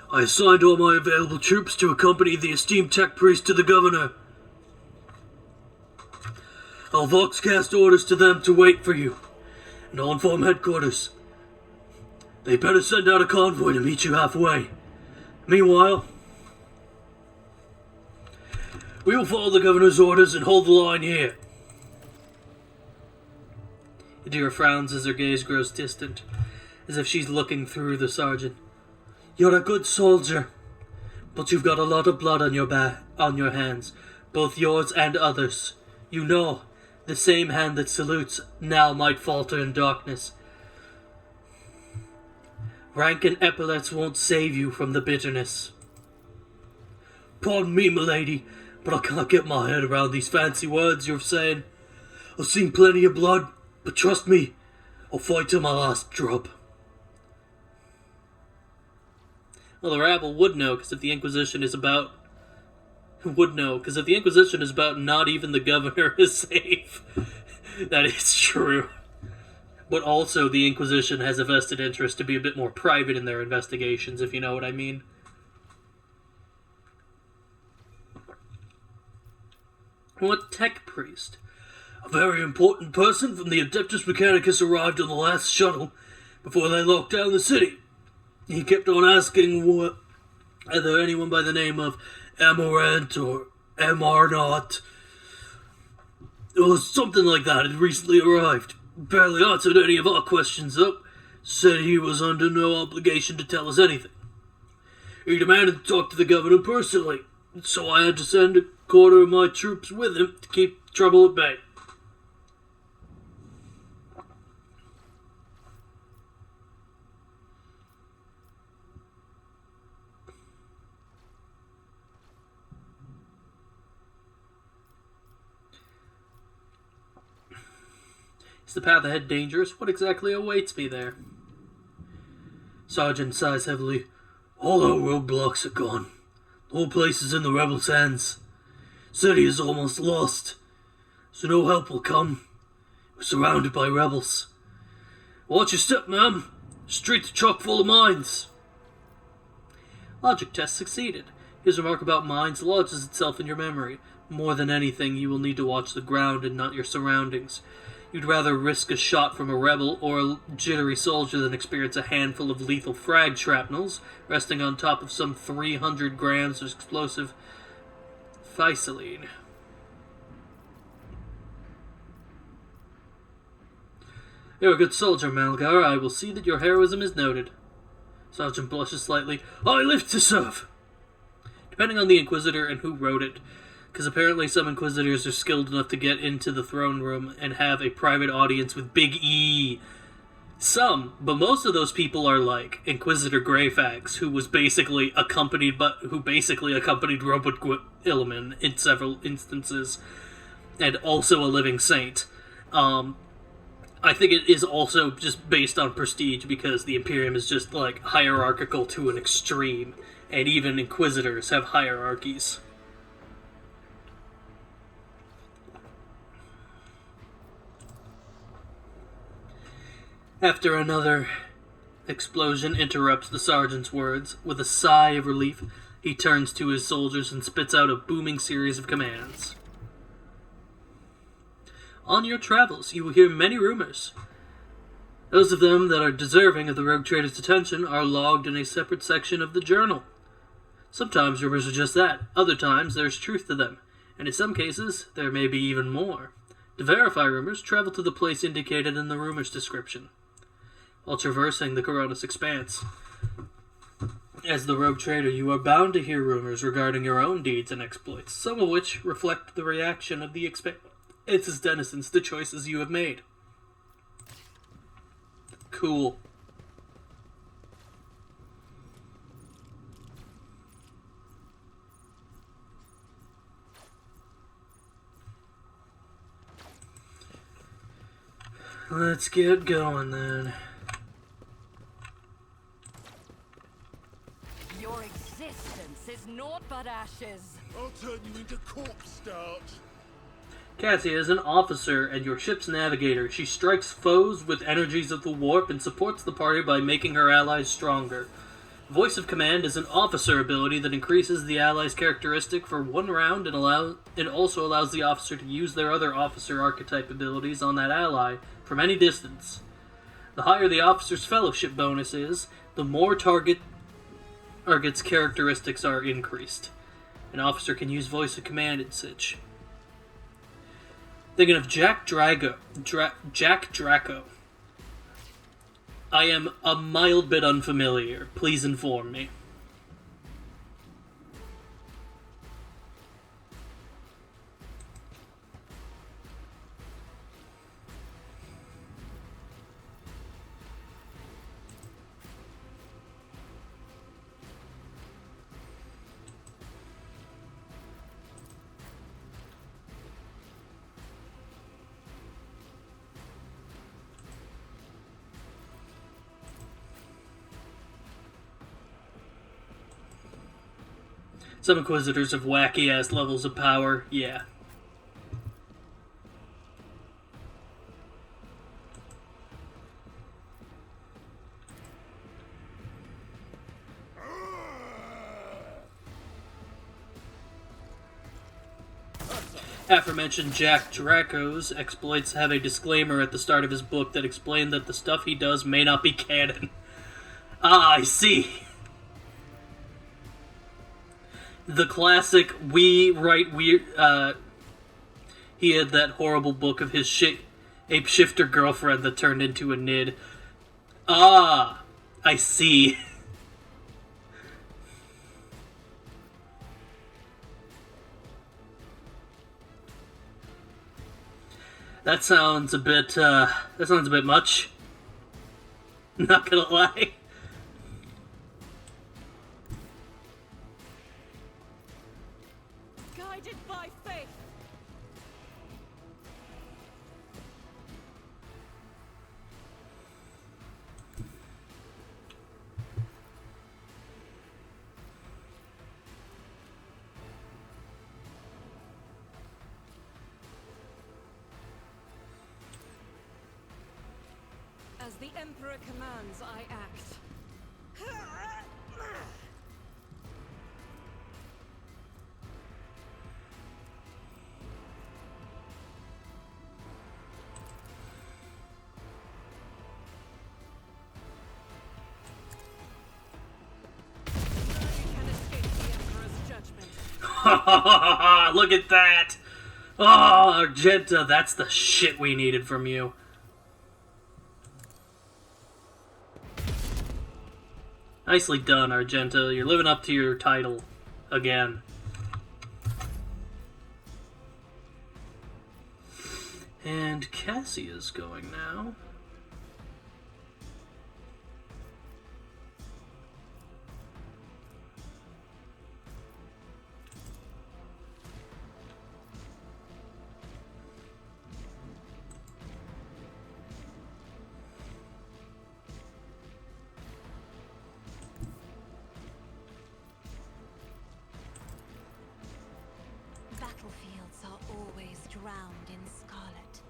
I assigned all my available troops to accompany the esteemed tech priest to the governor. I'll voxcast orders to them to wait for you, and I'll inform headquarters. They better send out a convoy to meet you halfway. Meanwhile, we will follow the governor's orders and hold the line here. Adira frowns as her gaze grows distant, as if she's looking through the sergeant. You're a good soldier, but you've got a lot of blood on your hands, both yours and others. You know, the same hand that salutes now might falter in darkness. Rank and epaulets won't save you from the bitterness. Pardon me, milady, but I can't get my head around these fancy words you're saying. I've seen plenty of blood, but trust me, I'll fight till my last drop. Well, the rabble would know, because if the Inquisition is about... not even the governor is safe. That is true. But also, the Inquisition has a vested interest to be a bit more private in their investigations, if you know what I mean. What tech priest? A very important person from the Adeptus Mechanicus arrived on the last shuttle before they locked down the city. He kept on asking whether anyone by the name of Amarant or Amarnot or something like that had recently arrived. Barely answered any of our questions, though. Said he was under no obligation to tell us anything. He demanded to talk to the governor personally, so I had to send a quarter of my troops with him to keep trouble at bay. Is the path ahead dangerous? What exactly awaits me there? Sergeant sighs heavily. All our roadblocks are gone. The whole place is in the rebels' hands. City is almost lost, so no help will come. We're surrounded by rebels. Watch your step, ma'am. Streets are chock full of mines. Logic test succeeded. His remark about mines lodges itself in your memory. More than anything, you will need to watch the ground and not your surroundings. You'd rather risk a shot from a rebel or a jittery soldier than experience a handful of lethal frag shrapnels resting on top of some 300 grams of explosive Physaline. You're a good soldier, Malgar. I will see that your heroism is noted. Sergeant blushes slightly. I live to serve. Depending on the Inquisitor and who wrote it, because apparently some Inquisitors are skilled enough to get into the throne room and have a private audience with Big E. Some, but most of those people are like Inquisitor Greyfax, who basically accompanied Robert Illiman in several instances, and also a living saint. I think it is also just based on prestige, because the Imperium is just like hierarchical to an extreme, and even Inquisitors have hierarchies. After another explosion interrupts the sergeant's words, with a sigh of relief, he turns to his soldiers and spits out a booming series of commands. On your travels, you will hear many rumors. Those of them that are deserving of the rogue trader's attention are logged in a separate section of the journal. Sometimes rumors are just that, other times there's truth to them, and in some cases, there may be even more. To verify rumors, travel to the place indicated in the rumor's description. While traversing the Coronis Expanse, as the rogue trader, you are bound to hear rumors regarding your own deeds and exploits, some of which reflect the reaction of the Expanse's denizens to choices you have made. Cool. Let's get going then. Your existence is naught but ashes. I'll turn you into corpse starch. Cassia is an officer and your ship's navigator. She strikes foes with energies of the warp and supports the party by making her allies stronger. Voice of Command is an officer ability that increases the ally's characteristic for 1 round and also allows the officer to use their other officer archetype abilities on that ally from any distance. The higher the officer's fellowship bonus is, the more target's characteristics are increased. An officer can use Voice of Command and such. Thinking of Jack Draco. I am a mild bit unfamiliar. Please inform me. Some Inquisitors have wacky-ass levels of power, yeah. Aforementioned Jack Draco's exploits have a disclaimer at the start of his book that explained that the stuff he does may not be canon. Ah, I see. The classic, we write weird, he had that horrible book of his ape-shifter girlfriend that turned into a Nid. Ah, I see. That sounds a bit much. Not gonna lie. Guided by faith. As the Emperor commands, I act. You can escape the Emperor's judgment. Look at that! Oh, Argenta, that's the shit we needed from you. Nicely done, Argenta. You're living up to your title again. And Cassia's going now. Battlefields are always drowned in scarlet.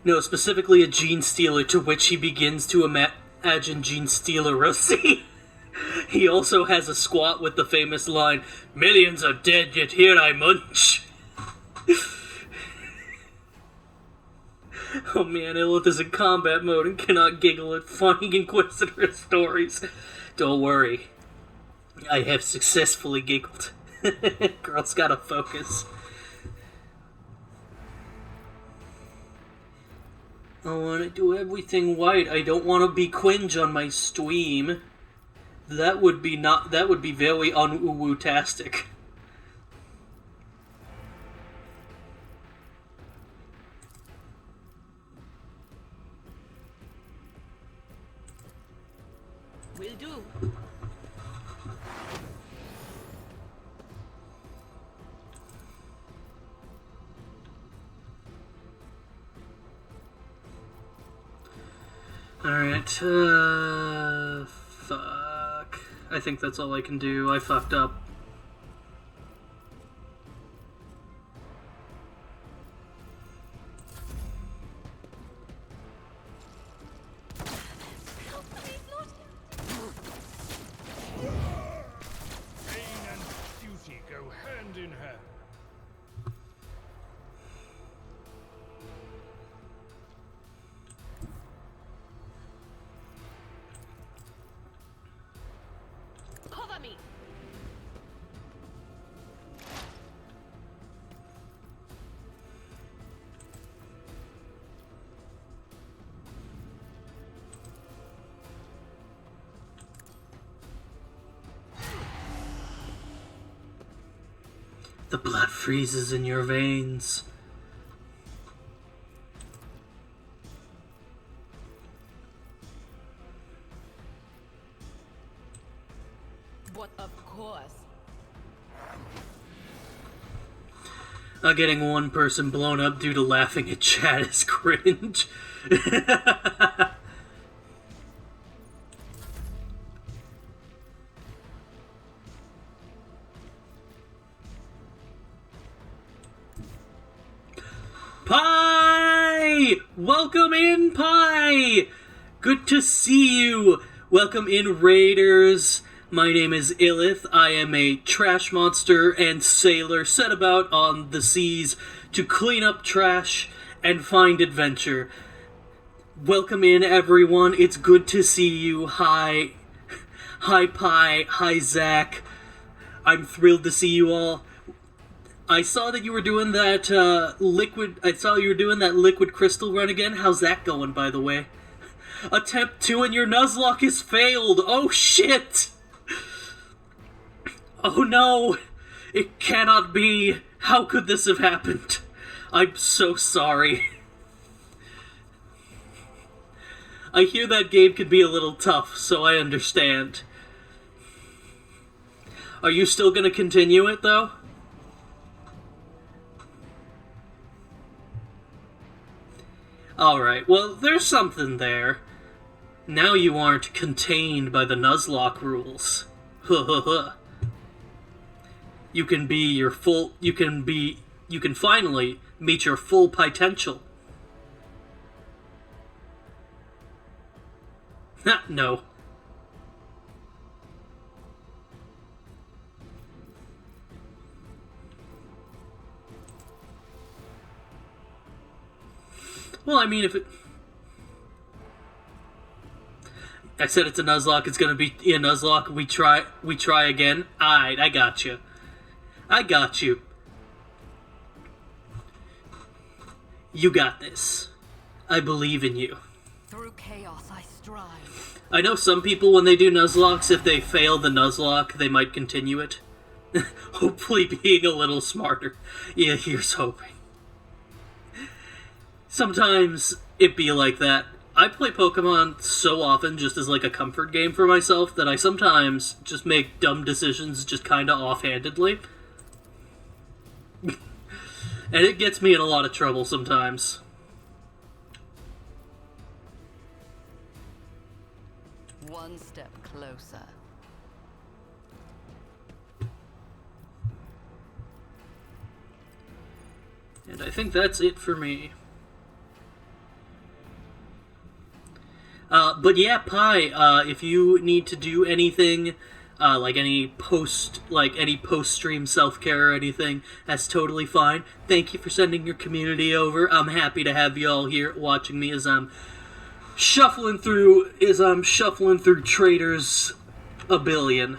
No, specifically a Gene Stealer, to which he begins to imagine Gene Stealer Rossi. He also has a squat with the famous line, "Millions are dead, yet here I munch." Oh man, Illith is in combat mode and cannot giggle at funny Inquisitor stories. Don't worry. I have successfully giggled. Girl's gotta focus. I want to do everything white. I don't want to be cringe on my stream. That would be very un-uwu-tastic. Will do. Alright, fuck. I think that's all I can do. I fucked up. Pain and duty go hand in hand. Cover me. The blood freezes in your veins. But of course. Getting one person blown up due to laughing at chat is cringe. Pie! Welcome in, Pie! Good to see you! Welcome in, Raiders. My name is Illith. I am a trash monster and sailor set about on the seas to clean up trash and find adventure. Welcome in, everyone. It's good to see you. Hi. Hi, Pie. Hi, Zach. I'm thrilled to see you all. I saw that you were doing that liquid crystal run again. How's that going, by the way? Attempt 2 and your Nuzlocke is failed. Oh, shit! Oh, no! It cannot be! How could this have happened? I'm so sorry. I hear that game can be a little tough, so I understand. Are you still gonna continue it, though? Alright, well, there's something there. Now you aren't contained by the Nuzlocke rules. You can finally meet your full potential. No. Well, I mean, if it... I said it's a Nuzlocke, it's gonna be a Nuzlocke, we try again. Alright, I got you. I got you. You got this. I believe in you. Through chaos I strive. I know some people, when they do Nuzlocks, if they fail the Nuzlocke, they might continue it. Hopefully being a little smarter. Yeah, here's hoping. Sometimes it be like that. I play Pokemon so often just as like a comfort game for myself that I sometimes just make dumb decisions just kinda offhandedly. And it gets me in a lot of trouble sometimes. One step closer. And I think that's it for me. But yeah, Pi, if you need to do anything, like any post-stream self-care or anything, that's totally fine. Thank you for sending your community over. I'm happy to have you all here watching me as I'm shuffling through Traders a billion.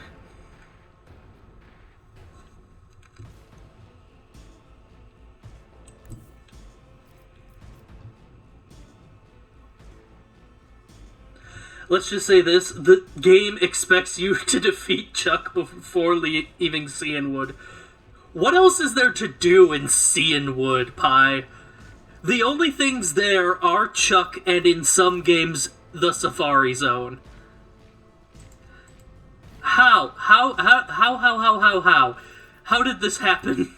Let's just say this, the game expects you to defeat Chuck before leaving Cianwood. What else is there to do in Cianwood, Pi? The only things there are Chuck and, in some games, the Safari Zone. How? How did this happen?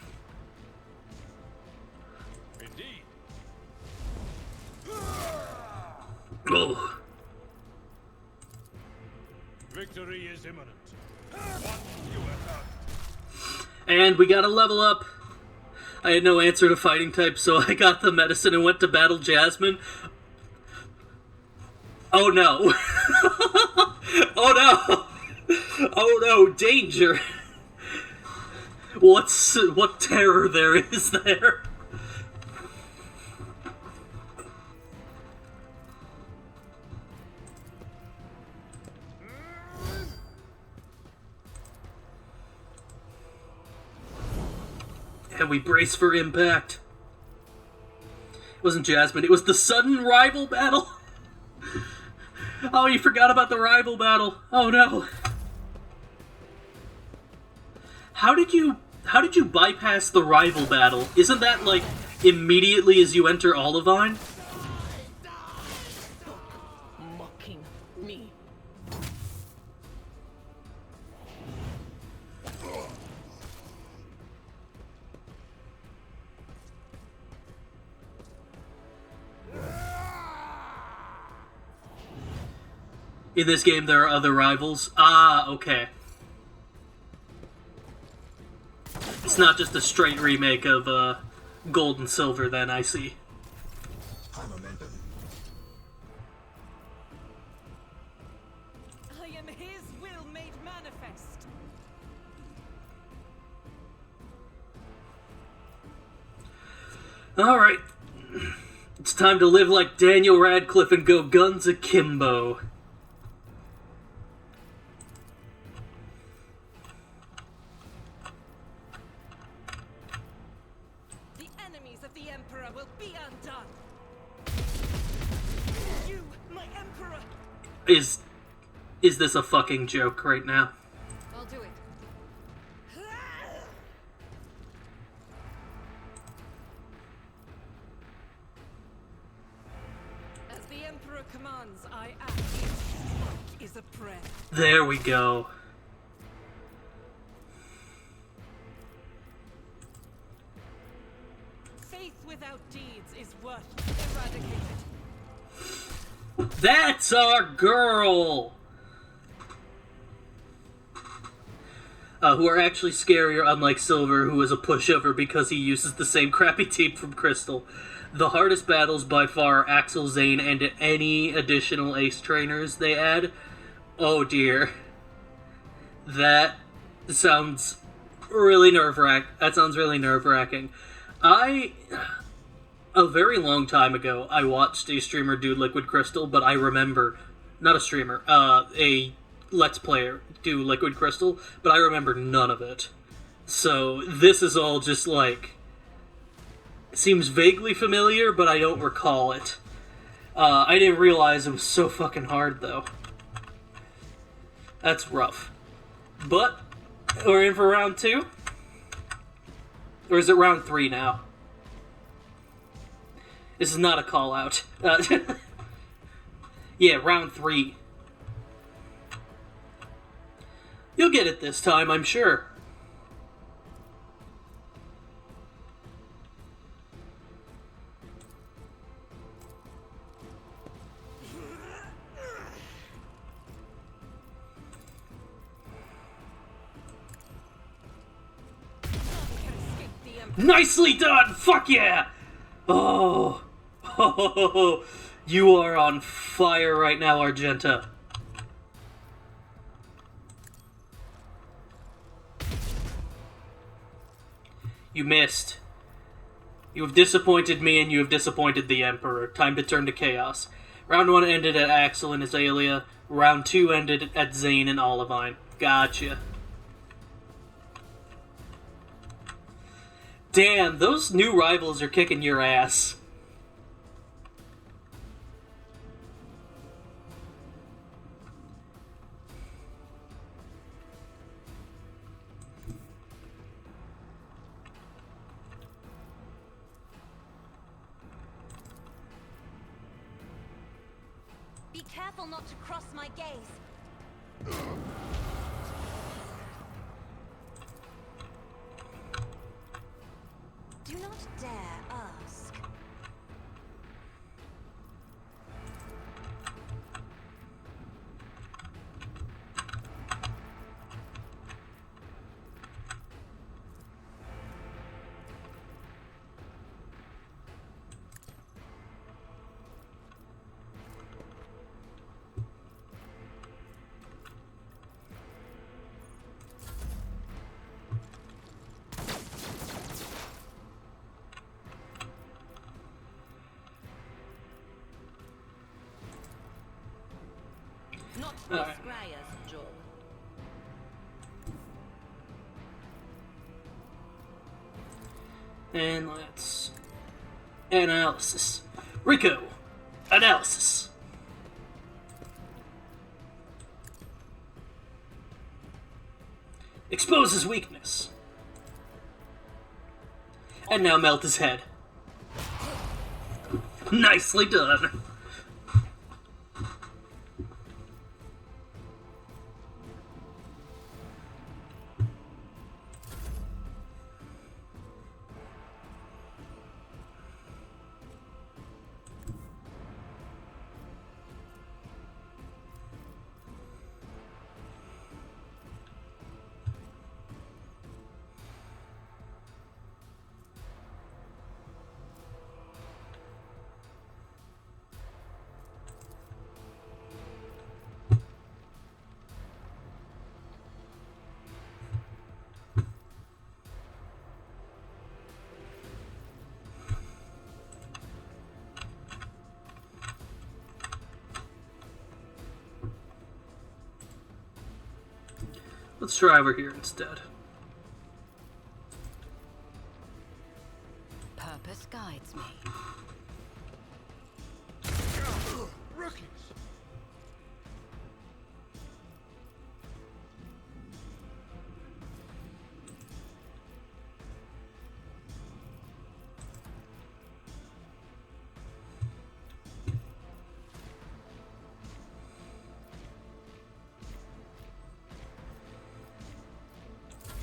Indeed. Oh. Victory is imminent. What you have done. And we got a level up. I had no answer to fighting type, so I got the medicine and went to battle Jasmine. Oh no. Oh no. Oh no, danger. What terror there is there? And we brace for impact. It wasn't Jasmine, it was the sudden rival battle. Oh, you forgot about the rival battle. Oh no. How did you bypass the rival battle? Isn't that like immediately as you enter Olivine? Mocking me. In this game, there are other rivals. Ah, okay. It's not just a straight remake of Gold and Silver, then, I see. High momentum. I am his will made manifest. Alright. It's time to live like Daniel Radcliffe and go guns akimbo. The enemies of the Emperor will be undone. You, my Emperor! Is this a fucking joke right now? I'll do it. As the Emperor commands, I act. Stroke is a prayer. There we go. Faith without deeds is worthless. Eradicated. That's our girl! Who are actually scarier, unlike Silver, who is a pushover because he uses the same crappy team from Crystal. The hardest battles by far are Axel, Zane, and any additional ace trainers they add. Oh dear. That sounds really nerve-wracking. That sounds really nerve-wracking. A very long time ago, I watched a streamer do Liquid Crystal, but I remember... Not a streamer, a Let's Player do Liquid Crystal, but I remember none of it. So, this is all just like... Seems vaguely familiar, but I don't recall it. I didn't realize it was so fucking hard, though. That's rough. But, we're in for round 2? Or is it round 3 now? This is not a call-out. Yeah, round 3. You'll get it this time, I'm sure. Nicely done! Fuck yeah! Oh. You are on fire right now, Argenta. You missed. You have disappointed me and you have disappointed the Emperor. Time to turn to chaos. Round 1 ended at Axel and Azalea. Round 2 ended at Zane and Olivine. Gotcha. Damn, those new rivals are kicking your ass. Be careful not to cross my gaze. Do not dare ask. Not All the right. Scryer's job. And let's... Analysis. Rico. Analysis. Expose his weakness. And now melt his head. Nicely done. Let's try over here instead. Purpose guides me. Rookies!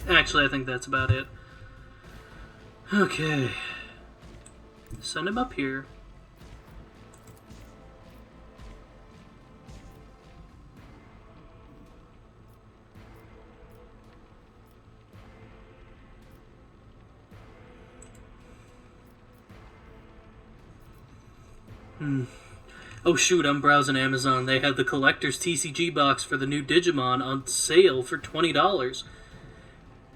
Actually, I think that's about it. Okay. Send him up here. Oh shoot, I'm browsing Amazon. They have the collector's TCG box for the new Digimon on sale for $20.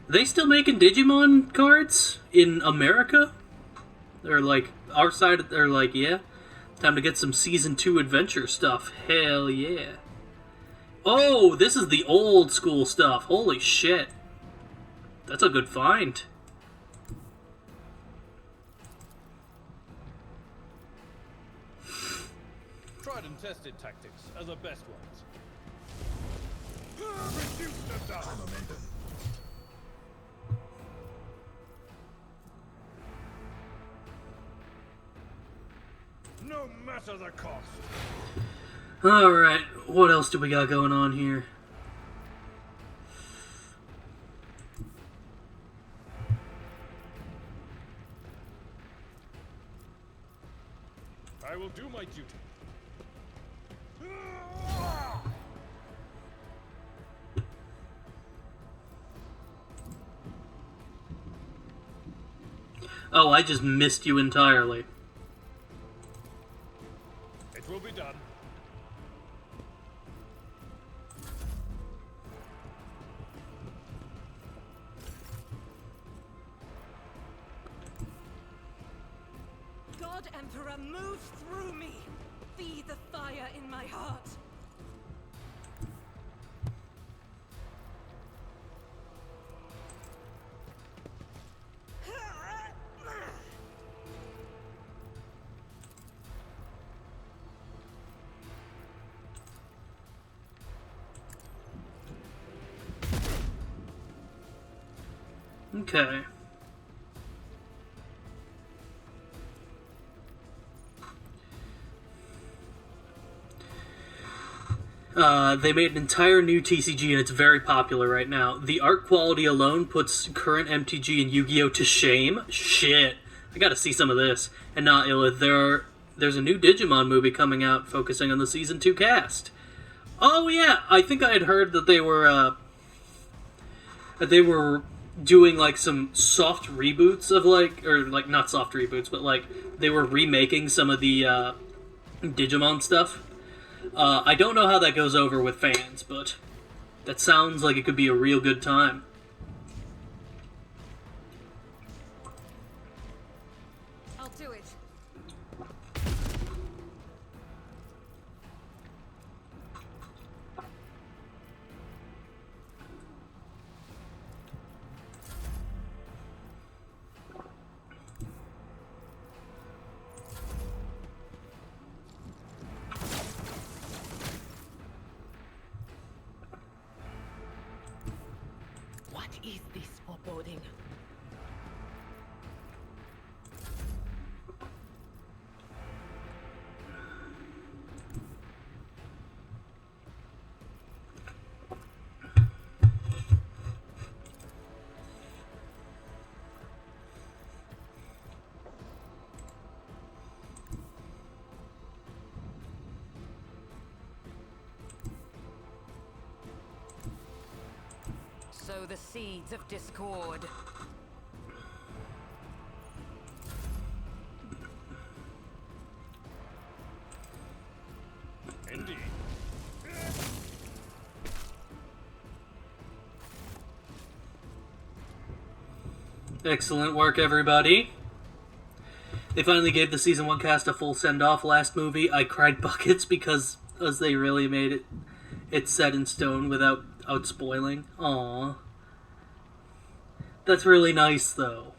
Are they still making Digimon cards in America? Or like our side, or like, yeah. Time to get some Season 2 adventure stuff. Hell yeah. Oh, this is the old school stuff. Holy shit. That's a good find. Tried and tested tactics are the best ones. Reduce the dust. No matter the cost. Alright, what else do we got going on here? I will do my duty. Oh, I just missed you entirely. It will be done. God Emperor, move through me! Be the fire in my heart! Okay. They made an entire new TCG and it's very popular right now. The art quality alone puts current MTG and Yu-Gi-Oh! To shame. Shit. I gotta see some of this. And not Illith, there's a new Digimon movie coming out focusing on the Season 2 cast. Oh yeah, I think I had heard that they were doing like some soft reboots of like not soft reboots, but like they were remaking some of the Digimon stuff. I don't know how that goes over with fans, but that sounds like it could be a real good time. I'll do it. What is this foreboding? Sow the seeds of discord. Indeed. Excellent work, everybody. They finally gave the Season 1 cast a full send-off last movie. I cried buckets because as they really made it set in stone without Without spoiling. Aww. That's really nice, though.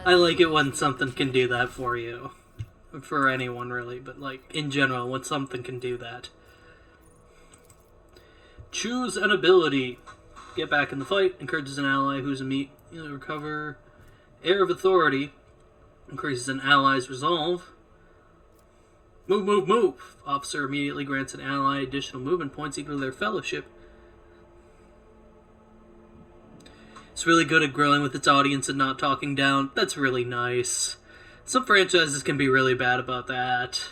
I like it when something can do that for you. For anyone, really, but, like, in general, when something can do that. Choose an ability. Get back in the fight. Encourages an ally who's recover. Air of Authority. Increases an ally's resolve. Move, move, move! Officer immediately grants an ally additional movement points equal to their fellowship. It's really good at growing with its audience and not talking down. That's really nice. Some franchises can be really bad about that.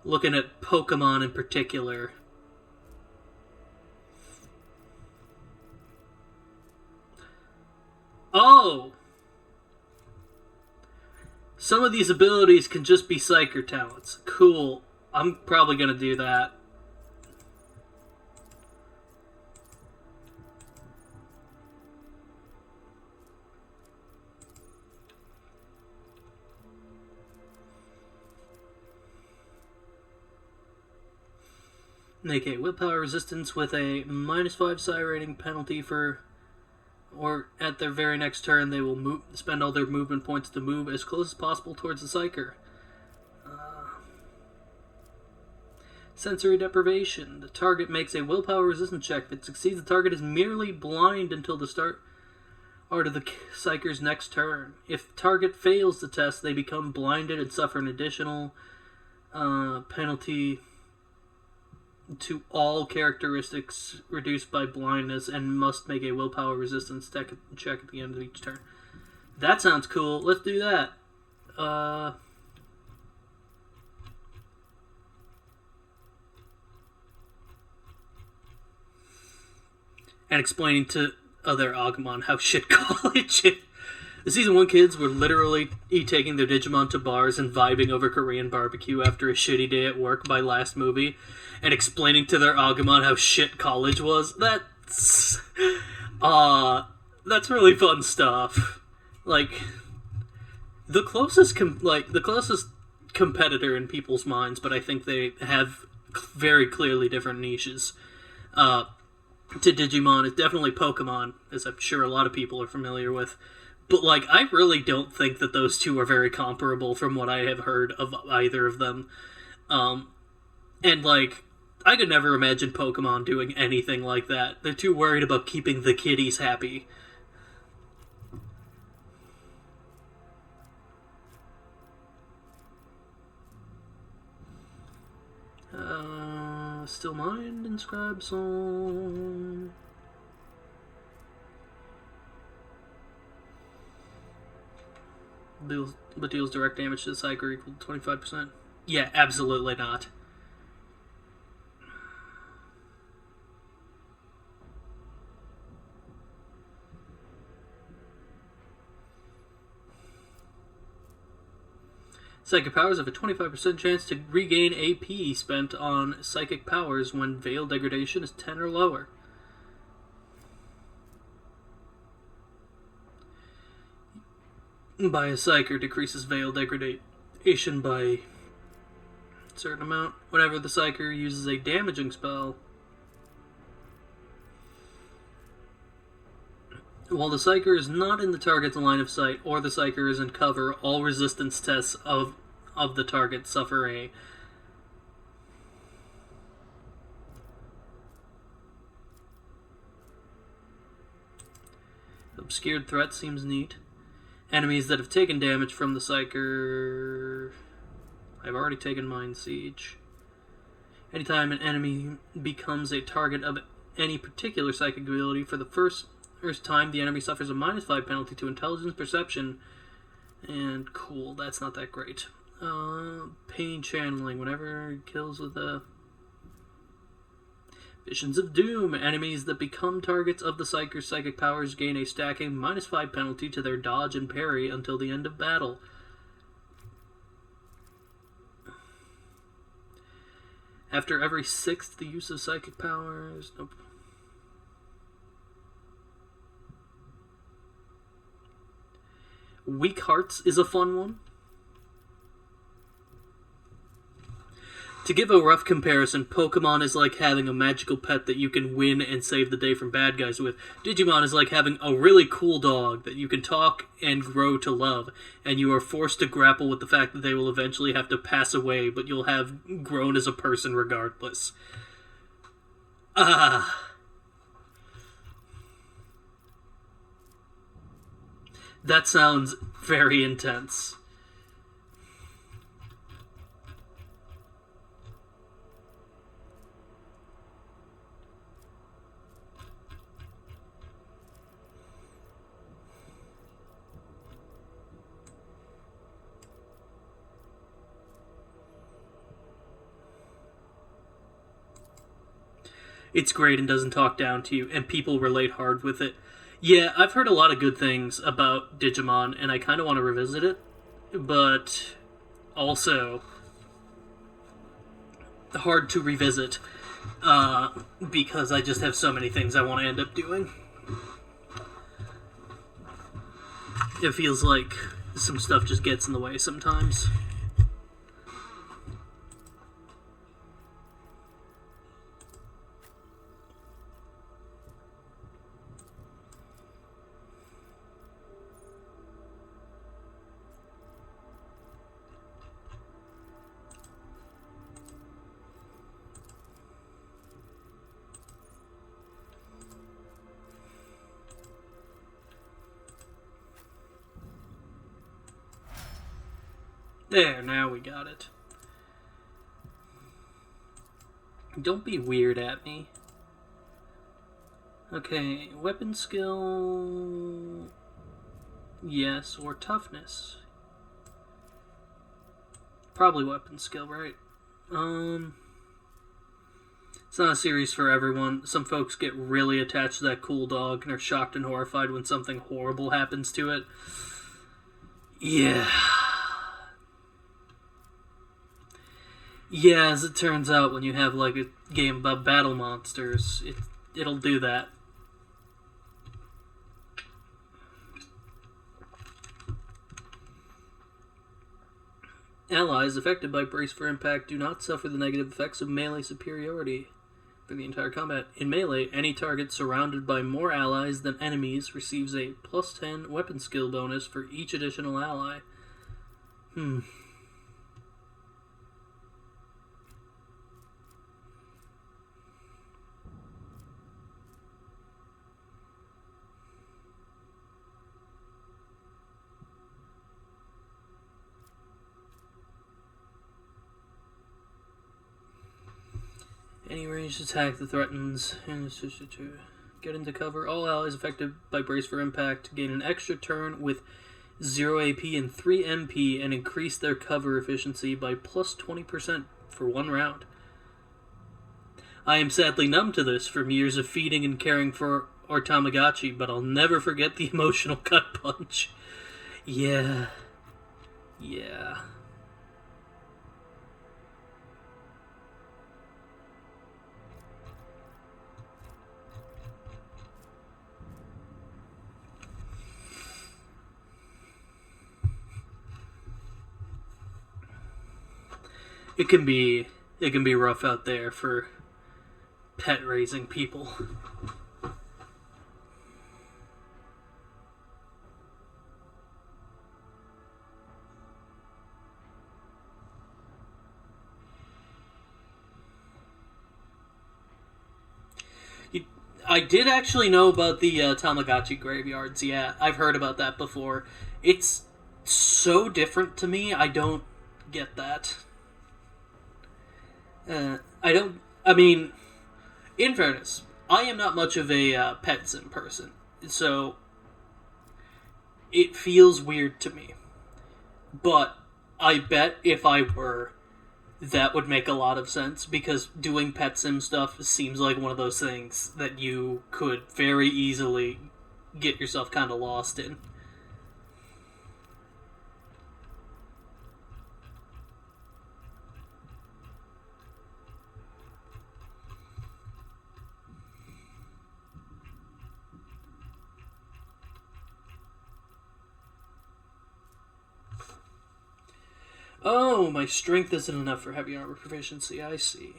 Looking at Pokemon in particular. Oh! Some of these abilities can just be Psyker talents. Cool. I'm probably going to do that. Make a willpower resistance with a -5 psi rating penalty for... Or at their very next turn, they will spend all their movement points to move as close as possible towards the Psyker. Sensory deprivation. The target makes a willpower resistance check. If it succeeds, the target is merely blind until the start of the Psyker's next turn. If the target fails the test, they become blinded and suffer an additional penalty to all characteristics reduced by blindness and must make a willpower resistance check at the end of each turn. That sounds cool. Let's do that. And explaining to other Agumon how shit college is. The Season 1 kids were literally taking their Digimon to bars and vibing over Korean barbecue after a shitty day at work by last movie, and explaining to their Agumon how shit college was. That's really fun stuff. Like, the closest competitor in people's minds, but I think they have very clearly different niches. To Digimon is definitely Pokemon, as I'm sure a lot of people are familiar with. But, like, I really don't think that those two are very comparable from what I have heard of either of them. And, like, I could never imagine Pokemon doing anything like that. They're too worried about keeping the kiddies happy. Still Mind, Inscribe Soul... But deals direct damage to the Psyker equal to 25%. Yeah, absolutely not. Psychic powers have a 25% chance to regain AP spent on psychic powers when Veil Degradation is 10 or lower. By a Psyker decreases Veil Degradation by a certain amount. Whenever the Psyker uses a damaging spell, while the Psyker is not in the target's line of sight or the Psyker is in cover, all resistance tests of the target suffer a obscured threat seems neat. Enemies that have taken damage from the Psyker... I've already taken Mind Siege. Anytime an enemy becomes a target of any particular psychic ability, for the first time the enemy suffers a -5 penalty to intelligence, perception, and cool, that's not that great. Pain channeling, whenever it kills with a... Visions of Doom. Enemies that become targets of the Psyker's psychic powers gain a stacking -5 penalty to their dodge and parry until the end of battle. After every 6th use of psychic powers... Nope. Weak Hearts is a fun one. To give a rough comparison, Pokemon is like having a magical pet that you can win and save the day from bad guys with. Digimon is like having a really cool dog that you can talk and grow to love, and you are forced to grapple with the fact that they will eventually have to pass away, but you'll have grown as a person regardless. That sounds very intense. It's great and doesn't talk down to you, and people relate hard with it. Yeah, I've heard a lot of good things about Digimon, and I kind of want to revisit it, but also hard to revisit because I just have so many things I want to end up doing. It feels like some stuff just gets in the way sometimes. There, now we got it. Don't be weird at me. Okay, weapon skill... Yes, or toughness. Probably weapon skill, right? It's not a series for everyone. Some folks get really attached to that cool dog and are shocked and horrified when something horrible happens to it. Yeah... Yeah, as it turns out, when you have like a game about battle monsters, it'll do that. Allies affected by Brace for Impact do not suffer the negative effects of melee superiority for the entire combat. In melee, any target surrounded by more allies than enemies receives a plus 10 weapon skill bonus for each additional ally. Any ranged attack that threatens get into cover. All allies affected by Brace for Impact gain an extra turn with 0 AP and 3 MP and increase their cover efficiency by plus 20% for 1 round. I am sadly numb to this from years of feeding and caring for our Tamagotchi, but I'll never forget the emotional gut punch. Yeah. It can be rough out there for pet raising people. I did actually know about the Tamagotchi graveyards. Yeah, I've heard about that before. It's so different to me. I don't get that. I mean, in fairness, I am not much of a pet sim person, so it feels weird to me. But I bet if I were, that would make a lot of sense, because doing pet sim stuff seems like one of those things that you could very easily get yourself kind of lost in. Oh, my strength isn't enough for heavy armor proficiency. I see.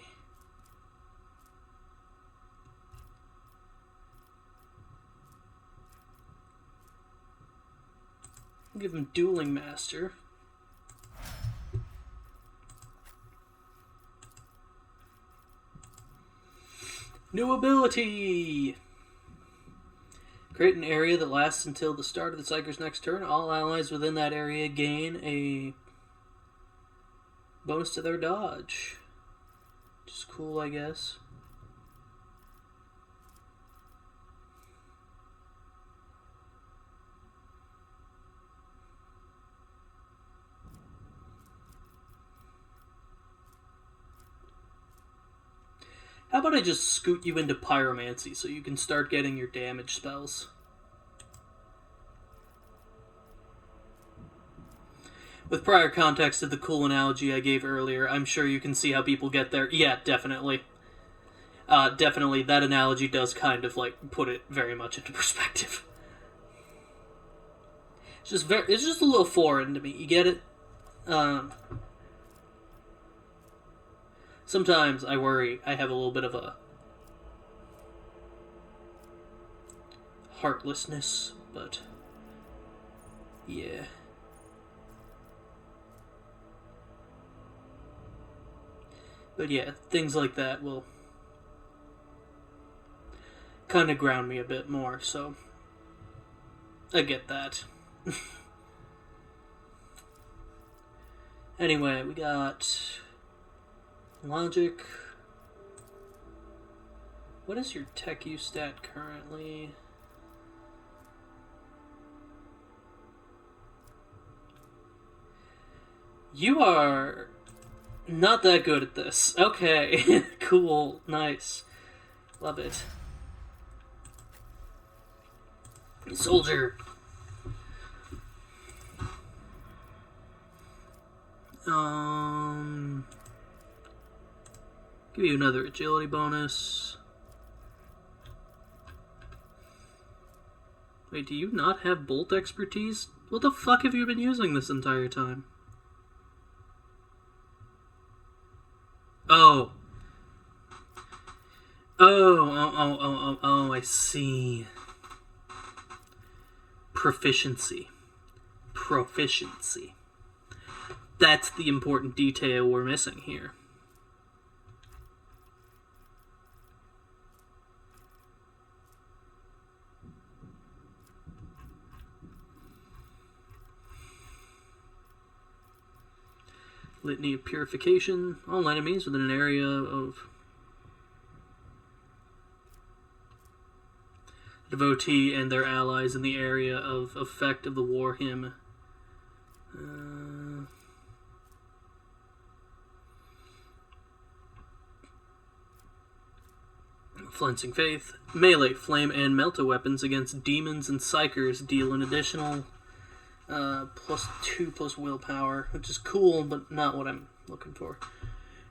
I'll give him Dueling Master. New ability! Create an area that lasts until the start of the Psyker's next turn. All allies within that area gain a bonus to their dodge. Which is cool, I guess. How about I just scoot you into Pyromancy so you can start getting your damage spells? With prior context of the cool analogy I gave earlier, I'm sure you can see how people get there. Yeah, definitely. Definitely, that analogy does kind of, like, put it very much into perspective. It's just a little foreign to me. You get it? Sometimes I worry I have a little bit of a heartlessness, but yeah. But yeah, things like that will kind of ground me a bit more, so I get that. Anyway, we got Logic. What is your tech use stat currently? You are not that good at this. Okay. Cool. Nice. Love it. Soldier. Give you another agility bonus. Wait, do you not have bolt expertise? What the fuck have you been using this entire time? Oh. Oh, I see. Proficiency. That's the important detail we're missing here. Litany of Purification. All enemies within an area of devotee and their allies in the area of effect of the war hymn. Flensing Faith. Melee, flame, and melta weapons against demons and psychers deal an additional +2 willpower, which is cool, but not what I'm looking for.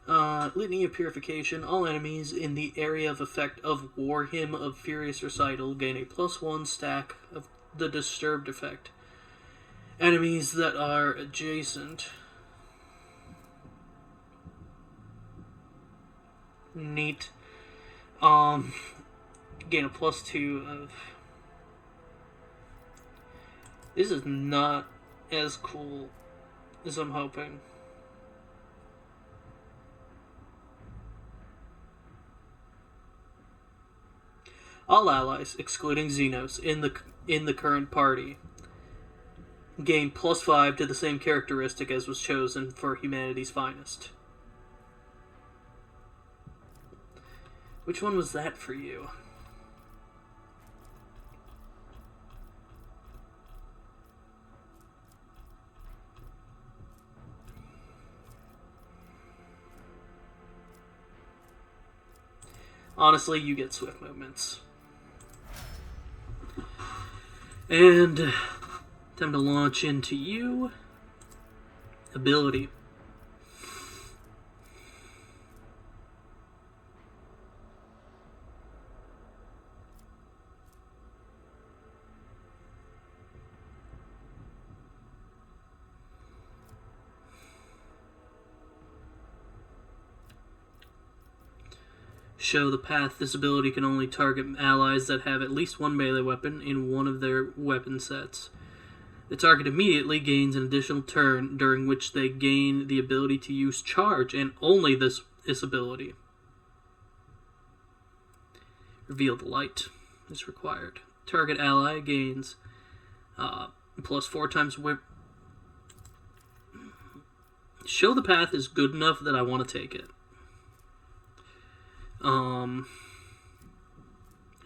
Litany of Purification. All enemies in the area of effect of War Hymn of Furious Recital gain a +1 stack of the Disturbed effect. Enemies that are adjacent. Neat. Gain a +2 of... This is not as cool as I'm hoping. All allies, excluding Xenos, in the current party gain +5 to the same characteristic as was chosen for Humanity's Finest. Which one was that for you? Honestly, you get swift movements. And time to launch into you. Ability. Show the path. This ability can only target allies that have at least one melee weapon in one of their weapon sets. The target immediately gains an additional turn during which they gain the ability to use charge, and only this ability. Reveal the light is required. Target ally gains plus 4 times whip. Show the path is good enough that I want to take it.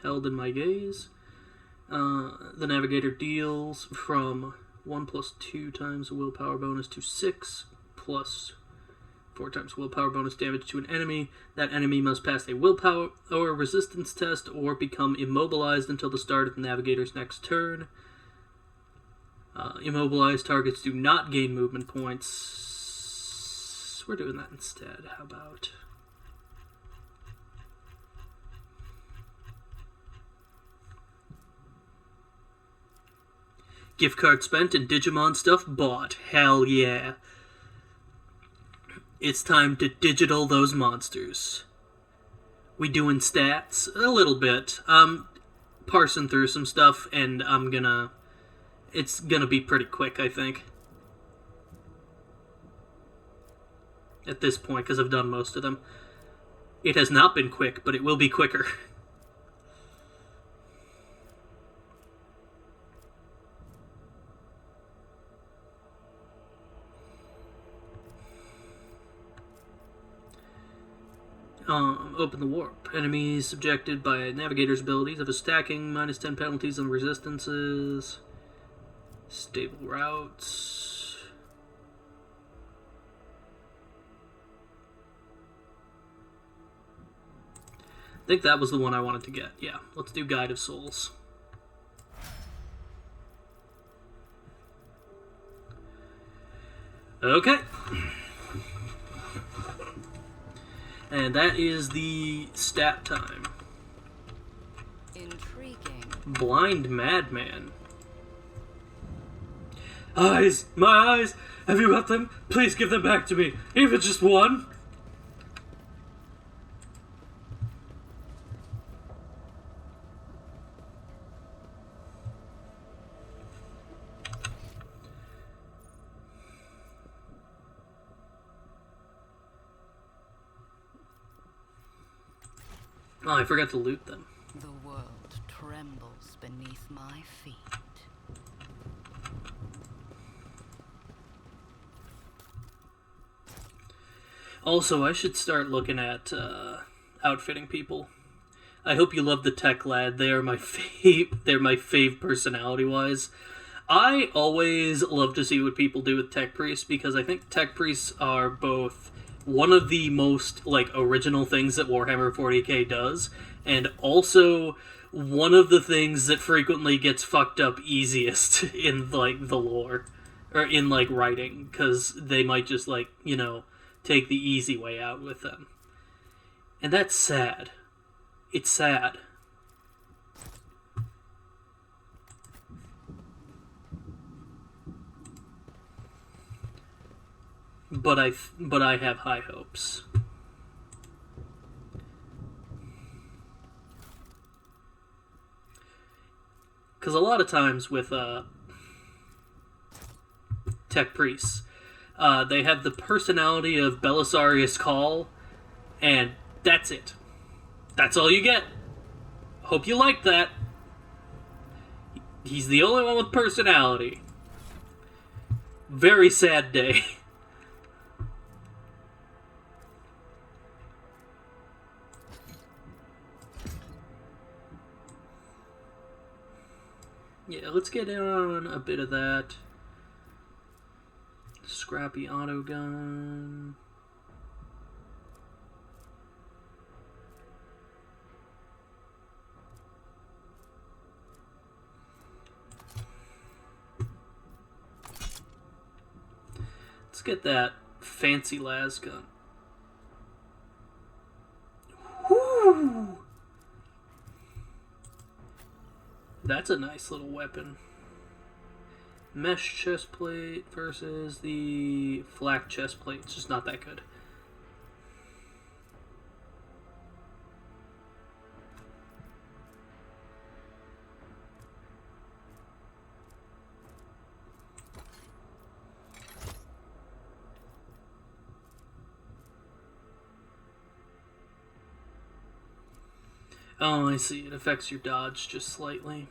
Held in my gaze. The navigator deals from 1 plus 2 times willpower bonus to 6 plus 4 times willpower bonus damage to an enemy. That enemy must pass a willpower or resistance test or become immobilized until the start of the navigator's next turn. Immobilized targets do not gain movement points. We're doing that instead. How about... Gift card spent and Digimon stuff bought. Hell yeah. It's time to digital those monsters. We doing stats? A little bit. I'm parsing through some stuff and it's gonna be pretty quick, I think. At this point, because I've done most of them. It has not been quick, but it will be quicker. Open the warp. Enemies subjected by navigator's abilities have a stacking, minus 10 penalties on resistances. Stable routes. I think that was the one I wanted to get. Yeah, let's do Guide of Souls. Okay. And that is the stat time. Intriguing. Blind Madman. Eyes! My eyes! Have you got them? Please give them back to me. Even just one. Oh, I forgot to loot them. The world trembles beneath my feet. Also, I should start looking at outfitting people. I hope you love the Tech Lad. They are my they're my fave personality-wise. I always love to see what people do with Tech Priests because I think Tech Priests are both one of the most original things that Warhammer 40k does, and also one of the things that frequently gets fucked up easiest in the lore or in writing, because they might just take the easy way out with them, and that's sad. It's sad. But I have high hopes. Because a lot of times with Tech Priests, they have the personality of Belisarius Call, and that's it. That's all you get. Hope you like that. He's the only one with personality. Very sad day. Yeah, let's get on a bit of that. Scrappy auto gun. Let's get that fancy las gun. Whoo! That's a nice little weapon. Mesh chestplate versus the flak chestplate. It's just not that good. Oh, I see. It affects your dodge just slightly.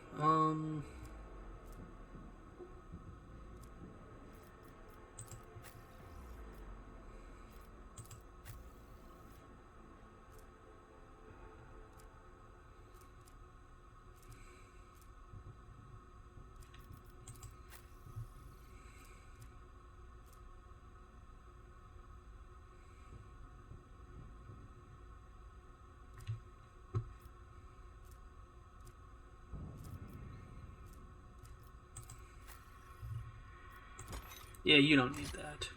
Yeah, you don't need that.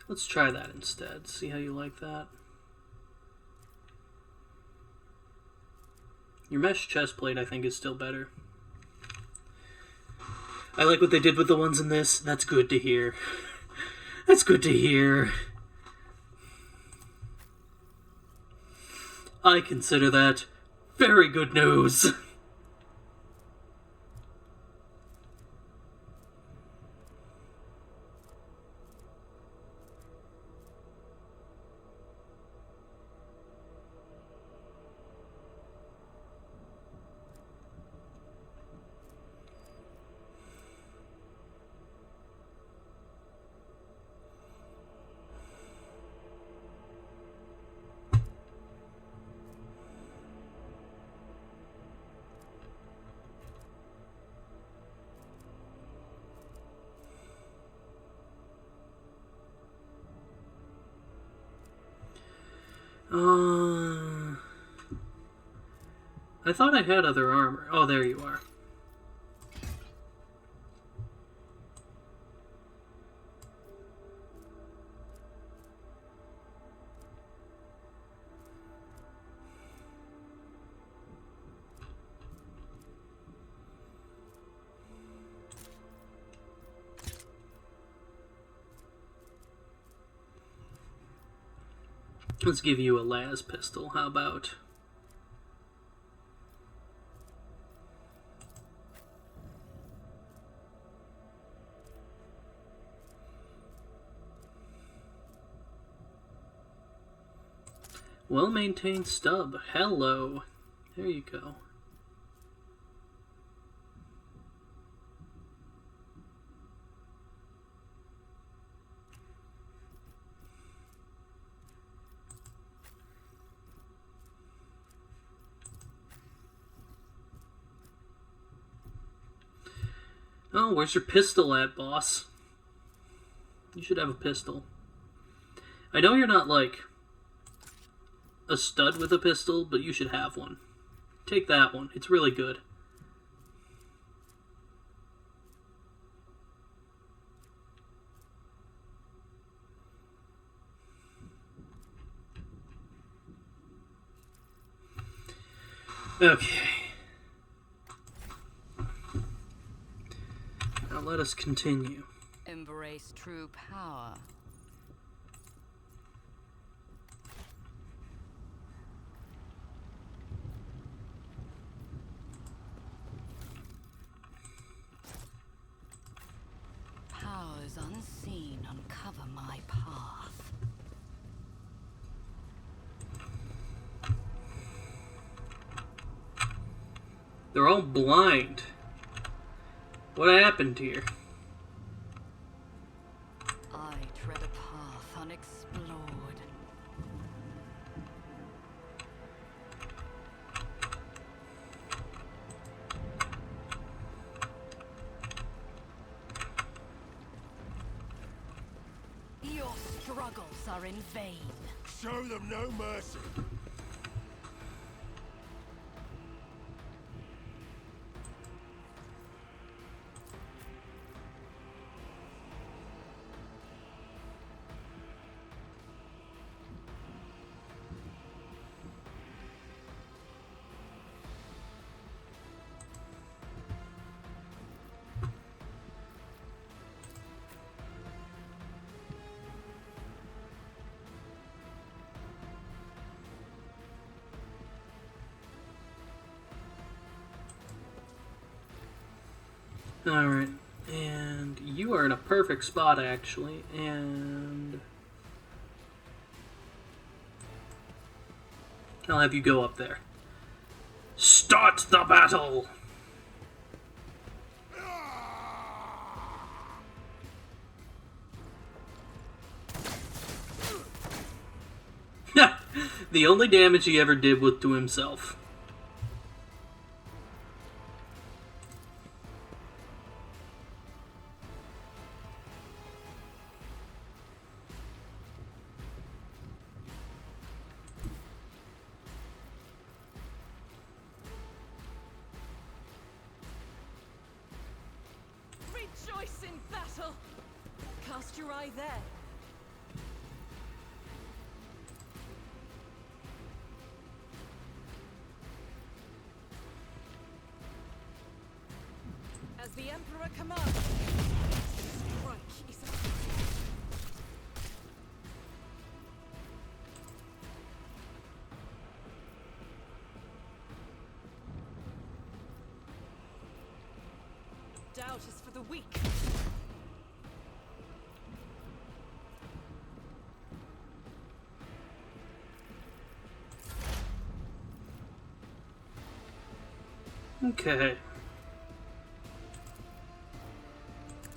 Let's try that instead. See how you like that. Your mesh chestplate, I think, is still better. I like what they did with the ones in this. That's good to hear. That's good to hear. I consider that very good news. I thought I had other armor. Oh, there you are. Let's give you a las pistol. How about? Well-maintained stub. Hello. There you go. Oh, where's your pistol at, boss? You should have a pistol. I know you're not, like, a stud with a pistol, but you should have one. Take that one. It's really good. Okay. Now let us continue. Embrace true power. Powers unseen uncover my path. They're all blind. What happened here? I tread a path unexplored. Your struggles are in vain. Show them no mercy. Alright, and you are in a perfect spot, actually, and I'll have you go up there. Start the battle! The only damage he ever did was to himself. Rejoice in battle! Cast your eye there. As the Emperor commands. Strike is doubt is for the weak. Okay.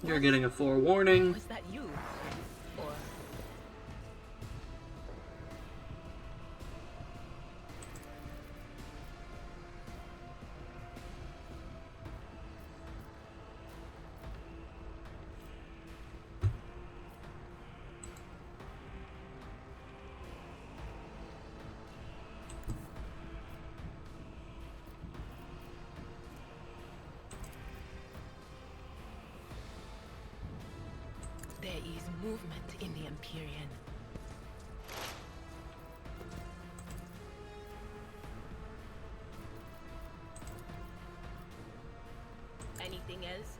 You're getting a forewarning. Was that you? Or There is movement in the Empyrean. Anything else?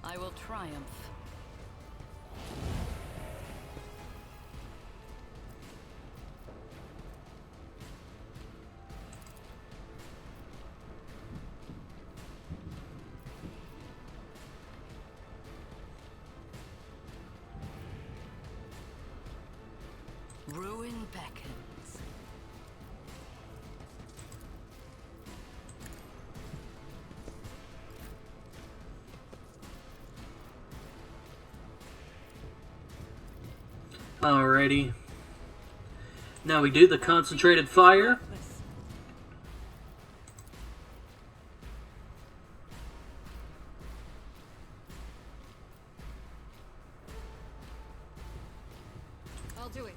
I will triumph. Ruin beckons. Alrighty. Now we do the concentrated fire. I'll do it.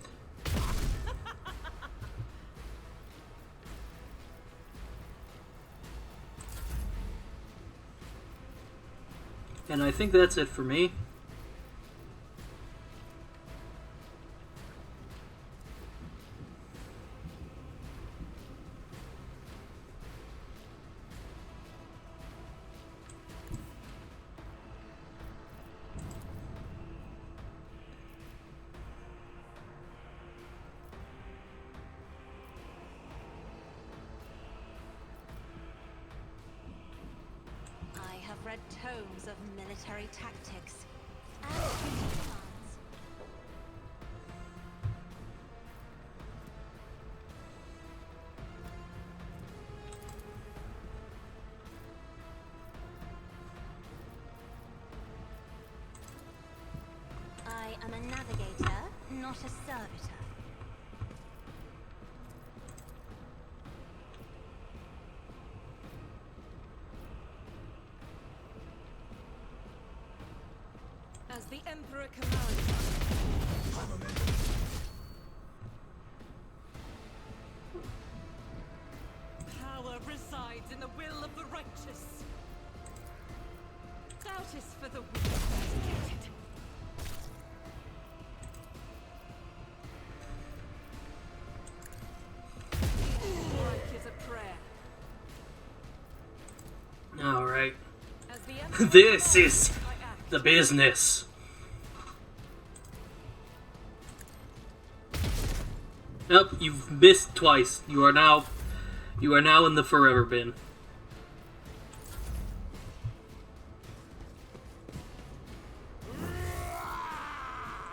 And I think that's it for me. I have read tomes of military tactics and strategic plans. I am a navigator, not a servitor. As the Emperor commands. Power resides in the will of the righteous. Doubt is for the weak persecuted. Strike is a prayer. All right. As the Emperor This is I act. the business. Nope, you've missed twice. You are now in the forever bin.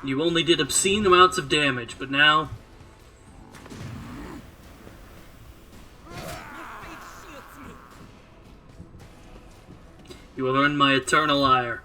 You only did obscene amounts of damage, but now you will earn my eternal ire.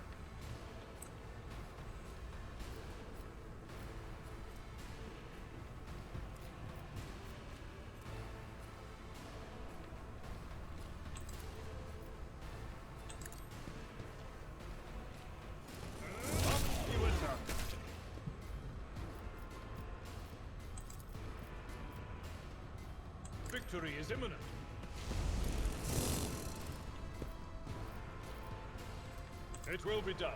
Victory is imminent. It will be done.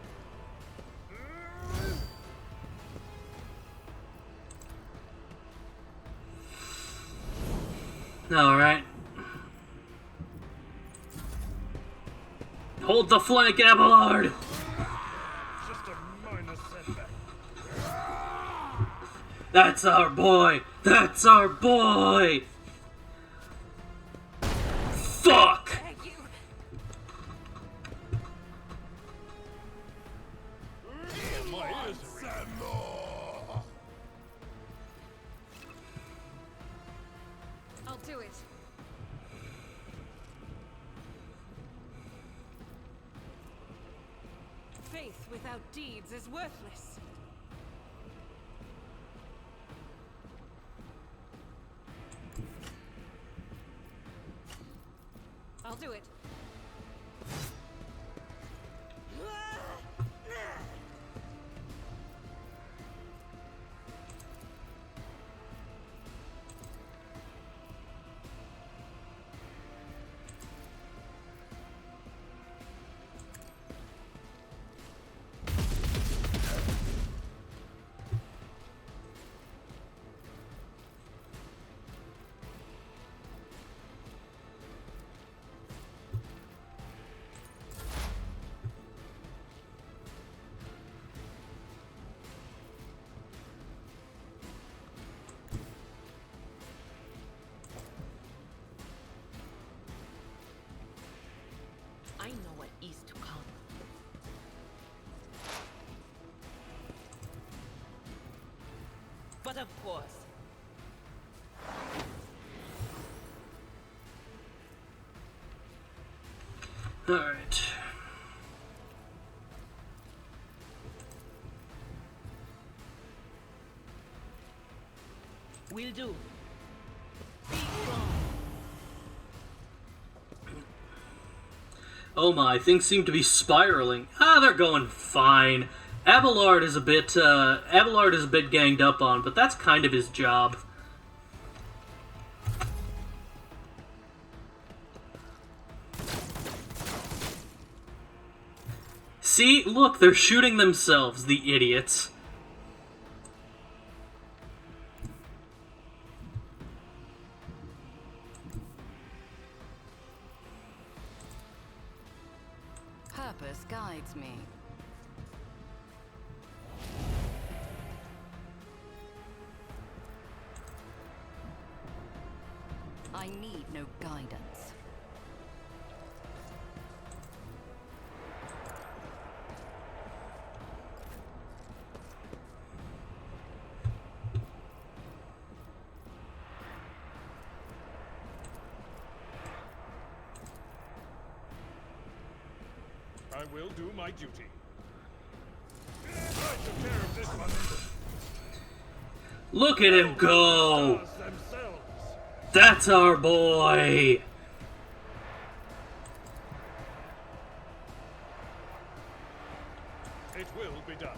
Alright. Hold the flank, Abelard! Just a minor setback. That's our boy! That's our boy! Fuck! Thank you. My ears are ringing. I'll do it. Faith without deeds is worthless. I'll do it. I know what is to come. But of course, Alright. will do. Oh my, things seem to be spiraling. They're going fine. Abelard is a bit ganged up on, but that's kind of his job. See? Look, they're shooting themselves, the idiots. Purpose guides me. I need no guidance. I will do my duty. I took care of this one. Look at him go! Stars themselves. That's our boy! It will be done.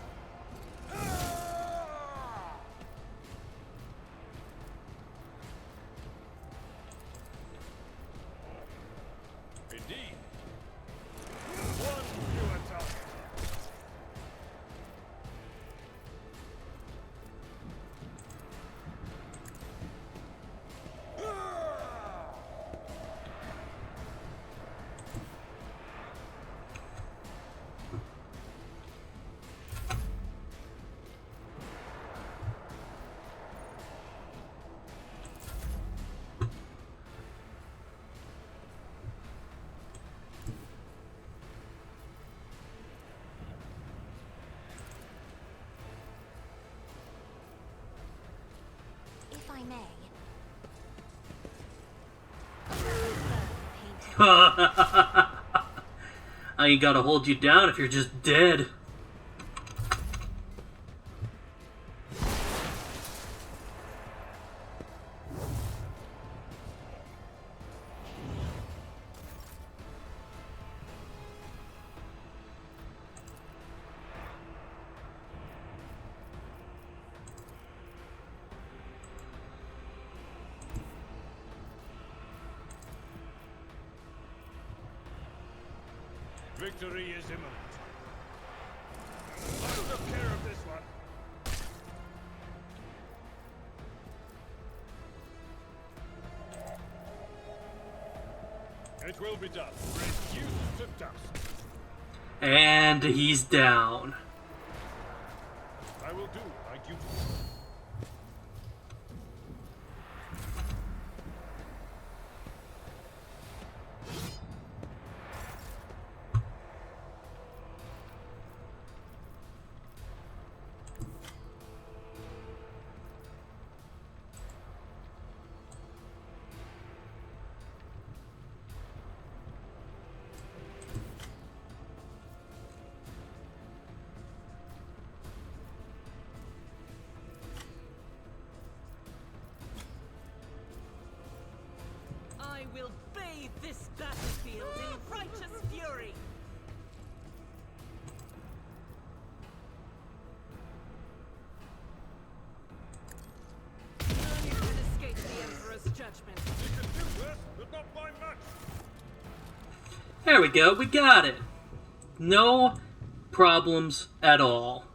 I ain't gotta hold you down if you're just dead. Victory is imminent. I'll take care of this one. It will be done. Reduced to dust. And he's down. I will do my duty. I will bathe this battlefield in righteous fury. None can escape the Emperor's judgment. You can do this, but not by much. There we go, we got it. No problems at all.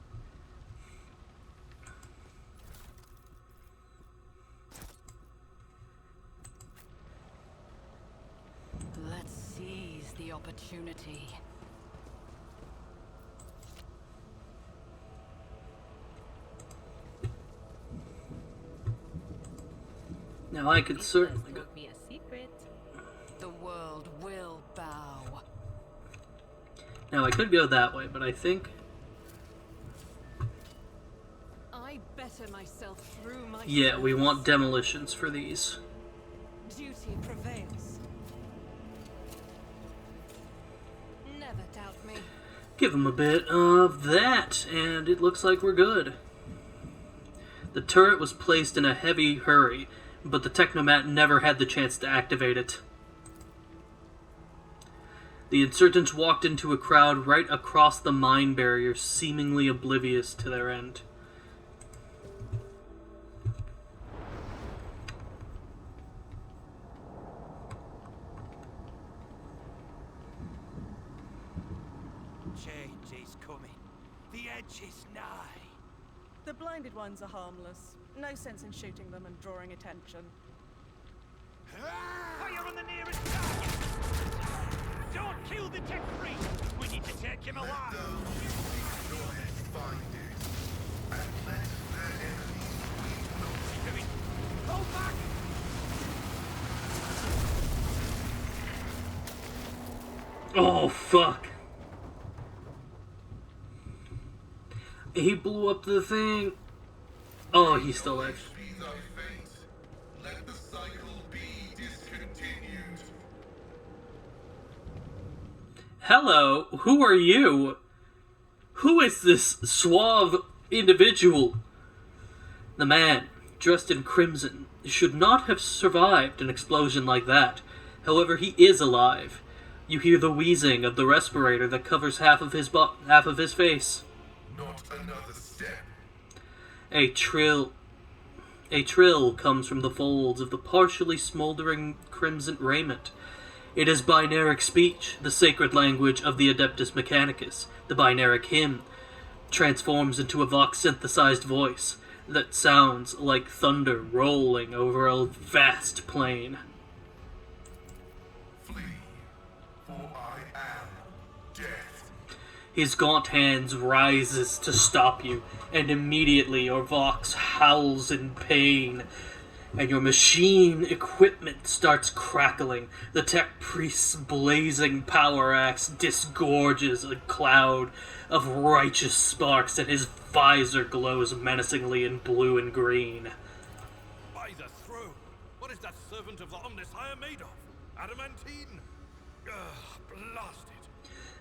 Let's seize the opportunity. Now I could certainly go. me a secret. The world will bow. Now I could go that way, but I think I better myself through my yeah, we service. want demolitions for these. Duty prevails. Never doubt me. Give them a bit of that, and it looks like we're good. The turret was placed in a heavy hurry, but the Technomat never had the chance to activate it. The insurgents walked into a crowd right across the mine barrier, seemingly oblivious to their end. Change is coming. The edge is nigh. The blinded ones are harmless. No sense in shooting them and drawing attention. Fire on the nearest target! Don't kill the tech freak! We need to take him alive! Hold back! Oh, fuck. He blew up the thing. Oh, he's still alive. Let the cycle be discontinued. Hello, who are you? Who is this suave individual? The man, dressed in crimson, should not have survived an explosion like that. However, he is alive. You hear the wheezing of the respirator that covers half of his face. Not another step. A trill comes from the folds of the partially smoldering crimson raiment. It is binaric speech, the sacred language of the Adeptus Mechanicus. The binaric hymn transforms into a vox-synthesized voice that sounds like thunder rolling over a vast plain. Flee, for I am death. His gaunt hands rises to stop you, and immediately your vox howls in pain, and your machine equipment starts crackling. The tech priest's blazing power axe disgorges a cloud of righteous sparks, and his visor glows menacingly in blue and green. By the throne! What is that servant of the Omnissiah made of? Adamantine? Blast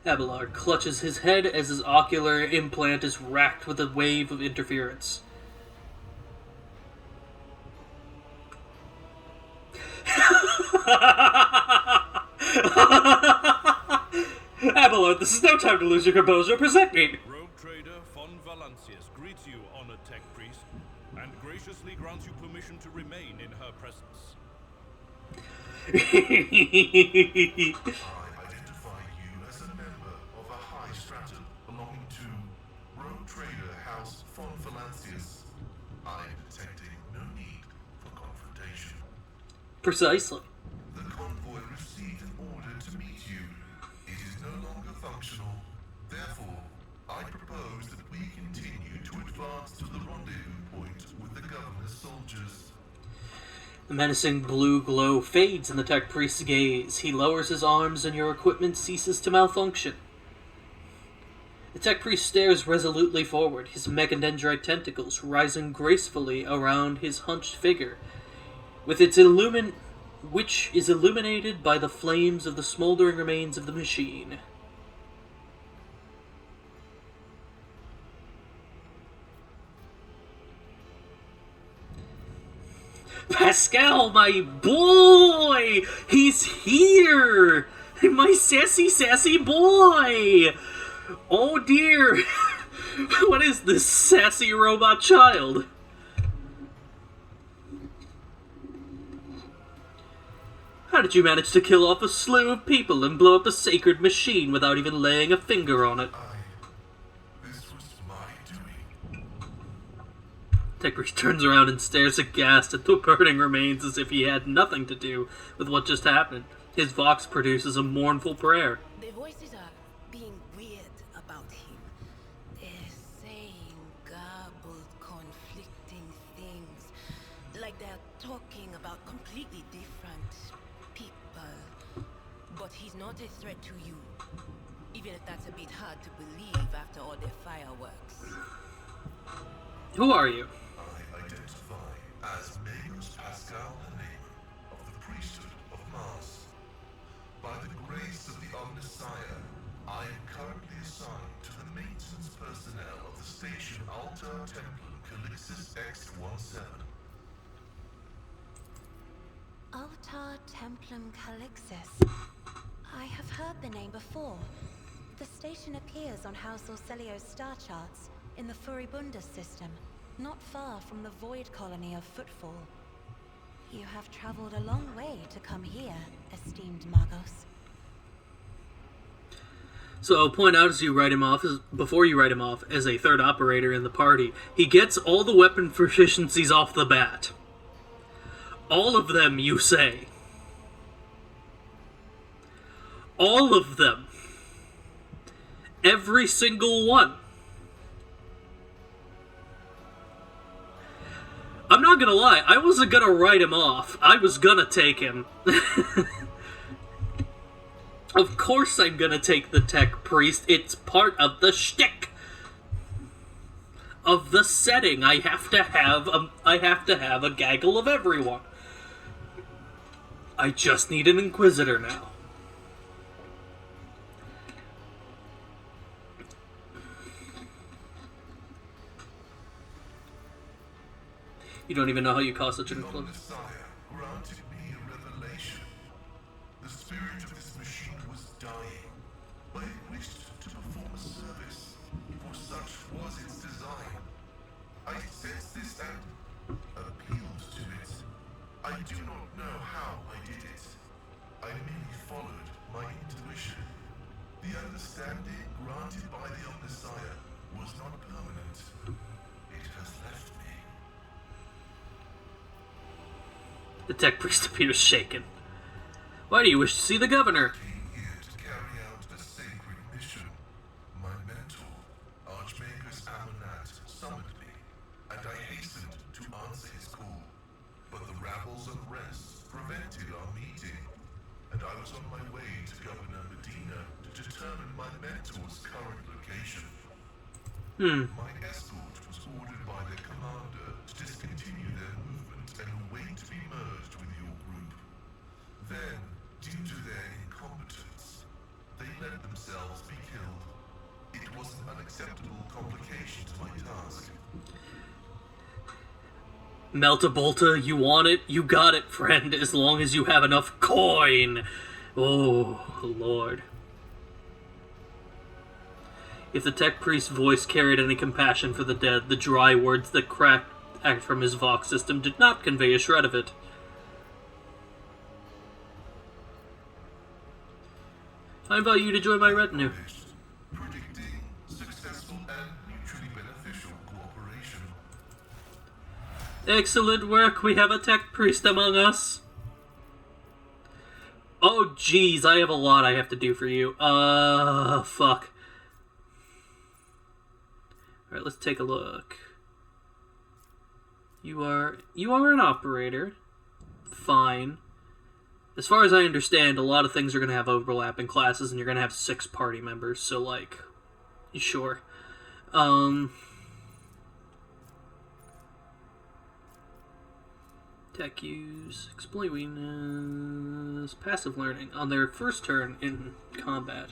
it. Abelard clutches his head as his ocular implant is racked with a wave of interference. Abelard, this is no time to lose your composure. Present me. Rogue trader von Valancius greets you, honored tech priest, and graciously grants you permission to remain in her presence. I identify you as a member of a high stratum belonging to Rogue Trader House von Valancius. I am detecting no need for confrontation. Precisely. The convoy received an order to meet you. It is no longer functional. Therefore, I propose that we continue to advance to the rendezvous point with the governor's soldiers. The menacing blue glow fades in the tech priest's gaze. He lowers his arms and your equipment ceases to malfunction. The tech priest stares resolutely forward, his mechandendrite tentacles rising gracefully around his hunched figure, with which is illuminated by the flames of the smoldering remains of the machine. Pascal, my boy! He's here! My sassy, sassy boy! Oh dear! What is this sassy robot child? How did you manage to kill off a slew of people and blow up a sacred machine without even laying a finger on it? This was my doing. Tegris turns around and stares aghast at the burning remains as if he had nothing to do with what just happened. His vox produces a mournful prayer. The voices are being weird about him. They're saying garbled, conflicting things. Like they're talking about completely different people. But he's not a threat to you. Even if that's a bit hard to believe after all the fireworks. Who are you? I identify as Magus Pascal Haneman of the priesthood of Mars. By the grace of the Omnissiah, I am currently assigned to the maintenance personnel of the station Altar Templum Calixis X-17. Altar Templum Calixis. I have heard the name before. The station appears on House Orcelio's star charts in the Furibundus system, not far from the void colony of Footfall. You have traveled a long way to come here, esteemed Magos. So I'll point out before you write him off as a third operator in the party, he gets all the weapon proficiencies off the bat. All of them, you say. All of them. Every single one. I'm not gonna lie, I wasn't gonna write him off. I was gonna take him. Of course I'm gonna take the tech priest. It's part of the shtick. Of the setting. I have to have a gaggle of everyone. I just need an inquisitor now. You don't even know how you cause such an influence. The Messiah granted me a revelation. The spirit of this machine was dying, but it wished to perform a service, for such was its design. I sensed this and appealed to it. I do not know how I did it. I merely followed my intuition. The understanding granted by the Messiah was not permanent. It has left me. The tech priest appears shaken. Why do you wish to see the governor? I came here to carry out a sacred mission. My mentor, Archmagus Amonat, summoned me, and I hastened to answer his call. But the rabble's unrest prevented our meeting, and I was on my way to Governor Medina to determine my mentor's current location. My escort was ordered by their commander to discontinue their movement and await to be merged with your group. Then, due to their incompetence, let themselves be killed. It was an unacceptable complication to my task. Melta you want it? You got it, friend, as long as you have enough coin. Oh, Lord. If the tech priest's voice carried any compassion for the dead, the dry words that cracked from his Vox system did not convey a shred of it. I invite you to join my retinue. Predicting successful and mutually beneficial cooperation. Excellent work. We have a tech priest among us. Oh, jeez. I have a lot I have to do for you. Fuck. Alright, let's take a look. You are an operator. Fine. As far as I understand, a lot of things are going to have overlapping classes, and you're going to have 6 party members, so, like, sure. Tech use, exploit weakness, passive learning. On their first turn in combat,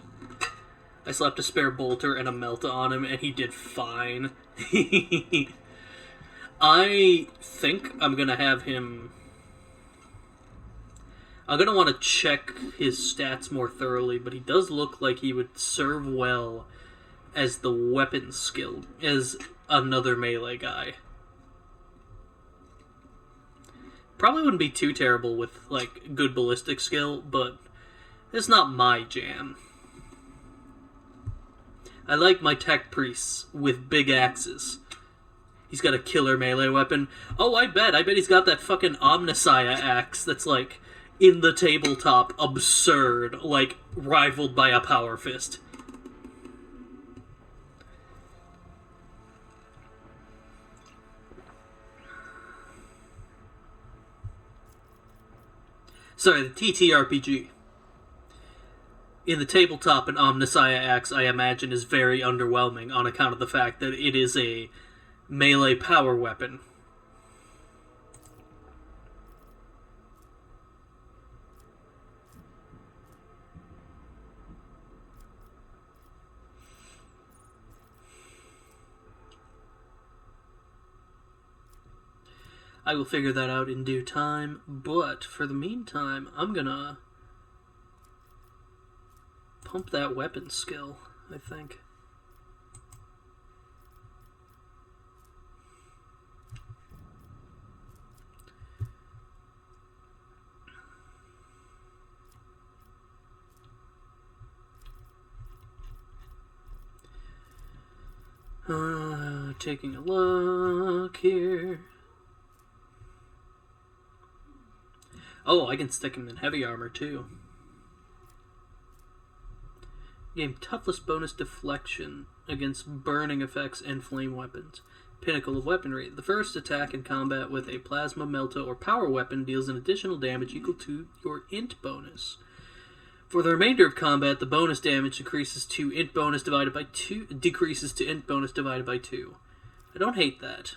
I slapped a spare bolter and a melta on him, and he did fine. I think I'm going to have him... I'm going to want to check his stats more thoroughly, but he does look like he would serve well as the weapon skill, as another melee guy. Probably wouldn't be too terrible with, like, good ballistic skill, but it's not my jam. I like my tech priests with big axes. He's got a killer melee weapon. Oh, I bet he's got that fucking Omnissiah axe that's, like, in the tabletop absurd, like, rivaled by a power fist. Sorry, the TTRPG. In the tabletop, an Omnissiah axe, I imagine, is very underwhelming on account of the fact that it is a melee power weapon. I will figure that out in due time, but for the meantime, I'm gonna pump that weapon skill, I think. Taking a look here. Oh, I can stick him in heavy armor, too. Gain toughness bonus deflection against burning effects and flame weapons. Pinnacle of Weaponry. The first attack in combat with a plasma, melta, or power weapon deals an additional damage equal to your int bonus. For the remainder of combat, the bonus damage decreases to int bonus divided by 2. Decreases to int bonus divided by 2. I don't hate that.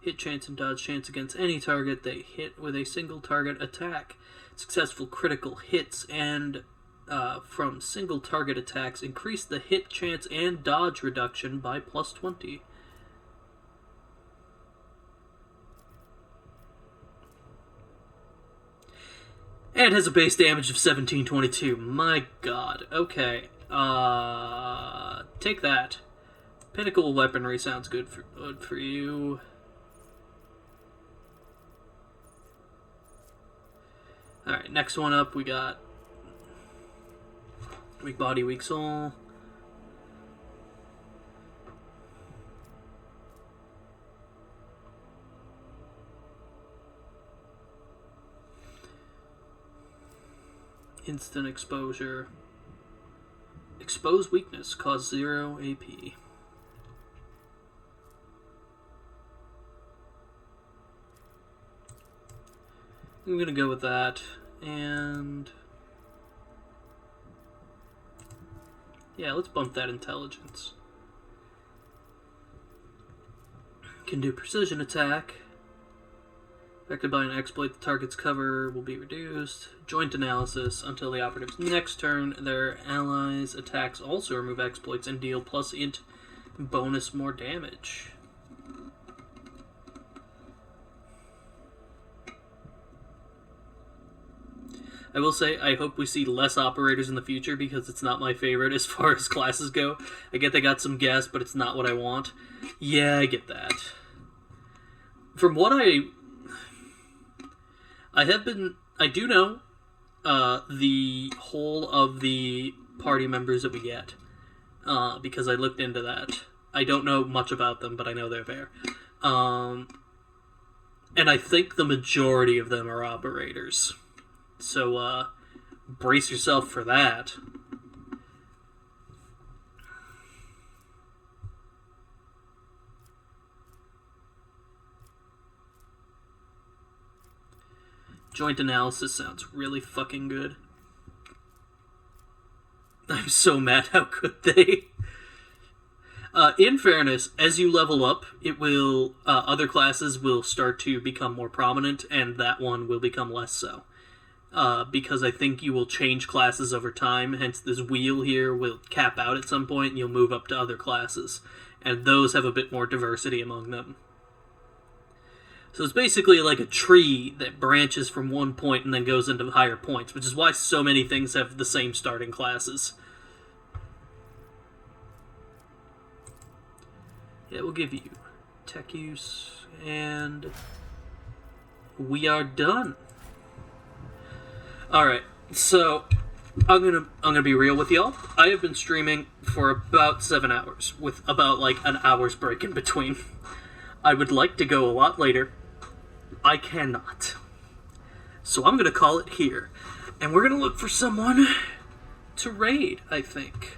Hit chance and dodge chance against any target they hit with a single target attack. Successful critical hits and from single target attacks increase the hit chance and dodge reduction by plus 20. And has a base damage of 1722. My god. Okay. Take that. Pinnacle Weaponry sounds good for you. Alright, next one up, we got Weak Body, Weak Soul. Instant exposure. Expose weakness, cause 0 AP. I'm gonna go with that, and yeah, let's bump that intelligence. Can do precision attack. Affected by an exploit, the target's cover will be reduced. Joint analysis. Until the operative's next turn, their allies' attacks also remove exploits and deal plus int bonus more damage. I will say, I hope we see less operators in the future because it's not my favorite as far as classes go. I get they got some gas, but it's not what I want. Yeah, I get that. From what I do know the whole of the party members that we get because I looked into that. I don't know much about them, but I know they're there. And I think the majority of them are operators. So, brace yourself for that. Joint analysis sounds really fucking good. I'm so mad how good they... in fairness, as you level up, it will other classes will start to become more prominent, and that one will become less so. Because I think you will change classes over time, hence this wheel here will cap out at some point, and you'll move up to other classes. And those have a bit more diversity among them. So it's basically like a tree that branches from one point and then goes into higher points, which is why so many things have the same starting classes. Yeah, we'll give you tech use, and we are done. Alright, so I'm gonna be real with y'all. I have been streaming for about 7 hours, with about like an hour's break in between. I would like to go a lot later. I cannot. So I'm gonna call it here. And we're gonna look for someone to raid, I think.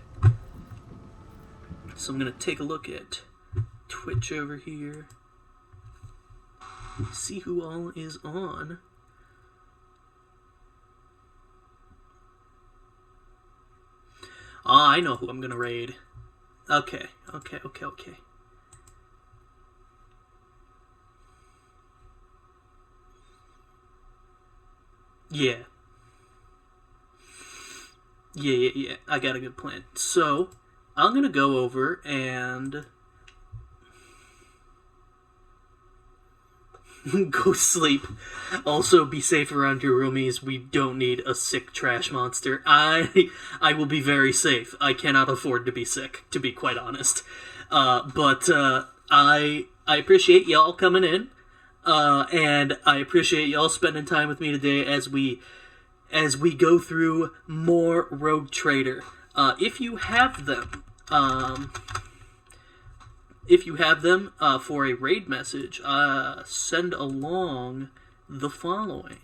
So I'm gonna take a look at Twitch over here. See who all is on. I know who I'm gonna raid. Okay. Yeah. I got a good plan. So, I'm gonna go over and... go sleep. Also, be safe around your roomies. We don't need a sick trash monster. I will be very safe. I cannot afford to be sick, to be quite honest. But I appreciate y'all coming in. And I appreciate y'all spending time with me today as we go through more Rogue Trader. If you have them, for a raid message, send along the following.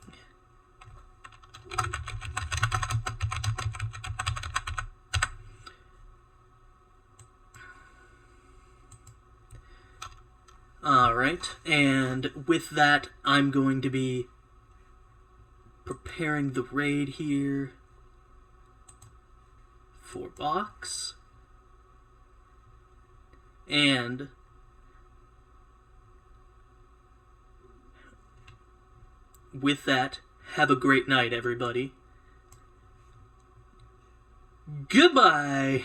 Alright, and with that, I'm going to be preparing the raid here for Vox. And with that, have a great night, everybody. Goodbye!